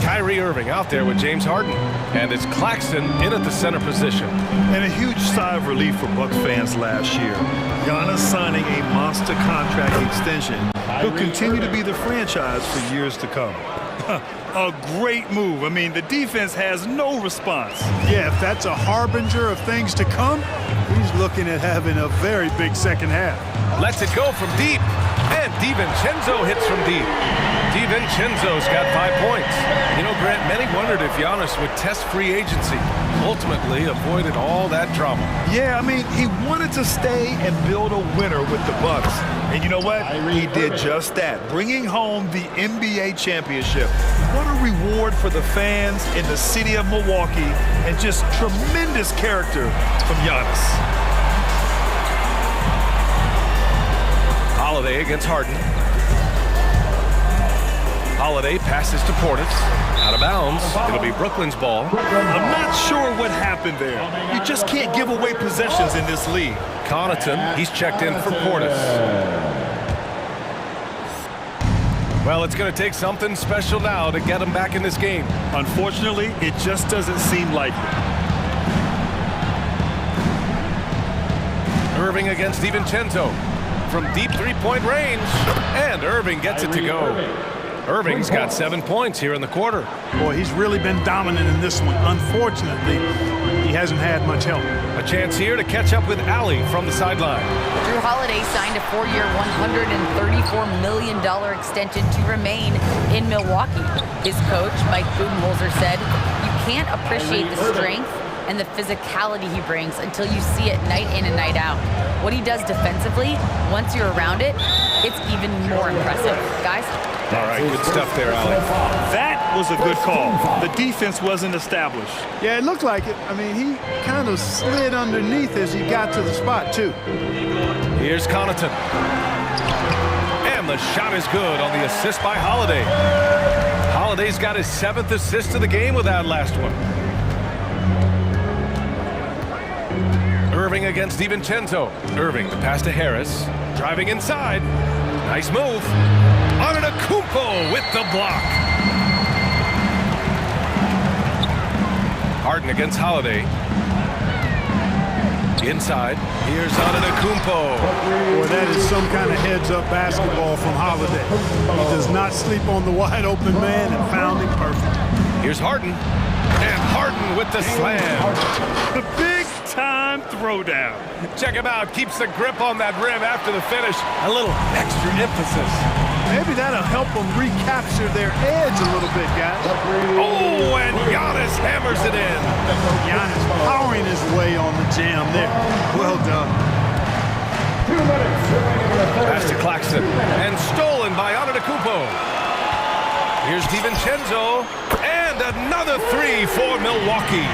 Kyrie Irving out there with James Harden. And it's Claxton in at the center position. And a huge sigh of relief for Bucks fans last year. Giannis signing a monster contract extension. He'll continue to be the franchise for years to come. A great move. I mean, the defense has no response. Yeah, if that's a harbinger of things to come, he's looking at having a very big second half. Lets it go from deep. And DiVincenzo hits from deep. DiVincenzo's got 5 points. You know, Grant, many wondered if Giannis would test free agency. Ultimately avoided all that drama. Yeah, I mean, he wanted to stay and build a winner with the Bucks. And you know what? He did just that, bringing home the NBA championship. What a reward for the fans in the city of Milwaukee, and just tremendous character from Giannis. Holiday against Harden. Holiday passes to Portis. Out of bounds. It'll be Brooklyn's ball. I'm not sure what happened there. You just can't give away possessions in this league. Connaughton, he's checked in for Portis. Well, it's going to take something special now to get him back in this game. Unfortunately, it just doesn't seem like it. Irving against DiVincenzo. From deep three-point range. And Irving gets it to go. Irving's got 7 points here in the quarter. Boy, he's really been dominant in this one. Unfortunately, he hasn't had much help. A chance here to catch up with Allie from the sideline. Drew Holiday signed a 4-year, $134 million extension to remain in Milwaukee. His coach, Mike Budenholzer, said, "You can't appreciate the strength and the physicality he brings until you see it night in and night out. What he does defensively, once you're around it, it's even more impressive." Guys? All right, good stuff there, Allie. That was a good call. The defense wasn't established. Yeah, it looked like it. I mean, he kind of slid underneath as he got to the spot, too. Here's Connaughton. And the shot is good on the assist by Holiday. Holiday's got his 7th assist of the game with that last one. Irving against DiVincenzo. Irving, the pass to Harris. Driving inside. Nice move. Antetokounmpo with the block. Harden against Holiday. Inside, here's Antetokounmpo. Boy, that is some kind of heads-up basketball from Holiday. He does not sleep on the wide-open man and found him perfect. Here's Harden. And Harden with the slam. The big-time throwdown. Check him out. Keeps the grip on that rim after the finish. A little extra emphasis. Maybe that'll help them recapture their edge a little bit, guys. Oh, and Giannis hammers it in. Giannis powering his way on the jam there. Well done. 2 minutes. Pass to Claxton. And stolen by Antetokounmpo. Here's DiVincenzo. And another three for Milwaukee.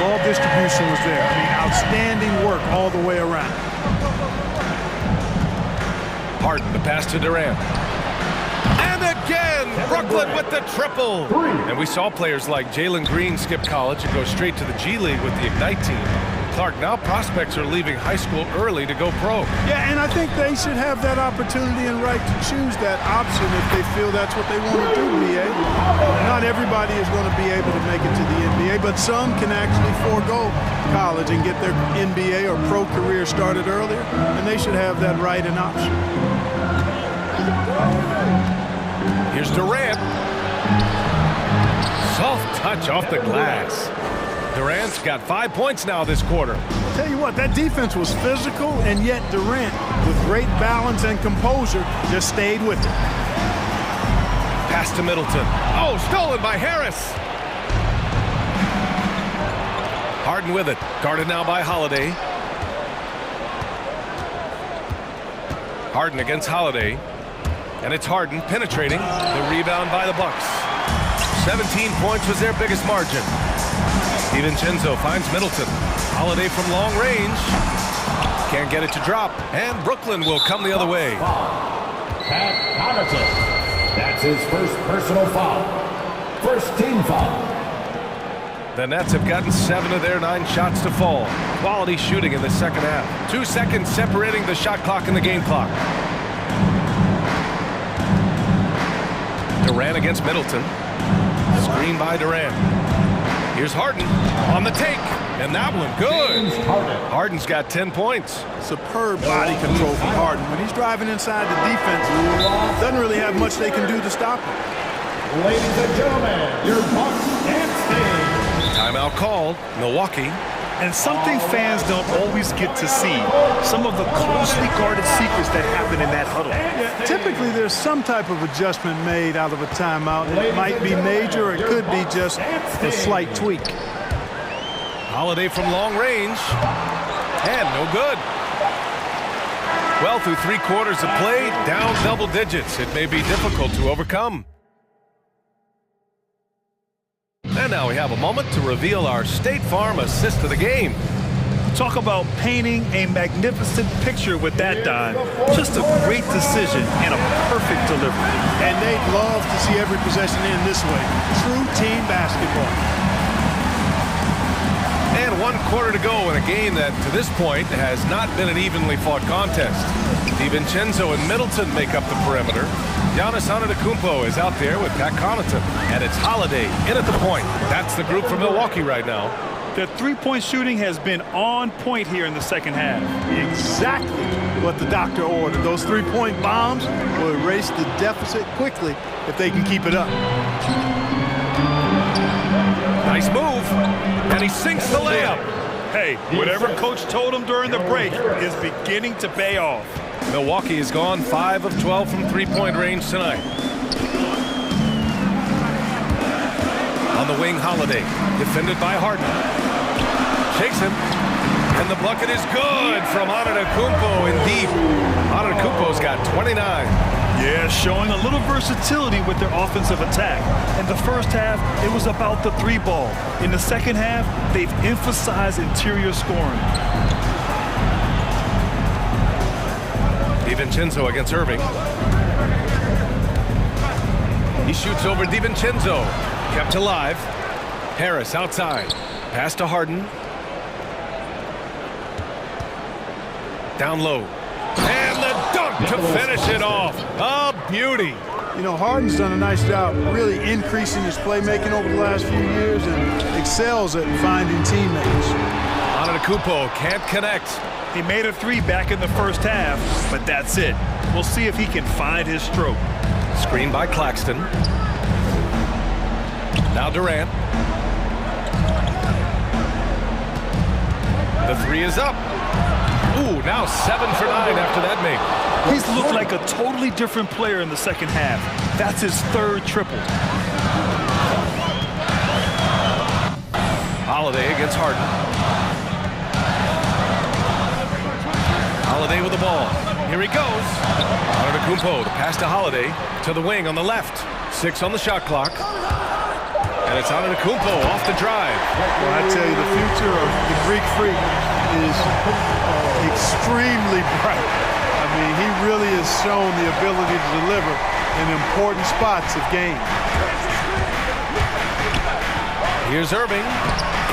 Ball distribution was there. I mean, outstanding work all the way around. Harden, the pass to Durant. And again, Brooklyn with the triple. And we saw players like Jalen Green skip college and go straight to the G League with the Ignite team. Clark, now prospects are leaving high school early to go pro. Yeah, and I think they should have that opportunity and right to choose that option if they feel that's what they want to do, BA. Not everybody is going to be able to make it to the NBA, but some can actually forego college and get their NBA or pro career started earlier, and they should have that right and option. Here's Durant. Soft touch off the glass. Durant's got 5 points now this quarter. I'll tell you what, that defense was physical, and yet Durant, with great balance and composure, just stayed with it. Pass to Middleton. Oh, stolen by Harris. Harden with it. Guarded now by Holiday. Harden against Holiday. And it's Harden penetrating. The rebound by the Bucks. 17 points was their biggest margin. DiVincenzo finds Middleton. Holiday from long range. Can't get it to drop. And Brooklyn will come the other way. Pat Connaughton. That's his first personal foul. First team foul. The Nets have gotten 7 of their 9 shots to fall. Quality shooting in the second half. 2 seconds separating the shot clock and the game clock. Durant against Middleton. Screen by Durant. Here's Harden on the take, and that one good. Harden's got 10 points. Superb body control from Harden. When he's driving inside the defense, doesn't really have much they can do to stop him. Ladies and gentlemen, your Bucks and Sting. Timeout called, Milwaukee. And something fans don't always get to see, some of the closely guarded secrets that happen in that huddle. Yeah, typically there's some type of adjustment made out of a timeout. It might be major, or it could be just a slight tweak. Holiday from long range, and no good. Well, through 3 quarters of play, down double digits. It may be difficult to overcome. And now we have a moment to reveal our State Farm assist of the game. Talk about painting a magnificent picture with that dime. Just a great decision and a perfect delivery. And they'd love to see every possession end this way. True team basketball. And 1 quarter to go in a game that, to this point, has not been an evenly fought contest. DiVincenzo and Middleton make up the perimeter. Giannis Antetokounmpo is out there with Pat Connaughton. And it's Holiday in at the point. That's the group for Milwaukee right now. The three-point shooting has been on point here in the second half. Exactly what the doctor ordered. Those three-point bombs will erase the deficit quickly if they can keep it up. Nice move. And he sinks the layup. Hey, whatever coach told him during the break is beginning to pay off. Milwaukee has gone 5 of 12 from three-point range tonight. On the wing, Holiday, defended by Harden. Shakes him, and the bucket is good from Antetokounmpo in deep. Antetokounmpo's got 29. Yeah, showing a little versatility with their offensive attack. In the first half, it was about the 3-ball. In the second half, they've emphasized interior scoring. DiVincenzo against Irving. He shoots over DiVincenzo. Kept alive. Harris outside. Pass to Harden. Down low. And the dunk to finish it off. A beauty. You know, Harden's done a nice job really increasing his playmaking over the last few years and excels at finding teammates. Antetokounmpo can't connect. He made a three back in the first half, but that's it. We'll see if he can find his stroke. Screen by Claxton. Now Durant. The three is up. Ooh, now 7 for 9 after that make. He's looked like a totally different player in the second half. That's his third triple. Holiday against Harden. Holiday with the ball. Here he goes. Antetokounmpo, the pass to Holiday, to the wing on the left. 6 on the shot clock. And it's Antetokounmpo off the drive. Well, I tell you, the future of the Greek Freak is extremely bright. I mean, he really has shown the ability to deliver in important spots of game. Here's Irving.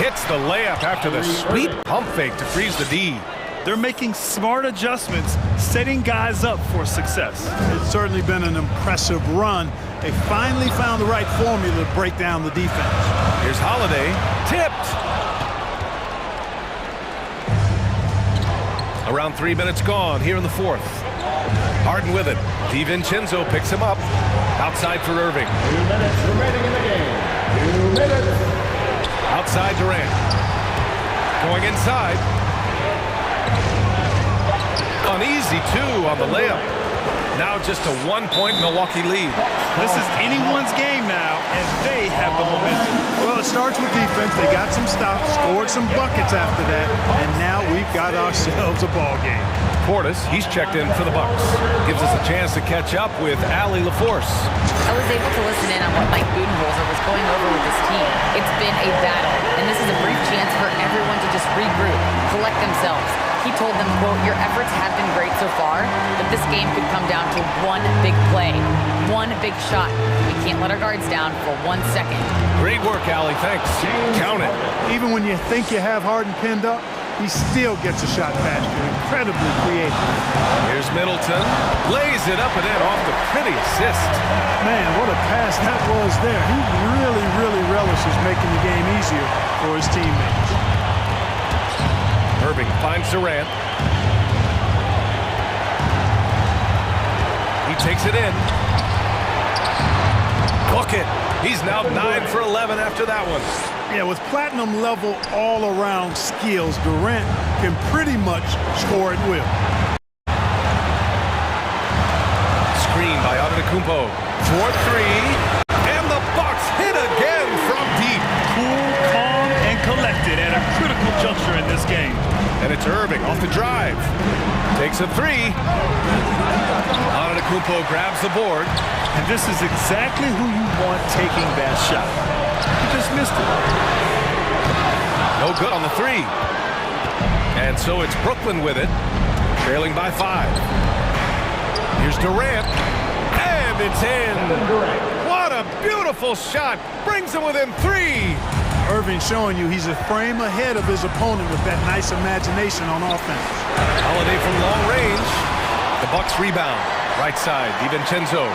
Hits the layup after the sweet pump fake to freeze the D. They're making smart adjustments, setting guys up for success. It's certainly been an impressive run. They finally found the right formula to break down the defense. Here's Holiday. Tipped. Around 3 minutes gone here in the fourth. Harden with it. DiVincenzo picks him up. Outside for Irving. 2 minutes remaining in the game. 2 minutes. Outside Durant. Going inside. Uneasy two on the layup. Now just a 1-point Milwaukee lead. This is anyone's game now, and they have the momentum. Well, it starts with defense. They got some stops, scored some buckets after that, and now we've got ourselves a ball game. Portis, he's checked in for the Bucks. Gives us a chance to catch up with Allie LaForce. I was able to listen in on what Mike Budenholzer was going over with his team. It's been a battle, and this is a brief chance for everyone to just regroup, collect themselves. He told them, quote, your efforts have been great so far, but this game could come down to one big play, one big shot. We can't let our guards down for 1 second. Great work, Allie. Thanks. Count it. Even when you think you have Harden pinned up, he still gets a shot past you. Incredibly creative. Here's Middleton. Lays it up and in off the pretty assist. Man, what a pass that was there. He really relishes making the game easier for his teammates. Irving finds Durant. He takes it in. Bucket. He's now 9 for 11 after that one. Yeah, with platinum level all-around skills, Durant can pretty much score at will. Screen by Antetokounmpo. 4-3. And the Bucks hit again from deep. Cool, calm, and collected at a critical juncture in this game. And it's Irving off the drive. Takes a three. Antetokounmpo grabs the board. And this is exactly who you want taking that shot. He just missed it. No good on the three. And so it's Brooklyn with it, trailing by 5. Here's Durant. And it's in. What a beautiful shot. Brings him within 3. Irving showing you he's a frame ahead of his opponent with that nice imagination on offense. Holiday from long range. The Bucks rebound. Right side, DiVincenzo.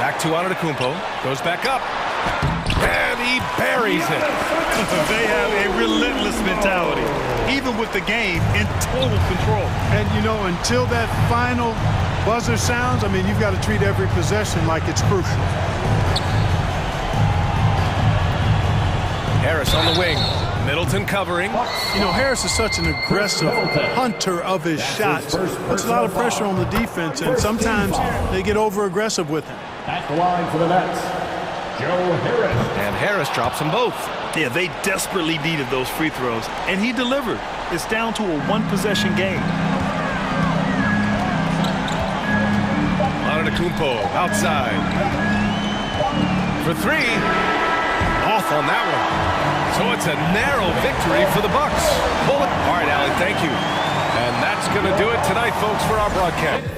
Back to Antetokounmpo. Goes back up. And he buries it. They have a relentless mentality, even with the game in total control. And, you know, until that final buzzer sounds, I mean, you've got to treat every possession like it's crucial. Harris on the wing. Middleton covering. You know, Harris is such an aggressive hunter of his shots. Puts a lot of pressure on the defense, and sometimes they get over-aggressive with him. At the line for the Nets, Joe Harris. And Harris drops them both. Yeah, they desperately needed those free throws, and he delivered. It's down to a one-possession game. Antetokounmpo outside. For 3. Off on that one. So it's a narrow victory for the Bucks. All right, Allie, thank you. And that's going to do it tonight, folks, for our broadcast.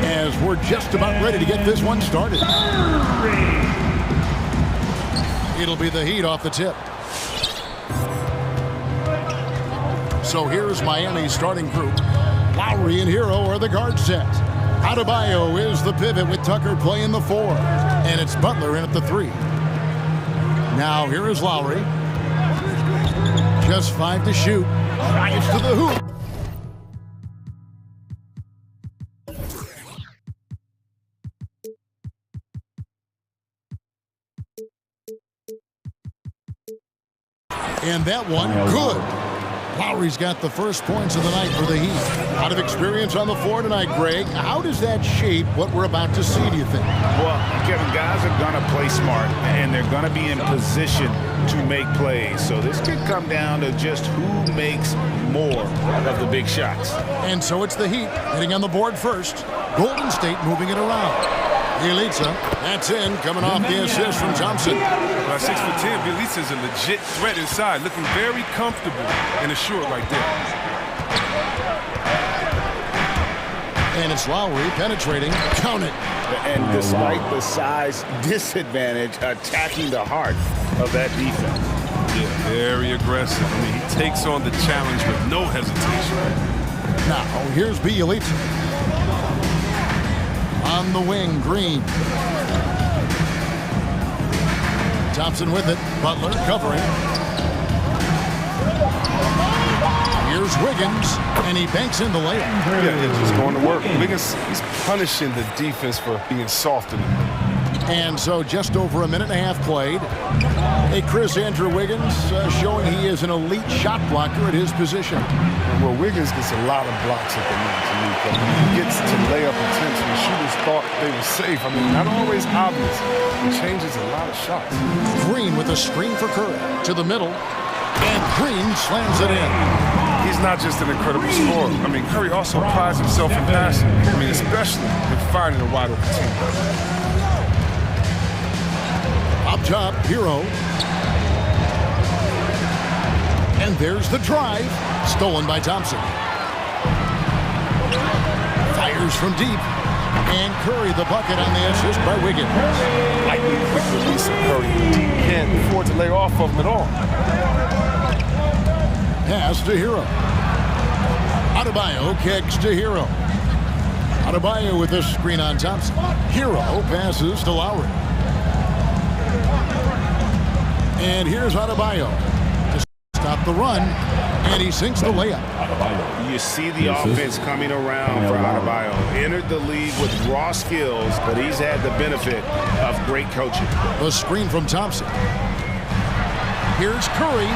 as we're just about ready to get this one started. It'll be the Heat off the tip. So here's Miami's starting group. Lowry and Hero are the guard set. Adebayo is the pivot with Tucker playing the 4. And it's Butler in at the 3. Now here is Lowry. Just 5 to shoot. Drives to the hoop. And that one, good. Lowry's got the first points of the night for the Heat. A lot of experience on the floor tonight, Greg. How does that shape what we're about to see, do you think? Well, Kevin, guys are going to play smart, and they're going to be in position to make plays. So this could come down to just who makes more of the big shots. And so it's the Heat hitting on the board first. Golden State moving it around. Bielitsa, that's in, coming off the assist from Thompson. By 6'10", Bielitsa's a legit threat inside, looking very comfortable and assured right there. And it's Lowry penetrating, count it. And despite the size disadvantage, attacking the heart of that defense. Yeah, very aggressive. I mean, he takes on the challenge with no hesitation. Now, here's Bielitsa. On the wing, Green. Thompson with it. Butler covering. Here's Wiggins, and he banks in the layup. Yeah, it's just going to work. Wiggins, he's punishing the defense for being soft in the middle. And so just over a minute and a half played. Hey, Chris, Andrew Wiggins showing he is an elite shot blocker at his position. Well, Wiggins gets a lot of blocks at the net to me. He gets to lay up attempts when shooters thought they were safe. I mean, not always obvious. He changes a lot of shots. Green with a screen for Curry to the middle. And Green slams it in. He's not just an incredible scorer. I mean, Curry also prides himself in passing. I mean, especially in finding a wide open team. Up top, Hero. And there's the drive. Stolen by Thompson. Fires from deep. And Curry the bucket on the assist by Wiggins. Lightning quick release of Curry. He can't afford to lay off of him at all. Pass to Hero. Adebayo kicks to Hero. Adebayo with a screen on Thompson. Hero passes to Lowry. And here's Adebayo to stop the run, and he sinks the layup. You see the offense coming around for Adebayo. Entered the league with raw skills, but he's had the benefit of great coaching. The screen from Thompson. Here's Curry.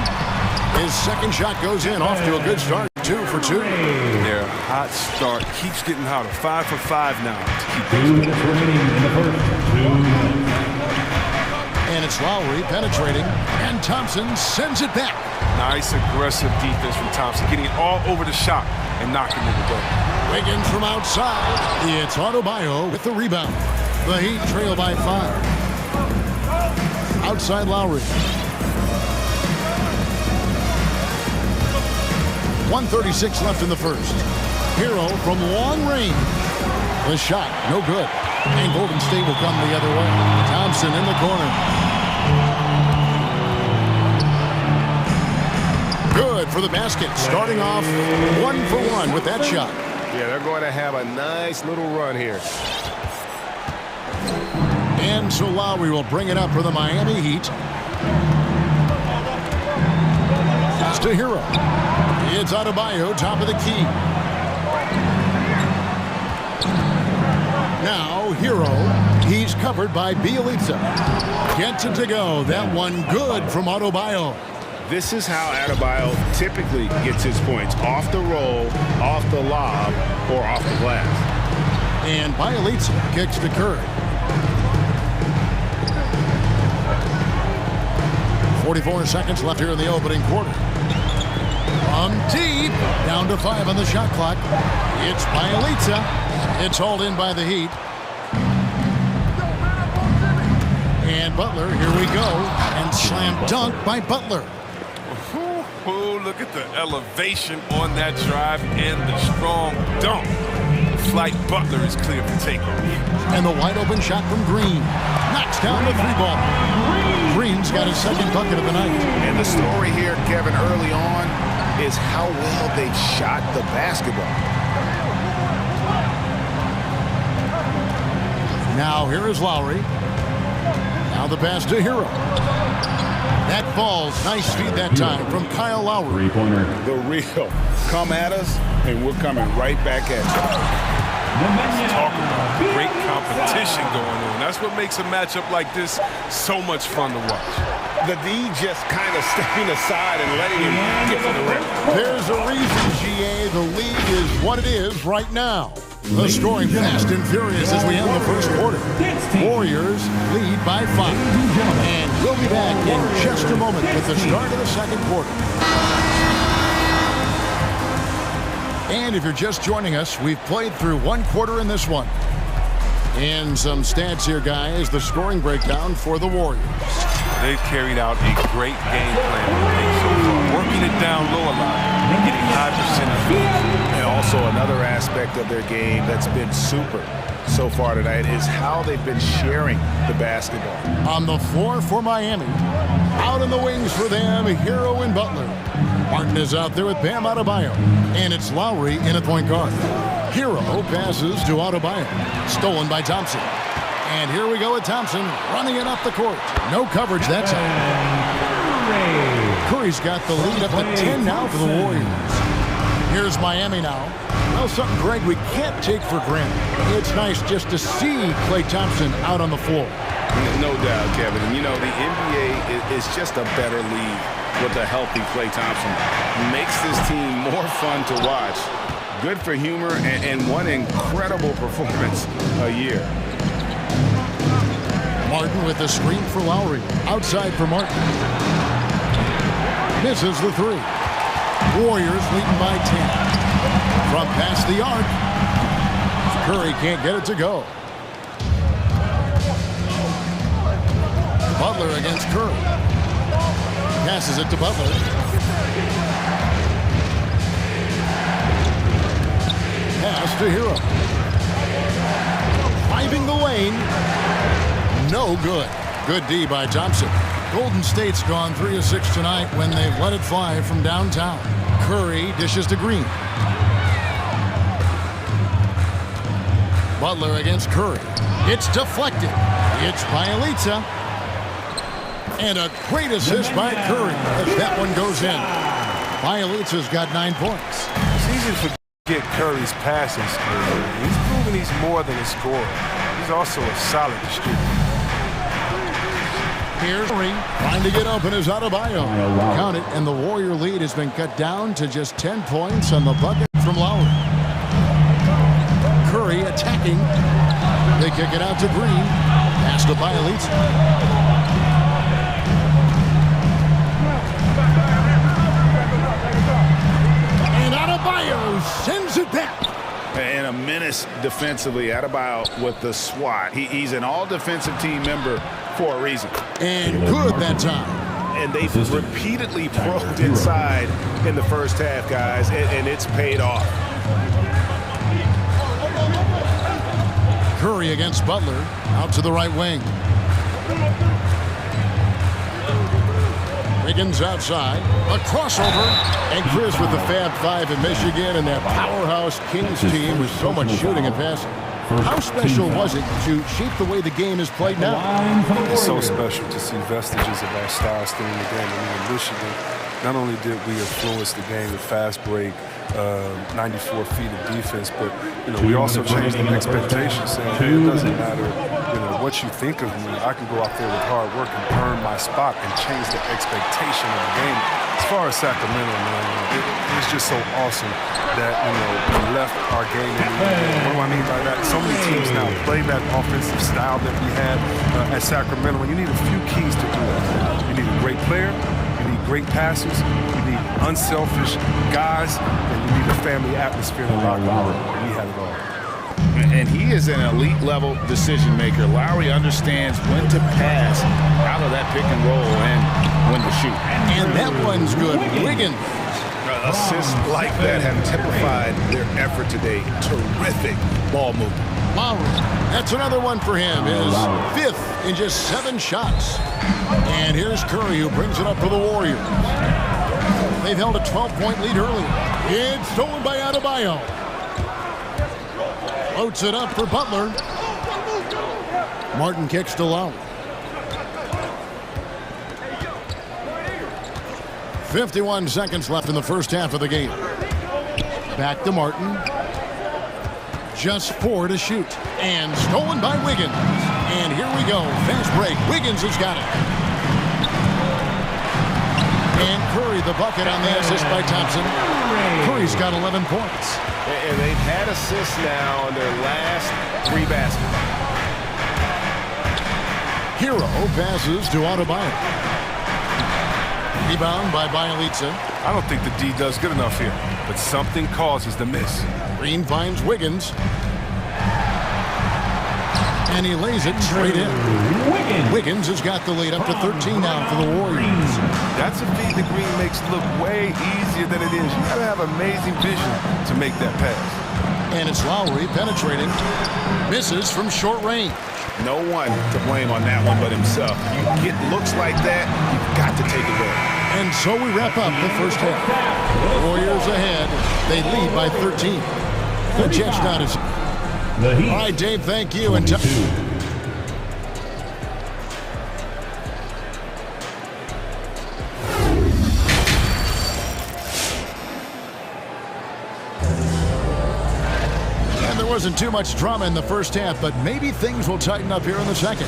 His second shot goes in, off to a good start. 2 for 2. Their hot start keeps getting hotter. 5 for 5 now to keep 2 minutes remaining in the first. 2. And it's Lowry penetrating, and Thompson sends it back. Nice aggressive defense from Thompson, getting it all over the shot and knocking it away. Wiggins from outside. It's Adebayo with the rebound. The Heat trail by 5. Outside Lowry. 1:36 left in the first. Hero from long range. The shot, no good. And Golden State will come the other way. Thompson in the corner. Good for the basket. Starting off 1 for 1 with that shot. Yeah, they're going to have a nice little run here. And so Lowry will bring it up for the Miami Heat. Pass to Hero. It's Adebayo, top of the key. Now, Hero. He's covered by Bielitsa. Gets it to go. That one good from Adebayo. This is how Adebayo typically gets his points. Off the roll, off the lob, or off the glass. And Bielitsa kicks to Curry. 44 seconds left here in the opening quarter. From deep, down to 5 on the shot clock. It's Bielitsa. It's hauled in by the Heat. And Butler, here we go. And slam dunk by Butler. Oh, look at the elevation on that drive and the strong dunk. flight. Butler is clear for takeoff. And the wide open shot from Green. Knocks down the three ball. Green's got his second bucket of the night. And the story here, Kevin, early on is how well they've shot the basketball. Now here is Lowry. Now the pass to Hero. That falls. Nice feed that time from Kyle Lowry. The real. Come at us, and we're coming right back at you. Talk about great competition going on. That's what makes a matchup like this so much fun to watch. The D just kind of stepping aside and letting him get to the rim. There's a reason, GA, the lead is what it is right now. The scoring fast and furious as we end the first quarter. Warriors lead by 5. And we'll be back in just a moment with the start of the second quarter. And if you're just joining us, we've played through one quarter in this one. And some stats here, guys. The scoring breakdown for the Warriors. They've carried out a great game plan today so far. Working it down low a lot and getting high percentage. And also another aspect of their game that's been super so far tonight is how they've been sharing the basketball. On the floor for Miami. Out in the wings for them, Hero and Butler. Martin is out there with Bam Adebayo. And it's Lowry in at point guard. Hero passes to Adebayo. Stolen by Thompson. And here we go with Thompson running it up the court. No coverage that time. Curry's got the lead up to 10 now for the Warriors. Here's Miami now. Well, something, Greg, we can't take for granted. It's nice just to see Klay Thompson out on the floor. No doubt, Kevin. And, you know, the NBA is just a better league with a healthy Klay Thompson. Makes this team more fun to watch. Good for humor and one incredible performance a year. Martin with the screen for Lowry. Outside for Martin. Misses the three. Warriors leading by 10. From past the arc. Curry can't get it to go. Butler against Curry. Passes it to Butler. Pass to Hero. Driving the lane. No good. Good D by Thompson. Golden State's gone 3 of 6 tonight when they've let it fly from downtown. Curry dishes to Green. Butler against Curry. It's deflected. It's Bielitsa. And a great assist by Curry as that one goes in. Bielitsa's got 9 points. It's easy to forget Curry's passing skill. He's proven he's more than a scorer. He's also a solid distributor. Here's Curry trying to get open as Adebayo. Count it, and the Warrior lead has been cut down to just 10 points on the bucket from Lowry. Curry attacking. They kick it out to Green. Pass to Bielitsa. And Adebayo sends it back. And a menace defensively. Adebayo with the swat. He's an all-defensive team member for a reason. And good that time. And they've repeatedly probed inside in the first half, guys, and it's paid off. Curry against Butler. Out to the right wing. Wiggins outside. A crossover. And Chris with the Fab Five in Michigan and that powerhouse Kings team with so much shooting and passing. How special was it to shape the way the game is played now? It's so special to see vestiges of our style still in the game. I mean, in Michigan, not only did we influence the game with fast break, 94 feet of defense, but we also changed the expectations, saying, hey, it doesn't matter what you think of me. I can go out there with hard work and earn my spot and change the expectation of the game. As far as Sacramento, man, it's just so awesome that we left our game in the end. What do I mean by that? So many teams now play that offensive style that we had at Sacramento, and you need a few keys to do that. You need a great player, you need great passes, you need unselfish guys, and you need a family atmosphere in the locker room. We had it all. And he is an elite-level decision maker. Lowry understands when to pass out of that pick and roll and when to shoot. And that one's good. Wiggins. Assists like that have typified their effort today. Terrific ball movement. Lowry, that's another one for him. His 5th in just 7 shots. And here's Curry, who brings it up for the Warriors. They've held a 12-point lead earlier. It's stolen by Adebayo. Floats it up for Butler. Martin kicks to Lowry. 51 seconds left in the first half of the game. Back to Martin. Just 4 to shoot. And stolen by Wiggins. And here we go. Fast break. Wiggins has got it. And Curry the bucket on the assist by Thompson. Curry's got 11 points. And they've had assists now on their last 3 baskets. Hero passes to Adebayo. Rebound by Bielitsa. I don't think the D does good enough here, but something causes the miss. Green finds Wiggins. And he lays it straight in. Wiggins has got the lead up to 13 now for the Warriors. That's a feed the Green makes look way easier than it is. You gotta have amazing vision to make that pass. And it's Lowry penetrating. Misses from short range. No one to blame on that one but himself. You get looks like that, you've got to take it away. And so we wrap up the first half. Warriors ahead. They lead by 13. The Jets not as. All right, Dave, thank you. And there wasn't too much drama in the first half, but maybe things will tighten up here in the second.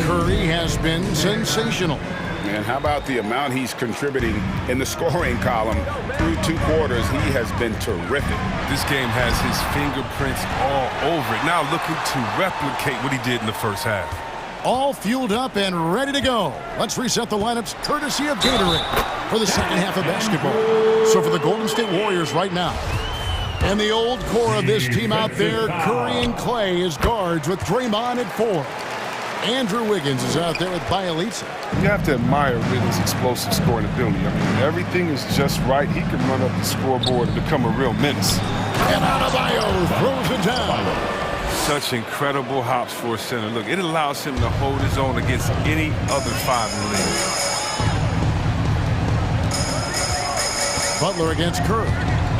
Curry has been sensational. Man, how about the amount he's contributing in the scoring column through 2 quarters? He has been terrific. This game has his fingerprints all over it. Now looking to replicate what he did in the first half. All fueled up and ready to go. Let's reset the lineups courtesy of Gatorade for the second half of basketball. So for the Golden State Warriors right now, and the old core of this team out there, Curry and Clay as guards with Draymond at 4. Andrew Wiggins is out there with Bielitsa. You have to admire Wiggins' explosive scoring ability. I mean, everything is just right. He can run up the scoreboard and become a real menace. And Adebayo throws it down. Such incredible hops for a center. Look, it allows him to hold his own against any other 5 in the league. Butler against Curry.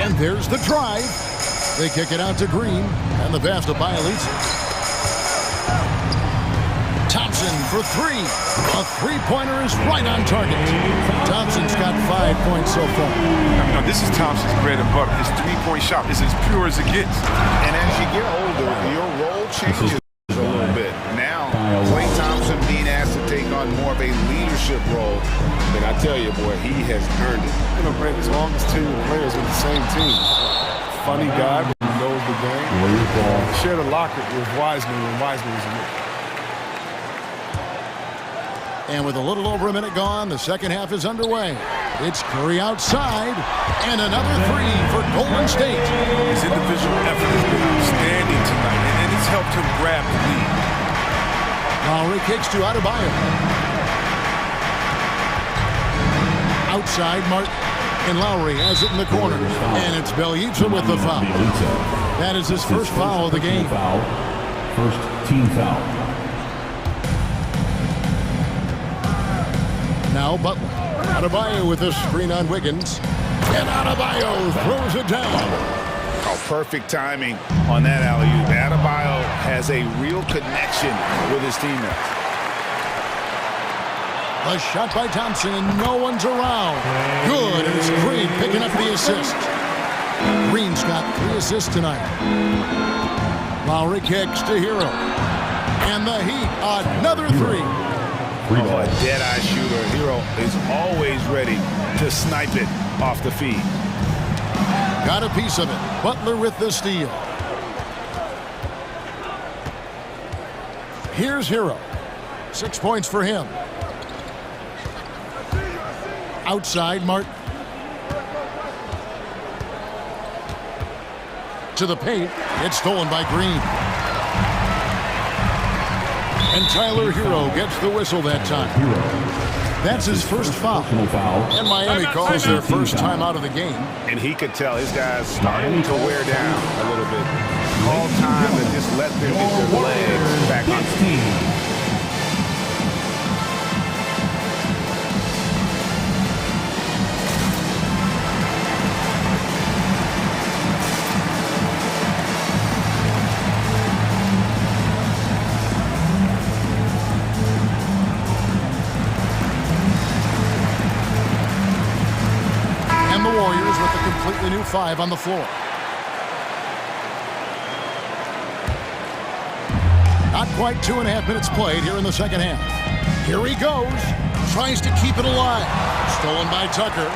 And there's the drive. They kick it out to Green. And the pass to Bielitsa. Thompson for 3. A 3-pointer is right on target. Thompson's got 5 points so far. No, this is Thompson's bread and butter. His 3-point shot is as pure as it gets. And as you get older, your role changes a little bit. Now, Klay Thompson being asked to take on more of a leadership role. And I tell you, boy, he has earned it. You know, Brandon, as long as 2 players with the same team. Funny guy, but he knows the game. Shared a locker with Wiseman when Wiseman was in it. And with a little over a minute gone, the second half is underway. It's Curry outside, and another 3 for Golden State. His individual effort has been outstanding tonight, and it's helped him grab the lead. Lowry kicks to Adebayo. Outside, Martin. And Lowry has it in the corner. And it's Bielitsa with the foul. That is his first foul of the game. First team foul. Now Butler. Adebayo with a screen on Wiggins. And Adebayo throws it down. Oh, perfect timing on that alley-oop. Adebayo has a real connection with his teammates. A shot by Thompson, and no one's around. Good, and it's Green picking up the assist. Green's got 3 assists tonight. Lowry kicks to Hero. And the Heat, another 3. Oh, a dead-eye shooter. Hero is always ready to snipe it off the feed. Got a piece of it. Butler with the steal. Here's Hero. 6 points for him. Outside, Martin. To the paint. It's stolen by Green. And Tyler Hero gets the whistle that time. That's his first foul. And Miami calls their first time out of the game. And he could tell his guys starting to wear down a little bit. All time to just let them get their legs back on the team. Completely new 5 on the floor. Not quite 2.5 minutes played here in the second half. Here he goes. Tries to keep it alive. Stolen by Tucker.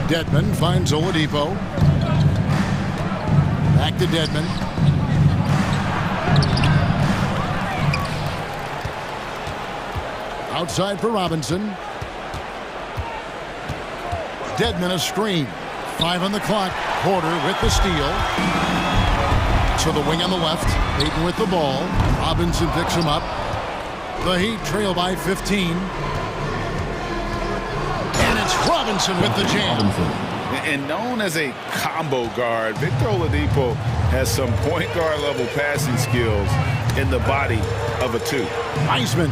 Dedmon finds Oladipo. Back to Dedmon. Outside for Robinson. Dedmon a screen. 5 on the clock. Porter with the steal. To the wing on the left. Payton with the ball. Robinson picks him up. The Heat trail by 15. And it's Robinson with the jam. And known as a combo guard, Victor Oladipo has some point guard level passing skills in the body of a 2. Wiseman.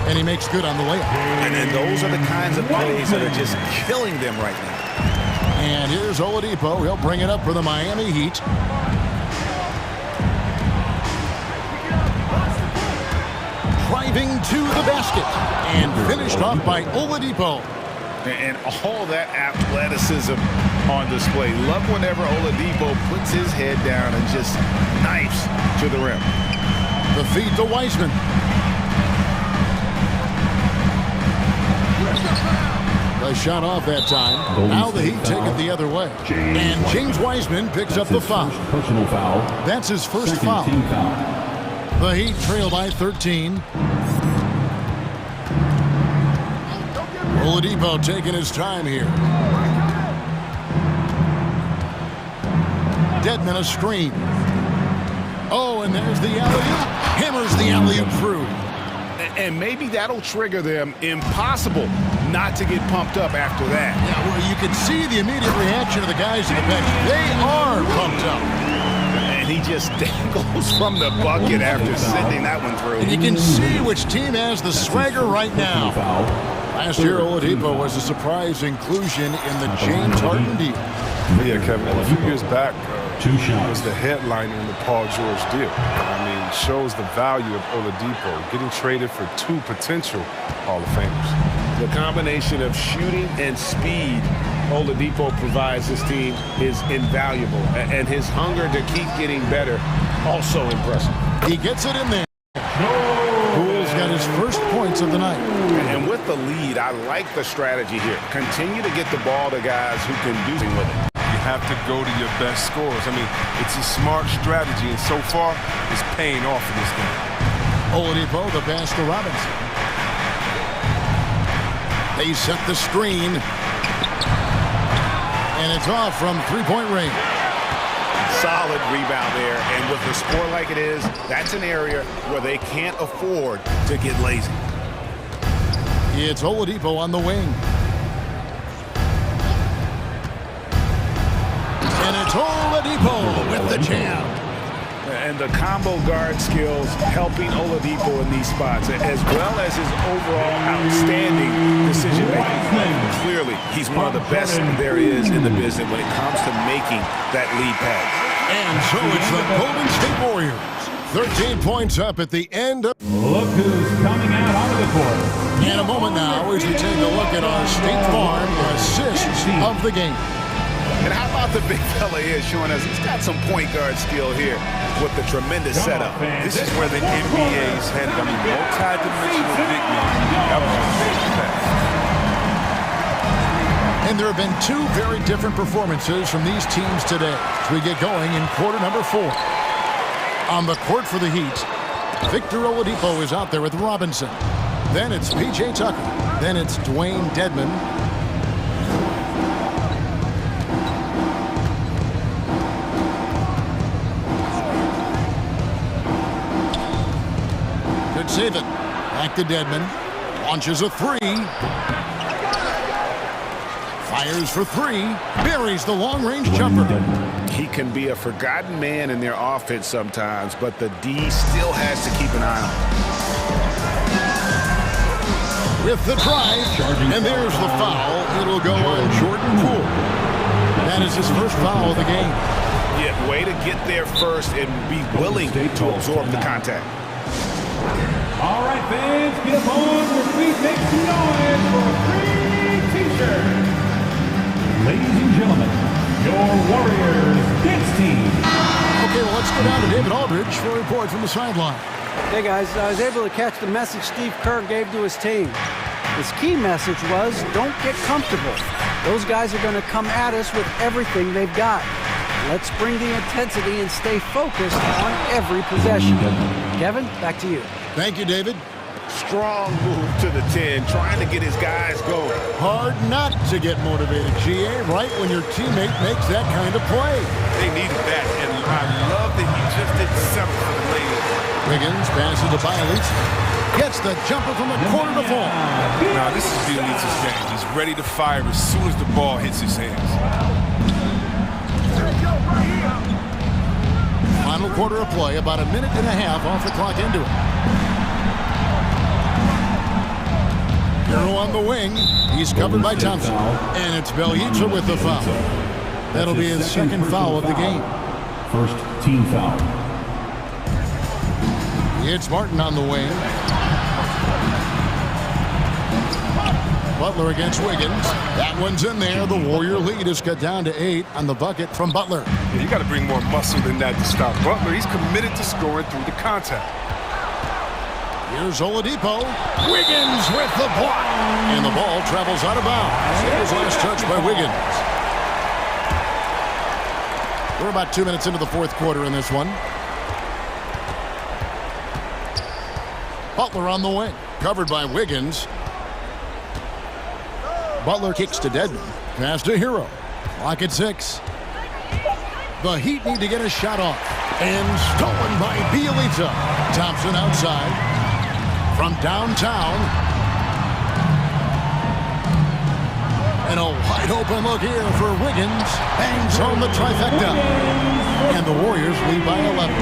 And he makes good on the layup. And those are the kinds of plays that are just killing them right now. And here's Oladipo. He'll bring it up for the Miami Heat. Driving to the basket. And finished off by Oladipo. And all that athleticism on display. Love whenever Oladipo puts his head down and just knifes to the rim. The feed to Wiseman. A shot off that time. Now the Heat take it the other way. And James Wiseman picks up the foul. Personal foul. That's his first foul. The Heat trail by 13. Oladipo taking his time here. Dedmon a screen. Oh, and there's the alley-oop. Hammers the alley-oop through. And maybe that'll trigger them. Impossible not to get pumped up after that. Yeah, well, you can see the immediate reaction of the guys in the bench. They are pumped up. And he just dangles from the bucket after sending that one through. And you can see which team has the swagger right now. Last year, Oladipo was a surprise inclusion in the James Harden deal. Yeah, Kevin, a few years back, was the headliner in the Paul George deal. I mean, shows the value of Oladipo getting traded for 2 potential Hall of Famers. The combination of shooting and speed Oladipo provides this team is invaluable. And his hunger to keep getting better, also impressive. He gets it in there. Poole's got his first points of the night. And with the lead, I like the strategy here. Continue to get the ball to guys who can do something with it. Have to go to your best scorers. I mean, it's a smart strategy, and so far, it's paying off in this game. Oladipo, the pass to Robinson. They set the screen. And it's off from 3-point range. Solid rebound there, and with the score like it is, that's an area where they can't afford to get lazy. It's Oladipo on the wing. And it's Oladipo with the jam. And the combo guard skills helping Oladipo in these spots, as well as his overall outstanding decision-making. Clearly, he's one of the best there is in the business when it comes to making that lead pass. And so it's the Golden State Warriors. 13 points up at the end. Look who's coming out onto the court. In a moment now, as we take a look at our State Farm assists of the game. And how about the big fella here showing us he's got some point guard skill here with the tremendous setup. This is where the NBA's headed. I mean, multi-dimensional big man. And there have been 2 very different performances from these teams today as we get going in quarter number 4. On the court for the Heat, Victor Oladipo is out there with Robinson. Then it's P.J. Tucker. Then it's Dwayne Dedmon. Taven. Back to Dedmon. Launches a three. Fires for three. Buries the long-range jumper. He can be a forgotten man in their offense sometimes, but the D still has to keep an eye on him. With the drive, and there's the foul. It'll go on Jordan Poole. That is his first foul of the game. Yeah, way to get there first and be willing to absorb the contact. All right, fans, get up on your feet, make some noise for a free t-shirt. Ladies and gentlemen, your Warriors dance team. Okay, well, let's go down to David Aldridge for a report from the sideline. Hey guys, I was able to catch the message Steve Kerr gave to his team. His key message was, don't get comfortable. Those guys are going to come at us with everything they've got. Let's bring the intensity and stay focused on every possession. Kevin, back to you. Thank you, David. Strong move to the 10, trying to get his guys going. Hard not to get motivated, GA, right when your teammate makes that kind of play. They needed that, and I love that he just didn't settle for the lane. Wiggins passes to Bielitsa. Gets the jumper from the corner to fall. Now, this is Bielitsa's game. He's ready to fire as soon as the ball hits his hands. Final quarter of play, about a minute and a half off the clock into it. Hero on the wing. He's covered by Thompson. And it's Bielitsa with the foul. That'll be his second foul of the game. First team foul. It's Martin on the wing. Butler against Wiggins. That one's in there. The Warrior lead is cut down to 8 on the bucket from Butler. Yeah, you got to bring more muscle than that to stop Butler. He's committed to scoring through the contact. Here's Oladipo. Wiggins with the block. And the ball travels out of bounds. It was last touched by Wiggins. We're about 2 minutes into the fourth quarter in this one. Butler on the wing. Covered by Wiggins. Butler kicks to Dedmon. Pass to Hero. Clock at 6. The Heat need to get a shot off. And stolen by Bielitsa. Thompson outside. From downtown. And a wide open look here for Wiggins. Bangs home the trifecta. And the Warriors lead by 11.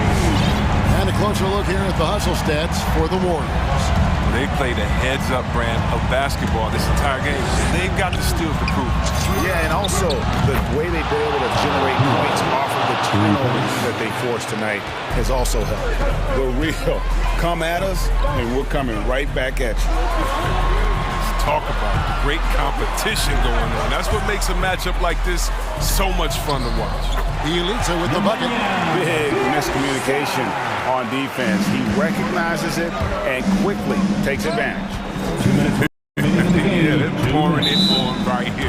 And a closer look here at the hustle stats for the Warriors. They played a heads-up brand of basketball this entire game. They've got the steals to prove it. Yeah, and also the way they've been able to generate points off of the turnovers that they forced tonight has also helped. The real come at us, and we're coming right back at you. Let's talk about the great competition going on. That's what makes a matchup like this so much fun to watch. Bielitsa with the bucket. Big miscommunication on defense. He recognizes it and quickly takes advantage. Yeah, they're pouring it on right here.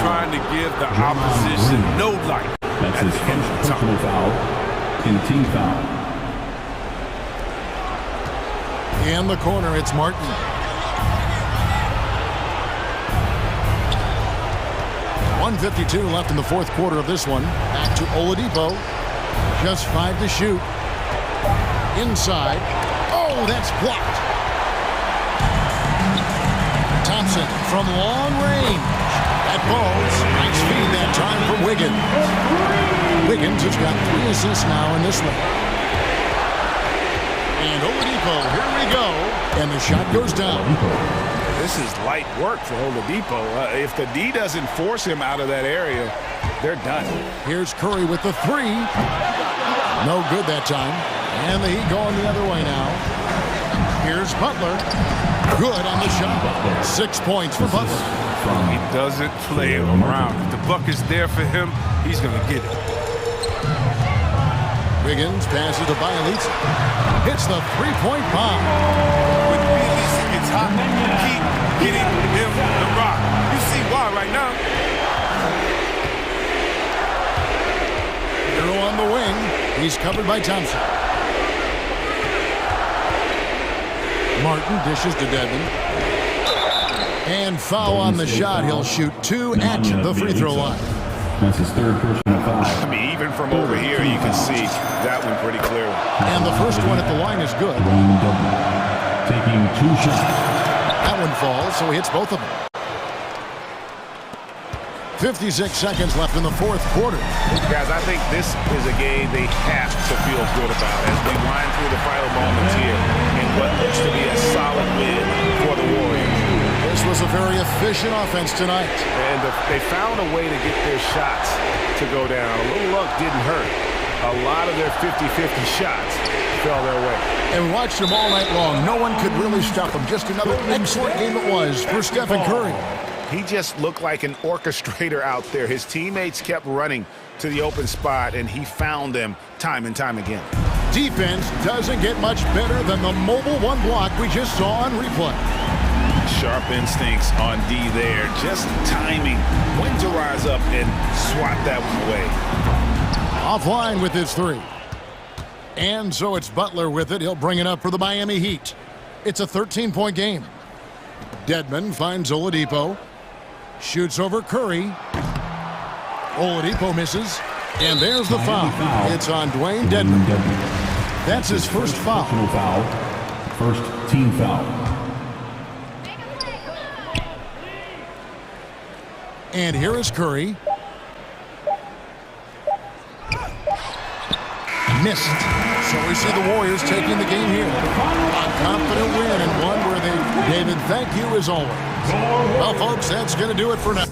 Trying to give the opposition no light. That's his first personal foul and team foul. In the corner, it's Martin. .152 left in the fourth quarter of this one. Back to Oladipo. Just 5 to shoot. Inside. Oh, that's blocked. Thompson from long range. That ball's nice feed that time from Wiggins. Wiggins has got 3 assists now in this one. And Oladipo, here we go. And the shot goes down. This is light work for Oladipo. If the D doesn't force him out of that area, they're done. Here's Curry with the 3. No good that time. And the Heat going the other way now. Here's Butler. Good on the shot. 6 points for Butler. He doesn't play around. If the bucket's there for him, he's going to get it. Wiggins passes to Bielitsa. Hits the three-point bomb. When Bielitsa gets hot, keep getting him the rock. You see why right now. Hero on the wing. He's covered by Thompson. Martin dishes to Dedmon. And foul on the shot. He'll shoot 2 at the free throw line. That's his third personal foul. I mean, even from over here, you can see that one pretty clearly. And the first one at the line is good. taking 2 shots. That one falls, so he hits both of them. 56 seconds left in the fourth quarter. Guys, I think this is a game they have to feel good about as we wind through the final moments here in what looks to be a solid win for the Warriors. This was a very efficient offense tonight. And they found a way to get their shots to go down. A little luck didn't hurt. A lot of their 50-50 shots fell their way. And we watched them all night long. No one could really stop them. Just another excellent game it was for Stephen Curry. He just looked like an orchestrator out there. His teammates kept running to the open spot, and he found them time and time again. Defense doesn't get much better than the mobile one block we just saw on replay. Sharp instincts on D there. Just timing when to rise up and swat that one away. Offline with his 3. And so it's Butler with it. He'll bring it up for the Miami Heat. It's a 13-point game. Dedmon finds Oladipo. Shoots over Curry. Oladipo misses. And there's the foul. It's on Dwayne Dedmon. That's his first foul. First team foul. And here is Curry. Missed. So we see the Warriors taking the game here. A confident win and one where they, David, thank you as always. Well, folks, that's going to do it for now.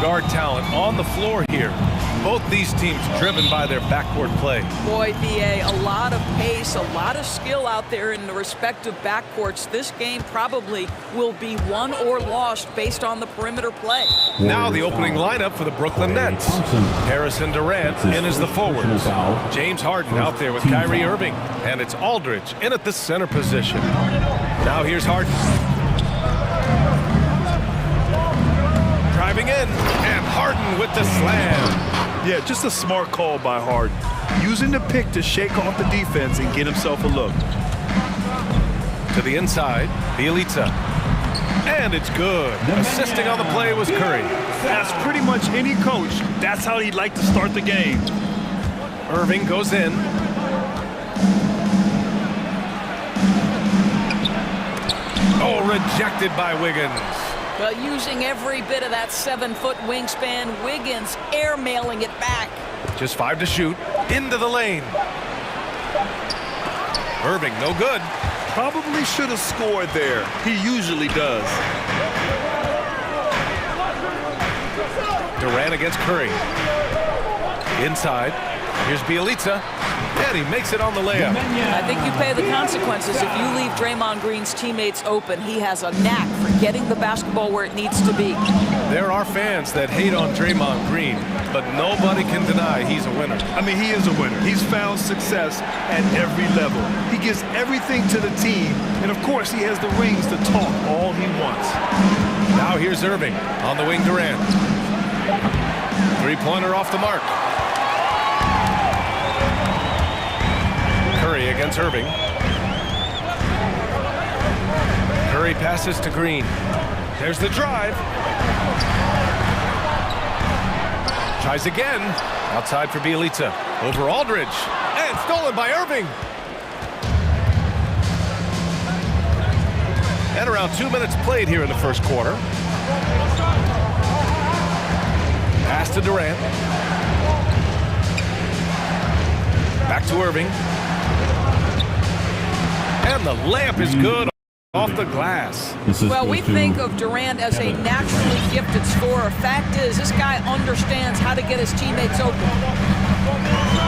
guard talent on the floor here. Both these teams driven by their backcourt play. Boy, BA, a lot of pace, a lot of skill out there in the respective backcourts. This game probably will be won or lost based on the perimeter play. Now the opening lineup for the Brooklyn Nets. Harris and Durant in as the forwards. James Harden out there with Kyrie Irving. And it's Aldridge in at the center position. Now here's Harden. Driving in, and Harden with the slam. Yeah, just a smart call by Harden. Using the pick to shake off the defense and get himself a look. To the inside, Bielitsa. And it's good. Assisting on the play was Curry. That's pretty much any coach. That's how he'd like to start the game. Irving goes in. Oh, rejected by Wiggins. Well, using every bit of that 7-foot wingspan, Wiggins airmailing it back. Just 5 to shoot. Into the lane. Irving, no good. Probably should have scored there. He usually does. Durant against Curry. Inside. Here's Bielitsa. And he makes it on the layup. I think you pay the consequences if you leave Draymond Green's teammates open. He has a knack for getting the basketball where it needs to be. There are fans that hate on Draymond Green, but nobody can deny he's a winner. I mean, he is a winner. He's found success at every level. He gives everything to the team, and of course he has the rings to talk all he wants. Now here's Irving on the wing. Durant. Three-pointer off the mark. Curry against Irving. Curry passes to Green. There's the drive. Tries again. Outside for Bielitsa. Over Aldridge. And stolen by Irving. And around 2 minutes played here in the first quarter. Pass to Durant. Back to Irving. And the layup is good off the glass. Well, we think of Durant as a naturally gifted scorer. Fact is, this guy understands how to get his teammates open.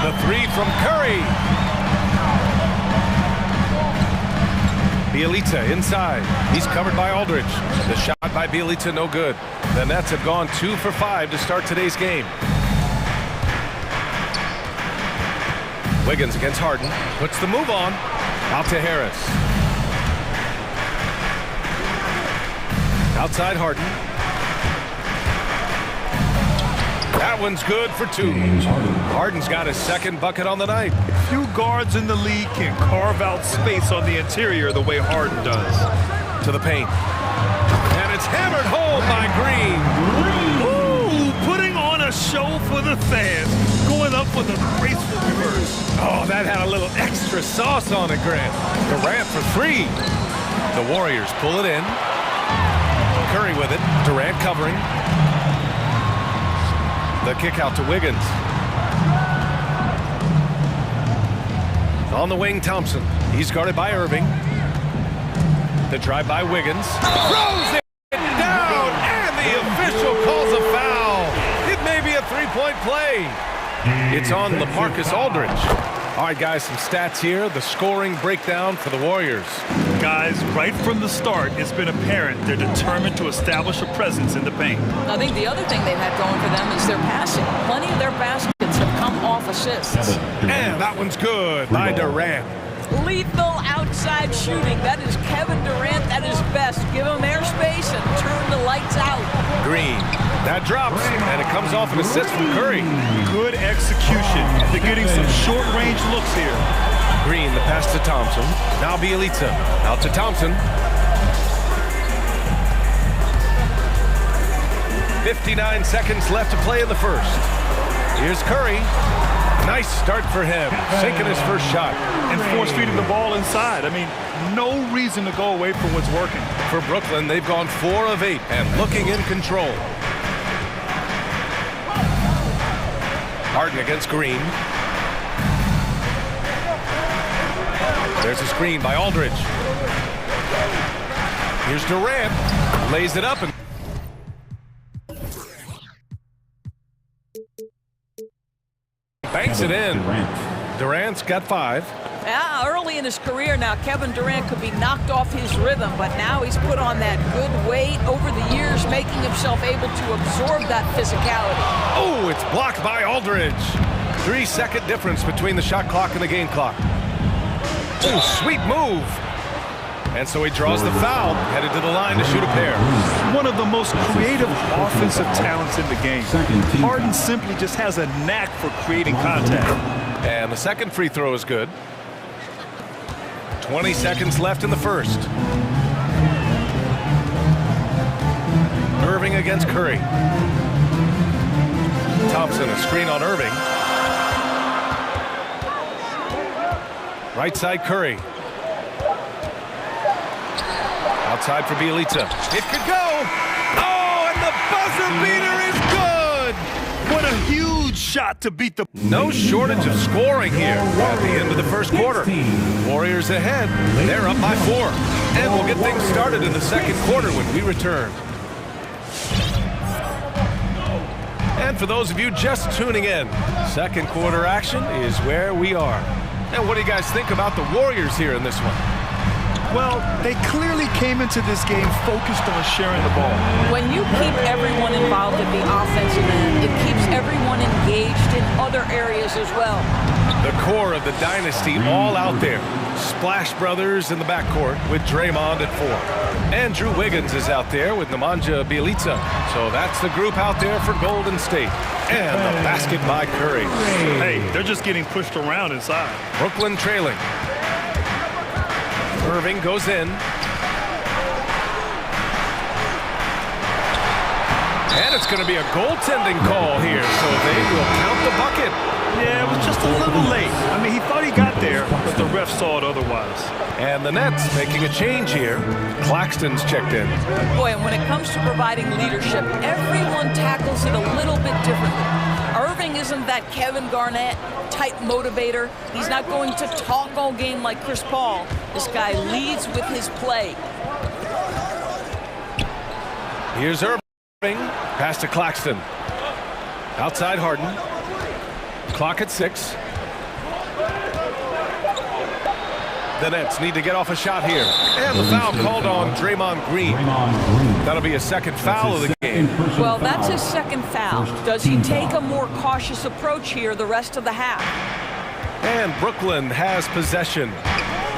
The three from Curry. Bielitsa inside. He's covered by Aldridge. The shot by Bielitsa, no good. The Nets have gone 2 for 5 to start today's game. Wiggins against Harden. Puts the move on. Out to Harris. Outside Harden. That one's good for 2. Harden's got his second bucket on the night. Few guards in the league can carve out space on the interior the way Harden does. To the paint. And it's hammered home by Green. Ooh, putting on a show for the fans. Going up with a graceful reverse. Oh, that had a little extra sauce on it, Grant. Durant for 3. The Warriors pull it in. Curry with it. Durant covering. The kick out to Wiggins. On the wing, Thompson. He's guarded by Irving. The drive by Wiggins. Throws it down, and the official calls a foul. It may be a 3-point play. It's on LaMarcus Aldridge. All right, guys, some stats here. The scoring breakdown for the Warriors. Guys, right from the start, it's been apparent they're determined to establish a presence in the paint. I think the other thing they've had going for them is their passing. Plenty of their baskets have come off assists. And that one's good by Durant. Lethal outside shooting. That is Kevin Durant at his best. Give him airspace and turn the lights out. Green. That drops, and it comes off an assist from Curry. Good execution. They're getting some short-range looks here. Green, the pass to Thompson. Now Bielitsa. Out to Thompson. 59 seconds left to play in the first. Here's Curry. Nice start for him. Sinking his first shot. And force feeding the ball inside. I mean, no reason to go away from what's working. For Brooklyn, they've gone 4 of 8 and looking in control. Harden against Green. There's a screen by Aldridge. Here's Durant. Lays it up and Puts it in. Durant's got 5. Yeah, early in his career now, Kevin Durant could be knocked off his rhythm, but now he's put on that good weight over the years, making himself able to absorb that physicality. Oh, it's blocked by Aldridge. 3-second difference between the shot clock and the game clock. Oh, sweet move. And so he draws the foul, headed to the line to shoot a pair. One of the most creative offensive talents in the game. Harden simply just has a knack for creating contact. And the second free throw is good. 20 seconds left in the first. Irving against Curry. Thompson, a screen on Irving. Right side, Curry. Outside for Bielitsa. It could go. Oh, and the buzzer beater is good. What a huge shot to beat the... No shortage of scoring here at the end of the first quarter. Warriors ahead. They're up by 4. And we'll get things started in the second quarter when we return. And for those of you just tuning in, second quarter action is where we are. And what do you guys think about the Warriors here in this one? Well, they clearly came into this game focused on sharing the ball. When you keep everyone involved at the offensive end, it keeps everyone engaged in other areas as well. The core of the dynasty all out there. Splash Brothers in the backcourt with Draymond at 4. Andrew Wiggins is out there with Nemanja Bjelica. So that's the group out there for Golden State. And the basket by Curry. Hey, they're just getting pushed around inside. Brooklyn trailing. Irving goes in. And it's going to be a goaltending call here, so they will count the bucket. Yeah, it was just a little late. I mean, he thought he got there, but the ref saw it otherwise. And the Nets making a change here. Claxton's checked in. Boy, and when it comes to providing leadership, everyone tackles it a little bit differently. Irving isn't that Kevin Garnett type motivator. He's not going to talk all game like Chris Paul. This guy leads with his play. Here's Irving. Pass to Claxton. Outside Harden. Clock at 6. The Nets need to get off a shot here. And the foul called on Draymond Green. That'll be a second foul of the game. Well, that's his second foul. Does he take a more cautious approach here the rest of the half? And Brooklyn has possession.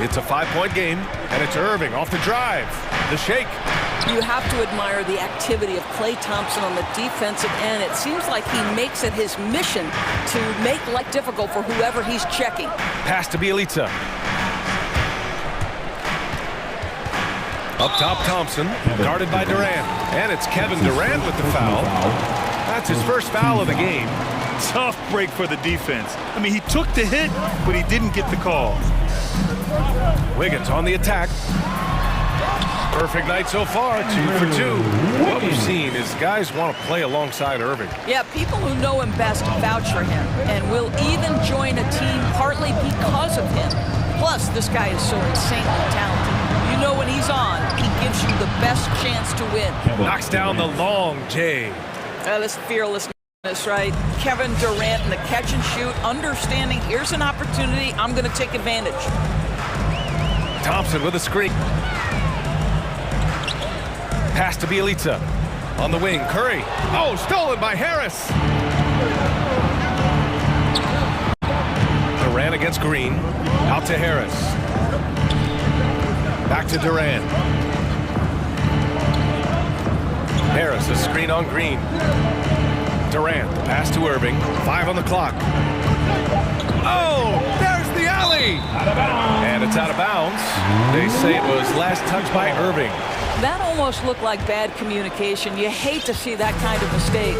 It's a 5-point game, and it's Irving off the drive. The shake. You have to admire the activity of Klay Thompson on the defensive end. It seems like he makes it his mission to make life difficult for whoever he's checking. Pass to Bielitsa. Up top, Thompson, guarded by Durant. And it's Kevin Durant with the foul. That's his first foul of the game. Tough break for the defense. I mean, he took the hit, but he didn't get the call. Wiggins on the attack. Perfect night so far, 2 for 2. What we've seen is guys want to play alongside Irving. Yeah, people who know him best vouch for him and will even join a team partly because of him. Plus, this guy is so insanely talented. You know when he's on, he gives you the best chance to win. Knocks down the long J. This fearlessness, right? Kevin Durant in the catch and shoot, understanding here's an opportunity, I'm going to take advantage. Thompson with a screen. Pass to Bielitsa. On the wing, Curry. Oh, stolen by Harris. Durant against Green. Out to Harris. Back to Durant. Harris, a screen on Green. Durant, the pass to Irving. 5 on the clock. Oh, there's the alley. And it's out of bounds. They say it was last touched by Irving. That almost looked like bad communication. You hate to see that kind of mistake.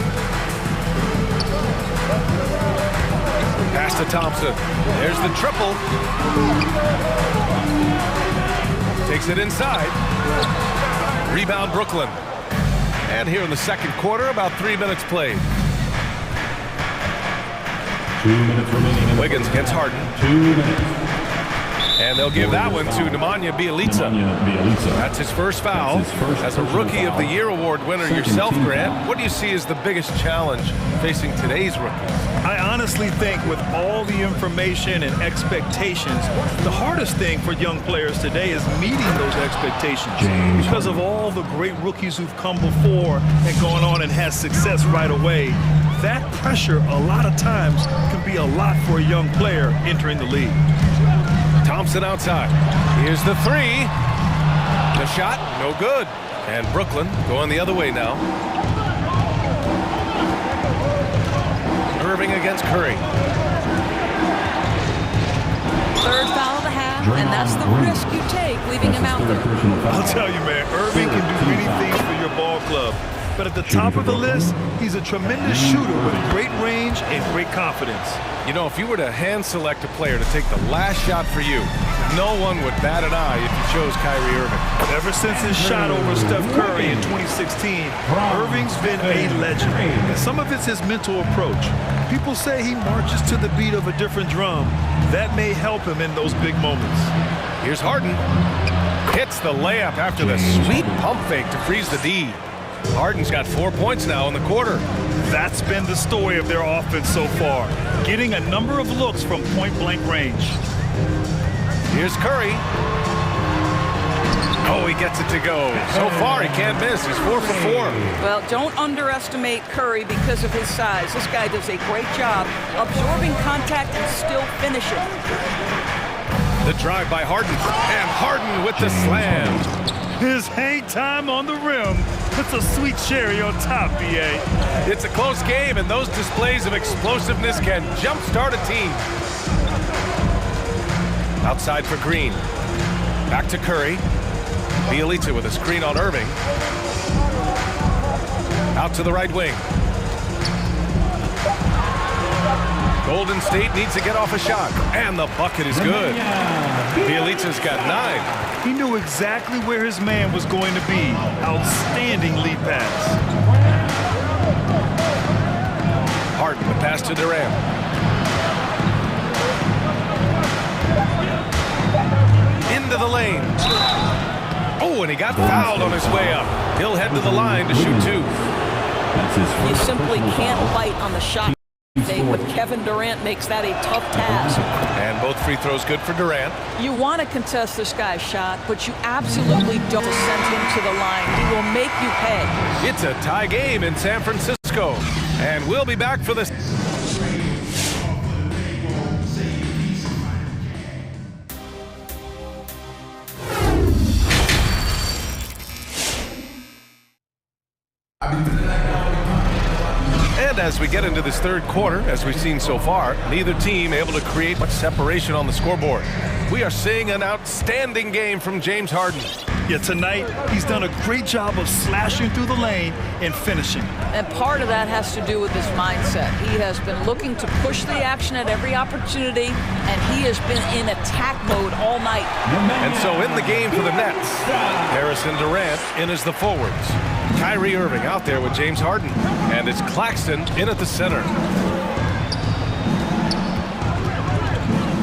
Pass to Thompson. There's the triple. Takes it inside. Rebound Brooklyn. And here in the second quarter, about 3 minutes played. 2 minutes remaining. Wiggins against Harden. 2 minutes. And they'll give that one to Nemanja Bjelica. That's his first foul. As a Rookie of the Year award winner yourself, Grant, what do you see as the biggest challenge facing today's rookies? I honestly think with all the information and expectations, the hardest thing for young players today is meeting those expectations. Because of all the great rookies who've come before and gone on and had success right away, that pressure a lot of times can be a lot for a young player entering the league. Thompson outside. Here's the three. The shot, no good. And Brooklyn going the other way now. Irving against Curry. Third foul of the half, and that's the risk you take, leaving him out there. I'll tell you, man, Irving can do many things for your ball club. But at the top of the list, he's a tremendous shooter with great range and great confidence. You know, if you were to hand select a player to take the last shot for you, no one would bat an eye if you chose Kyrie Irving. Ever since his shot over Steph Curry in 2016, Irving's been a legend. And some of it's his mental approach. People say he marches to the beat of a different drum. That may help him in those big moments. Here's Harden. Hits the layup after the sweet pump fake to freeze the D. Harden's got 4 points now in the quarter. That's been the story of their offense so far, getting a number of looks from point-blank range. Here's Curry. Oh, he gets it to go. So far, he can't miss. He's 4 for 4. Well, don't underestimate Curry because of his size. This guy does a great job absorbing contact and still finishing. The drive by Harden, and Harden with the slam. His hang time on the rim puts a sweet cherry on top, BA. It's a close game, and those displays of explosiveness can jumpstart a team. Outside for Green. Back to Curry. Bjelica with a screen on Irving. Out to the right wing. Golden State needs to get off a shot, and the bucket is good. Bjelica's got 9. He knew exactly where his man was going to be. Outstanding lead pass. Harden, the pass to Durant. Into the lane. Oh, and he got fouled on his way up. He'll head to the line to shoot 2. You simply can't bite on the shot. But Kevin Durant makes that a tough task. And both free throws good for Durant. You want to contest this guy's shot, but you absolutely don't send him to the line. He will make you pay. It's a tie game in San Francisco. And we'll be back for this. And as we get into this third quarter, as we've seen so far, neither team able to create much separation on the scoreboard. We are seeing an outstanding game from James Harden. Yeah, tonight, he's done a great job of slashing through the lane and finishing. And part of that has to do with his mindset. He has been looking to push the action at every opportunity, and he has been in attack mode all night. And so in the game for the Nets, Harris and Durant in as the forwards. Kyrie Irving out there with James Harden, and it's Claxton in at the center.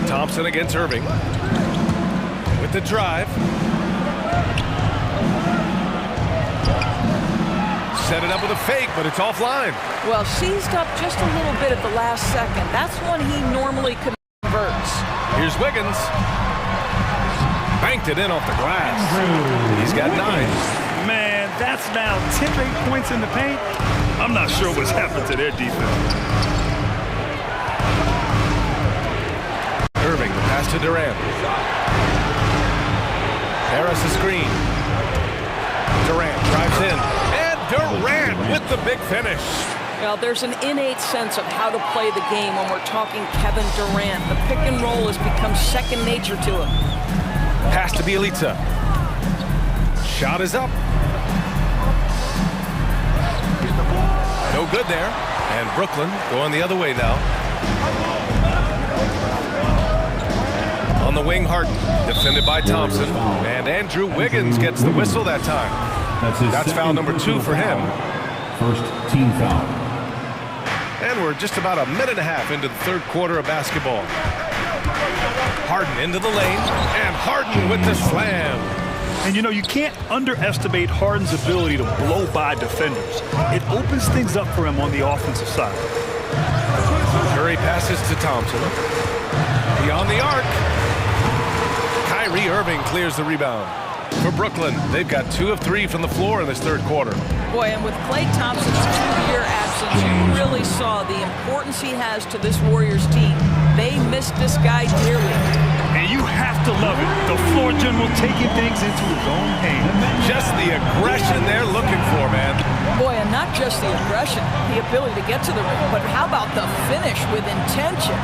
Thompson against Irving with the drive. Set it up with a fake, but it's offline. Well, seized up just a little bit at the last second. That's when he normally converts. Here's Wiggins. Banked it in off the glass. He's got 9. Man, that's now 10 straight points in the paint. I'm not sure what's happened to their defense. Irving, the pass to Durant. Harris a screen. Durant drives in. And Durant with the big finish. Well, there's an innate sense of how to play the game when we're talking Kevin Durant. The pick and roll has become second nature to him. Pass to Bjelica. Shot is up. No good there. And Brooklyn going the other way now. On the wing, Harden, defended by Thompson. And Andrew Wiggins gets the whistle that time. That's foul number 2 for him. First team foul. And we're just about a minute and a half into the third quarter of basketball. Harden into the lane, and Harden with the slam. And you know, you can't underestimate Harden's ability to blow by defenders. It opens things up for him on the offensive side. Curry passes to Thompson. Beyond the arc. Kyrie Irving clears the rebound. For Brooklyn, they've got 2 of 3 from the floor in this third quarter. Boy, and with Klay Thompson's 2-year absence, you really saw the importance he has to this Warriors team. They missed this guy dearly. And you have to love it. The floor general taking things into his own hands. Just the aggression they're looking for, man. Boy, and not just the aggression, the ability to get to the rim, but how about the finish with intention?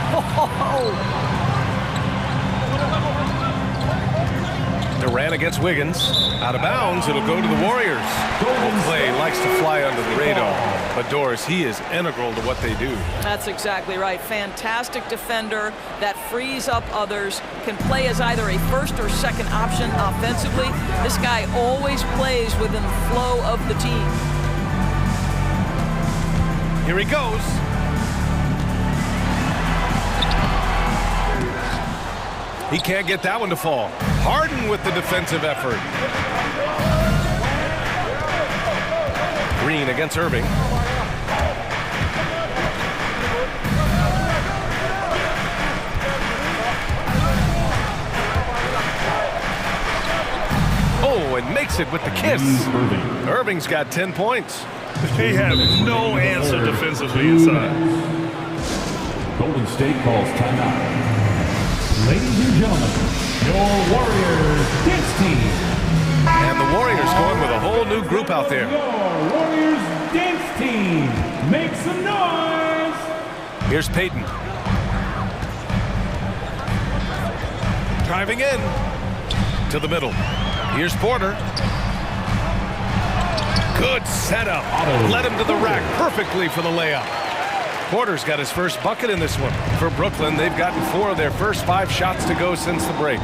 Durant against Wiggins. Out of bounds, it'll go to the Warriors. Klay likes to fly under the radar. But Doris, he is integral to what they do. That's exactly right. Fantastic defender that frees up others, can play as either a first or second option offensively. This guy always plays within the flow of the team. Here he goes. He can't get that one to fall. Harden with the defensive effort. Green against Irving. Oh, and makes it with the kiss. Irving's got 10 points. They have no answer defensively inside. Golden State calls timeout. Ladies and gentlemen, your Warriors dance team. And the Warriors going with a whole new group out there. Your Warriors dance team. Make some noise. Here's Peyton. Driving in to the middle. Here's Porter. Good setup. Led him to the rack perfectly for the layup. Porter's got his first bucket in this one. For Brooklyn, they've gotten 4 of their first 5 shots to go since the break.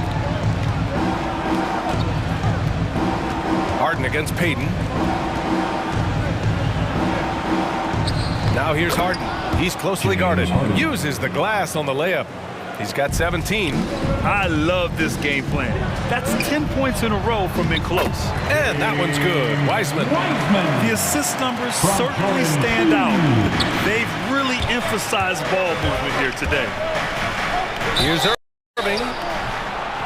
Harden against Peyton. Now here's Harden. He's closely guarded. Uses the glass on the layup. He's got 17. I love this game plan. That's 10 points in a row from in close. And that one's good. Wiseman. The assist numbers certainly stand out. They've really emphasized ball movement here today. Here's Irving.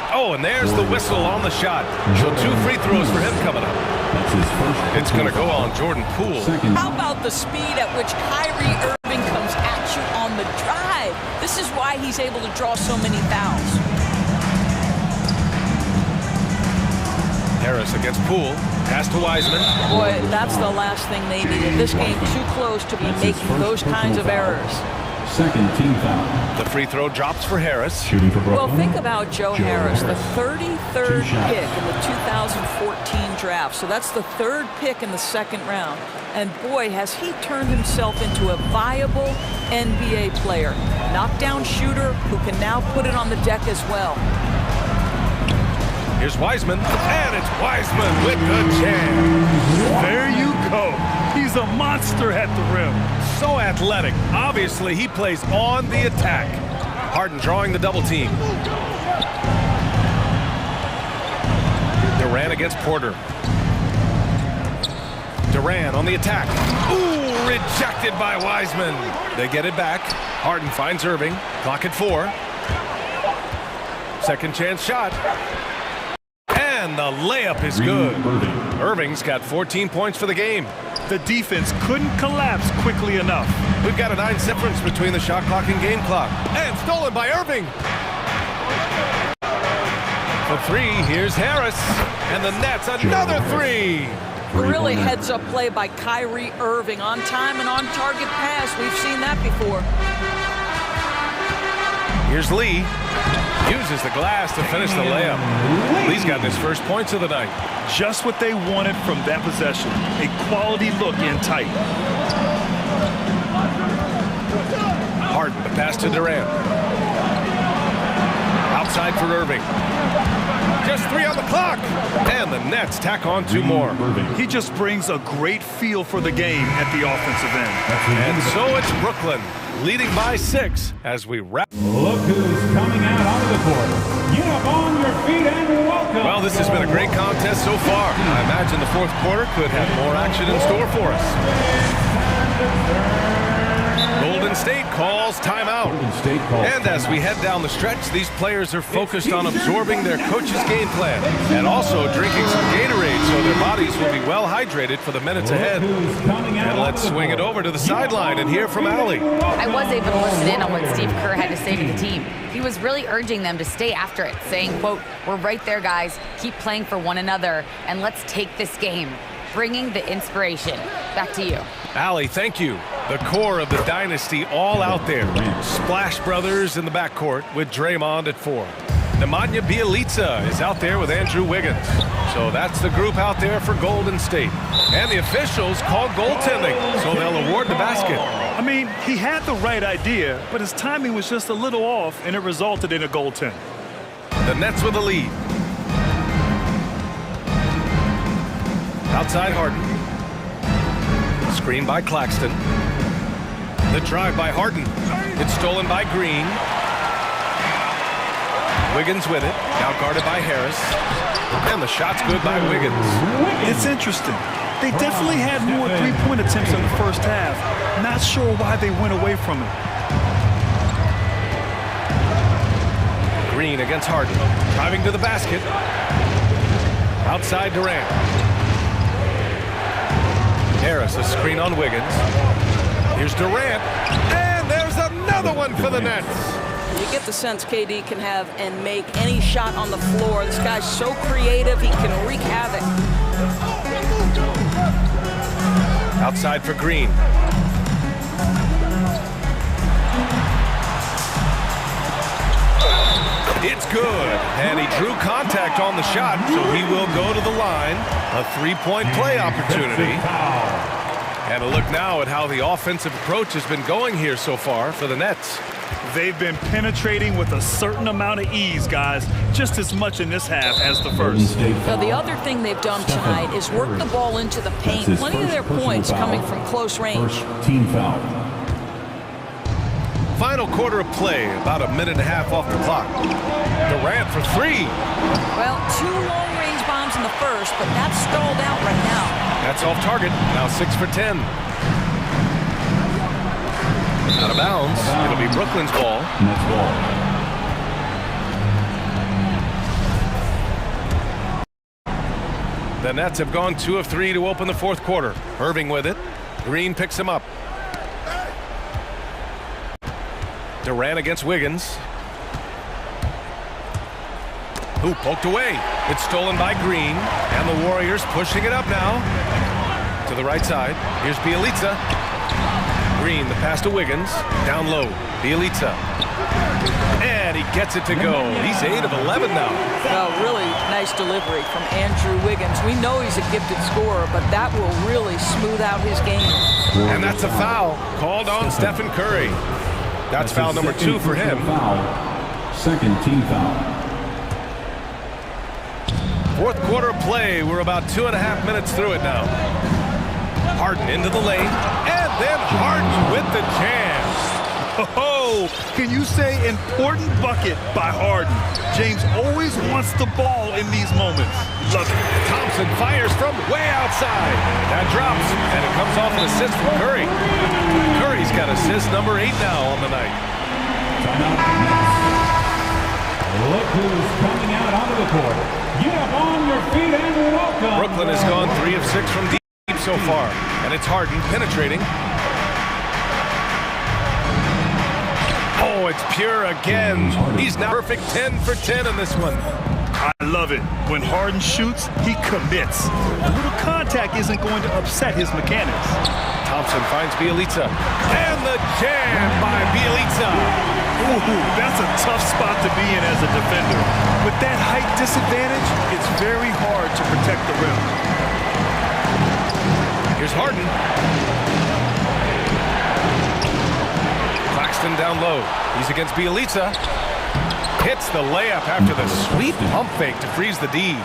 Oh, and there's the whistle on the shot. So 2 free throws for him coming up. It's going to go on Jordan Poole. How about the speed at which Kyrie Irving comes at you on the drive? This is why he's able to draw so many fouls. Harris against Poole. Pass to Wiseman. Boy, that's the last thing they needed. This game too close to be making those kinds of errors. Second team foul. The free throw drops for Harris. Well, think about Joe Harris, the 33rd pick in the 2014 draft. So that's the 3rd pick in the 2nd round. And boy, has he turned himself into a viable NBA player. Knockdown shooter who can now put it on the deck as well. Here's Wiseman, and it's Wiseman with the jam. There you go. He's a monster at the rim. So athletic. Obviously, he plays on the attack. Harden drawing the double team. Durant against Porter. Durant on the attack. Ooh, rejected by Wiseman. They get it back. Harden finds Irving. Clock at 4. Second chance shot. And the layup is good. Irving's got 14 points for the game. The defense couldn't collapse quickly enough. We've got a 9 difference between the shot clock and game clock. And stolen by Irving. For 3, here's Harris. And the Nets, another 3. Really heads-up play by Kyrie Irving. On time and on target pass. We've seen that before. Here's Lee. Uses the glass to finish the layup. Lee's got his first points of the night. Just what they wanted from that possession. A quality look in tight. Harden, the pass to Durant. Outside for Irving. Just 3 on the clock. And the Nets tack on 2 more. He just brings a great feel for the game at the offensive end. And so it's Brooklyn. leading by 6 as we wrap. Look who's coming out onto the court. Get up on your feet and welcome. Well, this has been a great contest so far. I imagine the fourth quarter could have more action in store for us. Golden State calls timeout. And as we head down the stretch, these players are focused on absorbing their coach's game plan and also drinking some Gatorade so their bodies will be well hydrated for the minutes ahead. And let's swing it over to the sideline and hear from Allie. I was able to listen in on what Steve Kerr had to say to the team. He was really urging them to stay after it, saying, quote, "We're right there, guys. Keep playing for one another, and let's take this game." Bringing the inspiration. Back to you. Allie, thank you. The core of the dynasty all out there. Splash Brothers in the backcourt with Draymond at 4. Nemanja Bjelica is out there with Andrew Wiggins. So that's the group out there for Golden State. And the officials called goaltending, so they'll award the basket. I mean, he had the right idea, but his timing was just a little off, and it resulted in a goaltend. The Nets with the lead. Outside Harden. Screen by Claxton. The drive by Harden. It's stolen by Green. Wiggins with it. Now guarded by Harris. And the shot's good by Wiggins. It's interesting. They definitely had more three-point attempts in the first half. Not sure why they went away from it. Green against Harden. Driving to the basket. Outside Durant. Harris, a screen on Wiggins. Here's Durant. And there's another one for the Nets. You get the sense KD can have and make any shot on the floor. This guy's so creative, he can wreak havoc. Outside for Green. It's good. And he drew contact on the shot, so he will go to the line. A three-point play opportunity. And a look now at how the offensive approach has been going here so far for the Nets. They've been penetrating with a certain amount of ease, guys, just as much in this half as the first. Now, the other thing they've done tonight is work the ball into the paint. Plenty of their points coming from close range. Team foul. Final quarter of play, about a minute and a half off the clock. Durant for 3. Well, 2 long-range bombs in the first, but that's stalled out right now. That's off target. Now 6 for 10. Out of bounds. It'll be Brooklyn's ball. Nets ball. The Nets have gone 2 of 3 to open the fourth quarter. Irving with it. Green picks him up. Durant against Wiggins. Who poked away. It's stolen by Green. And the Warriors pushing it up now. To the right side. Here's Bjelica. Green, the pass to Wiggins. Down low. Bjelica. And he gets it to go. He's 8 of 11 now. Well, really nice delivery from Andrew Wiggins. We know he's a gifted scorer, but that will really smooth out his game. And that's a foul called on Stephen Curry. That's foul number 2 for him. Second team foul. Fourth quarter of play. We're about 2.5 minutes through it now. Harden into the lane. And then Harden with the jam. Oh, can you say important bucket by Harden? James always wants the ball in these moments. Love it. Thompson fires from way outside. That drops, and it comes off an assist from Curry. Curry's got assist number 8 now on the night. Look who's coming out onto the court. Get up on your feet and welcome. Brooklyn has gone 3 of 6 from deep so far, and it's Harden penetrating. Oh, it's Pure again. He's now perfect 10 for 10 in this one. I love it. When Harden shoots, he commits. A little contact isn't going to upset his mechanics. Thompson finds Bjelica. And the jam by Bjelica. Ooh, that's a tough spot to be in as a defender. With that height disadvantage, it's very hard to protect the rim. Here's Harden. Claxton down low. He's against Bjelica. Hits the layup after the sweet pump fake to freeze the D.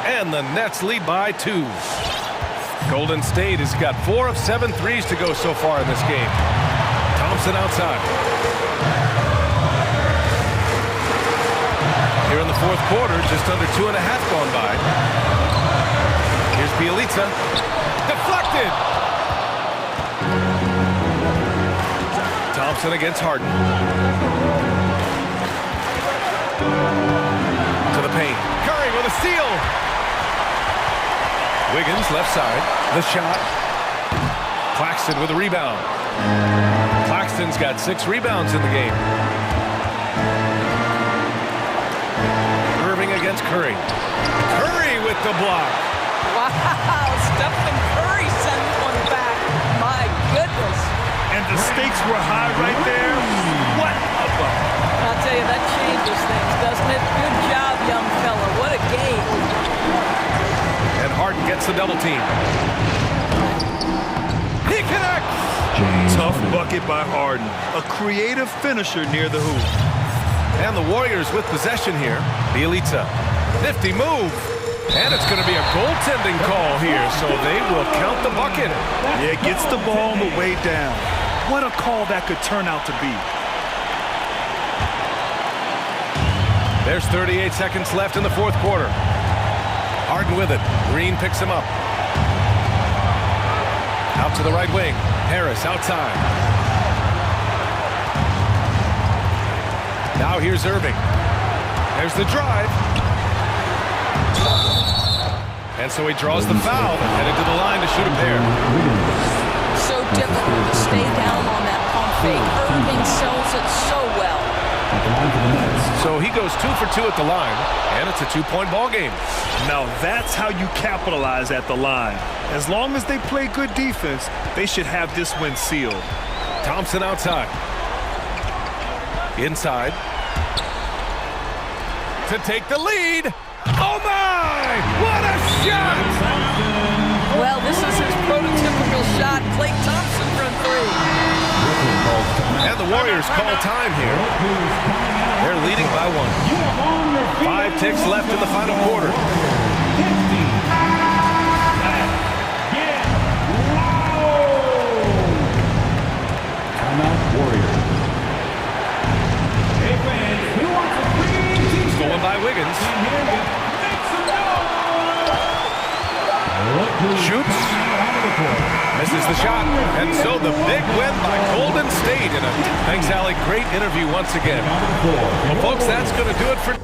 And the Nets lead by 2. Golden State has got 4 of 7 threes to go so far in this game. Thompson outside. Here in the fourth quarter, just under 2.5 gone by. Here's Bielitsa. Deflected! Thompson against Harden. To the paint. Curry with a steal. Wiggins left side. The shot. Claxton with a rebound. Claxton's got 6 rebounds in the game. Irving against Curry. Curry with the block. Wow, Stephen Curry sends one back. My goodness. And the stakes were high right there. What a bucket. I'll tell you, that changes things, doesn't it? Good job, young fella. What a game. And Harden gets the double team. He connects. Tough bucket by Harden. A creative finisher near the hoop. And the Warriors with possession here. Bielitsa. Nifty move. And it's going to be a goaltending call here, so they will count the bucket. Yeah, gets the ball on the way down. What a call that could turn out to be. There's 38 seconds left in the fourth quarter. Harden with it. Green picks him up. Out to the right wing. Harris outside. Now here's Irving. There's the drive. And so he draws the foul, headed to the line to shoot a pair. So difficult to stay down on that pump fake. Irving sells it so well. So he goes 2 for 2 at the line, and it's a 2-point ball game. Now that's how you capitalize at the line. As long as they play good defense, they should have this win sealed. Thompson outside. Inside. To take the lead. Oh my! What a shot! Well, this is his prototypical shot. Klay Thompson from 3. And the Warriors call time here. They're leading by 1. 5 ticks left in the final quarter. Timeout, Warriors. Hey fans, who wants a free Stolen by Wiggins. Shoots. Misses the shot. And so the big win by Golden State. Thanks, Allie. Great interview once again. Well, folks, that's going to do it for...